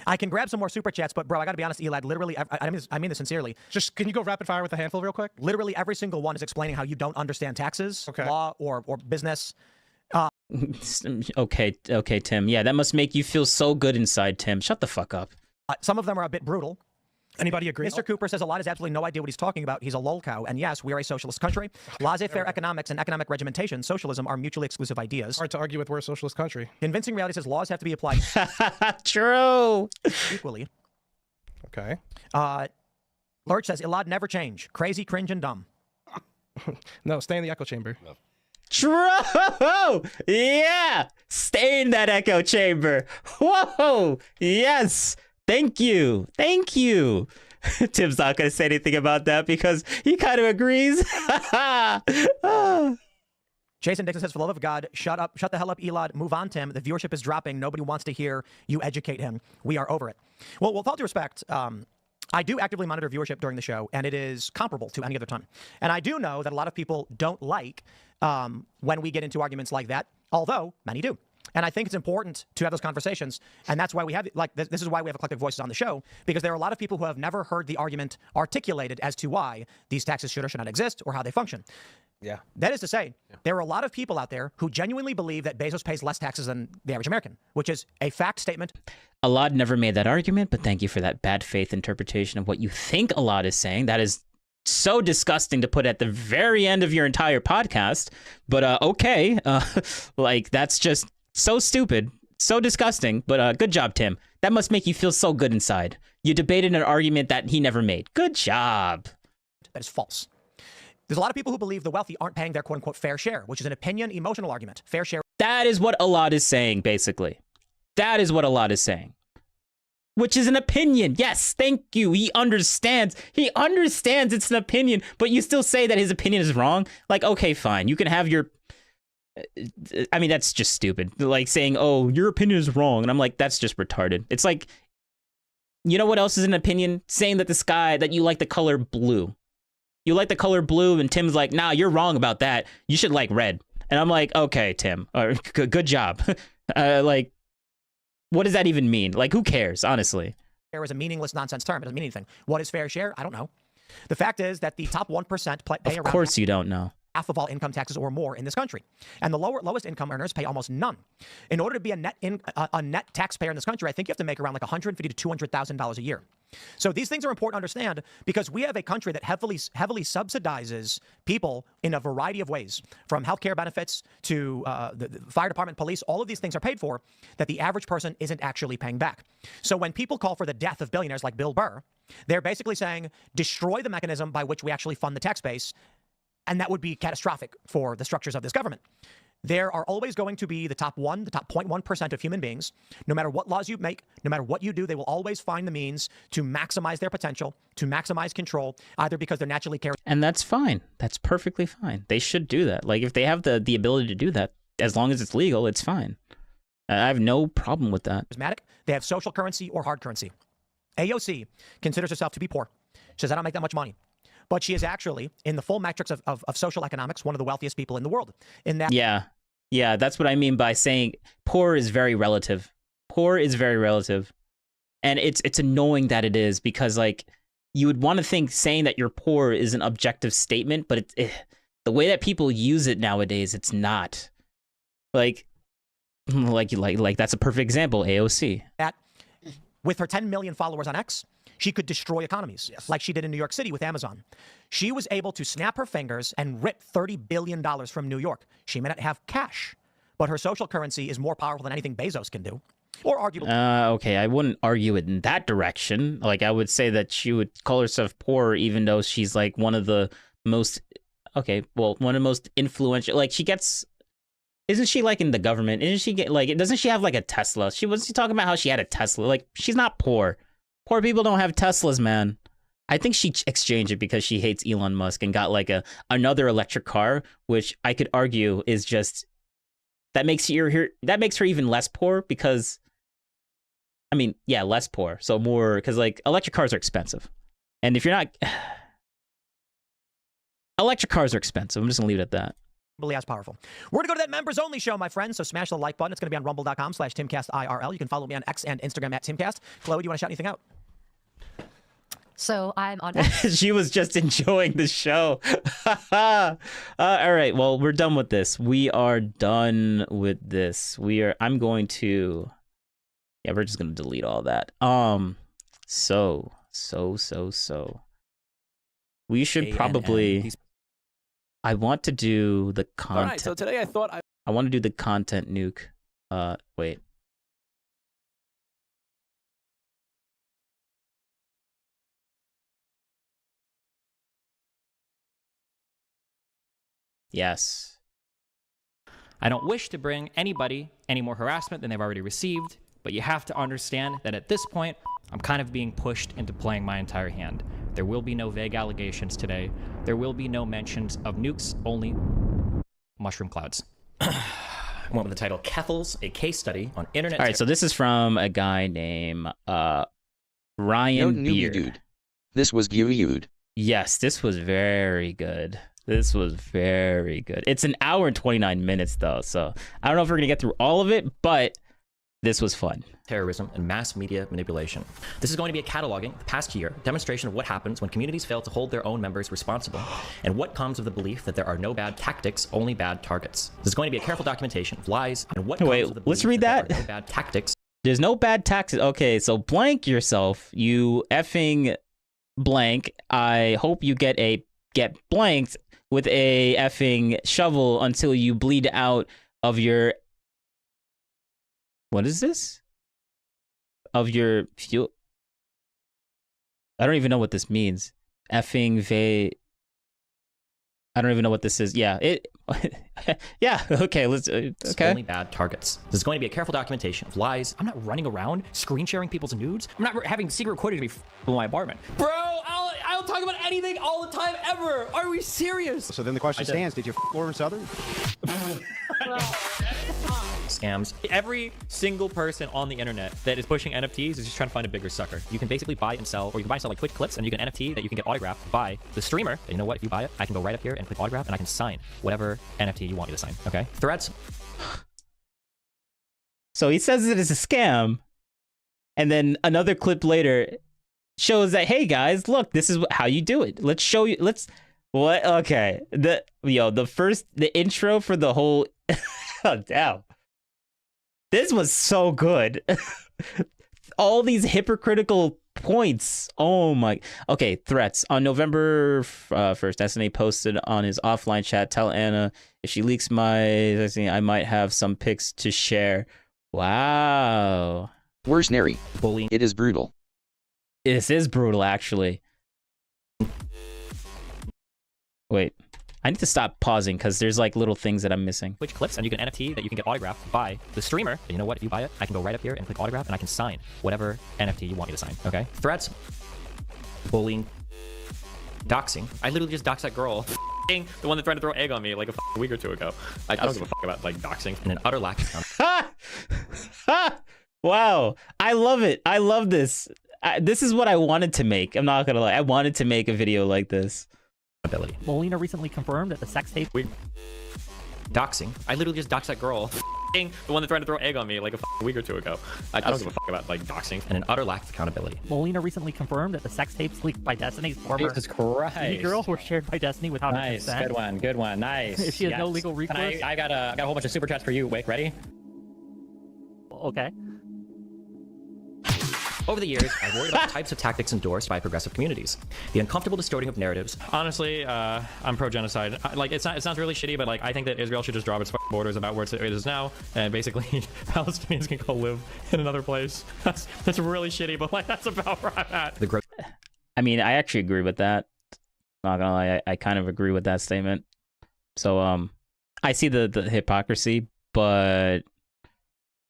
I can grab some more super chats, but, bro, I got to be honest, Elad, literally, I mean this sincerely. Just, can you go rapid fire with a handful real quick? Literally every single one is explaining how you don't understand taxes, law, or business. Okay, Tim. Yeah, that must make you feel so good inside, Tim. Shut the fuck up. Some of them are a bit brutal. Anybody agree? Mr. Cooper says a lot has absolutely no idea what he's talking about. He's a lol cow. And yes, we are a socialist country. Laissez-faire economics and economic regimentation, socialism, are mutually exclusive ideas. Hard to argue with, we're a socialist country. Convincing reality says laws have to be applied True. equally. Okay. Lurch says Elad never change. Crazy, cringe, and dumb. No, stay in the echo chamber. No. True. Yeah. Stay in that echo chamber. Whoa. Yes. Thank you. Thank you. Tim's not going to say anything about that because he kind of agrees. Jason Dixon says, for the love of God, shut the hell up, Elad. Move on, Tim. The viewership is dropping. Nobody wants to hear you educate him. We are over it. Well, with all due respect, I do actively monitor viewership during the show, and it is comparable to any other time. And I do know that a lot of people don't like when we get into arguments like that, although many do. And I think it's important to have those conversations. And that's why we have, like, this is why we have Eclectic Voices on the show, because there are a lot of people who have never heard the argument articulated as to why these taxes should or should not exist or how they function. Yeah. That is to say, there are a lot of people out there who genuinely believe that Bezos pays less taxes than the average American, which is a fact statement. Alad never made that argument, but thank you for that bad faith interpretation of what you think Alad is saying. That is so disgusting to put at the very end of your entire podcast. But okay, like, that's just so stupid, so disgusting, but good job, Tim. That must make you feel so good inside. You debated an argument that he never made. Good job. That is false. There's a lot of people who believe the wealthy aren't paying their quote-unquote fair share, which is an opinion, emotional argument. Fair share. That is what Alad is saying, basically. That is what Alad is saying. Which is an opinion. Yes, thank you. He understands. He understands it's an opinion, but you still say that his opinion is wrong? Like, okay, fine. You can have your... I mean, that's just stupid. Like saying, oh, your opinion is wrong. And I'm like, that's just retarded. It's like, you know what else is an opinion? Saying that that you like the color blue. You like the color blue, and Tim's like, nah, you're wrong about that. You should like red. And I'm like, okay, Tim, good job. Like, what does that even mean? Like, who cares, honestly? Fair is a meaningless nonsense term. It doesn't mean anything. What is fair share? I don't know. The fact is that the top 1% pay around... Of course you don't know. Half of all income taxes or more in this country. And the lowest income earners pay almost none. In order to be a net taxpayer in this country, I think you have to make around like $150,000 to $200,000 a year. So these things are important to understand because we have a country that heavily subsidizes people in a variety of ways, from healthcare benefits to the fire department, police. All of these things are paid for that the average person isn't actually paying back. So when people call for the death of billionaires like Bill Burr, they're basically saying, destroy the mechanism by which we actually fund the tax base. And that would be catastrophic for the structures of this government. There are always going to be the top 0.1% of human beings. No matter what laws you make, no matter what you do, they will always find the means to maximize their potential, to maximize control, either because they're naturally charismatic. And that's fine. That's perfectly fine. They should do that. Like, if they have the ability to do that, as long as it's legal, it's fine. I have no problem with that. They have social currency or hard currency. AOC considers herself to be poor. She says, I don't make that much money. But she is actually, in the full metrics of social economics, one of the wealthiest people in the world. In that, yeah, that's what I mean by saying poor is very relative. poor is very relative, and it's annoying that it is, because like you would want to think saying that you're poor is an objective statement, but the way that people use it nowadays, it's not. Like that's a perfect example. AOC. With her 10 million followers on X, she could destroy economies, like she did in New York City with Amazon. She was able to snap her fingers and rip $30 billion from New York. She may not have cash, but her social currency is more powerful than anything Bezos can do. Or arguably. Okay, I wouldn't argue it in that direction. Like, I would say that she would call herself poor, even though she's like one of the most, one of the most influential. Like, she gets, isn't she like in the government? Isn't she get like, doesn't she have like a Tesla? Was she talking about how she had a Tesla? Like, she's not poor. Poor people don't have Teslas, man. I think she exchanged it because she hates Elon Musk and got like another electric car, which I could argue is just, that makes her even less poor, because I mean, yeah, less poor. So more, because like electric cars are expensive. And if you're not, electric cars are expensive. I'm just gonna leave it at that. As powerful. We're gonna go to that members only show, my friends. So smash the like button. It's gonna be on rumble.com/TimCastIRL. You can follow me on X and Instagram at TimCast. Chloe, do you want to shout anything out? So I'm on. She was just enjoying the show. All right. Well, we're done with this. We are done with this. I'm going to. Yeah, we're just gonna delete all that. So. We should probably. I want to do the content. All right. So today I want to do the content nuke. Wait. Yes. I don't wish to bring anybody any more harassment than they've already received, but you have to understand that at this point, I'm kind of being pushed into playing my entire hand. There will be no vague allegations today. There will be no mentions of nukes, only mushroom clouds. I went with the title Kethels, a case study on internet. All right, so this is from a guy named Ryan Beard. Dude. This was Gyude. Yes, this was very good. This was very good. It's an hour and 29 minutes, though, so I don't know if we're going to get through all of it, but this was fun. Terrorism and mass media manipulation. This is going to be a cataloging the past year, demonstration of what happens when communities fail to hold their own members responsible, and what comes of the belief that there are no bad tactics, only bad targets. This is going to be a careful documentation of lies and what comes of the belief let's read that. There are no bad tactics. There's no bad tactics. Okay, so blank yourself, you effing blank. I hope you get blanked with a effing shovel until you bleed out of your. What is this? Of your fuel. I don't even know what this means. Effing I don't even know what this is. Yeah, yeah. Okay, let's. Okay. Only bad targets. This is going to be a careful documentation of lies. I'm not running around screen sharing people's nudes. I'm not having secret recording to be in my apartment. Bro, I'll talk about anything all the time ever. Are we serious? So then the question stands: did you Lauren Southern? Scams. Every single person on the internet that is pushing NFTs is just trying to find a bigger sucker. You can basically buy and sell, or you can buy and sell like Twitch clips, and you can NFT that you can get autographed by the streamer. And you know what? If you buy it, I can go right up here and click autograph, and I can sign whatever NFT you want me to sign. Okay? Threats. So he says it is a scam, and then another clip later shows that, hey guys, look, this is how you do it. Let's show you. What? Okay. The intro for the whole. Oh, damn. This was so good. All these hypocritical points. Oh my. Okay, threats. On November 1st, SNA posted on his offline chat, tell Anna if she leaks I might have some pics to share. Wow. Worse, Nary. Bullying. It is brutal. This is brutal, actually. Wait. I need to stop pausing because there's like little things that I'm missing. Twitch clips, and you can NFT that you can get autographed by the streamer. And you know what? If you buy it, I can go right up here and click autograph, and I can sign whatever NFT you want me to sign. Okay? Threats, bullying, doxing. I literally just doxed that girl. The one that tried to throw egg on me like a week or two ago. I don't give a fuck about like doxing. And an utter lack of Wow. I love it. I love this. This is what I wanted to make. I'm not gonna lie. I wanted to make a video like this. Molina recently confirmed that the sex tape. Doxing. I literally just doxed that girl. the one that tried to throw egg on me like a week or two ago. I don't give a fuck about like doxing and an utter lack of accountability. Molina recently confirmed that the sex tapes leaked by Destiny's former Jesus Christ. girl were shared by Destiny without her Nice, consent. good one, nice. If she has no legal recourse. I got a whole bunch of super chats for you. Wick, ready? Okay. Over the years, I've worried about the types of tactics endorsed by progressive communities. The uncomfortable distorting of narratives. Honestly, I'm pro-genocide. Like, it sounds really shitty, but like, I think that Israel should just drop its borders about where it is now, and basically Palestinians can go live in another place. That's really shitty, but like, that's about where I'm at. I mean, I actually agree with that. Not gonna lie, I kind of agree with that statement. So, I see the hypocrisy, but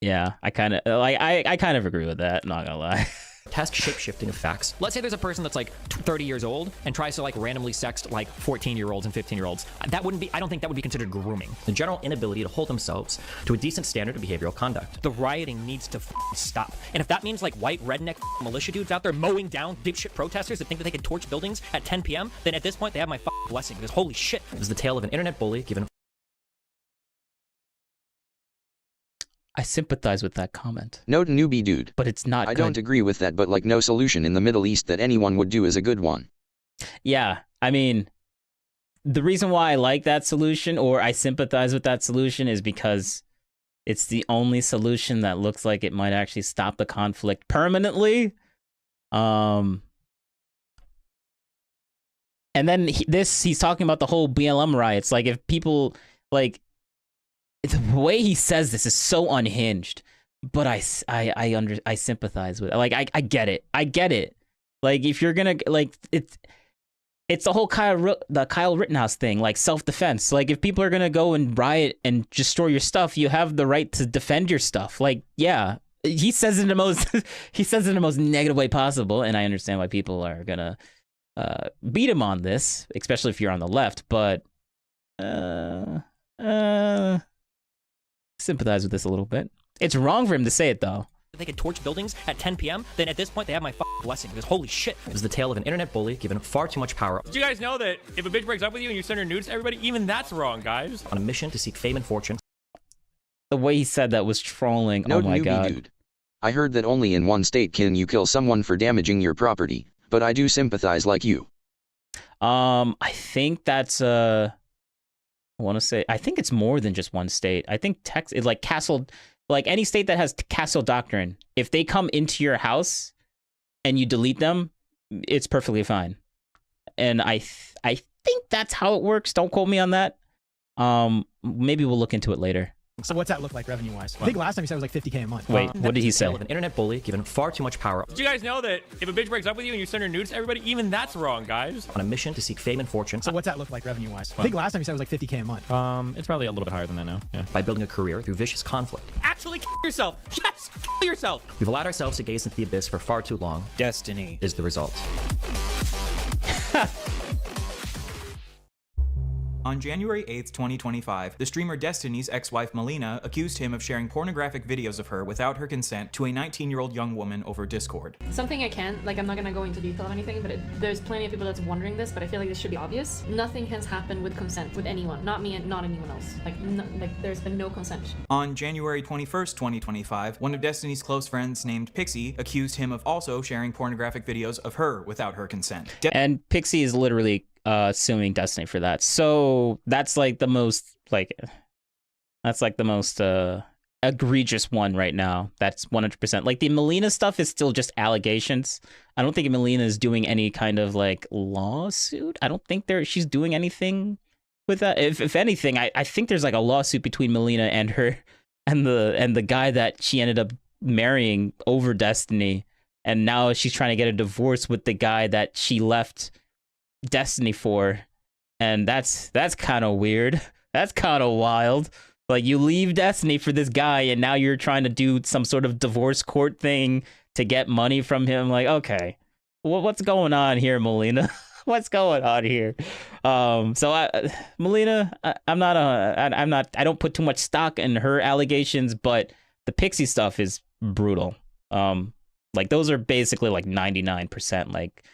yeah, I kind of like I kind of agree with that. Not gonna lie. Test shape-shifting of facts. Let's say there's a person that's like 30 years old and tries to like randomly sext like 14-year-olds and 15-year-olds. That wouldn't be, I don't think that would be considered grooming. The general inability to hold themselves to a decent standard of behavioral conduct. The rioting needs to stop. And if that means like white redneck militia dudes out there mowing down dipshit protesters that think that they can torch buildings at 10 p.m., then at this point they have my blessing, because holy shit. This is the tale of an internet bully given. I sympathize with that comment. Note newbie dude. But it's not I good. don't agree with that, but like no solution in the Middle East that anyone would do is a good one. Yeah, I mean, the reason why I like that solution, or I sympathize with that solution, is because it's the only solution that looks like it might actually stop the conflict permanently. And then he's talking about the whole BLM riots. Like, if people, like, the way he says this is so unhinged, but I sympathize with it. Like, I get it. I get it. Like, if you're gonna, like, it's the whole Kyle Rittenhouse thing, like self-defense. Like, if people are gonna go and riot and destroy your stuff, you have the right to defend your stuff. Like, yeah, he says it in the most negative way possible, and I understand why people are gonna beat him on this, especially if you're on the left. But sympathize with this a little bit. It's wrong for him to say it, though. They could torch buildings at 10 p.m., then at this point they have my blessing, because holy shit. This is the tale of an internet bully given far too much power. Did you guys know that if a bitch breaks up with you and you send her nudes to everybody, even that's wrong, guys? On a mission to seek fame and fortune. The way he said that was trolling. Note oh my newbie god. dude. I heard that only in one state can you kill someone for damaging your property, but I do sympathize like you. I think that's I want to say, I think it's more than just one state. I think Texas, like Castle, like any state that has Castle Doctrine, if they come into your house and you delete them, it's perfectly fine. And I think that's how it works. Don't quote me on that. Maybe we'll look into it later. So what's that look like revenue-wise? I think last time he said it was like $50K a month. Wait, what did he say? An internet bully given far too much power. Did you guys know that if a bitch breaks up with you and you send her nudes to everybody, even that's wrong, guys? On a mission to seek fame and fortune. So what's that look like revenue-wise? I think last time he said it was like $50K a month. It's probably a little bit higher than that now. Yeah. By building a career through vicious conflict. Actually kill yourself. Yes, kill yourself. We've allowed ourselves to gaze into the abyss for far too long. Destiny is the result. On January 8th, 2025, the streamer Destiny's ex-wife Melina accused him of sharing pornographic videos of her without her consent to a 19-year-old young woman over Discord. Something I can't, like I'm not gonna go into detail of anything, but there's plenty of people that's wondering this, but I feel like this should be obvious. Nothing has happened with consent with anyone, not me and not anyone else. Like there's been no consent. On January 21st, 2025, one of Destiny's close friends named Pixie accused him of also sharing pornographic videos of her without her consent. And Pixie is literally suing Destiny for that. So that's like the most egregious one right now. That's 100%. Like the Melina stuff is still just allegations. I don't think Melina is doing any kind of like lawsuit. I don't think she's doing anything with that. If anything, I think there's like a lawsuit between Melina and her and the guy that she ended up marrying over Destiny, and now she's trying to get a divorce with the guy that she left Destiny for, and that's kind of weird. That's kind of wild. Like, you leave Destiny for this guy, and now you're trying to do some sort of divorce court thing to get money from him. Like, okay, what's going on here, Melina? What's going on here? Melina, I don't put too much stock in her allegations, but the Pixie stuff is brutal. Like, those are basically like 99% like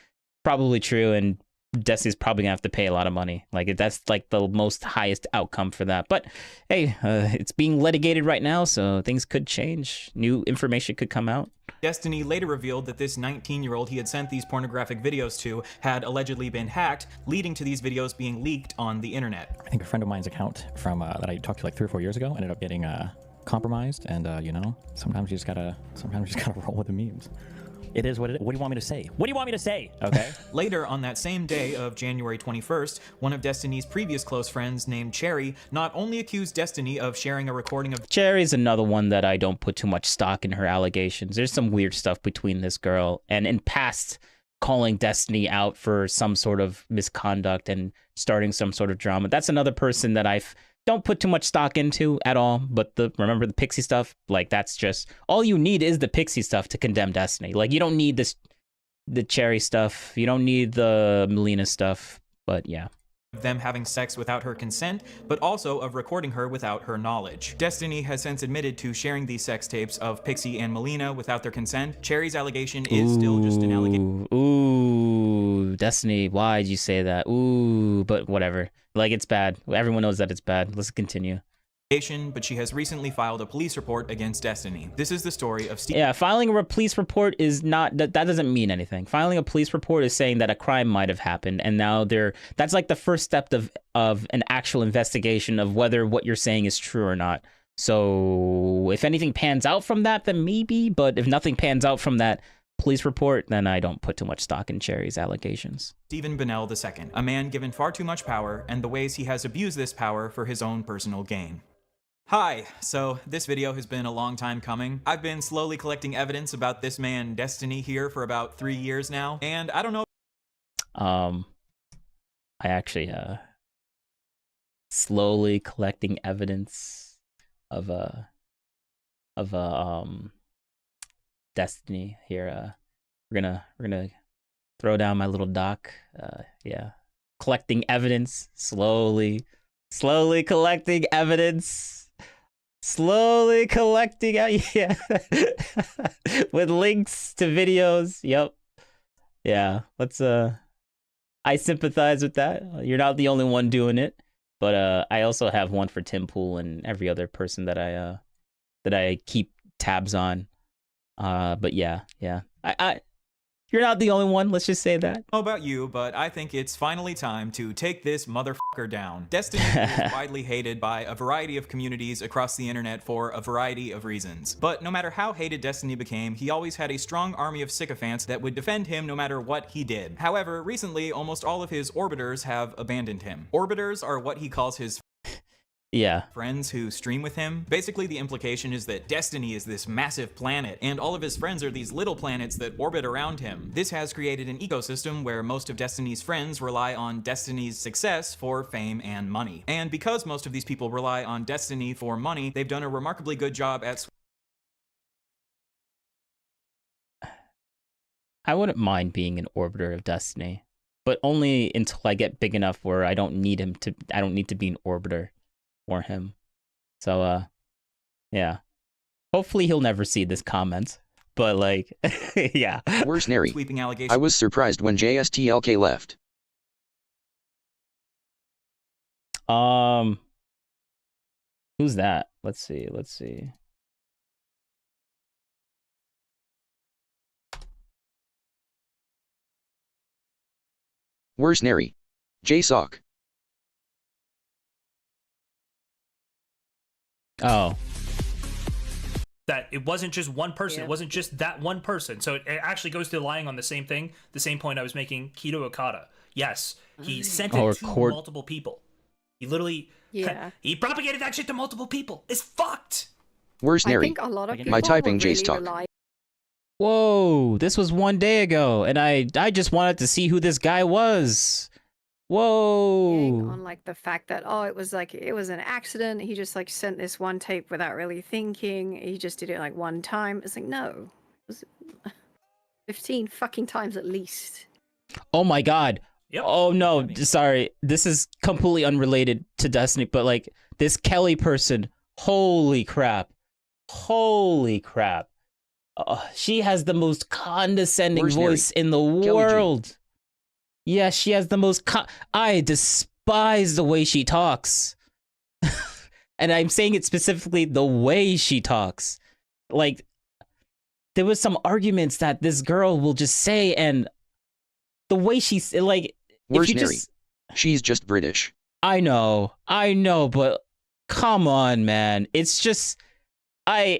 probably true, and Destiny's probably gonna have to pay a lot of money. Like that's like the most highest outcome for that. But hey, it's being litigated right now, so things could change. New information could come out. Destiny later revealed that this 19-year-old he had sent these pornographic videos to had allegedly been hacked, leading to these videos being leaked on the internet. I think a friend of mine's account from that I talked to like 3 or 4 years ago ended up getting compromised, and you know, sometimes you just gotta roll with the memes. It is what it is. What do you want me to say? What do you want me to say? Okay. Later on that same day of January 21st, one of Destiny's previous close friends named Cherry not only accused Destiny of sharing a recording of Cherry's another one that I don't put too much stock in her allegations. There's some weird stuff between this girl, and in past calling Destiny out for some sort of misconduct and starting some sort of drama. That's another person that I don't put too much stock into at all. But remember the Pixie stuff? Like, that's just all you need is the Pixie stuff to condemn Destiny. Like, you don't need the Cherry stuff. You don't need the Melina stuff. But yeah. Them having sex without her consent, but also of recording her without her knowledge. Destiny has since admitted to sharing these sex tapes of Pixie and Melina without their consent. Cherry's allegation is still just an allegation. Ooh, Destiny, why'd you say that? Ooh, but whatever. Like, it's bad. Everyone knows that it's bad. Let's continue. But she has recently filed a police report against Destiny. This is the story of Steve. Yeah, filing a police report is not that doesn't mean anything. Filing a police report is saying that a crime might have happened, and now that's like the first step of an actual investigation of whether what you're saying is true or not. So if anything pans out from that, then maybe, but if nothing pans out from that police report, then I don't put too much stock in Cherry's allegations. Stephen Bennell II, a man given far too much power and the ways he has abused this power for his own personal gain. Hi, so this video has been a long time coming. I've been slowly collecting evidence about this man Destiny here for about 3 years now, and I don't know. I actually slowly collecting evidence of Destiny here. We're gonna throw down my little doc. Yeah, collecting evidence slowly collecting evidence. Slowly collecting out, yeah, with links to videos. Yep, yeah. Let's. I sympathize with that. You're not the only one doing it, but I also have one for Tim Pool and every other person that I keep tabs on. But yeah. You're not the only one, let's just say that. I don't know about you, but I think it's finally time to take this motherfucker down. Destiny is widely hated by a variety of communities across the internet for a variety of reasons. But no matter how hated Destiny became, he always had a strong army of sycophants that would defend him no matter what he did. However, recently, almost all of his orbiters have abandoned him. Orbiters are what he calls his friends who stream with him. Basically, the implication is that Destiny is this massive planet, and all of his friends are these little planets that orbit around him. This has created an ecosystem where most of Destiny's friends rely on Destiny's success for fame and money. And because most of these people rely on Destiny for money, they've done a remarkably good job at I wouldn't mind being an orbiter of Destiny, but only until I get big enough where I don't need to be an orbiter for him. So yeah. Hopefully he'll never see this comment. But like yeah. Worse Nary. Sweeping allegations. I was surprised when JSTLK left. Who's that? Let's see. Worse Nary. JSOC. Oh. That it wasn't just one person. Yeah. It wasn't just that one person. So it actually goes to lying on the same thing, the same point I was making. Keto Okada. Yes, he sent it to multiple people. He literally, he propagated that shit to multiple people. It's fucked. Worse Nary. I think a lot of people My typing were really JSTOC. rely- Whoa, this was 1 day ago, and I just wanted to see who this guy was. Whoa. On like the fact that it was an accident. He just like sent this one tape without really thinking. He just did it like one time. It's like no, it was 15 fucking times at least. Oh my god. Yep. Oh no, sorry. This is completely unrelated to Destiny, but like this Kelly person, holy crap. She has the most condescending Where's voice Nary? in the Kelly G. world. Yeah, she has the most. I despise the way she talks, and I'm saying it specifically the way she talks. Like, there was some arguments that this girl will just say, and the way she's like, Where's if you Neri? just, She's just British. I know, but come on, man. It's just, I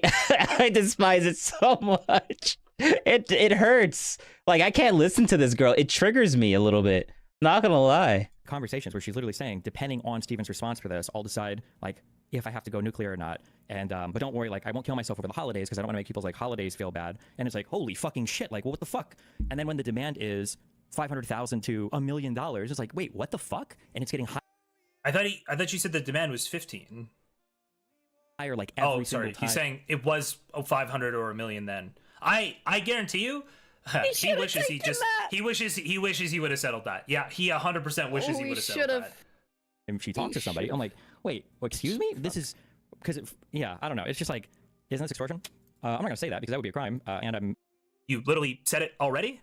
I despise it so much. It hurts. Like, I can't listen to this girl. It triggers me a little bit. Not gonna lie. Conversations where she's literally saying, depending on Steven's response for this, I'll decide like if I have to go nuclear or not. And but don't worry, like I won't kill myself over the holidays because I don't want to make people's like holidays feel bad. And it's like, holy fucking shit, like well, what the fuck? And then when the demand is $500,000 to $1 million, it's like, wait, what the fuck? And it's getting higher. I thought you said the demand was 15. Higher like every sorry. single time. He's saying it was 500 or $1 million then. I guarantee you, he wishes he wishes he would have settled that. Yeah, he 100% wishes he would have settled that. And she talks to somebody, I'm like, wait, well, excuse me? This is because yeah, I don't know. It's just like, isn't this extortion? I'm not gonna say that because that would be a crime. And I'm. You literally said it already.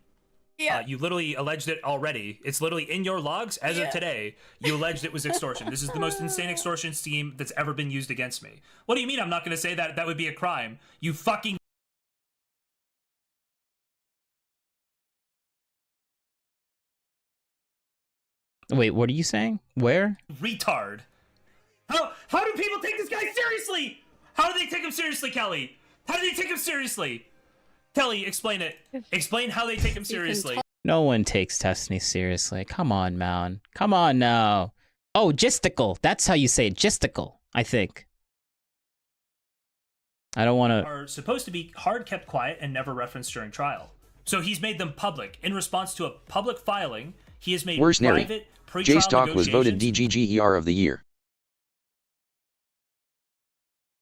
Yeah. You literally alleged it already. It's literally in your logs as of today. You alleged it was extortion. This is the most insane extortion scheme that's ever been used against me. What do you mean I'm not gonna say that that would be a crime? You fucking. Wait, what are you saying? Where? Retard. How do people take this guy seriously? How do they take him seriously, Kelly? How do they take him seriously? Kelly, explain it. Explain how they take him seriously. No one takes Destiny seriously. Come on, man. Come on now. Oh, gisticle. That's how you say it. Gisticle, I think. I don't want to. Are supposed to be hard kept quiet and never referenced during trial. So he's made them public. In response to a public filing, he has made Where's Neri? private pre-trial J-Stock was voted negotiations. DGGER of the year.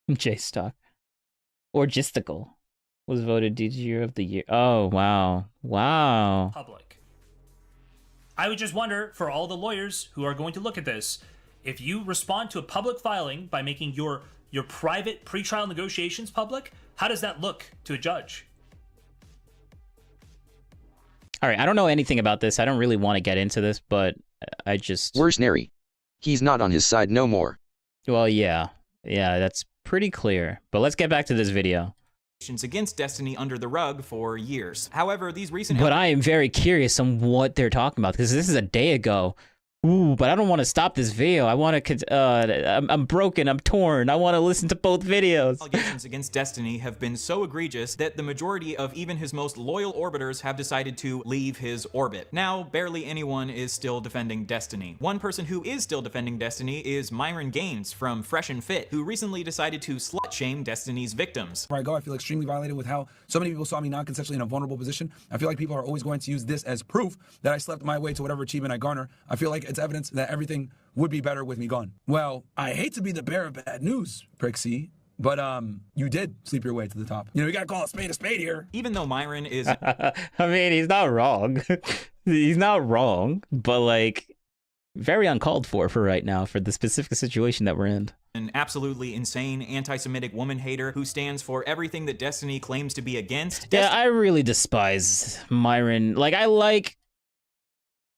J-Stock. Or Gisticle was voted DGR of the year. Oh, wow. Wow. Public. I would just wonder, for all the lawyers who are going to look at this, if you respond to a public filing by making your private pretrial negotiations public, how does that look to a judge? All right, I don't know anything about this. I don't really want to get into this, but I just... Where's Neri? He's not on his side no more. Well, yeah. Yeah, that's pretty clear. But let's get back to this video. Against Destiny under the rug for years. However, these recent... But I am very curious on what they're talking about, because this is a day ago. Ooh, but I don't want to stop this video. I want to... I'm broken. I'm torn. I want to listen to both videos. Allegations against Destiny have been so egregious that the majority of even his most loyal orbiters have decided to leave his orbit. Now, barely anyone is still defending Destiny. One person who is still defending Destiny is Myron Gaines from Fresh and Fit, who recently decided to slut-shame Destiny's victims. Where I go, I feel extremely violated with how so many people saw me non-consensually in a vulnerable position. I feel like people are always going to use this as proof that I slept my way to whatever achievement I garner. I feel like it's evidence that everything would be better with me gone. Well, I hate to be the bearer of bad news, Prixie, but you did sleep your way to the top. You know, you gotta call a spade here. Even though Myron is... I mean, he's not wrong. He's not wrong, but like, very uncalled for right now for the specific situation that we're in. An absolutely insane anti-Semitic woman hater who stands for everything that Destiny claims to be against. Yeah, I really despise Myron. Like,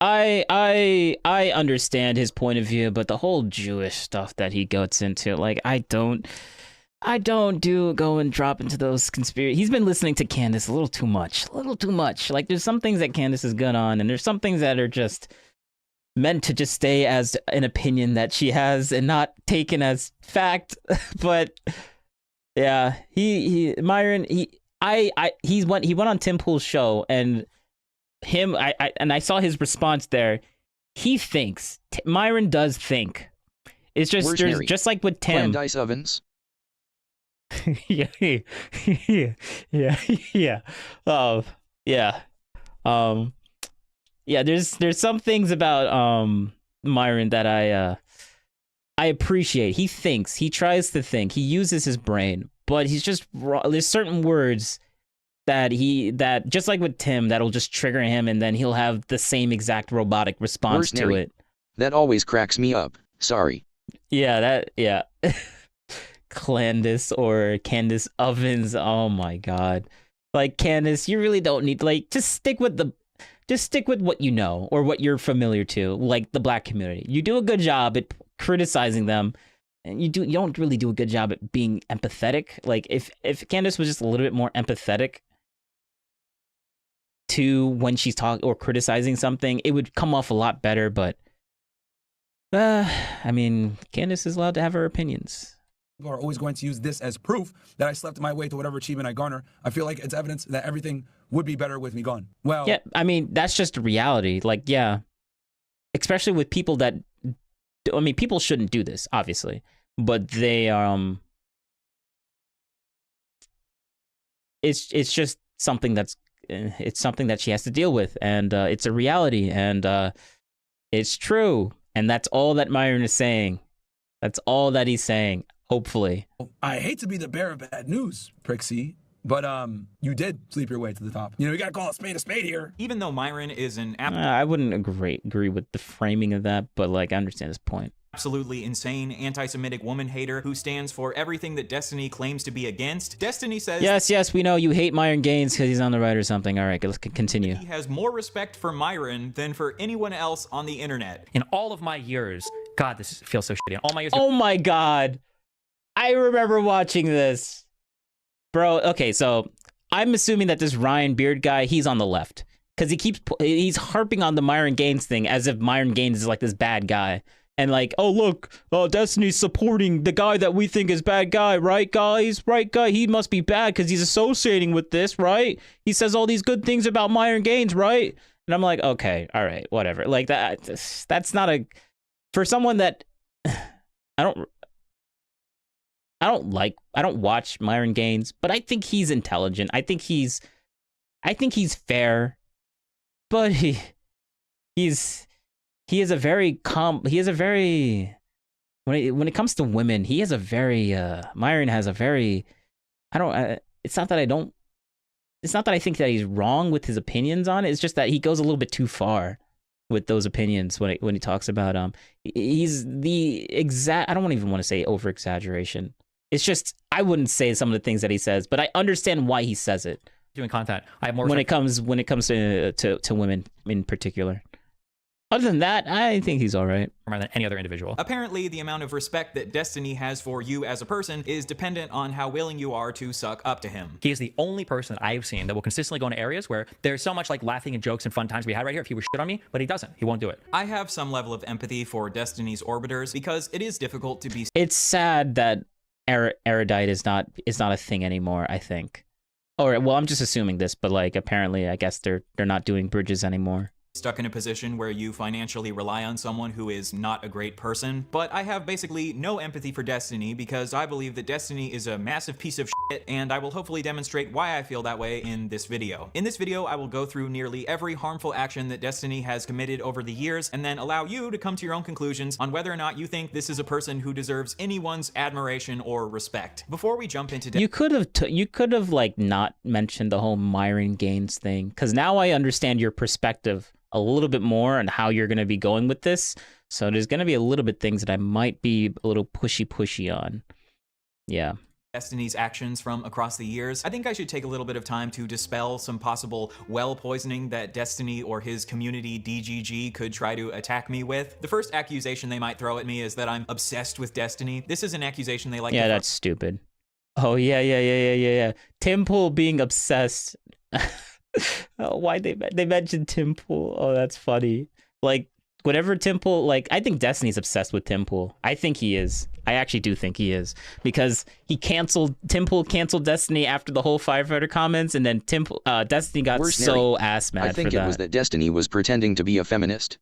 I understand his point of view, but the whole Jewish stuff that he gets into, like, I don't go and drop into those conspiracy. He's been listening to Candace a little too much. Like, there's some things that Candace is good on, and there's some things that are just meant to just stay as an opinion that she has and not taken as fact. But yeah, Myron, he went on Tim Pool's show, and I saw his response there. He thinks Myron does think. It's just Where's there's Neri? just like with Tim. Dice ovens. yeah. Yeah, there's some things about Myron that I appreciate. He thinks, he tries to think, he uses his brain, but he's just there's certain words that just like with Tim, that'll just trigger him, and then he'll have the same exact robotic response Where's to Neri? it. That always cracks me up. Sorry. Yeah. Candace Ovens. Oh my god. Like, Candace, you really don't need, like, just stick with the just stick with what you know or what you're familiar to, like the black community. You do a good job at criticizing them, and you don't really do a good job at being empathetic. Like if Candace was just a little bit more empathetic to when she's talking or criticizing something, it would come off a lot better. But I mean, Candace is allowed to have her opinions. People are always going to use this as proof that I slept my way to whatever achievement I garner. I feel like it's evidence that everything would be better with me gone. Well, yeah, I mean, that's just reality. Like, yeah, especially with people that, I mean, people shouldn't do this, obviously, but they, it's just something it's something that she has to deal with, and it's a reality, and it's true, and that's all that Myron is saying. That's all that he's saying. Hopefully. I hate to be the bearer of bad news, Prixie, but you did sleep your way to the top. You know, you gotta call a spade here. Even though Myron is an I wouldn't agree with the framing of that, but like I understand his point. Absolutely insane anti-Semitic woman hater who stands for everything that Destiny claims to be against, Destiny says... Yes, we know you hate Myron Gaines because he's on the right or something. All right, let's continue. He has more respect for Myron than for anyone else on the internet. In all of my years, God, this feels so shitty. In all my years... Oh my God. I remember watching this. Bro, okay, so I'm assuming that this Ryan Beard guy, he's on the left. Because he's harping on the Myron Gaines thing as if Myron Gaines is like this bad guy. And like, oh look, Destiny's supporting the guy that we think is bad guy, right guys? Right guy, he must be bad because he's associating with this, right? He says all these good things about Myron Gaines, right? And I'm like, okay, all right, whatever. Like that's not a, for someone that I don't watch Myron Gaines, but I think he's intelligent. I think he's fair, but he has a very when it comes to women, he has a very Myron has a very it's not that I think that he's wrong with his opinions on it. It's just that he goes a little bit too far with those opinions when he talks about he's the exact, I don't even want to say over exaggeration. It's just I wouldn't say some of the things that he says, but I understand why he says it. Doing content, I have more when it comes to women in particular. Other than that, I think he's all right. More than any other individual. Apparently, the amount of respect that Destiny has for you as a person is dependent on how willing you are to suck up to him. He is the only person that I've seen that will consistently go into areas where there's so much like laughing and jokes and fun times we had right here if he was shit on me, but he doesn't. He won't do it. I have some level of empathy for Destiny's orbiters because it is difficult to be... It's sad that erudite is not a thing anymore, I think. Or, well, I'm just assuming this, but like apparently I guess they're not doing bridges anymore. Stuck in a position where you financially rely on someone who is not a great person, but I have basically no empathy for Destiny because I believe that Destiny is a massive piece of shit, and I will hopefully demonstrate why I feel that way in this video. In this video, I will go through nearly every harmful action that Destiny has committed over the years, and then allow you to come to your own conclusions on whether or not you think this is a person who deserves anyone's admiration or respect. Before we jump into... You could have like not mentioned the whole Myron Gaines thing, because now I understand your perspective a little bit more on how you're going to be going with this. So there's going to be a little bit things that I might be a little pushy on. Yeah. Destiny's actions from across the years, I think I should take a little bit of time to dispel some possible well poisoning that Destiny or his community DGG could try to attack me with. The first accusation they might throw at me is that I'm obsessed with Destiny. This is an accusation they like. Yeah, that's stupid. Oh yeah. Tim Pool being obsessed. Oh, why they mentioned Tim Pool? Oh, that's funny. Like whatever Tim Pool, like I think Destiny's obsessed with Tim Pool. I think he is. I actually do think he is because Tim Pool canceled Destiny after the whole firefighter comments, and then Destiny got so ass mad. I think it was that Destiny was pretending to be a feminist.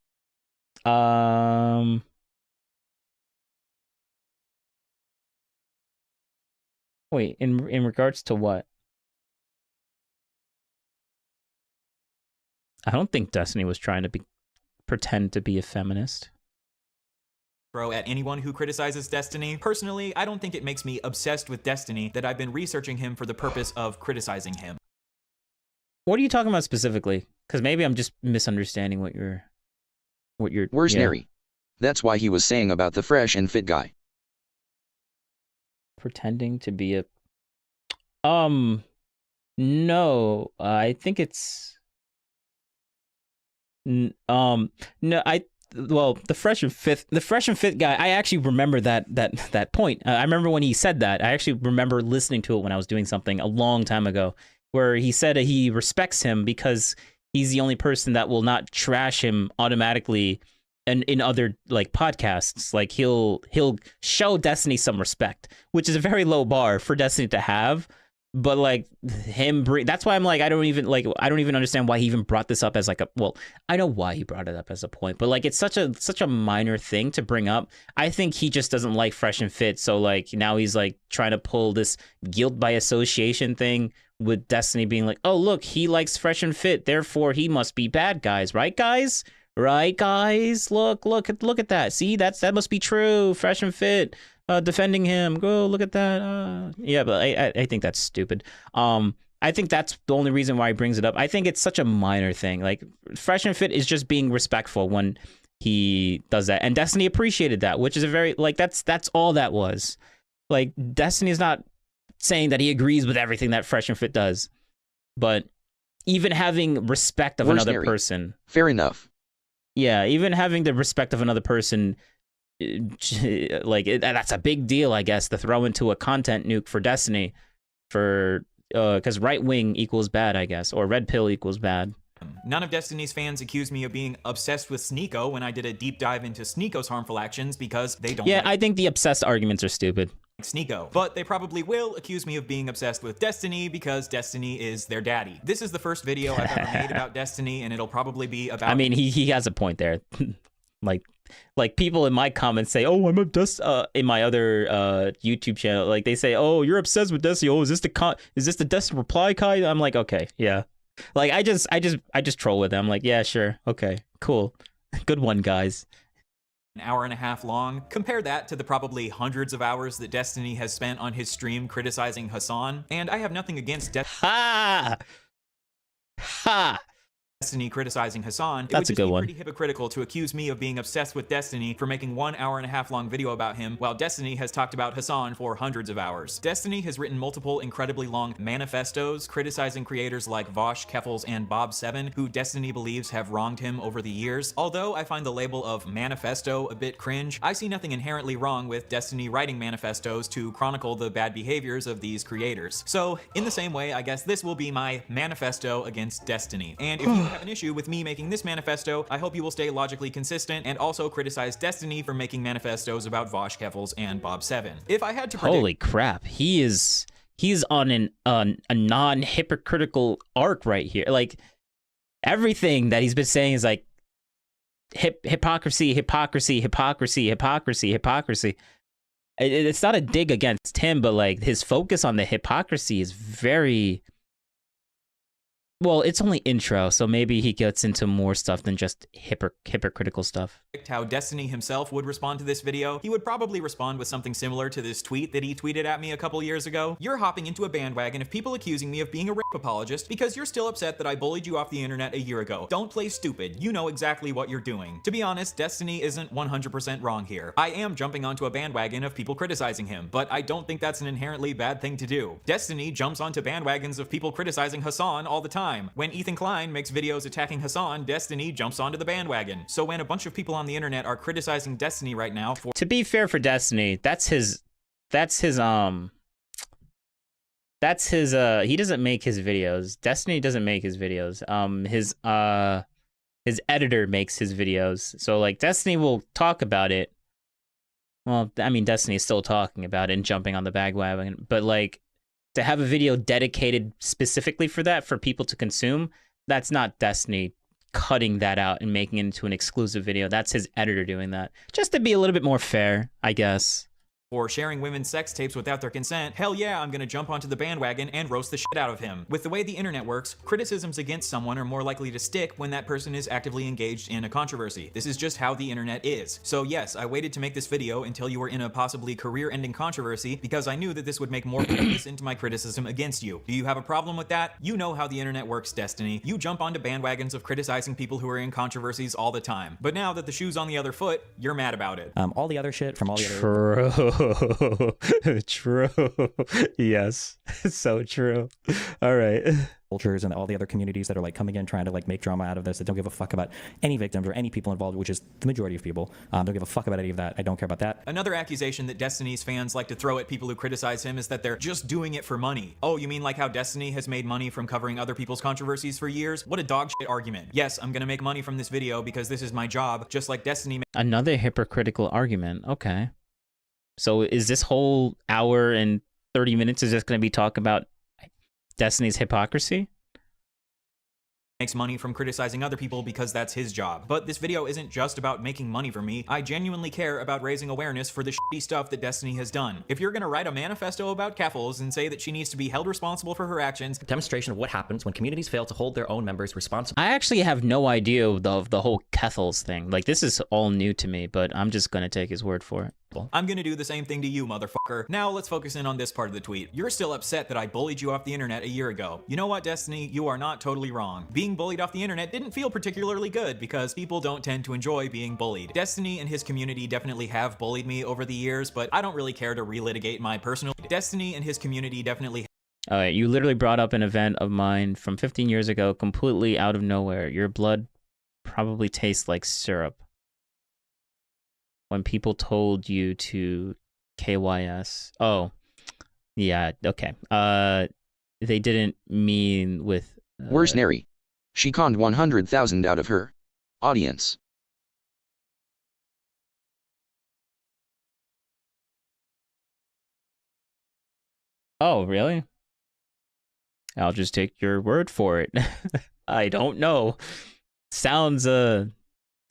Wait, in regards to what? I don't think Destiny was trying to pretend to be a feminist. Throw at anyone who criticizes Destiny. Personally, I don't think it makes me obsessed with Destiny that I've been researching him for the purpose of criticizing him. What are you talking about specifically? Because maybe I'm just misunderstanding what you're. Where's Neri? That's why he was saying about the fresh and fit guy. Pretending to be a. No, I think it's. No, the fresh and fit guy. I actually remember that point. I remember when he said that. I actually remember listening to it when I was doing something a long time ago, where he said he respects him because he's the only person that will not trash him automatically, and in other like podcasts, like he'll show Destiny some respect, which is a very low bar for Destiny to have. But like that's why I'm like I don't even understand why he even brought this up as like I know why he brought it up as a point, but like it's such a minor thing to bring up. I think he just doesn't like Fresh and Fit, so like now he's like trying to pull this guilt by association thing with Destiny being like, oh look, he likes Fresh and Fit, therefore he must be bad guys, right guys? Right guys? Look at that. See, that must be true. Fresh and Fit. Defending him. Go look at that. Yeah, but I think that's stupid. I think that's the only reason why he brings it up. I think it's such a minor thing. Like Fresh and Fit is just being respectful when he does that, and Destiny appreciated that, which is a very like that's all that was. Like Destiny's not saying that he agrees with everything that Fresh and Fit does, but even having respect of another person. Fair enough. Yeah, even having the respect of another person. Like that's a big deal, I guess, to throw into a content nuke for Destiny, for because right wing equals bad, I guess, or red pill equals bad. None of Destiny's fans accuse me of being obsessed with Sneeko when I did a deep dive into Sneeko's harmful actions because they don't. Yeah, I think the obsessed arguments are stupid. Sneeko, but they probably will accuse me of being obsessed with Destiny because Destiny is their daddy. This is the first video I've ever made about Destiny, and it'll probably be about. I mean, he has a point there. Like people in my comments say, "Oh, I'm obsessed." In my other YouTube channel, like they say, "Oh, you're obsessed with Destiny. Oh, is this the Destiny reply, Kai?" I'm like, okay, yeah. Like I just troll with them. I'm like, yeah, sure, okay, cool, good one, guys. An hour and a half long. Compare that to the probably hundreds of hours that Destiny has spent on his stream criticizing Hassan. And I have nothing against Destiny criticizing Hassan. It would just be pretty hypocritical to accuse me of being obsessed with Destiny for making 1 hour and a half long video about him, while Destiny has talked about Hassan for hundreds of hours. Destiny has written multiple incredibly long manifestos criticizing creators like Vosh, Keffels, and Bob7, who Destiny believes have wronged him over the years. Although I find the label of manifesto a bit cringe, I see nothing inherently wrong with Destiny writing manifestos to chronicle the bad behaviors of these creators. So, in the same way, I guess this will be my manifesto against Destiny. And if you have an issue with me making this manifesto, I hope you will stay logically consistent and also criticize Destiny for making manifestos about Vosh, Keffels, and Bob7. If I had to predict— Holy crap, he's on a non-hypocritical arc right here. Like everything that he's been saying is like hypocrisy. It's not a dig against him, but like his focus on the hypocrisy is very. Well, it's only intro, so maybe he gets into more stuff than just hypocritical stuff. How Destiny himself would respond to this video, he would probably respond with something similar to this tweet that he tweeted at me a couple years ago. You're hopping into a bandwagon of people accusing me of being a rape apologist because you're still upset that I bullied you off the internet a year ago. Don't play stupid. You know exactly what you're doing. To be honest, Destiny isn't 100% wrong here. I am jumping onto a bandwagon of people criticizing him, but I don't think that's an inherently bad thing to do. Destiny jumps onto bandwagons of people criticizing Hassan all the time. When Ethan Klein makes videos attacking Hassan, Destiny jumps onto the bandwagon. So when a bunch of people on the internet are criticizing Destiny right now for— To be fair for Destiny, he doesn't make his videos. Destiny doesn't make his videos. His editor makes his videos. So like Destiny will talk about it. Well, I mean Destiny is still talking about it and jumping on the bandwagon, but like to have a video dedicated specifically for that, for people to consume, that's not Destiny cutting that out and making it into an exclusive video. That's his editor doing that. Just to be a little bit more fair, I guess. or sharing women's sex tapes without their consent, hell yeah, I'm gonna jump onto the bandwagon and roast the shit out of him. With the way the internet works, criticisms against someone are more likely to stick when that person is actively engaged in a controversy. This is just how the internet is. So yes, I waited to make this video until you were in a possibly career-ending controversy because I knew that this would make more people listen to my criticism against you. Do you have a problem with that? You know how the internet works, Destiny. You jump onto bandwagons of criticizing people who are in controversies all the time. But now that the shoe's on the other foot, you're mad about it. All the other shit from all the other True. Yes. So true. All right. Cultures and all the other communities that are like coming in trying to like make drama out of this, that don't give a fuck about any victims or any people involved, which is the majority of people. Don't give a fuck about any of that. I don't care about that. Another accusation that Destiny's fans like to throw at people who criticize him is that they're just doing it for money. Oh, you mean like how Destiny has made money from covering other people's controversies for years? What a dog shit argument. Yes, I'm gonna make money from this video because this is my job, just like Destiny. Another hypocritical argument. Okay. So is this whole hour and 30 minutes is just going to be talking about Destiny's hypocrisy? Makes money from criticizing other people because that's his job. But this video isn't just about making money for me. I genuinely care about raising awareness for the shitty stuff that Destiny has done. If you're gonna write a manifesto about Keffals and say that she needs to be held responsible for her actions, demonstration of what happens when communities fail to hold their own members responsible. I actually have no idea of the whole Keffals thing. Like, this is all new to me, but I'm just going to take his word for it. I'm gonna do the same thing to you, motherfucker. Now let's focus in on this part of the tweet. You're still upset that I bullied you off the internet a year ago. You know what, Destiny? You are not totally wrong. Being bullied off the internet didn't feel particularly good because people don't tend to enjoy being bullied. Destiny and his community definitely have bullied me over the years, but I don't really care to relitigate my personal. Destiny and his community definitely. All right, you literally brought up an event of mine from 15 years ago, completely out of nowhere. Your blood probably tastes like syrup. When people told you to KYS. Oh, yeah, okay. They didn't mean with... Where's Neri? She conned 100,000 out of her audience. Oh, really? I'll just take your word for it. I don't know.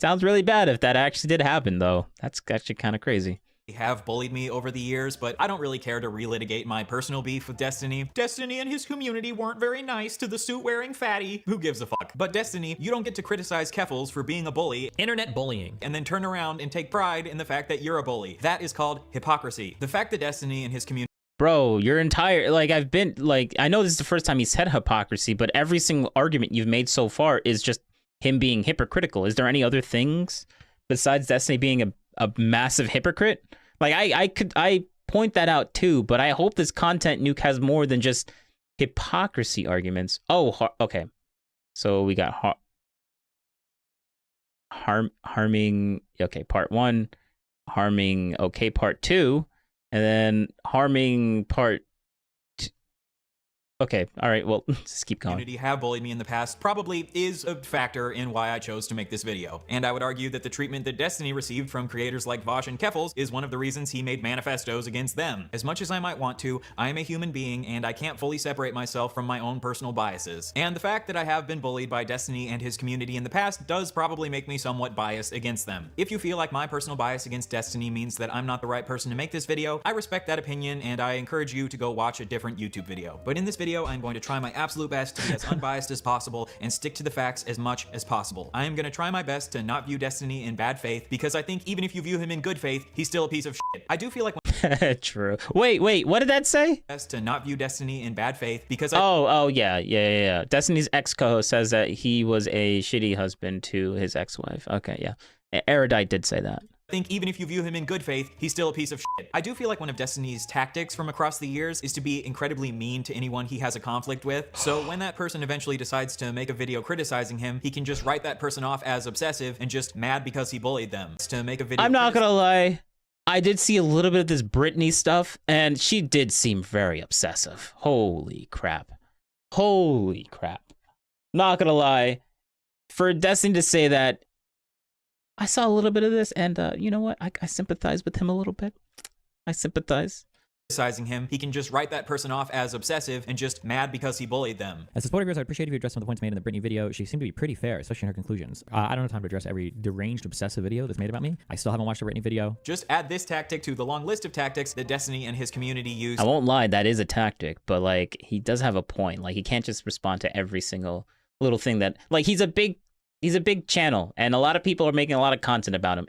Sounds really bad if that actually did happen, though. That's actually kind of crazy. Have bullied me over the years, but I don't really care to relitigate my personal beef with Destiny. Destiny and his community weren't very nice to the suit-wearing fatty. Who gives a fuck? But Destiny, you don't get to criticize Keffals for being a bully. Internet bullying. And then turn around and take pride in the fact that you're a bully. That is called hypocrisy. The fact that Destiny and his community... Bro, your entire, like, I've been, like, I know this is the first time he said hypocrisy, but every single argument you've made so far is just him being hypocritical. Is there any other things besides Destiny being a massive hypocrite? Like, I point that out too, but I hope this content Nuke has more than just hypocrisy arguments. Oh, okay. So we got harming, okay, part 1, harming, okay, part 2, and then harming part... Okay, all right, well, just keep going. Community have bullied me in the past probably is a factor in why I chose to make this video. And I would argue that the treatment that Destiny received from creators like Vosh and Keffals is one of the reasons he made manifestos against them. As much as I might want to, I am a human being and I can't fully separate myself from my own personal biases. And the fact that I have been bullied by Destiny and his community in the past does probably make me somewhat biased against them. If you feel like my personal bias against Destiny means that I'm not the right person to make this video, I respect that opinion and I encourage you to go watch a different YouTube video. But in this video, I'm going to try my absolute best to be as unbiased as possible and stick to the facts as much as possible. I am going to try my best to not view Destiny in bad faith because I think even if you view him in good faith, he's still a piece of shit. I do feel like True. Wait, what did that say? To not view Destiny in bad faith because yeah. Destiny's ex co-host says that he was a shitty husband to his ex-wife. Okay, yeah. Erudite did say that. I think even if you view him in good faith, he's still a piece of shit. I do feel like one of Destiny's tactics from across the years is to be incredibly mean to anyone he has a conflict with. So when that person eventually decides to make a video criticizing him, he can just write that person off as obsessive and just mad because he bullied them. To make a video I'm not gonna lie. I did see a little bit of this Britney stuff, and she did seem very obsessive. Holy crap. Holy crap. Not gonna lie. For Destiny to say that, I saw a little bit of this, and you know what? I sympathize with him a little bit. I sympathize. Criticizing him, he can just write that person off as obsessive and just mad because he bullied them. As a supporter, I'd appreciate if you address some of the points made in the Britney video. She seemed to be pretty fair, especially in her conclusions. I don't have time to address every deranged, obsessive video that's made about me. I still haven't watched the Britney video. Just add this tactic to the long list of tactics that Destiny and his community use. I won't lie, that is a tactic, but like he does have a point. Like he can't just respond to every single little thing that, like, he's a big channel, and a lot of people are making a lot of content about him.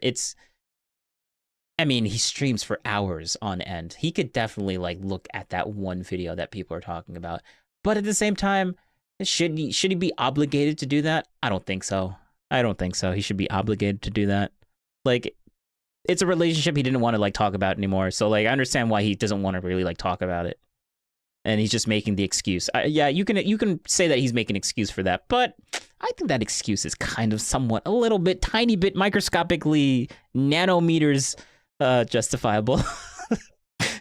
I mean, he streams for hours on end. He could definitely like look at that one video that people are talking about. But at the same time, should he be obligated to do that? I don't think so. He should be obligated to do that. Like, it's a relationship he didn't want to like talk about anymore. So like I understand why he doesn't want to really like talk about it. And he's just making the excuse. Yeah, you can say that he's making an excuse for that, but I think that excuse is kind of somewhat, a little bit, tiny bit, microscopically, nanometers justifiable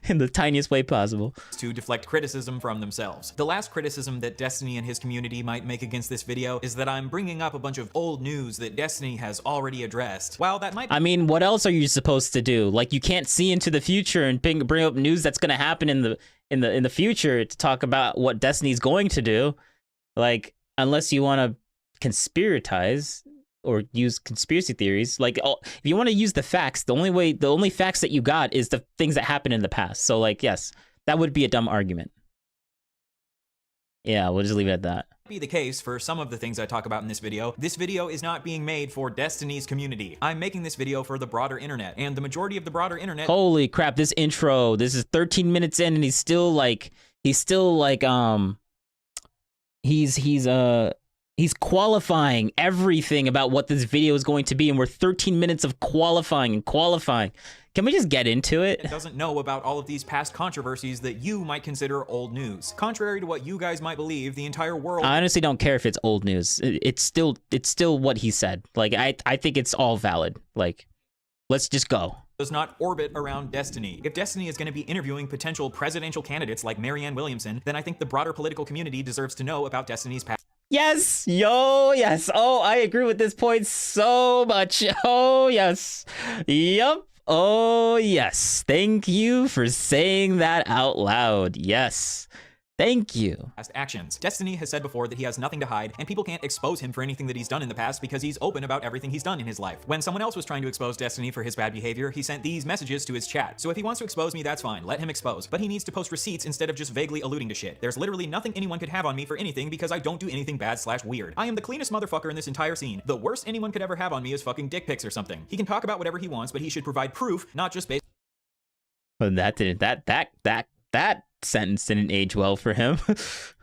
in the tiniest way possible. To deflect criticism from themselves. The last criticism that Destiny and his community might make against this video is that I'm bringing up a bunch of old news that Destiny has already addressed. While that might I mean, what else are you supposed to do? Like, you can't see into the future and bring up news that's going to happen in the future to talk about what Destiny's going to do. Like, unless you want to conspiratize or use conspiracy theories. Like, if you want to use the facts, the only facts that you got is the things that happened in the past. So like, yes, that would be a dumb argument. Yeah, we'll just leave it at that. Be the case for some of the things I talk about in this video. This video is not being made for Destiny's community. I'm making this video for the broader internet, and the majority of the broader internet— Holy crap, this intro, this is 13 minutes in and he's still he's qualifying everything about what this video is going to be, and we're 13 minutes of qualifying. Can we just get into it? Doesn't know about all of these past controversies that you might consider old news. Contrary to what you guys might believe, the entire world— I honestly don't care if it's old news. It's still what he said. Like, I think it's all valid. Like, let's just go. Does not orbit around Destiny. If Destiny is going to be interviewing potential presidential candidates like Marianne Williamson, then I think the broader political community deserves to know about Destiny's past. Yes, yes. Oh, I agree with this point so much. Oh, yes. Yup. Oh, yes. Thank you for saying that out loud. Yes. Thank you. Past actions. Destiny has said before that he has nothing to hide, and people can't expose him for anything that he's done in the past because he's open about everything he's done in his life. When someone else was trying to expose Destiny for his bad behavior, he sent these messages to his chat. So if he wants to expose me, that's fine. Let him expose. But he needs to post receipts instead of just vaguely alluding to shit. There's literally nothing anyone could have on me for anything because I don't do anything bad/weird. I am the cleanest motherfucker in this entire scene. The worst anyone could ever have on me is fucking dick pics or something. He can talk about whatever he wants, but he should provide proof, not just based— But that sentence didn't age well for him.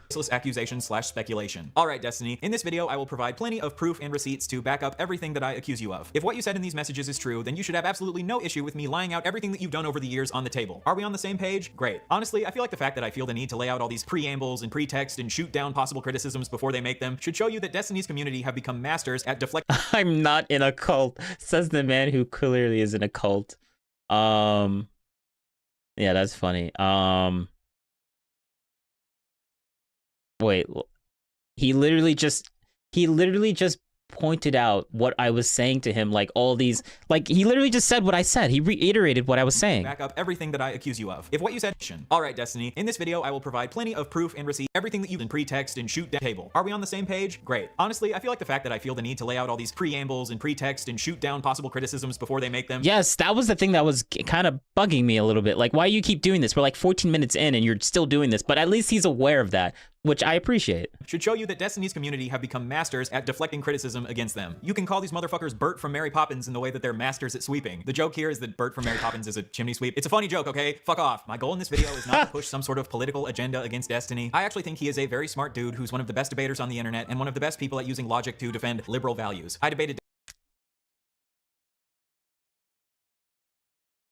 baseless accusation/speculation. Alright, Destiny, in this video I will provide plenty of proof and receipts to back up everything that I accuse you of. If what you said in these messages is true, then you should have absolutely no issue with me laying out everything that you've done over the years on the table. Are we on the same page? Great. Honestly, I feel like the fact that I feel the need to lay out all these preambles and pretext and shoot down possible criticisms before they make them should show you that Destiny's community have become masters at deflecting— I'm not in a cult, says the man who clearly is in a cult. Yeah, that's funny. Wait, he literally just pointed out what I was saying to him, like all these, like he literally just said what I said. He reiterated what I was saying. Back up everything that I accuse you of. If what you said— Alright, Destiny, in this video I will provide plenty of proof and receipt everything that you can pretext and shoot down table. Are we on the same page? Great. Honestly, I feel like the fact that I feel the need to lay out all these preambles and pretext and shoot down possible criticisms before they make them— Yes, that was the thing that was kind of bugging me a little bit. Like, why do you keep doing this? We're like 14 minutes in and you're still doing this, but at least he's aware of that, which I appreciate. Should show you that Destiny's community have become masters at deflecting criticism against them. You can call these motherfuckers Bert from Mary Poppins in the way that they're masters at sweeping. The joke here is that Bert from Mary Poppins is a chimney sweep. It's a funny joke, okay? Fuck off. My goal in this video is not to push some sort of political agenda against Destiny. I actually think he is a very smart dude who's one of the best debaters on the internet and one of the best people at using logic to defend liberal values.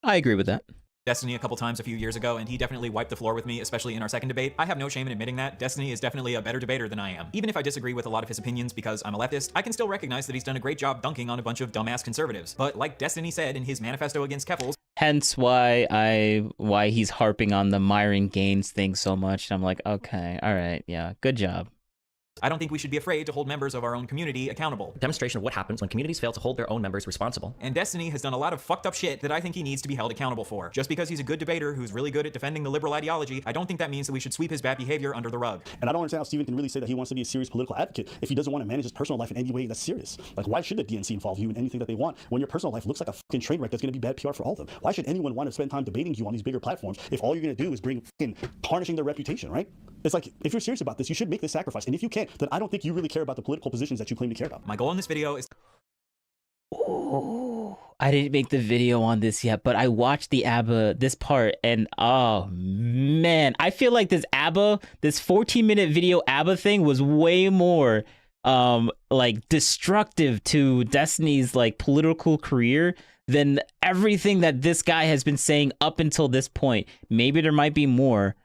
I agree with that. Destiny a couple times a few years ago, and he definitely wiped the floor with me, especially in our second debate. I have no shame in admitting that. Destiny is definitely a better debater than I am. Even if I disagree with a lot of his opinions because I'm a leftist, I can still recognize that he's done a great job dunking on a bunch of dumbass conservatives. But like Destiny said in his manifesto against Keffels— Hence why he's harping on the Myron Gaines thing so much. I'm like, okay, all right, yeah, good job. I don't think we should be afraid to hold members of our own community accountable. Demonstration of what happens when communities fail to hold their own members responsible. And Destiny has done a lot of fucked up shit that I think he needs to be held accountable for. Just because he's a good debater who's really good at defending the liberal ideology, I don't think that means that we should sweep his bad behavior under the rug. And I don't understand how Steven can really say that he wants to be a serious political advocate if he doesn't want to manage his personal life in any way that's serious. Like, why should the DNC involve you in anything that they want when your personal life looks like a fucking train wreck that's going to be bad PR for all of them? Why should anyone want to spend time debating you on these bigger platforms if all you're going to do is bring fucking tarnishing their reputation, right? It's like, if you're serious about this, you should make this sacrifice. And if you can't, then I don't think you really care about the political positions that you claim to care about. My goal in this video is— Ooh, I didn't make the video on this yet, but I watched this part, and oh man, I feel like this 14-minute video ABBA thing was way more like destructive to Destiny's like political career than everything that this guy has been saying up until this point. Maybe there might be more,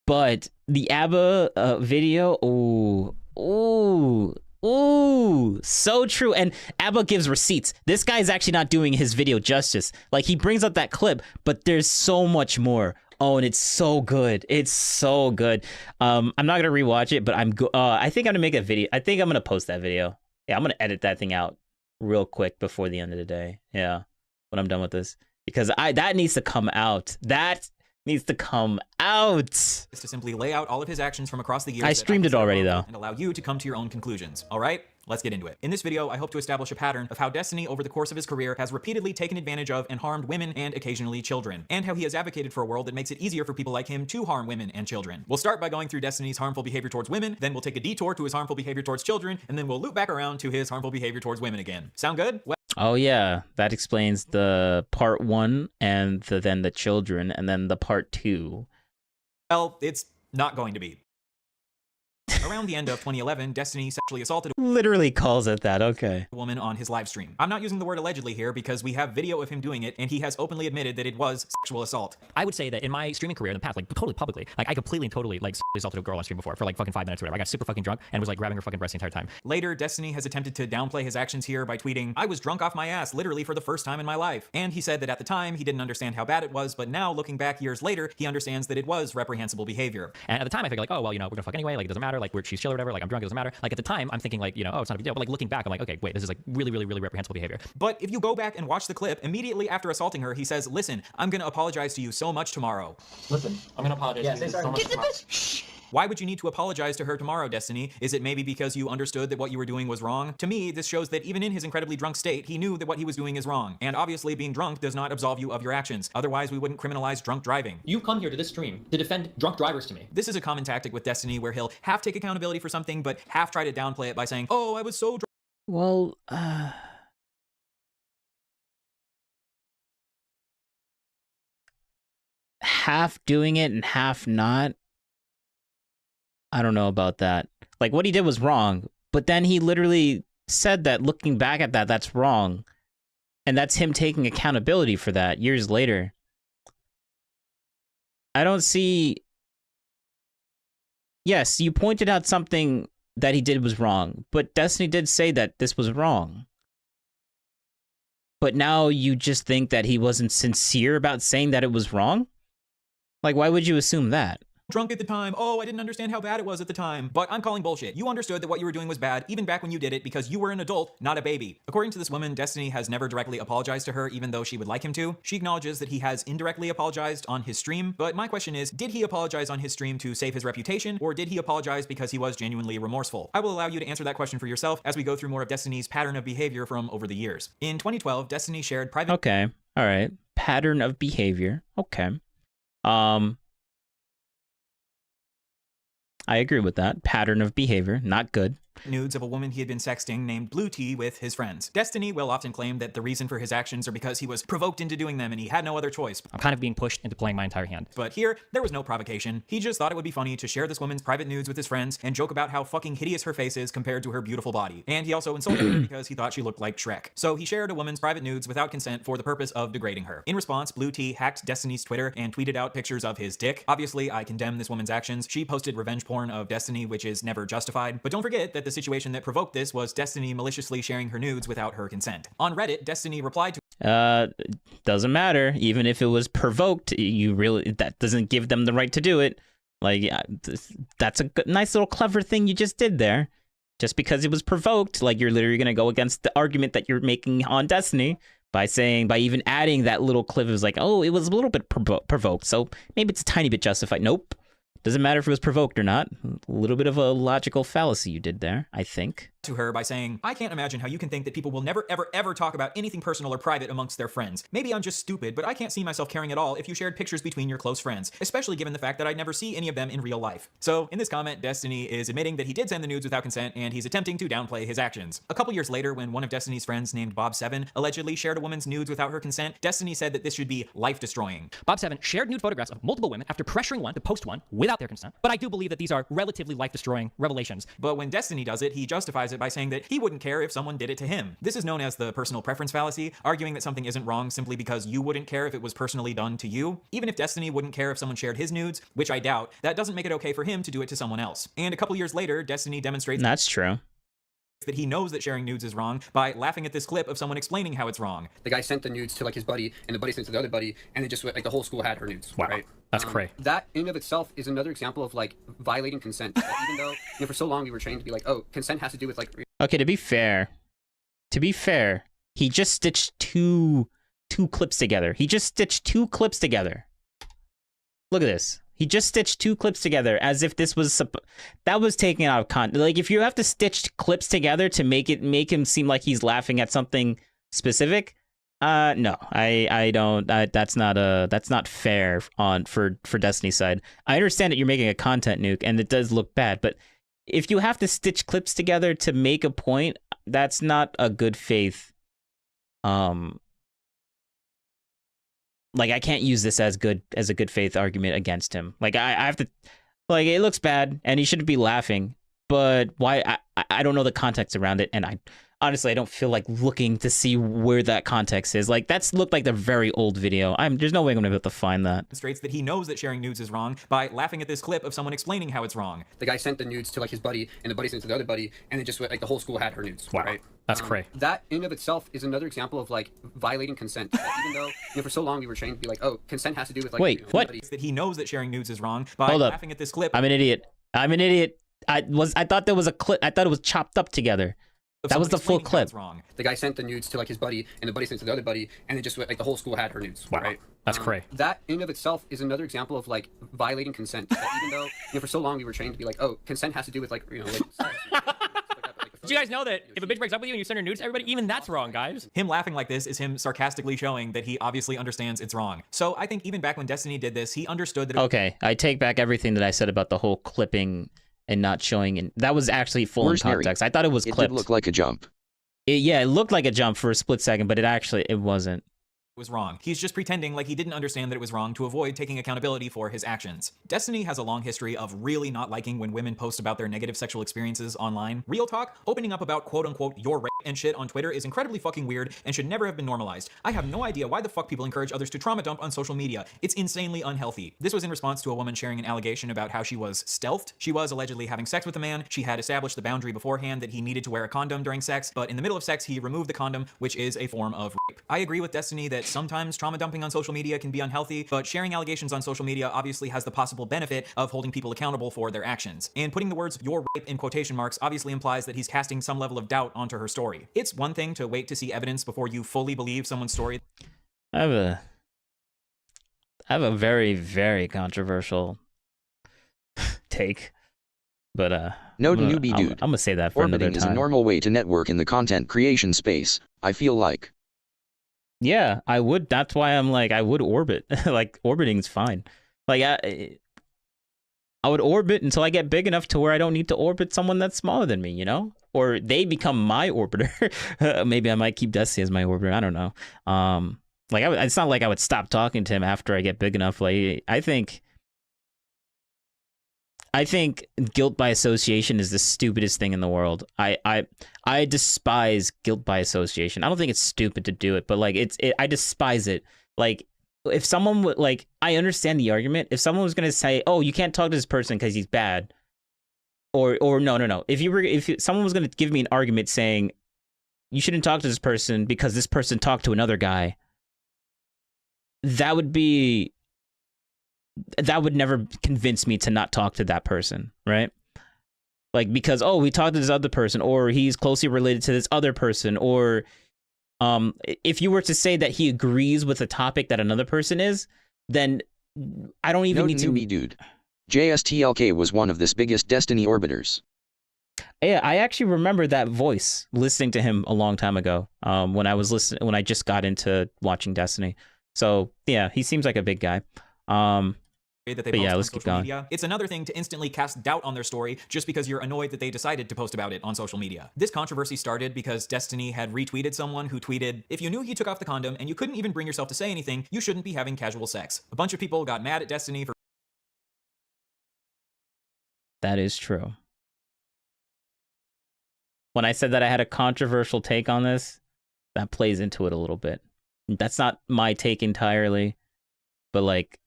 but the ABBA video, ooh, so true. And ABBA gives receipts. This guy's actually not doing his video justice. Like, he brings up that clip, but there's so much more. Oh, and it's so good. It's so good. I'm not gonna rewatch it, but I think I'm gonna make a video. I think I'm gonna post that video. Yeah, I'm gonna edit that thing out real quick before the end of the day. Yeah, when I'm done with this, because that needs to come out. That needs to come out. Is to simply lay out all of his actions from across the years. I streamed it already though, and allow you to come to your own conclusions. All right. Let's get into it. In this video, I hope to establish a pattern of how Destiny over the course of his career has repeatedly taken advantage of and harmed women and occasionally children, and how he has advocated for a world that makes it easier for people like him to harm women and children. We'll start by going through Destiny's harmful behavior towards women, then we'll take a detour to his harmful behavior towards children, and then we'll loop back around to his harmful behavior towards women again. Sound good? Oh yeah, that explains the part 1 and then the children, and then the part 2. Well, it's not going to be. Around the end of 2011, Destiny sexually assaulted literally calls it that, okay. a woman on his live stream. I'm not using the word allegedly here because we have video of him doing it, and he has openly admitted that it was sexual assault. I would say that in my streaming career in the past, like totally publicly, like I totally like assaulted a girl on stream before for like fucking 5 minutes or whatever. I got super fucking drunk and was like grabbing her fucking breast the entire time. Later, Destiny has attempted to downplay his actions here by tweeting, "I was drunk off my ass literally for the first time in my life." And he said that at the time, he didn't understand how bad it was, but now looking back years later, he understands that it was reprehensible behavior. And at the time, I figured like, oh, well, you know, we're gonna fuck anyway, like it doesn't matter, like she's chill or whatever, like I'm drunk, it doesn't matter. Like at the time, I'm thinking like, you know, oh, it's not a big deal. But like looking back, I'm like, okay, wait, this is like really reprehensible behavior. But if you go back and watch the clip, immediately after assaulting her, he says, "Listen, I'm gonna apologize to you so much tomorrow." Listen, I'm gonna apologize to you so much tomorrow. Why would you need to apologize to her tomorrow, Destiny? Is it maybe because you understood that what you were doing was wrong? To me, this shows that even in his incredibly drunk state, he knew that what he was doing is wrong. And obviously, being drunk does not absolve you of your actions. Otherwise, we wouldn't criminalize drunk driving. You've come here to this stream to defend drunk drivers to me. This is a common tactic with Destiny where he'll half take accountability for something, but half try to downplay it by saying, "Oh, I was so drunk." Well, half doing it and half not. I don't know about that. Like, what he did was wrong, but then he literally said that looking back at that, that's wrong. And that's him taking accountability for that years later. I don't see... Yes, you pointed out something that he did was wrong, but Destiny did say that this was wrong. But now you just think that he wasn't sincere about saying that it was wrong? Like, why would you assume that? Drunk at the time. Oh, I didn't understand how bad it was at the time. But I'm calling bullshit. You understood that what you were doing was bad, even back when you did it, because you were an adult, not a baby. According to this woman, Destiny has never directly apologized to her, even though she would like him to. She acknowledges that he has indirectly apologized on his stream, but my question is, did he apologize on his stream to save his reputation, or did he apologize because he was genuinely remorseful? I will allow you to answer that question for yourself as we go through more of Destiny's pattern of behavior from over the years. In 2012, Destiny shared private... Okay, all right. Pattern of behavior. Okay. I agree with that. Pattern of behavior, not good. Nudes of a woman he had been sexting named Blue Tea with his friends. Destiny will often claim that the reason for his actions are because he was provoked into doing them and he had no other choice. I'm kind of being pushed into playing my entire hand. But here, there was no provocation. He just thought it would be funny to share this woman's private nudes with his friends and joke about how fucking hideous her face is compared to her beautiful body. And he also insulted her because he thought she looked like Shrek. So he shared a woman's private nudes without consent for the purpose of degrading her. In response, Blue Tea hacked Destiny's Twitter and tweeted out pictures of his dick. Obviously, I condemn this woman's actions. She posted revenge porn of Destiny, which is never justified. But don't forget that the situation that provoked this was Destiny maliciously sharing her nudes without her consent. On Reddit, Destiny replied to doesn't matter. Even if it was provoked, that doesn't give them the right to do it. Like, that's a nice little clever thing you just did there. Just because it was provoked, like, you're literally gonna go against the argument that you're making on Destiny by even adding that little clip. It was like, oh, it was a little bit provoked, so maybe it's a tiny bit justified. Nope. Doesn't matter if it was provoked or not. A little bit of a logical fallacy you did there, I think. To her by saying, "I can't imagine how you can think that people will never, ever talk about anything personal or private amongst their friends. Maybe I'm just stupid, but I can't see myself caring at all if you shared pictures between your close friends, especially given the fact that I'd never see any of them in real life." So in this comment, Destiny is admitting that he did send the nudes without consent, and he's attempting to downplay his actions. A couple years later, when one of Destiny's friends named Bob7 allegedly shared a woman's nudes without her consent, Destiny said that this should be life-destroying. Bob7 shared nude photographs of multiple women after pressuring one to post one without their consent, but I do believe that these are relatively life-destroying revelations. But when Destiny does it, he justifies it by saying that he wouldn't care if someone did it to him. This is known as the personal preference fallacy, arguing that something isn't wrong simply because you wouldn't care if it was personally done to you. Even if Destiny wouldn't care if someone shared his nudes, which I doubt, that doesn't make it okay for him to do it to someone else. And a couple years later, Destiny demonstrates That's true. that he knows that sharing nudes is wrong by laughing at this clip of someone explaining how it's wrong. The guy sent the nudes to like his buddy, and the buddy sent to the other buddy, and it just like the whole school had her nudes. Wow, right? that's cray. That in and of itself is another example of like violating consent. Even though for so long we were trained to be like, oh, consent has to do with like. Okay, to be fair, he just stitched two clips together. He just stitched two clips together. Look at this. He just stitched two clips together as if this was that was taken out of context. Like if you have to stitch clips together to make him seem like he's laughing at something specific, no, I don't. That's not fair for Destiny's side. I understand that you're making a content nuke and it does look bad, but if you have to stitch clips together to make a point, that's not a good faith. Like I can't use this as a good faith argument against him. Like I have to, like it looks bad and he shouldn't be laughing, but why? I don't know the context around it, and I honestly I don't feel like looking to see where that context is. Like that's looked like the very old video. There's no way I'm gonna be able to find that. Demonstrates that he knows that sharing nudes is wrong by laughing at this clip of someone explaining how it's wrong. The guy sent the nudes to like his buddy, and the buddy sent to the other buddy, and it just like the whole school had her nudes. Wow, right? that's cray. That in and of itself is another example of like violating consent. Even though for so long we were trained to be like, oh, consent has to do with like. Wait, what? That he knows that sharing nudes is wrong by Hold up. laughing at this clip. I'm an idiot. I thought there was a clip. I thought it was chopped up together. That was the full clip. Wrong. The guy sent the nudes to like his buddy, and the buddy sent to the other buddy, and it just like the whole school had her nudes. Wow, right? that's cray. That in and of itself is another example of like violating consent. Even though for so long we were trained to be like, oh, consent has to do with like Did you guys know that if a bitch breaks up with you and you send her nudes to everybody, even that's wrong, guys? Him laughing like this is him sarcastically showing that he obviously understands it's wrong. So I think even back when Destiny did this, he understood that. Okay, I take back everything that I said about the whole clipping and not showing, and that was actually full in context. I thought it was clipped. It did look like a jump. It looked like a jump for a split second, but it wasn't. Was wrong. He's just pretending like he didn't understand that it was wrong to avoid taking accountability for his actions. Destiny has a long history of really not liking when women post about their negative sexual experiences online. Real talk, opening up about quote-unquote your rape and shit on Twitter is incredibly fucking weird and should never have been normalized. I have no idea why the fuck people encourage others to trauma dump on social media. It's insanely unhealthy. This was in response to a woman sharing an allegation about how she was stealthed. She was allegedly having sex with a man. She had established the boundary beforehand that he needed to wear a condom during sex, but in the middle of sex he removed the condom, which is a form of rape. I agree with Destiny that sometimes trauma dumping on social media can be unhealthy, but sharing allegations on social media obviously has the possible benefit of holding people accountable for their actions. And putting the words "your rape" in quotation marks obviously implies that he's casting some level of doubt onto her story. It's one thing to wait to see evidence before you fully believe someone's story. I have a very, very controversial take, but No newbie dude. I'm gonna say that for another Orbiting time. is a normal way to network in the content creation space, I feel like. Yeah, I would. That's why I'm like, I would orbit. Like, orbiting's fine. Like, I would orbit until I get big enough to where I don't need to orbit someone that's smaller than me, you know? Or they become my orbiter. Maybe I might keep Destiny as my orbiter. I don't know. Like, it's not like I would stop talking to him after I get big enough. Like, I think guilt by association is the stupidest thing in the world. I despise guilt by association. I don't think it's stupid to do it, but like I despise it. Like if someone would like, I understand the argument. If someone was gonna say, "Oh, you can't talk to this person because he's bad," or no. If someone was gonna give me an argument saying you shouldn't talk to this person because this person talked to another guy, that would never convince me to not talk to that person, right? Like, because, oh, we talked to this other person, or he's closely related to this other person, or if you were to say that he agrees with a topic that another person is, then I don't even need to... newbie dude. JSTLK was one of this biggest Destiny orbiters. Yeah, I actually remember that voice, listening to him a long time ago, when I just got into watching Destiny. So, yeah, he seems like a big guy. That they but post yeah, on let's keep social going. media. It's another thing to instantly cast doubt on their story just because you're annoyed that they decided to post about it on social media. This controversy started because Destiny had retweeted someone who tweeted, "If you knew he took off the condom and you couldn't even bring yourself to say anything, you shouldn't be having casual sex." A bunch of people got mad at Destiny for... That is true. when I said that I had a controversial take on this, that plays into it a little bit. That's not my take entirely, but like,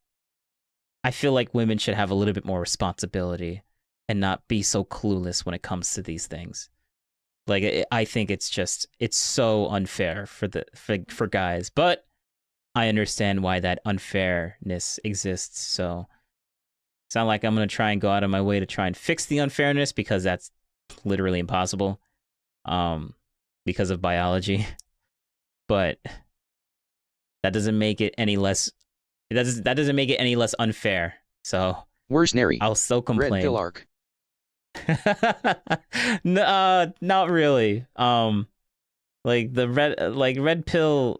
I feel like women should have a little bit more responsibility and not be so clueless when it comes to these things. Like, I think it's so unfair for guys, but I understand why that unfairness exists. So it's not like I'm going to try and go out of my way to try and fix the unfairness, because that's literally impossible, because of biology. But that doesn't make it any less, that doesn't make it any less unfair. So worse, Nary. I'll still complain. Red pill arc. Not really. Like the red pill.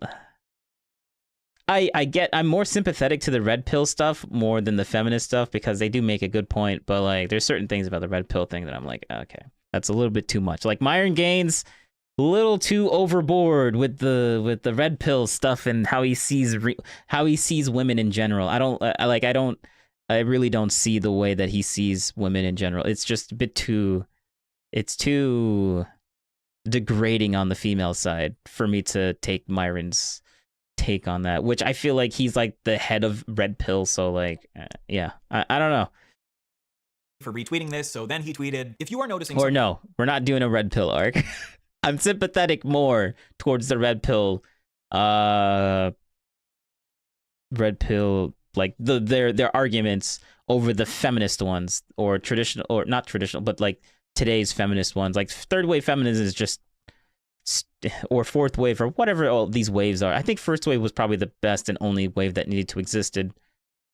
I'm more sympathetic to the red pill stuff more than the feminist stuff, because they do make a good point. But like, there's certain things about the red pill thing that I'm like, okay, that's a little bit too much. Like Myron Gaines, a little too overboard with the red pill stuff and how he sees women in general. I really don't see the way that he sees women in general. It's just a bit too, it's too degrading on the female side for me to take Myron's take on that, which I feel like he's like the head of red pill. So like, yeah, I don't know. For retweeting this, so then he tweeted, if you are noticing... Or no, we're not doing a red pill arc. I'm sympathetic more towards the red pill, like their arguments over the feminist ones, or traditional, or not traditional, but like today's feminist ones. Like third wave feminism is just, or fourth wave, or whatever all these waves are. I think first wave was probably the best and only wave that needed to existed.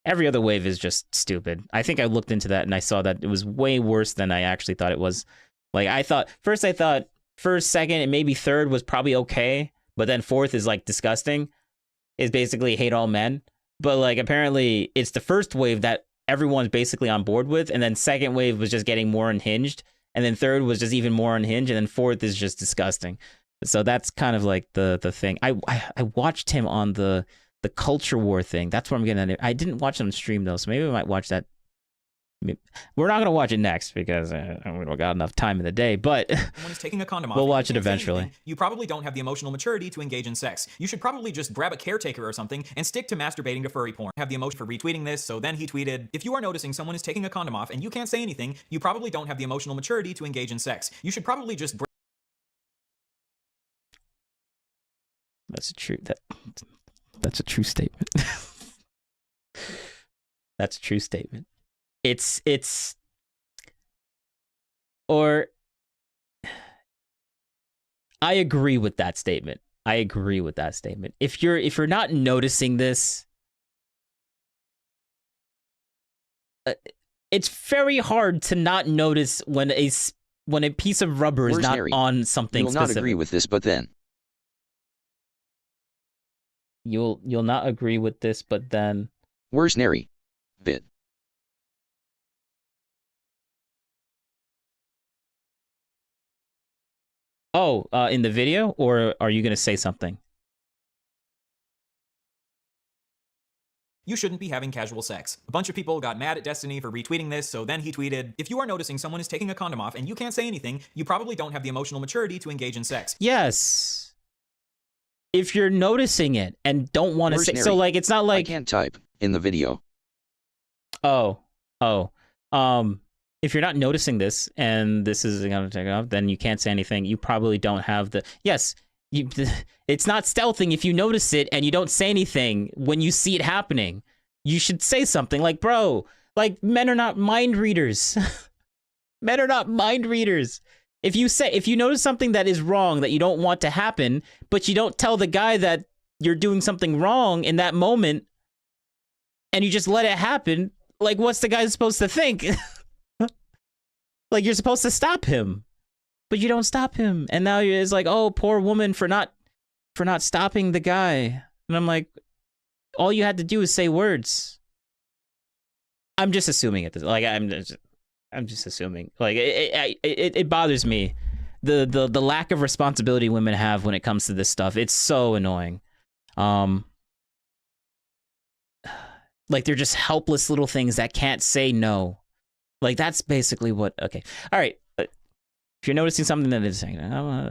Every other wave is just stupid. I think I looked into that and I saw that it was way worse than I actually thought it was. Like I thought first, second, and maybe third was probably okay, but then fourth is like disgusting. Is basically hate all men. But like apparently it's the first wave that everyone's basically on board with, and then second wave was just getting more unhinged, and then third was just even more unhinged, and then fourth is just disgusting. So that's kind of like the thing. I watched him on the culture war thing. That's what I'm getting at. I didn't watch it on stream though, so maybe we might watch that. We're not gonna watch it next because we don't got enough time in the day. But someone is taking a condom off, we'll watch it eventually. You probably don't have the emotional maturity to engage in sex. You should probably just grab a caretaker or something and stick to masturbating to furry porn. Have the emotion for retweeting this, so then he tweeted, if you are noticing someone is taking a condom off and you can't say anything, you probably don't have the emotional maturity to engage in sex. You should probably just... That's a true statement. That's a true statement. Or I agree with that statement. If you're not noticing this, it's very hard to not notice when a piece of rubber is not on something specific. You will not agree with this, but then. You'll not agree with this, but then. Where's Nary? Bit. Oh, in the video, or are you gonna say something? You shouldn't be having casual sex. A bunch of people got mad at Destiny for retweeting this, so then he tweeted, if you are noticing someone is taking a condom off and you can't say anything, you probably don't have the emotional maturity to engage in sex. Yes. If you're noticing it and don't want to say, so like it's not like I can't type in the video. If you're not noticing this and this is gonna take off, then you can't say anything. You probably don't have the it's not stealthing if you notice it and you don't say anything when you see it happening. You should say something like, bro, like men are not mind readers. Men are not mind readers. If you notice something that is wrong that you don't want to happen, but you don't tell the guy that you're doing something wrong in that moment, and you just let it happen, like what's the guy supposed to think? Like you're supposed to stop him, but you don't stop him, and now it's like, oh, poor woman for not stopping the guy. And I'm like, all you had to do is say words. I'm just assuming it. Like I'm just assuming. Like it bothers me, the lack of responsibility women have when it comes to this stuff. It's so annoying. Like they're just helpless little things that can't say no. Like that's basically what. Okay, all right. if you're noticing something that is saying,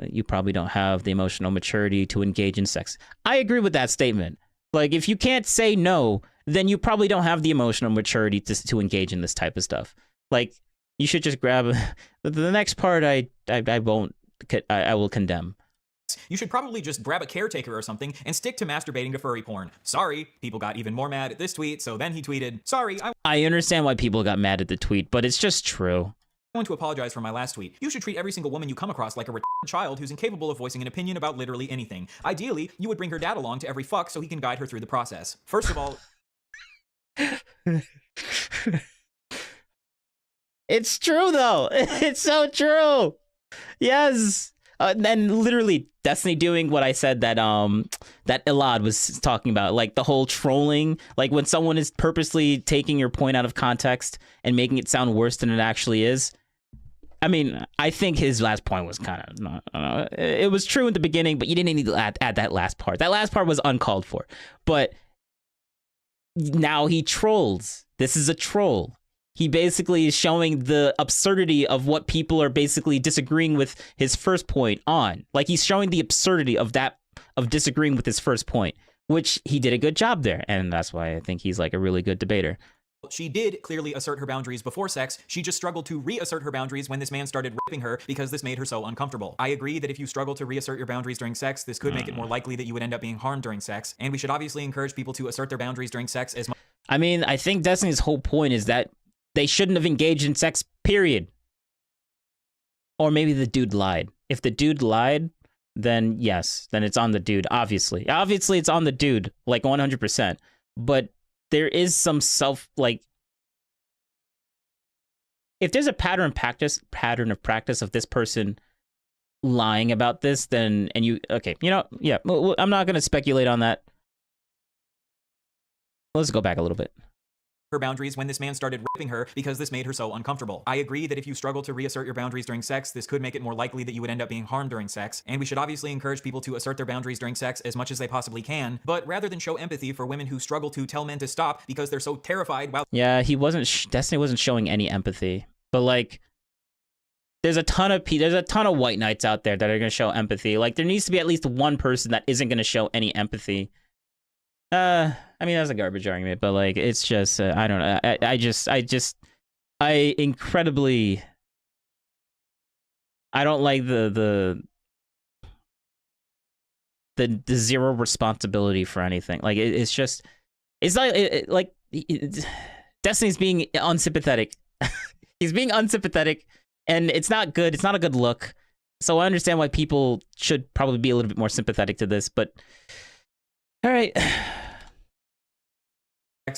you probably don't have the emotional maturity to engage in sex. I agree with that statement. Like, if you can't say no, then you probably don't have the emotional maturity to engage in this type of stuff. Like, you should just grab the next part. I will condemn. You should probably just grab a caretaker or something and stick to masturbating to furry porn. Sorry, people got even more mad at this tweet, so then he tweeted, sorry, I understand why people got mad at the tweet, but it's just true. I want to apologize for my last tweet. You should treat every single woman you come across like a retarded child who's incapable of voicing an opinion about literally anything. Ideally, you would bring her dad along to every fuck so he can guide her through the process. First of all... It's true, though. It's so true. Yes. And literally, Destiny doing what I said that that Elad was talking about, like the whole trolling, like when someone is purposely taking your point out of context and making it sound worse than it actually is. I mean, I think his last point was kind of not, it was true in the beginning, but you didn't need to add that last part. That last part was uncalled for. But now he trolls. This is a troll. He basically is showing the absurdity of what people are basically disagreeing with his first point on. Like, he's showing the absurdity of disagreeing with his first point, which he did a good job there. And that's why I think he's like a really good debater. She did clearly assert her boundaries before sex. She just struggled to reassert her boundaries when this man started raping her because this made her so uncomfortable. I agree that if you struggle to reassert your boundaries during sex, this could make it more likely that you would end up being harmed during sex. And we should obviously encourage people to assert their boundaries during sex as much. I mean, I think Destiny's whole point is that they shouldn't have engaged in sex, period. Or maybe the dude lied. If the dude lied, then yes, then it's on the dude, obviously. Obviously, it's on the dude, like 100%. But there is some like, if there's a pattern of practice of this person lying about this, then, and you, okay, you know, yeah, I'm not going to speculate on that. Let's go back a little bit. Her boundaries when this man started raping her because this made her so uncomfortable. I agree that if you struggle to reassert your boundaries during sex, this could make it more likely that you would end up being harmed during sex. And we should obviously encourage people to assert their boundaries during sex as much as they possibly can. But rather than show empathy for women who struggle to tell men to stop because they're so terrified while... Yeah, he wasn't, Destiny wasn't showing any empathy. But like, there's a ton of white knights out there that are going to show empathy. Like, there needs to be at least one person that isn't going to show any empathy. I mean, that's a garbage argument, but like, it's just, I don't know. I incredibly, I don't like the zero responsibility for anything. Like, it's just, it's like, Destiny's being unsympathetic. He's being unsympathetic, and it's not good. It's not a good look. So I understand why people should probably be a little bit more sympathetic to this, but all right.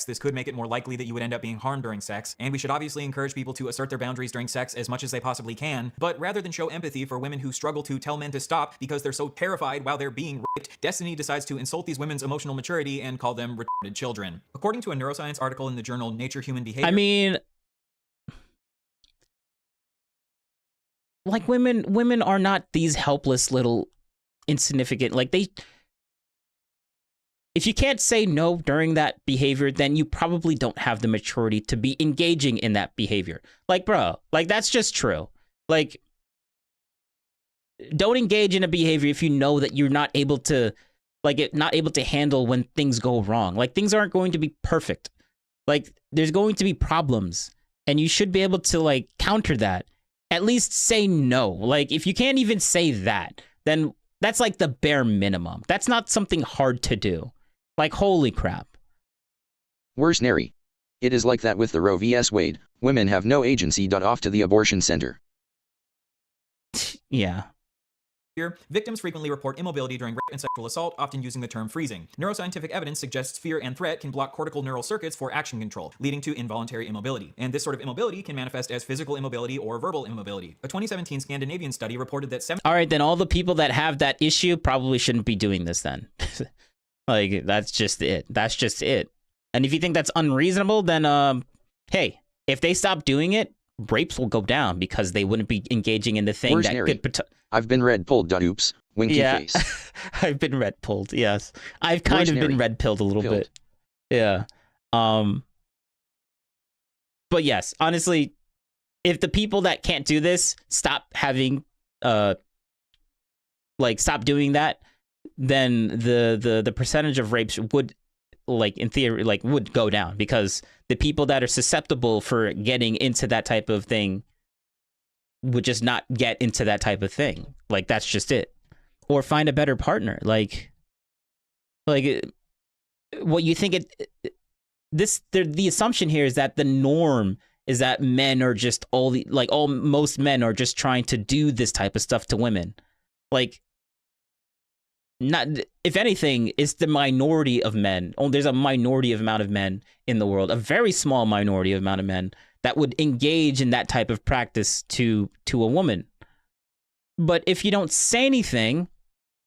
This could make it more likely that you would end up being harmed during sex, and we should obviously encourage people to assert their boundaries during sex as much as they possibly can. But rather than show empathy for women who struggle to tell men to stop because they're so terrified while they're being raped, Destiny decides to insult these women's emotional maturity and call them retarded children. According to a neuroscience article in the journal Nature Human Behavior... I mean, like, women are not these helpless little insignificant, like, if you can't say no during that behavior, then you probably don't have the maturity to be engaging in that behavior. Like, bro, like, that's just true. Like, don't engage in a behavior if you know that you're not able to, like, not able to handle when things go wrong. Like, things aren't going to be perfect. Like, there's going to be problems, and you should be able to, like, counter that. At least say no. Like, if you can't even say that, then that's like the bare minimum. That's not something hard to do. Like, holy crap. Worse nary. It is like that with the Roe vs. Wade. Women have no agency. Off to the abortion center. Yeah. Here, victims frequently report immobility during rape and sexual assault, often using the term freezing. Neuroscientific evidence suggests fear and threat can block cortical neural circuits for action control, leading to involuntary immobility. And this sort of immobility can manifest as physical immobility or verbal immobility. A 2017 Scandinavian study reported that all right, then all the people that have that issue probably shouldn't be doing this then. Like, that's just it. That's just it. And if you think that's unreasonable, then, hey, if they stop doing it, rapes will go down because they wouldn't be engaging in the thing Where's that Neri? could... I've been red pulled. Oops. Winky face. I've been red pulled, yes. I've kind of been red pilled a little bit. Yeah. But yes, honestly, if the people that can't do this stop having stop doing that, then the percentage of rapes would, like, in theory, like, would go down, because the people that are susceptible for getting into that type of thing would just not get into that type of thing. Like, that's just it. Or find a better partner. Like what you think the assumption here is that the norm is that men are just most men are just trying to do this type of stuff to women. Like, not, if anything, it's the minority of men. Oh, there's a minority amount of men in the world, a very small minority amount of men that would engage in that type of practice to a woman. But if you don't say anything,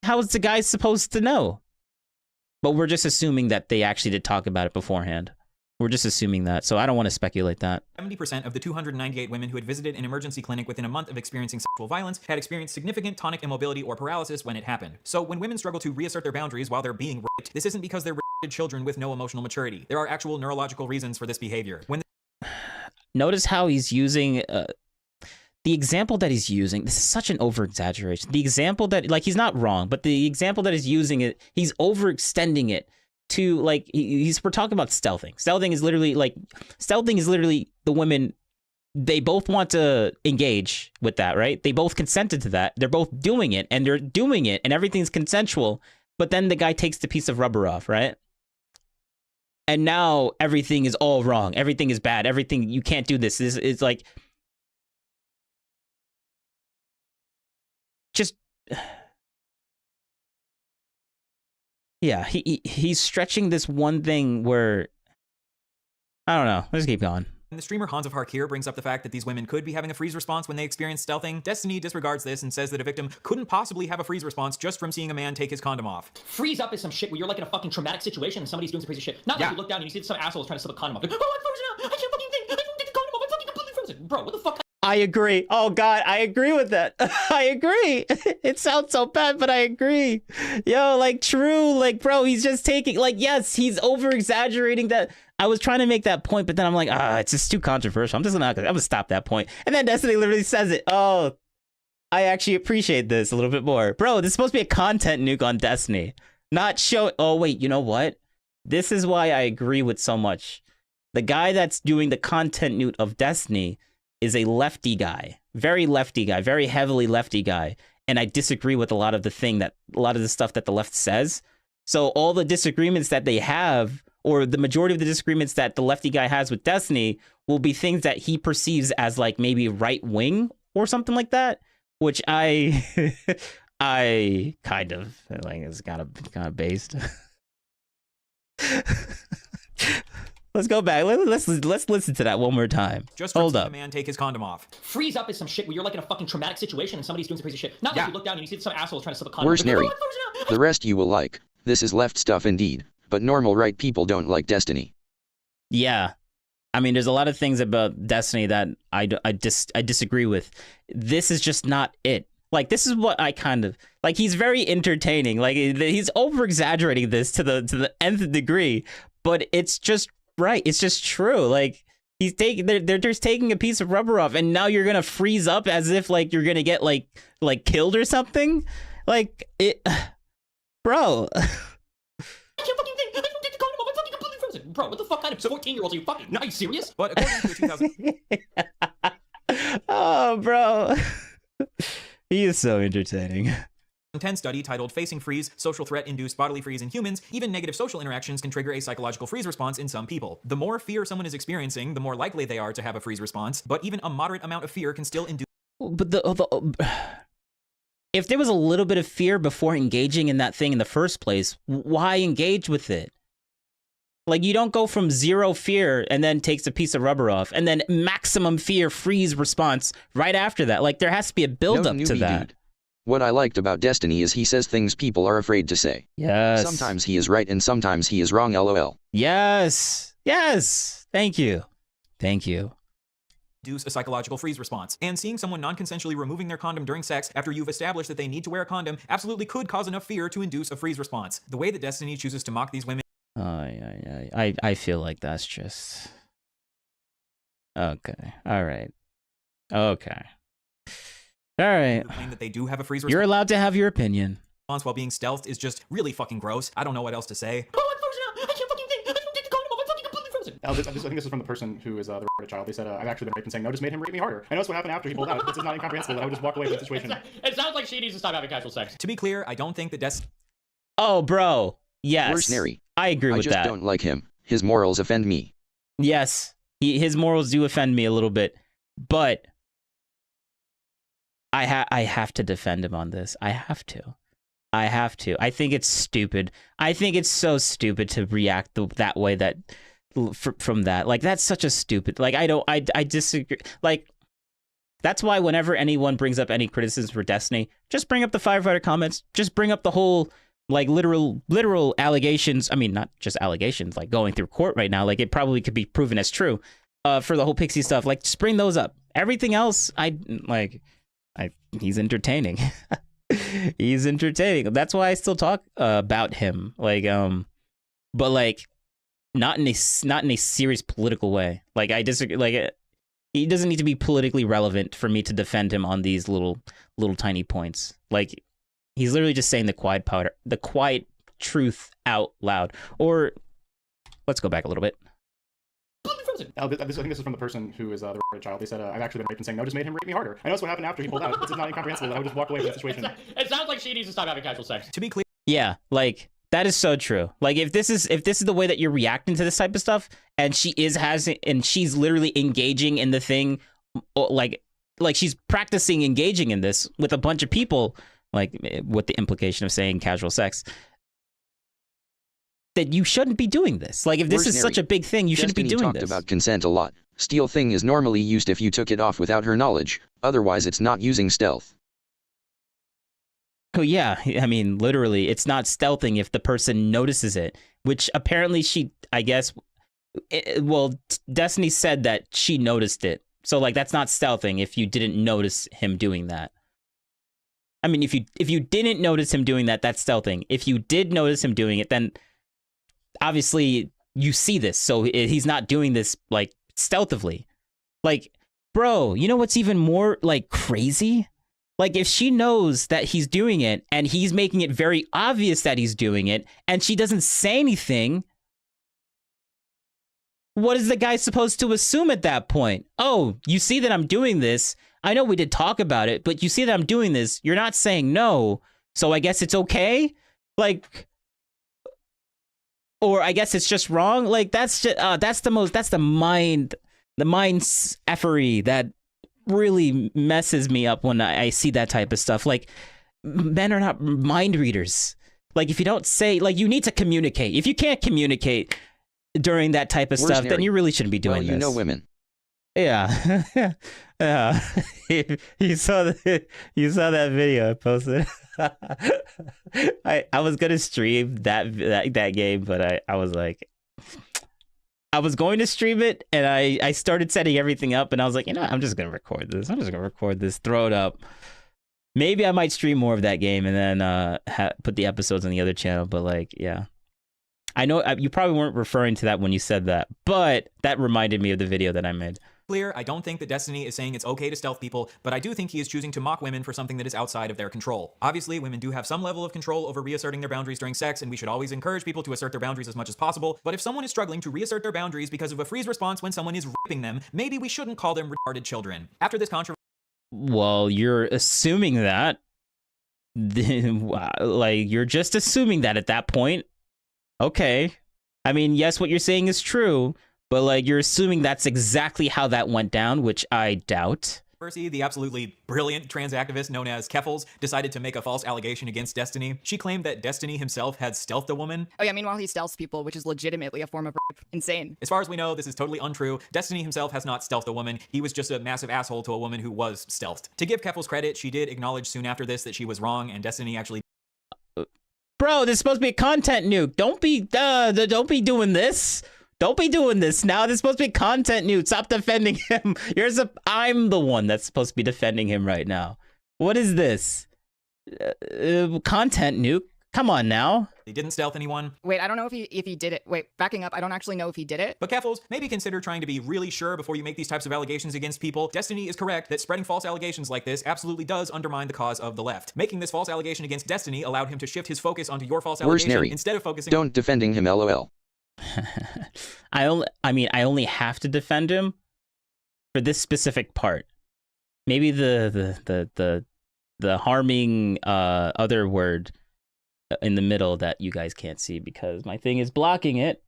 how is the guy supposed to know? But we're just assuming that they actually did talk about it beforehand. We're just assuming that, so I don't want to speculate that. 70% of the 298 women who had visited an emergency clinic within a month of experiencing sexual violence had experienced significant tonic immobility or paralysis when it happened. So when women struggle to reassert their boundaries while they're being raped, this isn't because they're raped children with no emotional maturity. There are actual neurological reasons for this behavior. Notice how he's using the example that he's using. This is such an over-exaggeration. The example that, like, he's not wrong, but the example that he's using, he's overextending it to, like, we're talking about stealthing. Stealthing is literally the women, they both want to engage with that, right? They both consented to that. They're both doing it, and they're doing it, and everything's consensual, but then the guy takes the piece of rubber off, right? And now everything is all wrong. Everything is bad. Everything, you can't do this. This is like, just, yeah, he's stretching this one thing where, I don't know. Let's keep going. And the streamer Hans of Harkir brings up the fact that these women could be having a freeze response when they experience stealthing. Destiny disregards this and says that a victim couldn't possibly have a freeze response just from seeing a man take his condom off. Freeze up is some shit where you're like in a fucking traumatic situation and somebody's doing some crazy shit. Not like you look down and you see some assholes trying to slip a condom off. Like, oh, I'm frozen out. I can't fucking think. I don't get the condom off. I'm fucking completely frozen. Bro, what the fuck? I agree. Oh God, I agree with that. I agree. It sounds so bad, but I agree. Yo, like, true. Like, bro, he's just taking, like, yes, he's over exaggerating that. I was trying to make that point, but then I'm like, it's just too controversial. I'm gonna stop that point. And then Destiny literally says it. Oh, I actually appreciate this a little bit more. Bro, this is supposed to be a content nuke on Destiny. Not show. Oh, wait, you know what? This is why I agree with so much. The guy that's doing the content nuke of Destiny is a lefty guy, very heavily lefty guy, and I disagree with a lot of the stuff that the left says. So all the disagreements that they have, or the majority of the disagreements that the lefty guy has with Destiny, will be things that he perceives as, like, maybe right wing or something like that, which I kind of like is kind of based. Let's go back. Let's listen to that one more time. Just hold from up. A man take his condom off. Freeze up is some shit where you're like in a fucking traumatic situation and somebody's doing some crazy shit. Not like you look down and you see some assholes trying to slip a condom. Where's Like, Neri? oh, I'm frozen out. The rest you will like. This is left stuff indeed. But normal right people don't like Destiny. Yeah. I mean, there's a lot of things about Destiny that I disagree with. This is just not it. Like, this is what I kind of like. He's very entertaining. Like, he's over exaggerating this to the nth degree, but it's just right. It's just true. Like, they're just taking a piece of rubber off, and now you're gonna freeze up as if, like, you're gonna get like killed or something. Like, it, bro. I can't fucking think. I don't get the condom off. I'm fucking completely frozen. Bro, what the fuck kind of 14-year-olds are you fucking? Are you serious? But according to a 2000... Oh, bro. He is so entertaining. 2010 study titled Facing Freeze, Social Threat Induced Bodily Freeze in Humans, even negative social interactions can trigger a psychological freeze response in some people. The more fear someone is experiencing, the more likely they are to have a freeze response, but even a moderate amount of fear can still induce... But if there was a little bit of fear before engaging in that thing in the first place, why engage with it? Like, you don't go from zero fear and then takes a piece of rubber off and then maximum fear freeze response right after that. Like, there has to be a build up to that. Dude. What I liked about Destiny is he says things people are afraid to say. Yes. Sometimes he is right and sometimes he is wrong, lol. Yes. Yes. Thank you. Thank you. Induce a psychological freeze response. And seeing someone non-consensually removing their condom during sex after you've established that they need to wear a condom absolutely could cause enough fear to induce a freeze response. The way that Destiny chooses to mock these women... I feel like that's just... Okay. All right. Okay. All right. Claim that they do have a freeze You're allowed to have your opinion. response while being stealthed is just really fucking gross. I don't know what else to say. I think this is from the person who is the retarded child. They said, I've actually been raped and saying, no, just made him rape me harder. I know that's what happened after he pulled out. This is not incomprehensible that I would just walk away from the situation. It sounds like she needs to stop having casual sex. To be clear, I don't think that Destiny... Oh, bro. Yes. Mercenary. I agree with that. I just don't like him. His morals offend me. Yes. His morals do offend me a little bit. But I have to defend him on this. I have to. I think it's stupid. I think it's so stupid to react that way from that. Like, that's such a stupid... Like, I disagree. Like, that's why whenever anyone brings up any criticisms for Destiny, just bring up the firefighter comments. Just bring up the whole, like, literal allegations. I mean, not just allegations, like, going through court right now. Like, it probably could be proven as true for the whole Pixie stuff. Like, just bring those up. Everything else, he's entertaining. He's entertaining. That's why I still talk about him. Like, but like, not in a serious political way. Like, I disagree. Like, he doesn't need to be politically relevant for me to defend him on these little tiny points. Like, he's literally just saying the quiet truth out loud. Or let's go back a little bit. I think this is from the person who is the retarded child. They said, I've actually been raped and saying, no, just made him rape me harder. I know that's what happened after he pulled out. This is not incomprehensible that I would just walk away from the situation. It sounds like she needs to stop having casual sex. To be clear. Yeah, like, that is so true. Like, if this is the way that you're reacting to this type of stuff, and she's literally engaging in the thing, like she's practicing engaging in this with a bunch of people, like, with the implication of saying casual sex, that you shouldn't be doing this. Like, if this is such a big thing, you shouldn't be doing talked this. About consent a lot. Steal thing is normally used if you took it off without her knowledge. Otherwise, it's not using stealth. Oh, yeah. I mean, literally, it's not stealthing if the person notices it, which apparently Destiny said that she noticed it. So, like, that's not stealthing if you didn't notice him doing that. I mean, if you didn't notice him doing that, that's stealthing. If you did notice him doing it, then obviously you see this. So he's not doing this, like, stealthily. Like, bro, you know what's even more, like, crazy? Like, if she knows that he's doing it and he's making it very obvious that he's doing it and she doesn't say anything, what is the guy supposed to assume at that point? Oh, you see that I'm doing this. I know we did talk about it, but you see that I'm doing this. You're not saying no, so I guess it's okay? Like, or I guess it's just wrong? Like, that's the mind effery that really messes me up when I see that type of stuff. Like, men are not mind readers. Like, if you don't say, like, you need to communicate. If you can't communicate during that type of stuff, then you really shouldn't be doing this. You know women. Yeah. Yeah. You saw that video I posted. I was gonna stream that game, but I was like, I was going to stream it, and I started setting everything up, and I was like, you know, I'm just gonna record this, throw it up. Maybe I might stream more of that game, and then put the episodes on the other channel. But like, yeah, I know you probably weren't referring to that when you said that, but that reminded me of the video that I made. Clear, I don't think that Destiny is saying it's okay to stealth people, but I do think he is choosing to mock women for something that is outside of their control. Obviously, women do have some level of control over reasserting their boundaries during sex, and we should always encourage people to assert their boundaries as much as possible, but if someone is struggling to reassert their boundaries because of a freeze response when someone is raping them, maybe we shouldn't call them retarded children. After this controversy... Well, you're assuming that. Like, you're just assuming that at that point. Okay. I mean, yes, what you're saying is true, but like, you're assuming that's exactly how that went down, which I doubt. The absolutely brilliant trans activist known as Keffels decided to make a false allegation against Destiny. She claimed that Destiny himself had stealthed a woman. Oh yeah, meanwhile he stealths people, which is legitimately a form of rape. Insane. As far as we know, this is totally untrue. Destiny himself has not stealthed a woman. He was just a massive asshole to a woman who was stealthed. To give Keffels credit, she did acknowledge soon after this that she was wrong, and Destiny actually... Bro, this is supposed to be a content nuke. Don't be doing this. Don't be doing this now. This is supposed to be content nuke. Stop defending him. I'm the one that's supposed to be defending him right now. What is this? Content nuke? Come on now. He didn't stealth anyone. Wait, I don't know if he did it. Wait, backing up, I don't actually know if he did it. But Keffals, maybe consider trying to be really sure before you make these types of allegations against people. Destiny is correct that spreading false allegations like this absolutely does undermine the cause of the left. Making this false allegation against Destiny allowed him to shift his focus onto your false Worse, allegation Neri. instead of focusing. Don't defending him, lol. I only have to defend him for this specific part. Maybe the harming other word in the middle that you guys can't see because my thing is blocking it.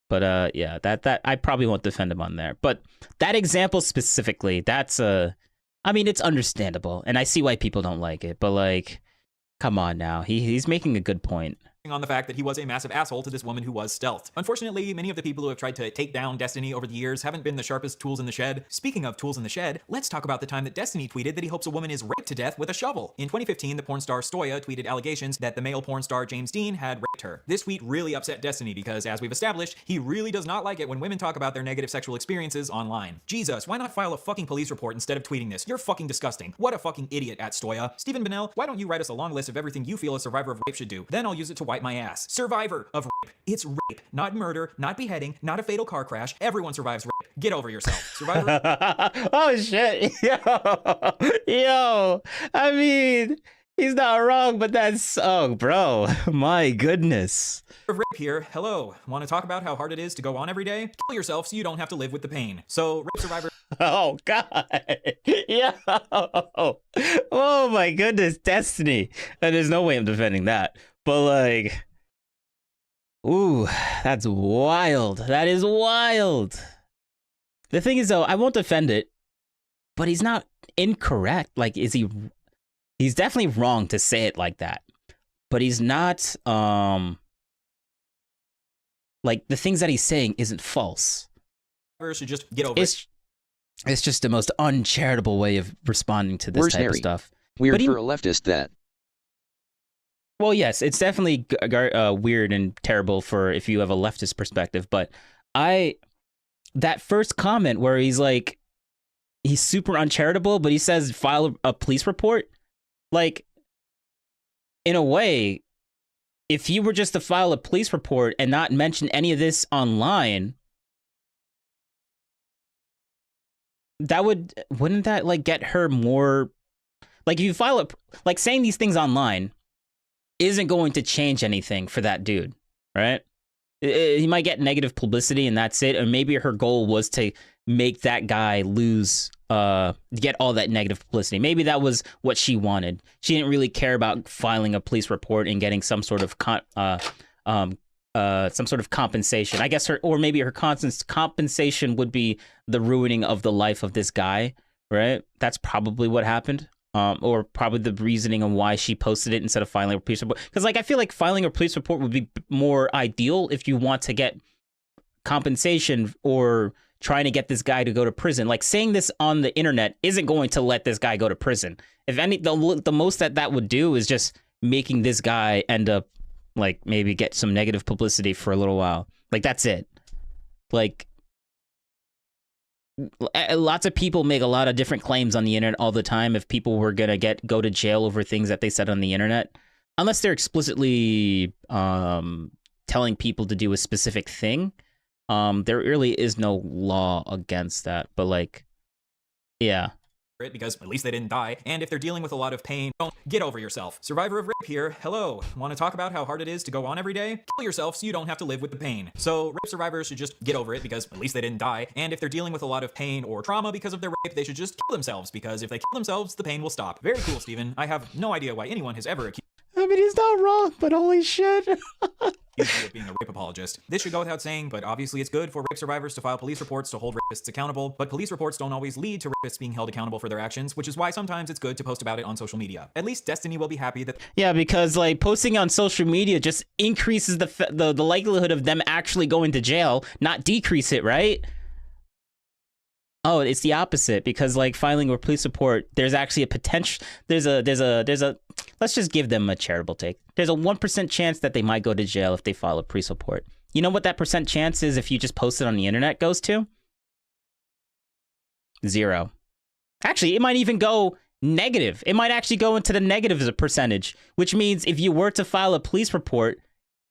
But yeah, that I probably won't defend him on there. But that example specifically, that's it's understandable, and I see why people don't like it. But like, come on now, he's making a good point. On the fact that he was a massive asshole to this woman who was stealthed. Unfortunately, many of the people who have tried to take down Destiny over the years haven't been the sharpest tools in the shed. Speaking of tools in the shed, let's talk about the time that Destiny tweeted that he hopes a woman is raped to death with a shovel. In 2015, the porn star Stoya tweeted allegations that the male porn star James Dean had raped her. This tweet really upset Destiny because, as we've established, he really does not like it when women talk about their negative sexual experiences online. Jesus, why not file a fucking police report instead of tweeting this? You're fucking disgusting. What a fucking idiot at Stoya. Stephen Bennell, why don't you write us a long list of everything you feel a survivor of rape should do? Then I'll use it to wipe my ass. Survivor of rape. It's rape, not murder, not beheading, not a fatal car crash. Everyone survives rape. Get over yourself. Survivor. Oh shit. Yo. I mean, he's not wrong, but that's bro. My goodness. Rape here. Hello. Want to talk about how hard it is to go on every day? Kill yourself so you don't have to live with the pain. So, rape survivor. Oh god. Yo. Oh my goodness, Destiny. And there's no way I'm defending that. But like, ooh, that's wild. That is wild. The thing is, though, I won't defend it, but he's not incorrect. Like, he's definitely wrong to say it like that, but he's not, like, the things that he's saying isn't false. Should just get over it. It's just the most uncharitable way of responding to this type of stuff. Weird for a leftist that. Well, yes, it's definitely weird and terrible for if you have a leftist perspective. But that first comment where he's like, he's super uncharitable, but he says file a police report. Like, in a way, if you were just to file a police report and not mention any of this online, wouldn't that like get her more? Like, if you file like saying these things online isn't going to change anything for that dude, right? He might get negative publicity and that's it. Or maybe her goal was to make that guy lose, get all that negative publicity. Maybe that was what she wanted. She didn't really care about filing a police report and getting some sort of compensation. I guess or maybe her compensation would be the ruining of the life of this guy, right? That's probably what happened. Or probably the reasoning on why she posted it instead of filing a police report. Because, like, I feel like filing a police report would be more ideal if you want to get compensation or trying to get this guy to go to prison. Like, saying this on the internet isn't going to let this guy go to prison. If any, the most that would do is just making this guy end up, like, maybe get some negative publicity for a little while. Like, that's it. Like, lots of people make a lot of different claims on the internet all the time. If people were gonna go to jail over things that they said on the internet, unless they're explicitly telling people to do a specific thing, there really is no law against that. But like, yeah. Because at least they didn't die, and if they're dealing with a lot of pain, don't get over yourself. Survivor of rape here. Hello. Want to talk about how hard it is to go on every day? Kill yourself so you don't have to live with the pain. So rape survivors should just get over it because at least they didn't die, and if they're dealing with a lot of pain or trauma because of their rape, they should just kill themselves because if they kill themselves, the pain will stop. Very cool, Steven. I have no idea why anyone has ever accused. I mean, he's not wrong, but holy shit. Of being a rape apologist. This should go without saying, but obviously it's good for rape survivors to file police reports to hold rapists accountable, but police reports don't always lead to rapists being held accountable for their actions, which is why sometimes it's good to post about it on social media. At least Destiny will be happy that— Yeah, because like posting on social media just increases the likelihood of them actually going to jail, not decrease it, right? Oh, it's the opposite, because like filing a police report, there's actually a potential, there's a let's just give them a charitable take. There's a 1% chance that they might go to jail if they file a police report. You know what that percent chance is if you just post it on the internet goes to? 0. Actually, it might even go negative. It might actually go into the negative as a percentage, which means if you were to file a police report,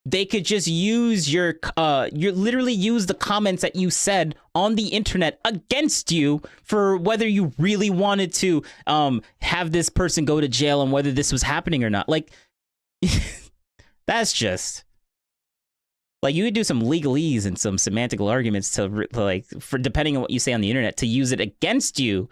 they could just use you literally use the comments that you said on the internet against you for whether you really wanted to have this person go to jail and whether this was happening or not. Like, that's just like, you would do some legalese and some semantical arguments to like, for depending on what you say on the internet, to use it against you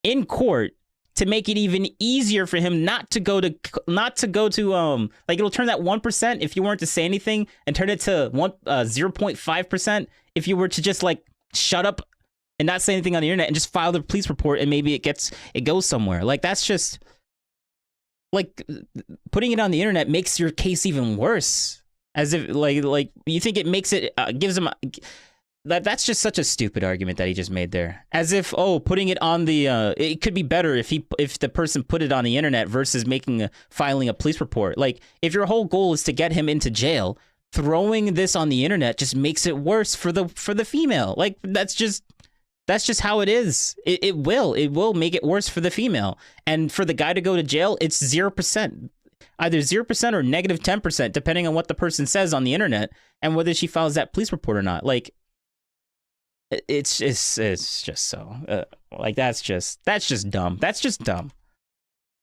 in court, to make it even easier for him not to go to like, it'll turn that 1% if you weren't to say anything and turn it to 0.5% if you were to just like shut up and not say anything on the internet and just file the police report, and maybe it goes somewhere. Like, that's just like, putting it on the internet makes your case even worse, as if like you think it makes it gives him that's just such a stupid argument that he just made there. As if, putting it on the it could be better if the person put it on the internet versus filing a police report. Like, if your whole goal is to get him into jail, throwing this on the internet just makes it worse for the female. Like, that's just how it is. It will make it worse for the female. And for the guy to go to jail, it's 0%. Either 0% or negative 10%, depending on what the person says on the internet and whether she files that police report or not. Like, it's just so like, that's just dumb. That's just dumb.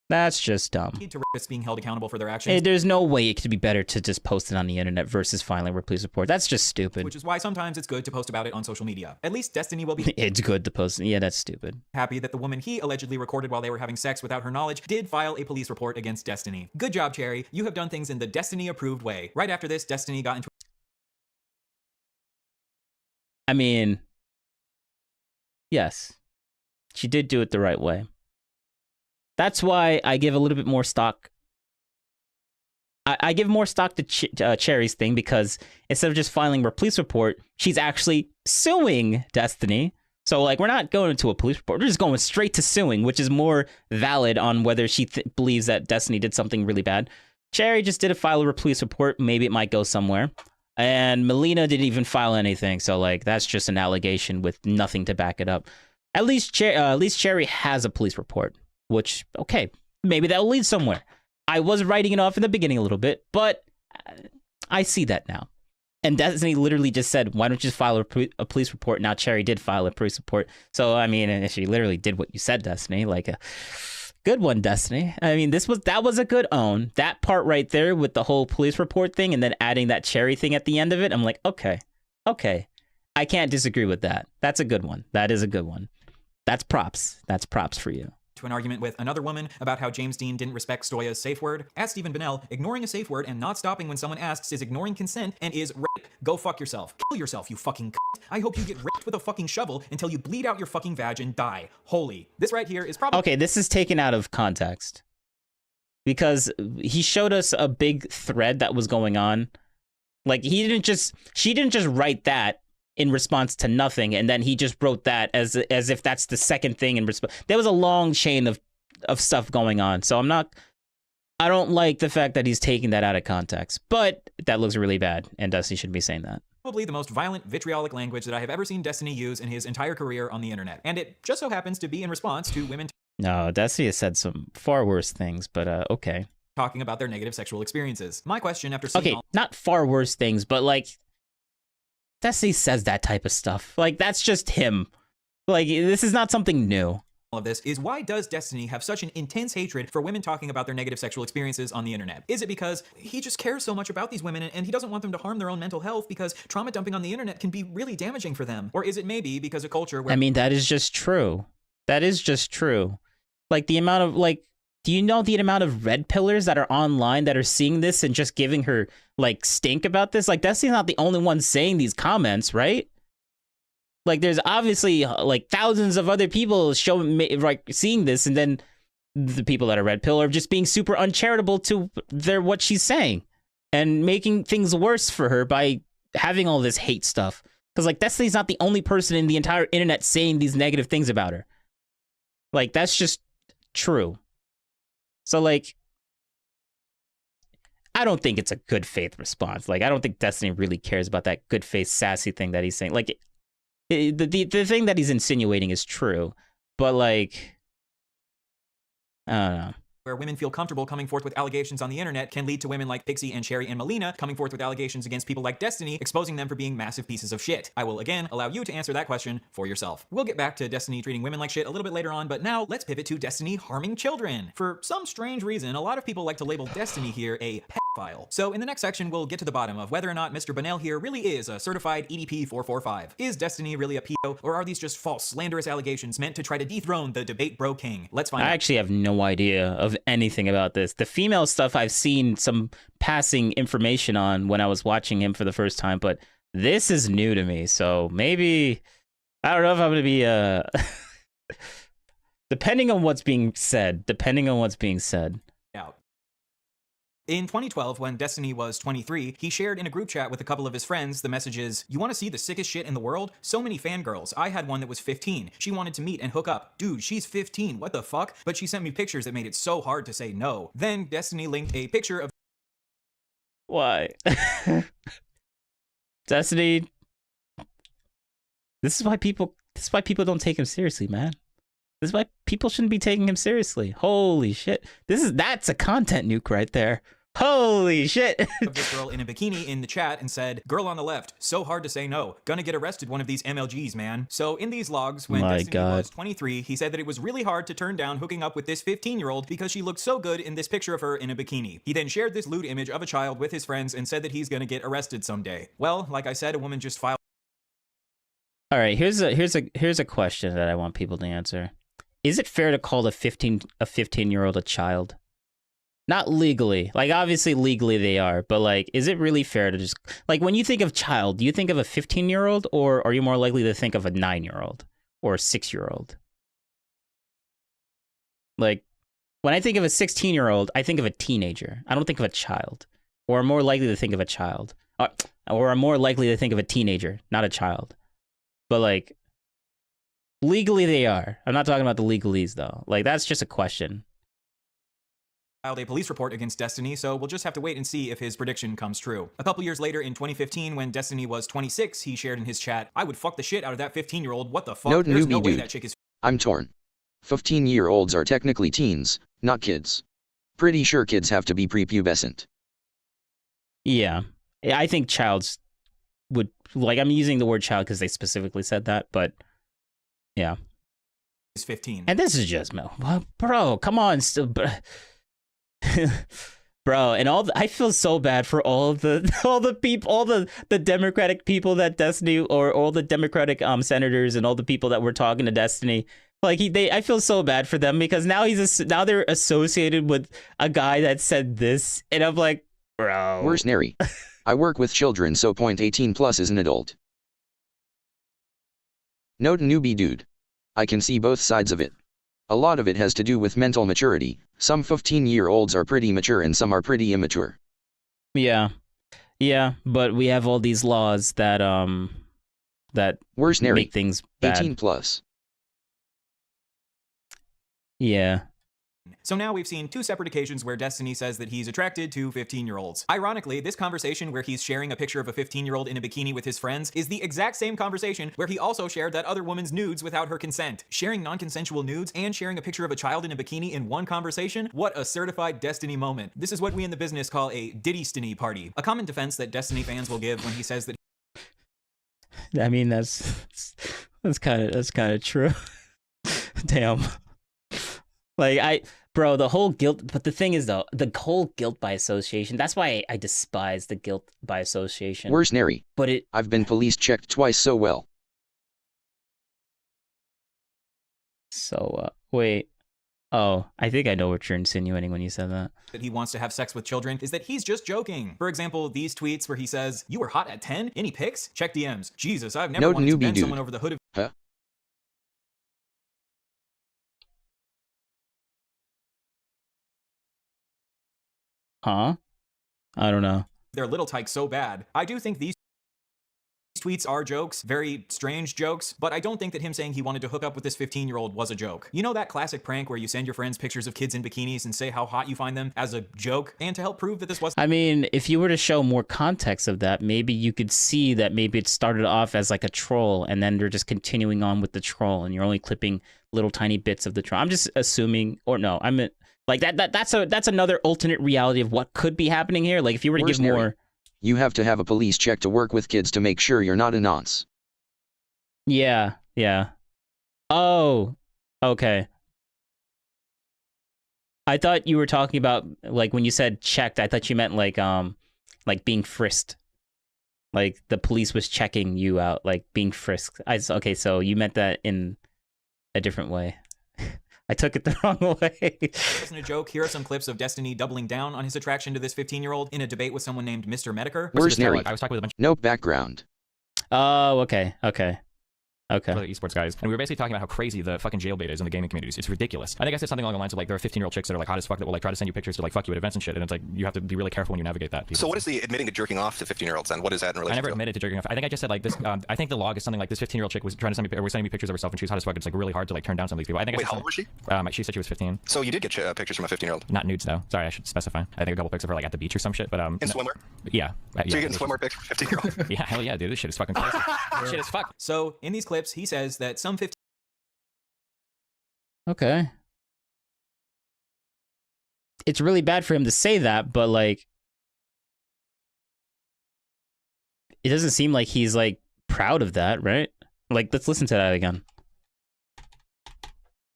To risk being held accountable for their actions. There's no way it could be better to just post it on the internet versus filing a police report. That's just stupid. Which is why sometimes it's good to post about it on social media. At least Destiny will be it's good to post. Yeah, that's stupid. Happy that the woman he allegedly recorded while they were having sex without her knowledge did file a police report against Destiny. Good job, Cherry. You have done things in the Destiny approved way. Right after this, Destiny got into I mean, yes, she did do it the right way. That's why I give a little bit more stock. I give more stock to Cherry's thing, because instead of just filing her police report, she's actually suing Destiny. So, like, we're not going to a police report. We're just going straight to suing, which is more valid on whether she believes that Destiny did something really bad. Cherry just did file a police report. Maybe it might go somewhere. And Melina didn't even file anything. So, like, that's just an allegation with nothing to back it up. At least Cherry has a police report. Which, okay, maybe that'll lead somewhere. I was writing it off in the beginning a little bit, but I see that now. And Destiny literally just said, why don't you just file a police report? Now Cherry did file a police report. So, I mean, she literally did what you said, Destiny. Like, a good one, Destiny. I mean, that was a good own. That part right there with the whole police report thing and then adding that Cherry thing at the end of it, I'm like, okay. I can't disagree with that. That's a good one. That is a good one. That's props. That's props for you. To an argument with another woman about how James Dean didn't respect Stoya's safe word. As Stephen Bennell, ignoring a safe word and not stopping when someone asks is ignoring consent and is rape. Go fuck yourself. Kill yourself, you fucking cunt. I hope you get raped with a fucking shovel until you bleed out your fucking vag and die. Holy. This right here is probably... Okay, this is taken out of context. Because he showed us a big thread that was going on. Like, she didn't just write that in response to nothing, and then he just wrote that as if that's the second thing in response. There was a long chain of stuff going on, so I don't like the fact that he's taking that out of context, but that looks really bad, and Destiny shouldn't be saying that. Probably the most violent, vitriolic language that I have ever seen Destiny use in his entire career on the internet, and it just so happens to be in response to women No, Destiny has said some far worse things, but okay. Talking about their negative sexual experiences. My question after seeing not far worse things, but like, Destiny says that type of stuff. Like, that's just him. Like, this is not something new. All of this is, why does Destiny have such an intense hatred for women talking about their negative sexual experiences on the internet? Is it because he just cares so much about these women and he doesn't want them to harm their own mental health because trauma dumping on the internet can be really damaging for them? Or is it maybe because a culture where... I mean, that is just true. That is just true. Like, the amount of, like, do you know the amount of red pillars that are online that are seeing this and just giving her, like, stink about this? Like, Destiny's not the only one saying these comments, right? Like, there's obviously, like, thousands of other people like, seeing this, and then the people that are red pill are just being super uncharitable to what she's saying and making things worse for her by having all this hate stuff. Because, like, Destiny's not the only person in the entire internet saying these negative things about her. Like, that's just true. So, like, I don't think it's a good faith response. Like, I don't think Destiny really cares about that good faith sassy thing that he's saying. Like, the thing that he's insinuating is true, but, like, I don't know. where women feel comfortable coming forth with allegations on the internet can lead to women like Pixie and Cherry and Melina coming forth with allegations against people like Destiny, exposing them for being massive pieces of shit. I will again allow you to answer that question for yourself. We'll get back to Destiny treating women like shit a little bit later on, but now let's pivot to Destiny harming children. For some strange reason, a lot of people like to label Destiny here a pedophile. So in the next section, we'll get to the bottom of whether or not Mr. Bunnell here really is a certified EDP 445. Is Destiny really a pedo, or are these just false, slanderous allegations meant to try to dethrone the debate bro king? Let's find out. I actually have no idea of anything about this. The female stuff I've seen some passing information on when I was watching him for the first time, but this is new to me. So maybe, I don't know if I'm going to be, depending on what's being said. Out. In 2012, when Destiny was 23, he shared in a group chat with a couple of his friends the messages, "You want to see the sickest shit in the world? So many fangirls. I had one that was 15. She wanted to meet and hook up. Dude, she's 15. What the fuck? But she sent me pictures that made it so hard to say no." Then Destiny linked a picture of... Why? Destiny. This is why people don't take him seriously, man. This is why people shouldn't be taking him seriously. Holy shit. That's a content nuke right there. Holy shit. of this girl in a bikini in the chat and said, "Girl on the left, so hard to say no. Gonna get arrested one of these MLGs, man." So in these logs, when Destiny was 23, he said that it was really hard to turn down hooking up with this 15-year-old because she looked so good in this picture of her in a bikini. He then shared this lewd image of a child with his friends and said that he's gonna get arrested someday. Well, like I said, a woman just filed... All right, here's a question that I want people to answer. Is it fair to call a 15-year-old a child? Not legally. Like, obviously, legally they are. But, like, is it really fair to just... Like, when you think of child, do you think of a 15-year-old? Or are you more likely to think of a 9-year-old? Or a 6-year-old? Like, when I think of a 16-year-old, I think of a teenager. I don't think of a child. Or I'm more likely to think of a child. Or I'm more likely to think of a teenager, not a child. But, like, legally they are. I'm not talking about the legalese, though. Like, that's just a question. Filed a police report against Destiny, so we'll just have to wait and see if his prediction comes true. A couple years later, in 2015, when Destiny was 26, he shared in his chat, "I would fuck the shit out of that 15-year-old. What the fuck? No There's newbie no way dude. that chick is..." I'm torn. 15-year-olds are technically teens, not kids. Pretty sure kids have to be prepubescent. Yeah. I think childs would... Like, I'm using the word child because they specifically said that, but... Yeah. Is 15. And this is just... Bro, come on. Still... Bro, and I feel so bad for all the people, all the Democratic people that Destiny, or all the Democratic senators and all the people that were talking to Destiny. Like, I feel so bad for them because now now they're associated with a guy that said this, and I'm like, bro. Worse nary. I work with children, so 18 plus is an adult. Note newbie dude. I can see both sides of it. A lot of it has to do with mental maturity. Some 15-year-olds are pretty mature and some are pretty immature. Yeah. Yeah, but we have all these laws that Worse nary. make things bad. 18 plus. Yeah. So now we've seen two separate occasions where Destiny says that he's attracted to 15-year-olds. Ironically, this conversation where he's sharing a picture of a 15-year-old in a bikini with his friends is the exact same conversation where he also shared that other woman's nudes without her consent. Sharing non-consensual nudes and sharing a picture of a child in a bikini in one conversation? What a certified Destiny moment. This is what we in the business call a Diddy-stiny party. A common defense that Destiny fans will give when he says that... I mean, that's kind of true. Damn. Like, bro, the whole guilt, but the thing is, though, the whole guilt by association, that's why I despise the guilt by association. Worse nary. But I've been police checked twice so well. So, wait. Oh, I think I know what you're insinuating when you said that. That he wants to have sex with children is that he's just joking. For example, these tweets where he says, "You were hot at 10? Any pics? Check DMs. Jesus, I've never wanted to bend someone over the hood of..." Huh? Huh? I don't know. Their little tyke so bad. I do think these tweets are jokes, very strange jokes, but I don't think that him saying he wanted to hook up with this 15-year-old was a joke. You know that classic prank where you send your friends pictures of kids in bikinis and say how hot you find them as a joke? And to help prove that this was... I mean, if you were to show more context of that, maybe you could see that maybe it started off as like a troll and then they're just continuing on with the troll and you're only clipping little tiny bits of the troll. I'm just assuming, or no, Like that's another alternate reality of what could be happening here. Like if you were to Worst give area. more. You have to have a police check to work with kids to make sure you're not a nonce. Yeah, yeah. Oh, okay. I thought you were talking about, like, when you said checked, I thought you meant like being frisked. Like the police was checking you out, like being frisked. Okay, so you meant that in a different way. I took it the wrong way. Wasn't a joke. Here are some clips of Destiny doubling down on his attraction to this 15-year-old in a debate with someone named Mr. Mediker. Worst area. I was talking with a bunch No background. Oh, okay. Okay. Other esports guys, and we were basically talking about how crazy the fucking jailbait is in the gaming communities. It's ridiculous. I think I said something along the lines of like there are 15-year-old chicks that are like hot as fuck that will like try to send you pictures to like fuck you at events and shit, and it's like you have to be really careful when you navigate that. So what is the admitting to jerking off to 15-year-olds then? What is that in relation I never to? admitted to jerking off. I think I just said like this. I think the log is something like this 15-year-old chick was trying to send me, or was sending me pictures of herself, and she was hot as fuck. It's like really hard to like turn down some of these people. I think Wait, I said how old was she? She said she was 15. So you did get pictures from a 15-year-old? Not nudes though. Sorry, I should specify. I think a couple pics of her like at the beach or some shit, but in swimwear? Yeah. So you're getting swimwear pics from 15-year-olds? Yeah, hell yeah, dude. This shit is fucking crazy. Shit is fuck. So in these clips, he says that some 15 Okay. It's really bad for him to say that, but like, it doesn't seem like he's like proud of that, right? Like, let's listen to that again.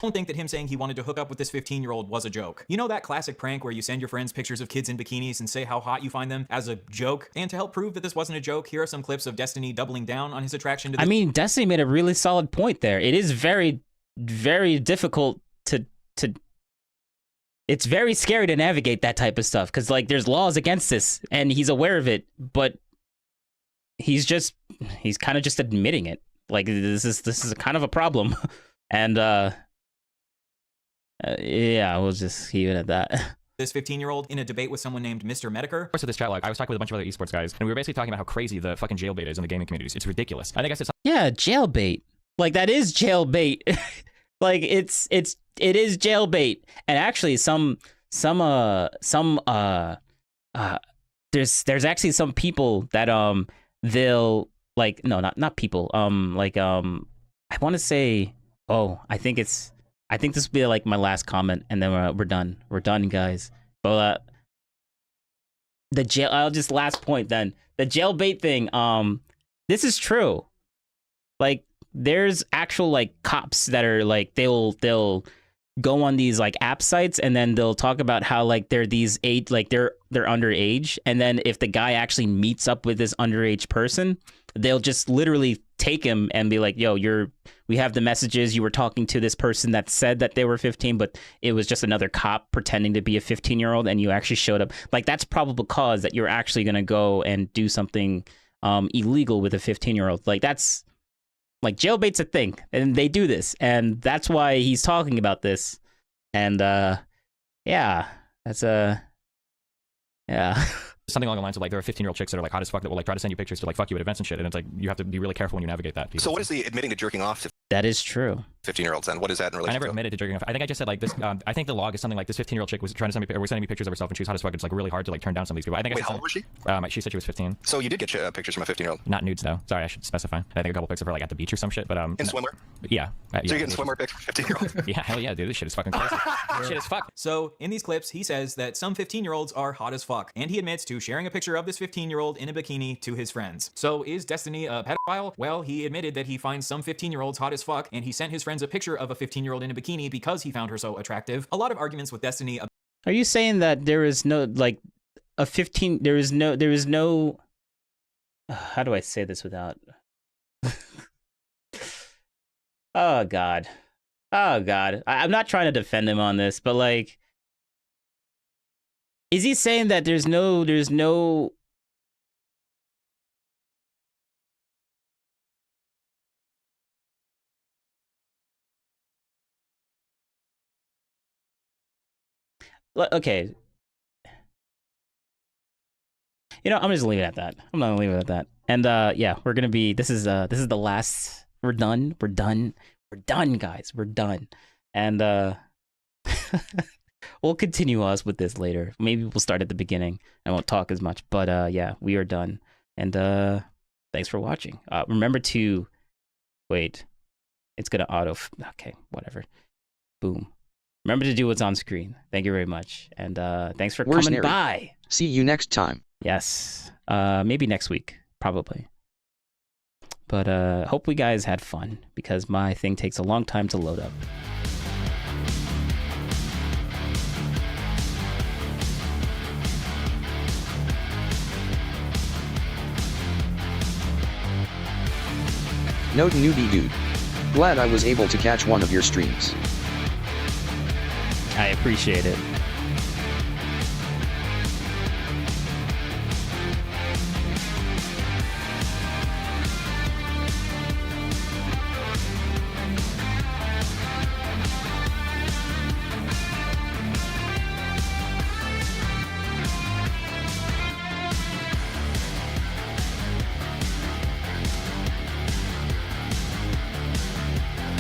don't think that him saying he wanted to hook up with this 15-year-old was a joke. You know that classic prank where you send your friends pictures of kids in bikinis and say how hot you find them as a joke? And to help prove that this wasn't a joke, here are some clips of Destiny doubling down on his attraction to this. I mean, Destiny made a really solid point there. It is very, very difficult to it's very scary to navigate that type of stuff because like there's laws against this and he's aware of it, but he's kind of just admitting it. Like this is kind of a problem. And yeah, we'll just keep it at that. This 15-year-old in a debate with someone named Mr. Mediker. So this chat log, I was talking with a bunch of other esports guys, and we were basically talking about how crazy the fucking jailbait is in the gaming communities. It's ridiculous. I think I said something. Yeah, jailbait. Like that is jailbait. Like it is jailbait. And actually there's actually some people that they'll like not people I want to say I think this will be like my last comment and then we're done guys. But last point then, the jailbait thing, this is true. Like there's actual like cops that are like they'll go on these like app sites and then they'll talk about how like they're these age like they're underage, and then if the guy actually meets up with this underage person, they'll just literally take him and be like, yo, we have the messages, you were talking to this person that said that they were 15, but it was just another cop pretending to be a 15-year-old and you actually showed up. Like that's probable cause that you're actually going to go and do something illegal with a 15-year-old. Like that's like jailbait's a thing and they do this, and that's why he's talking about this. And yeah, that's yeah. Something along the lines of like there are 15-year-old chicks that are like hot as fuck that will like try to send you pictures to like fuck you at events and shit, and it's like you have to be really careful when you navigate that. So what is the admitting to jerking off to That is true. 15-year-olds then? What is that in relation I never to? admitted to jerking off. I think I just said like this. I think the log is something like this 15-year-old chick was trying to send me, or was sending me pictures of herself, and she was hot as fuck. It's like really hard to like turn down some of these people. I think. Wait, how old was she? She said she was 15. So you did get pictures from a 15-year-old? Not nudes though. Sorry, I should specify. I think a couple pics of her like at the beach or some shit. But in swimwear? Yeah. So you're getting swimwear pics from 15-year-olds? Yeah, hell yeah, dude. This shit is fucking crazy. Shit is fuck. So in these clips, he says that some 15-year-olds are hot as fuck, and he admits to sharing a picture of this 15-year-old in a bikini to his friends. So is Destiny a pedophile? Well, he admitted that he finds some 15-year-olds hot as fuck, and he sent his friends a picture of a 15-year-old in a bikini because he found her so attractive. A lot of arguments with Destiny. Are you saying that there is no like a 15? There is no. How do I say this without? Oh God. I'm not trying to defend him on this, but like, is he saying that there's no? Okay. I'm just leaving it at that. I'm not gonna leave it at that. And yeah, we're gonna be. This is the last. We're done, guys. We're done. And we'll continue us with this later. Maybe we'll start at the beginning. I won't talk as much, but yeah, we are done. And thanks for watching. Remember to wait. It's gonna okay, whatever. Boom. Remember to do what's on screen. Thank you very much. And thanks for Worst coming Nary. by. See you next time. Yes. Maybe next week. Probably. But hope you guys had fun, because my thing takes a long time to load up. Note newbie dude. Glad I was able to catch one of your streams. I appreciate it.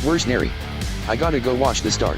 Where's Nary? I gotta go watch the start.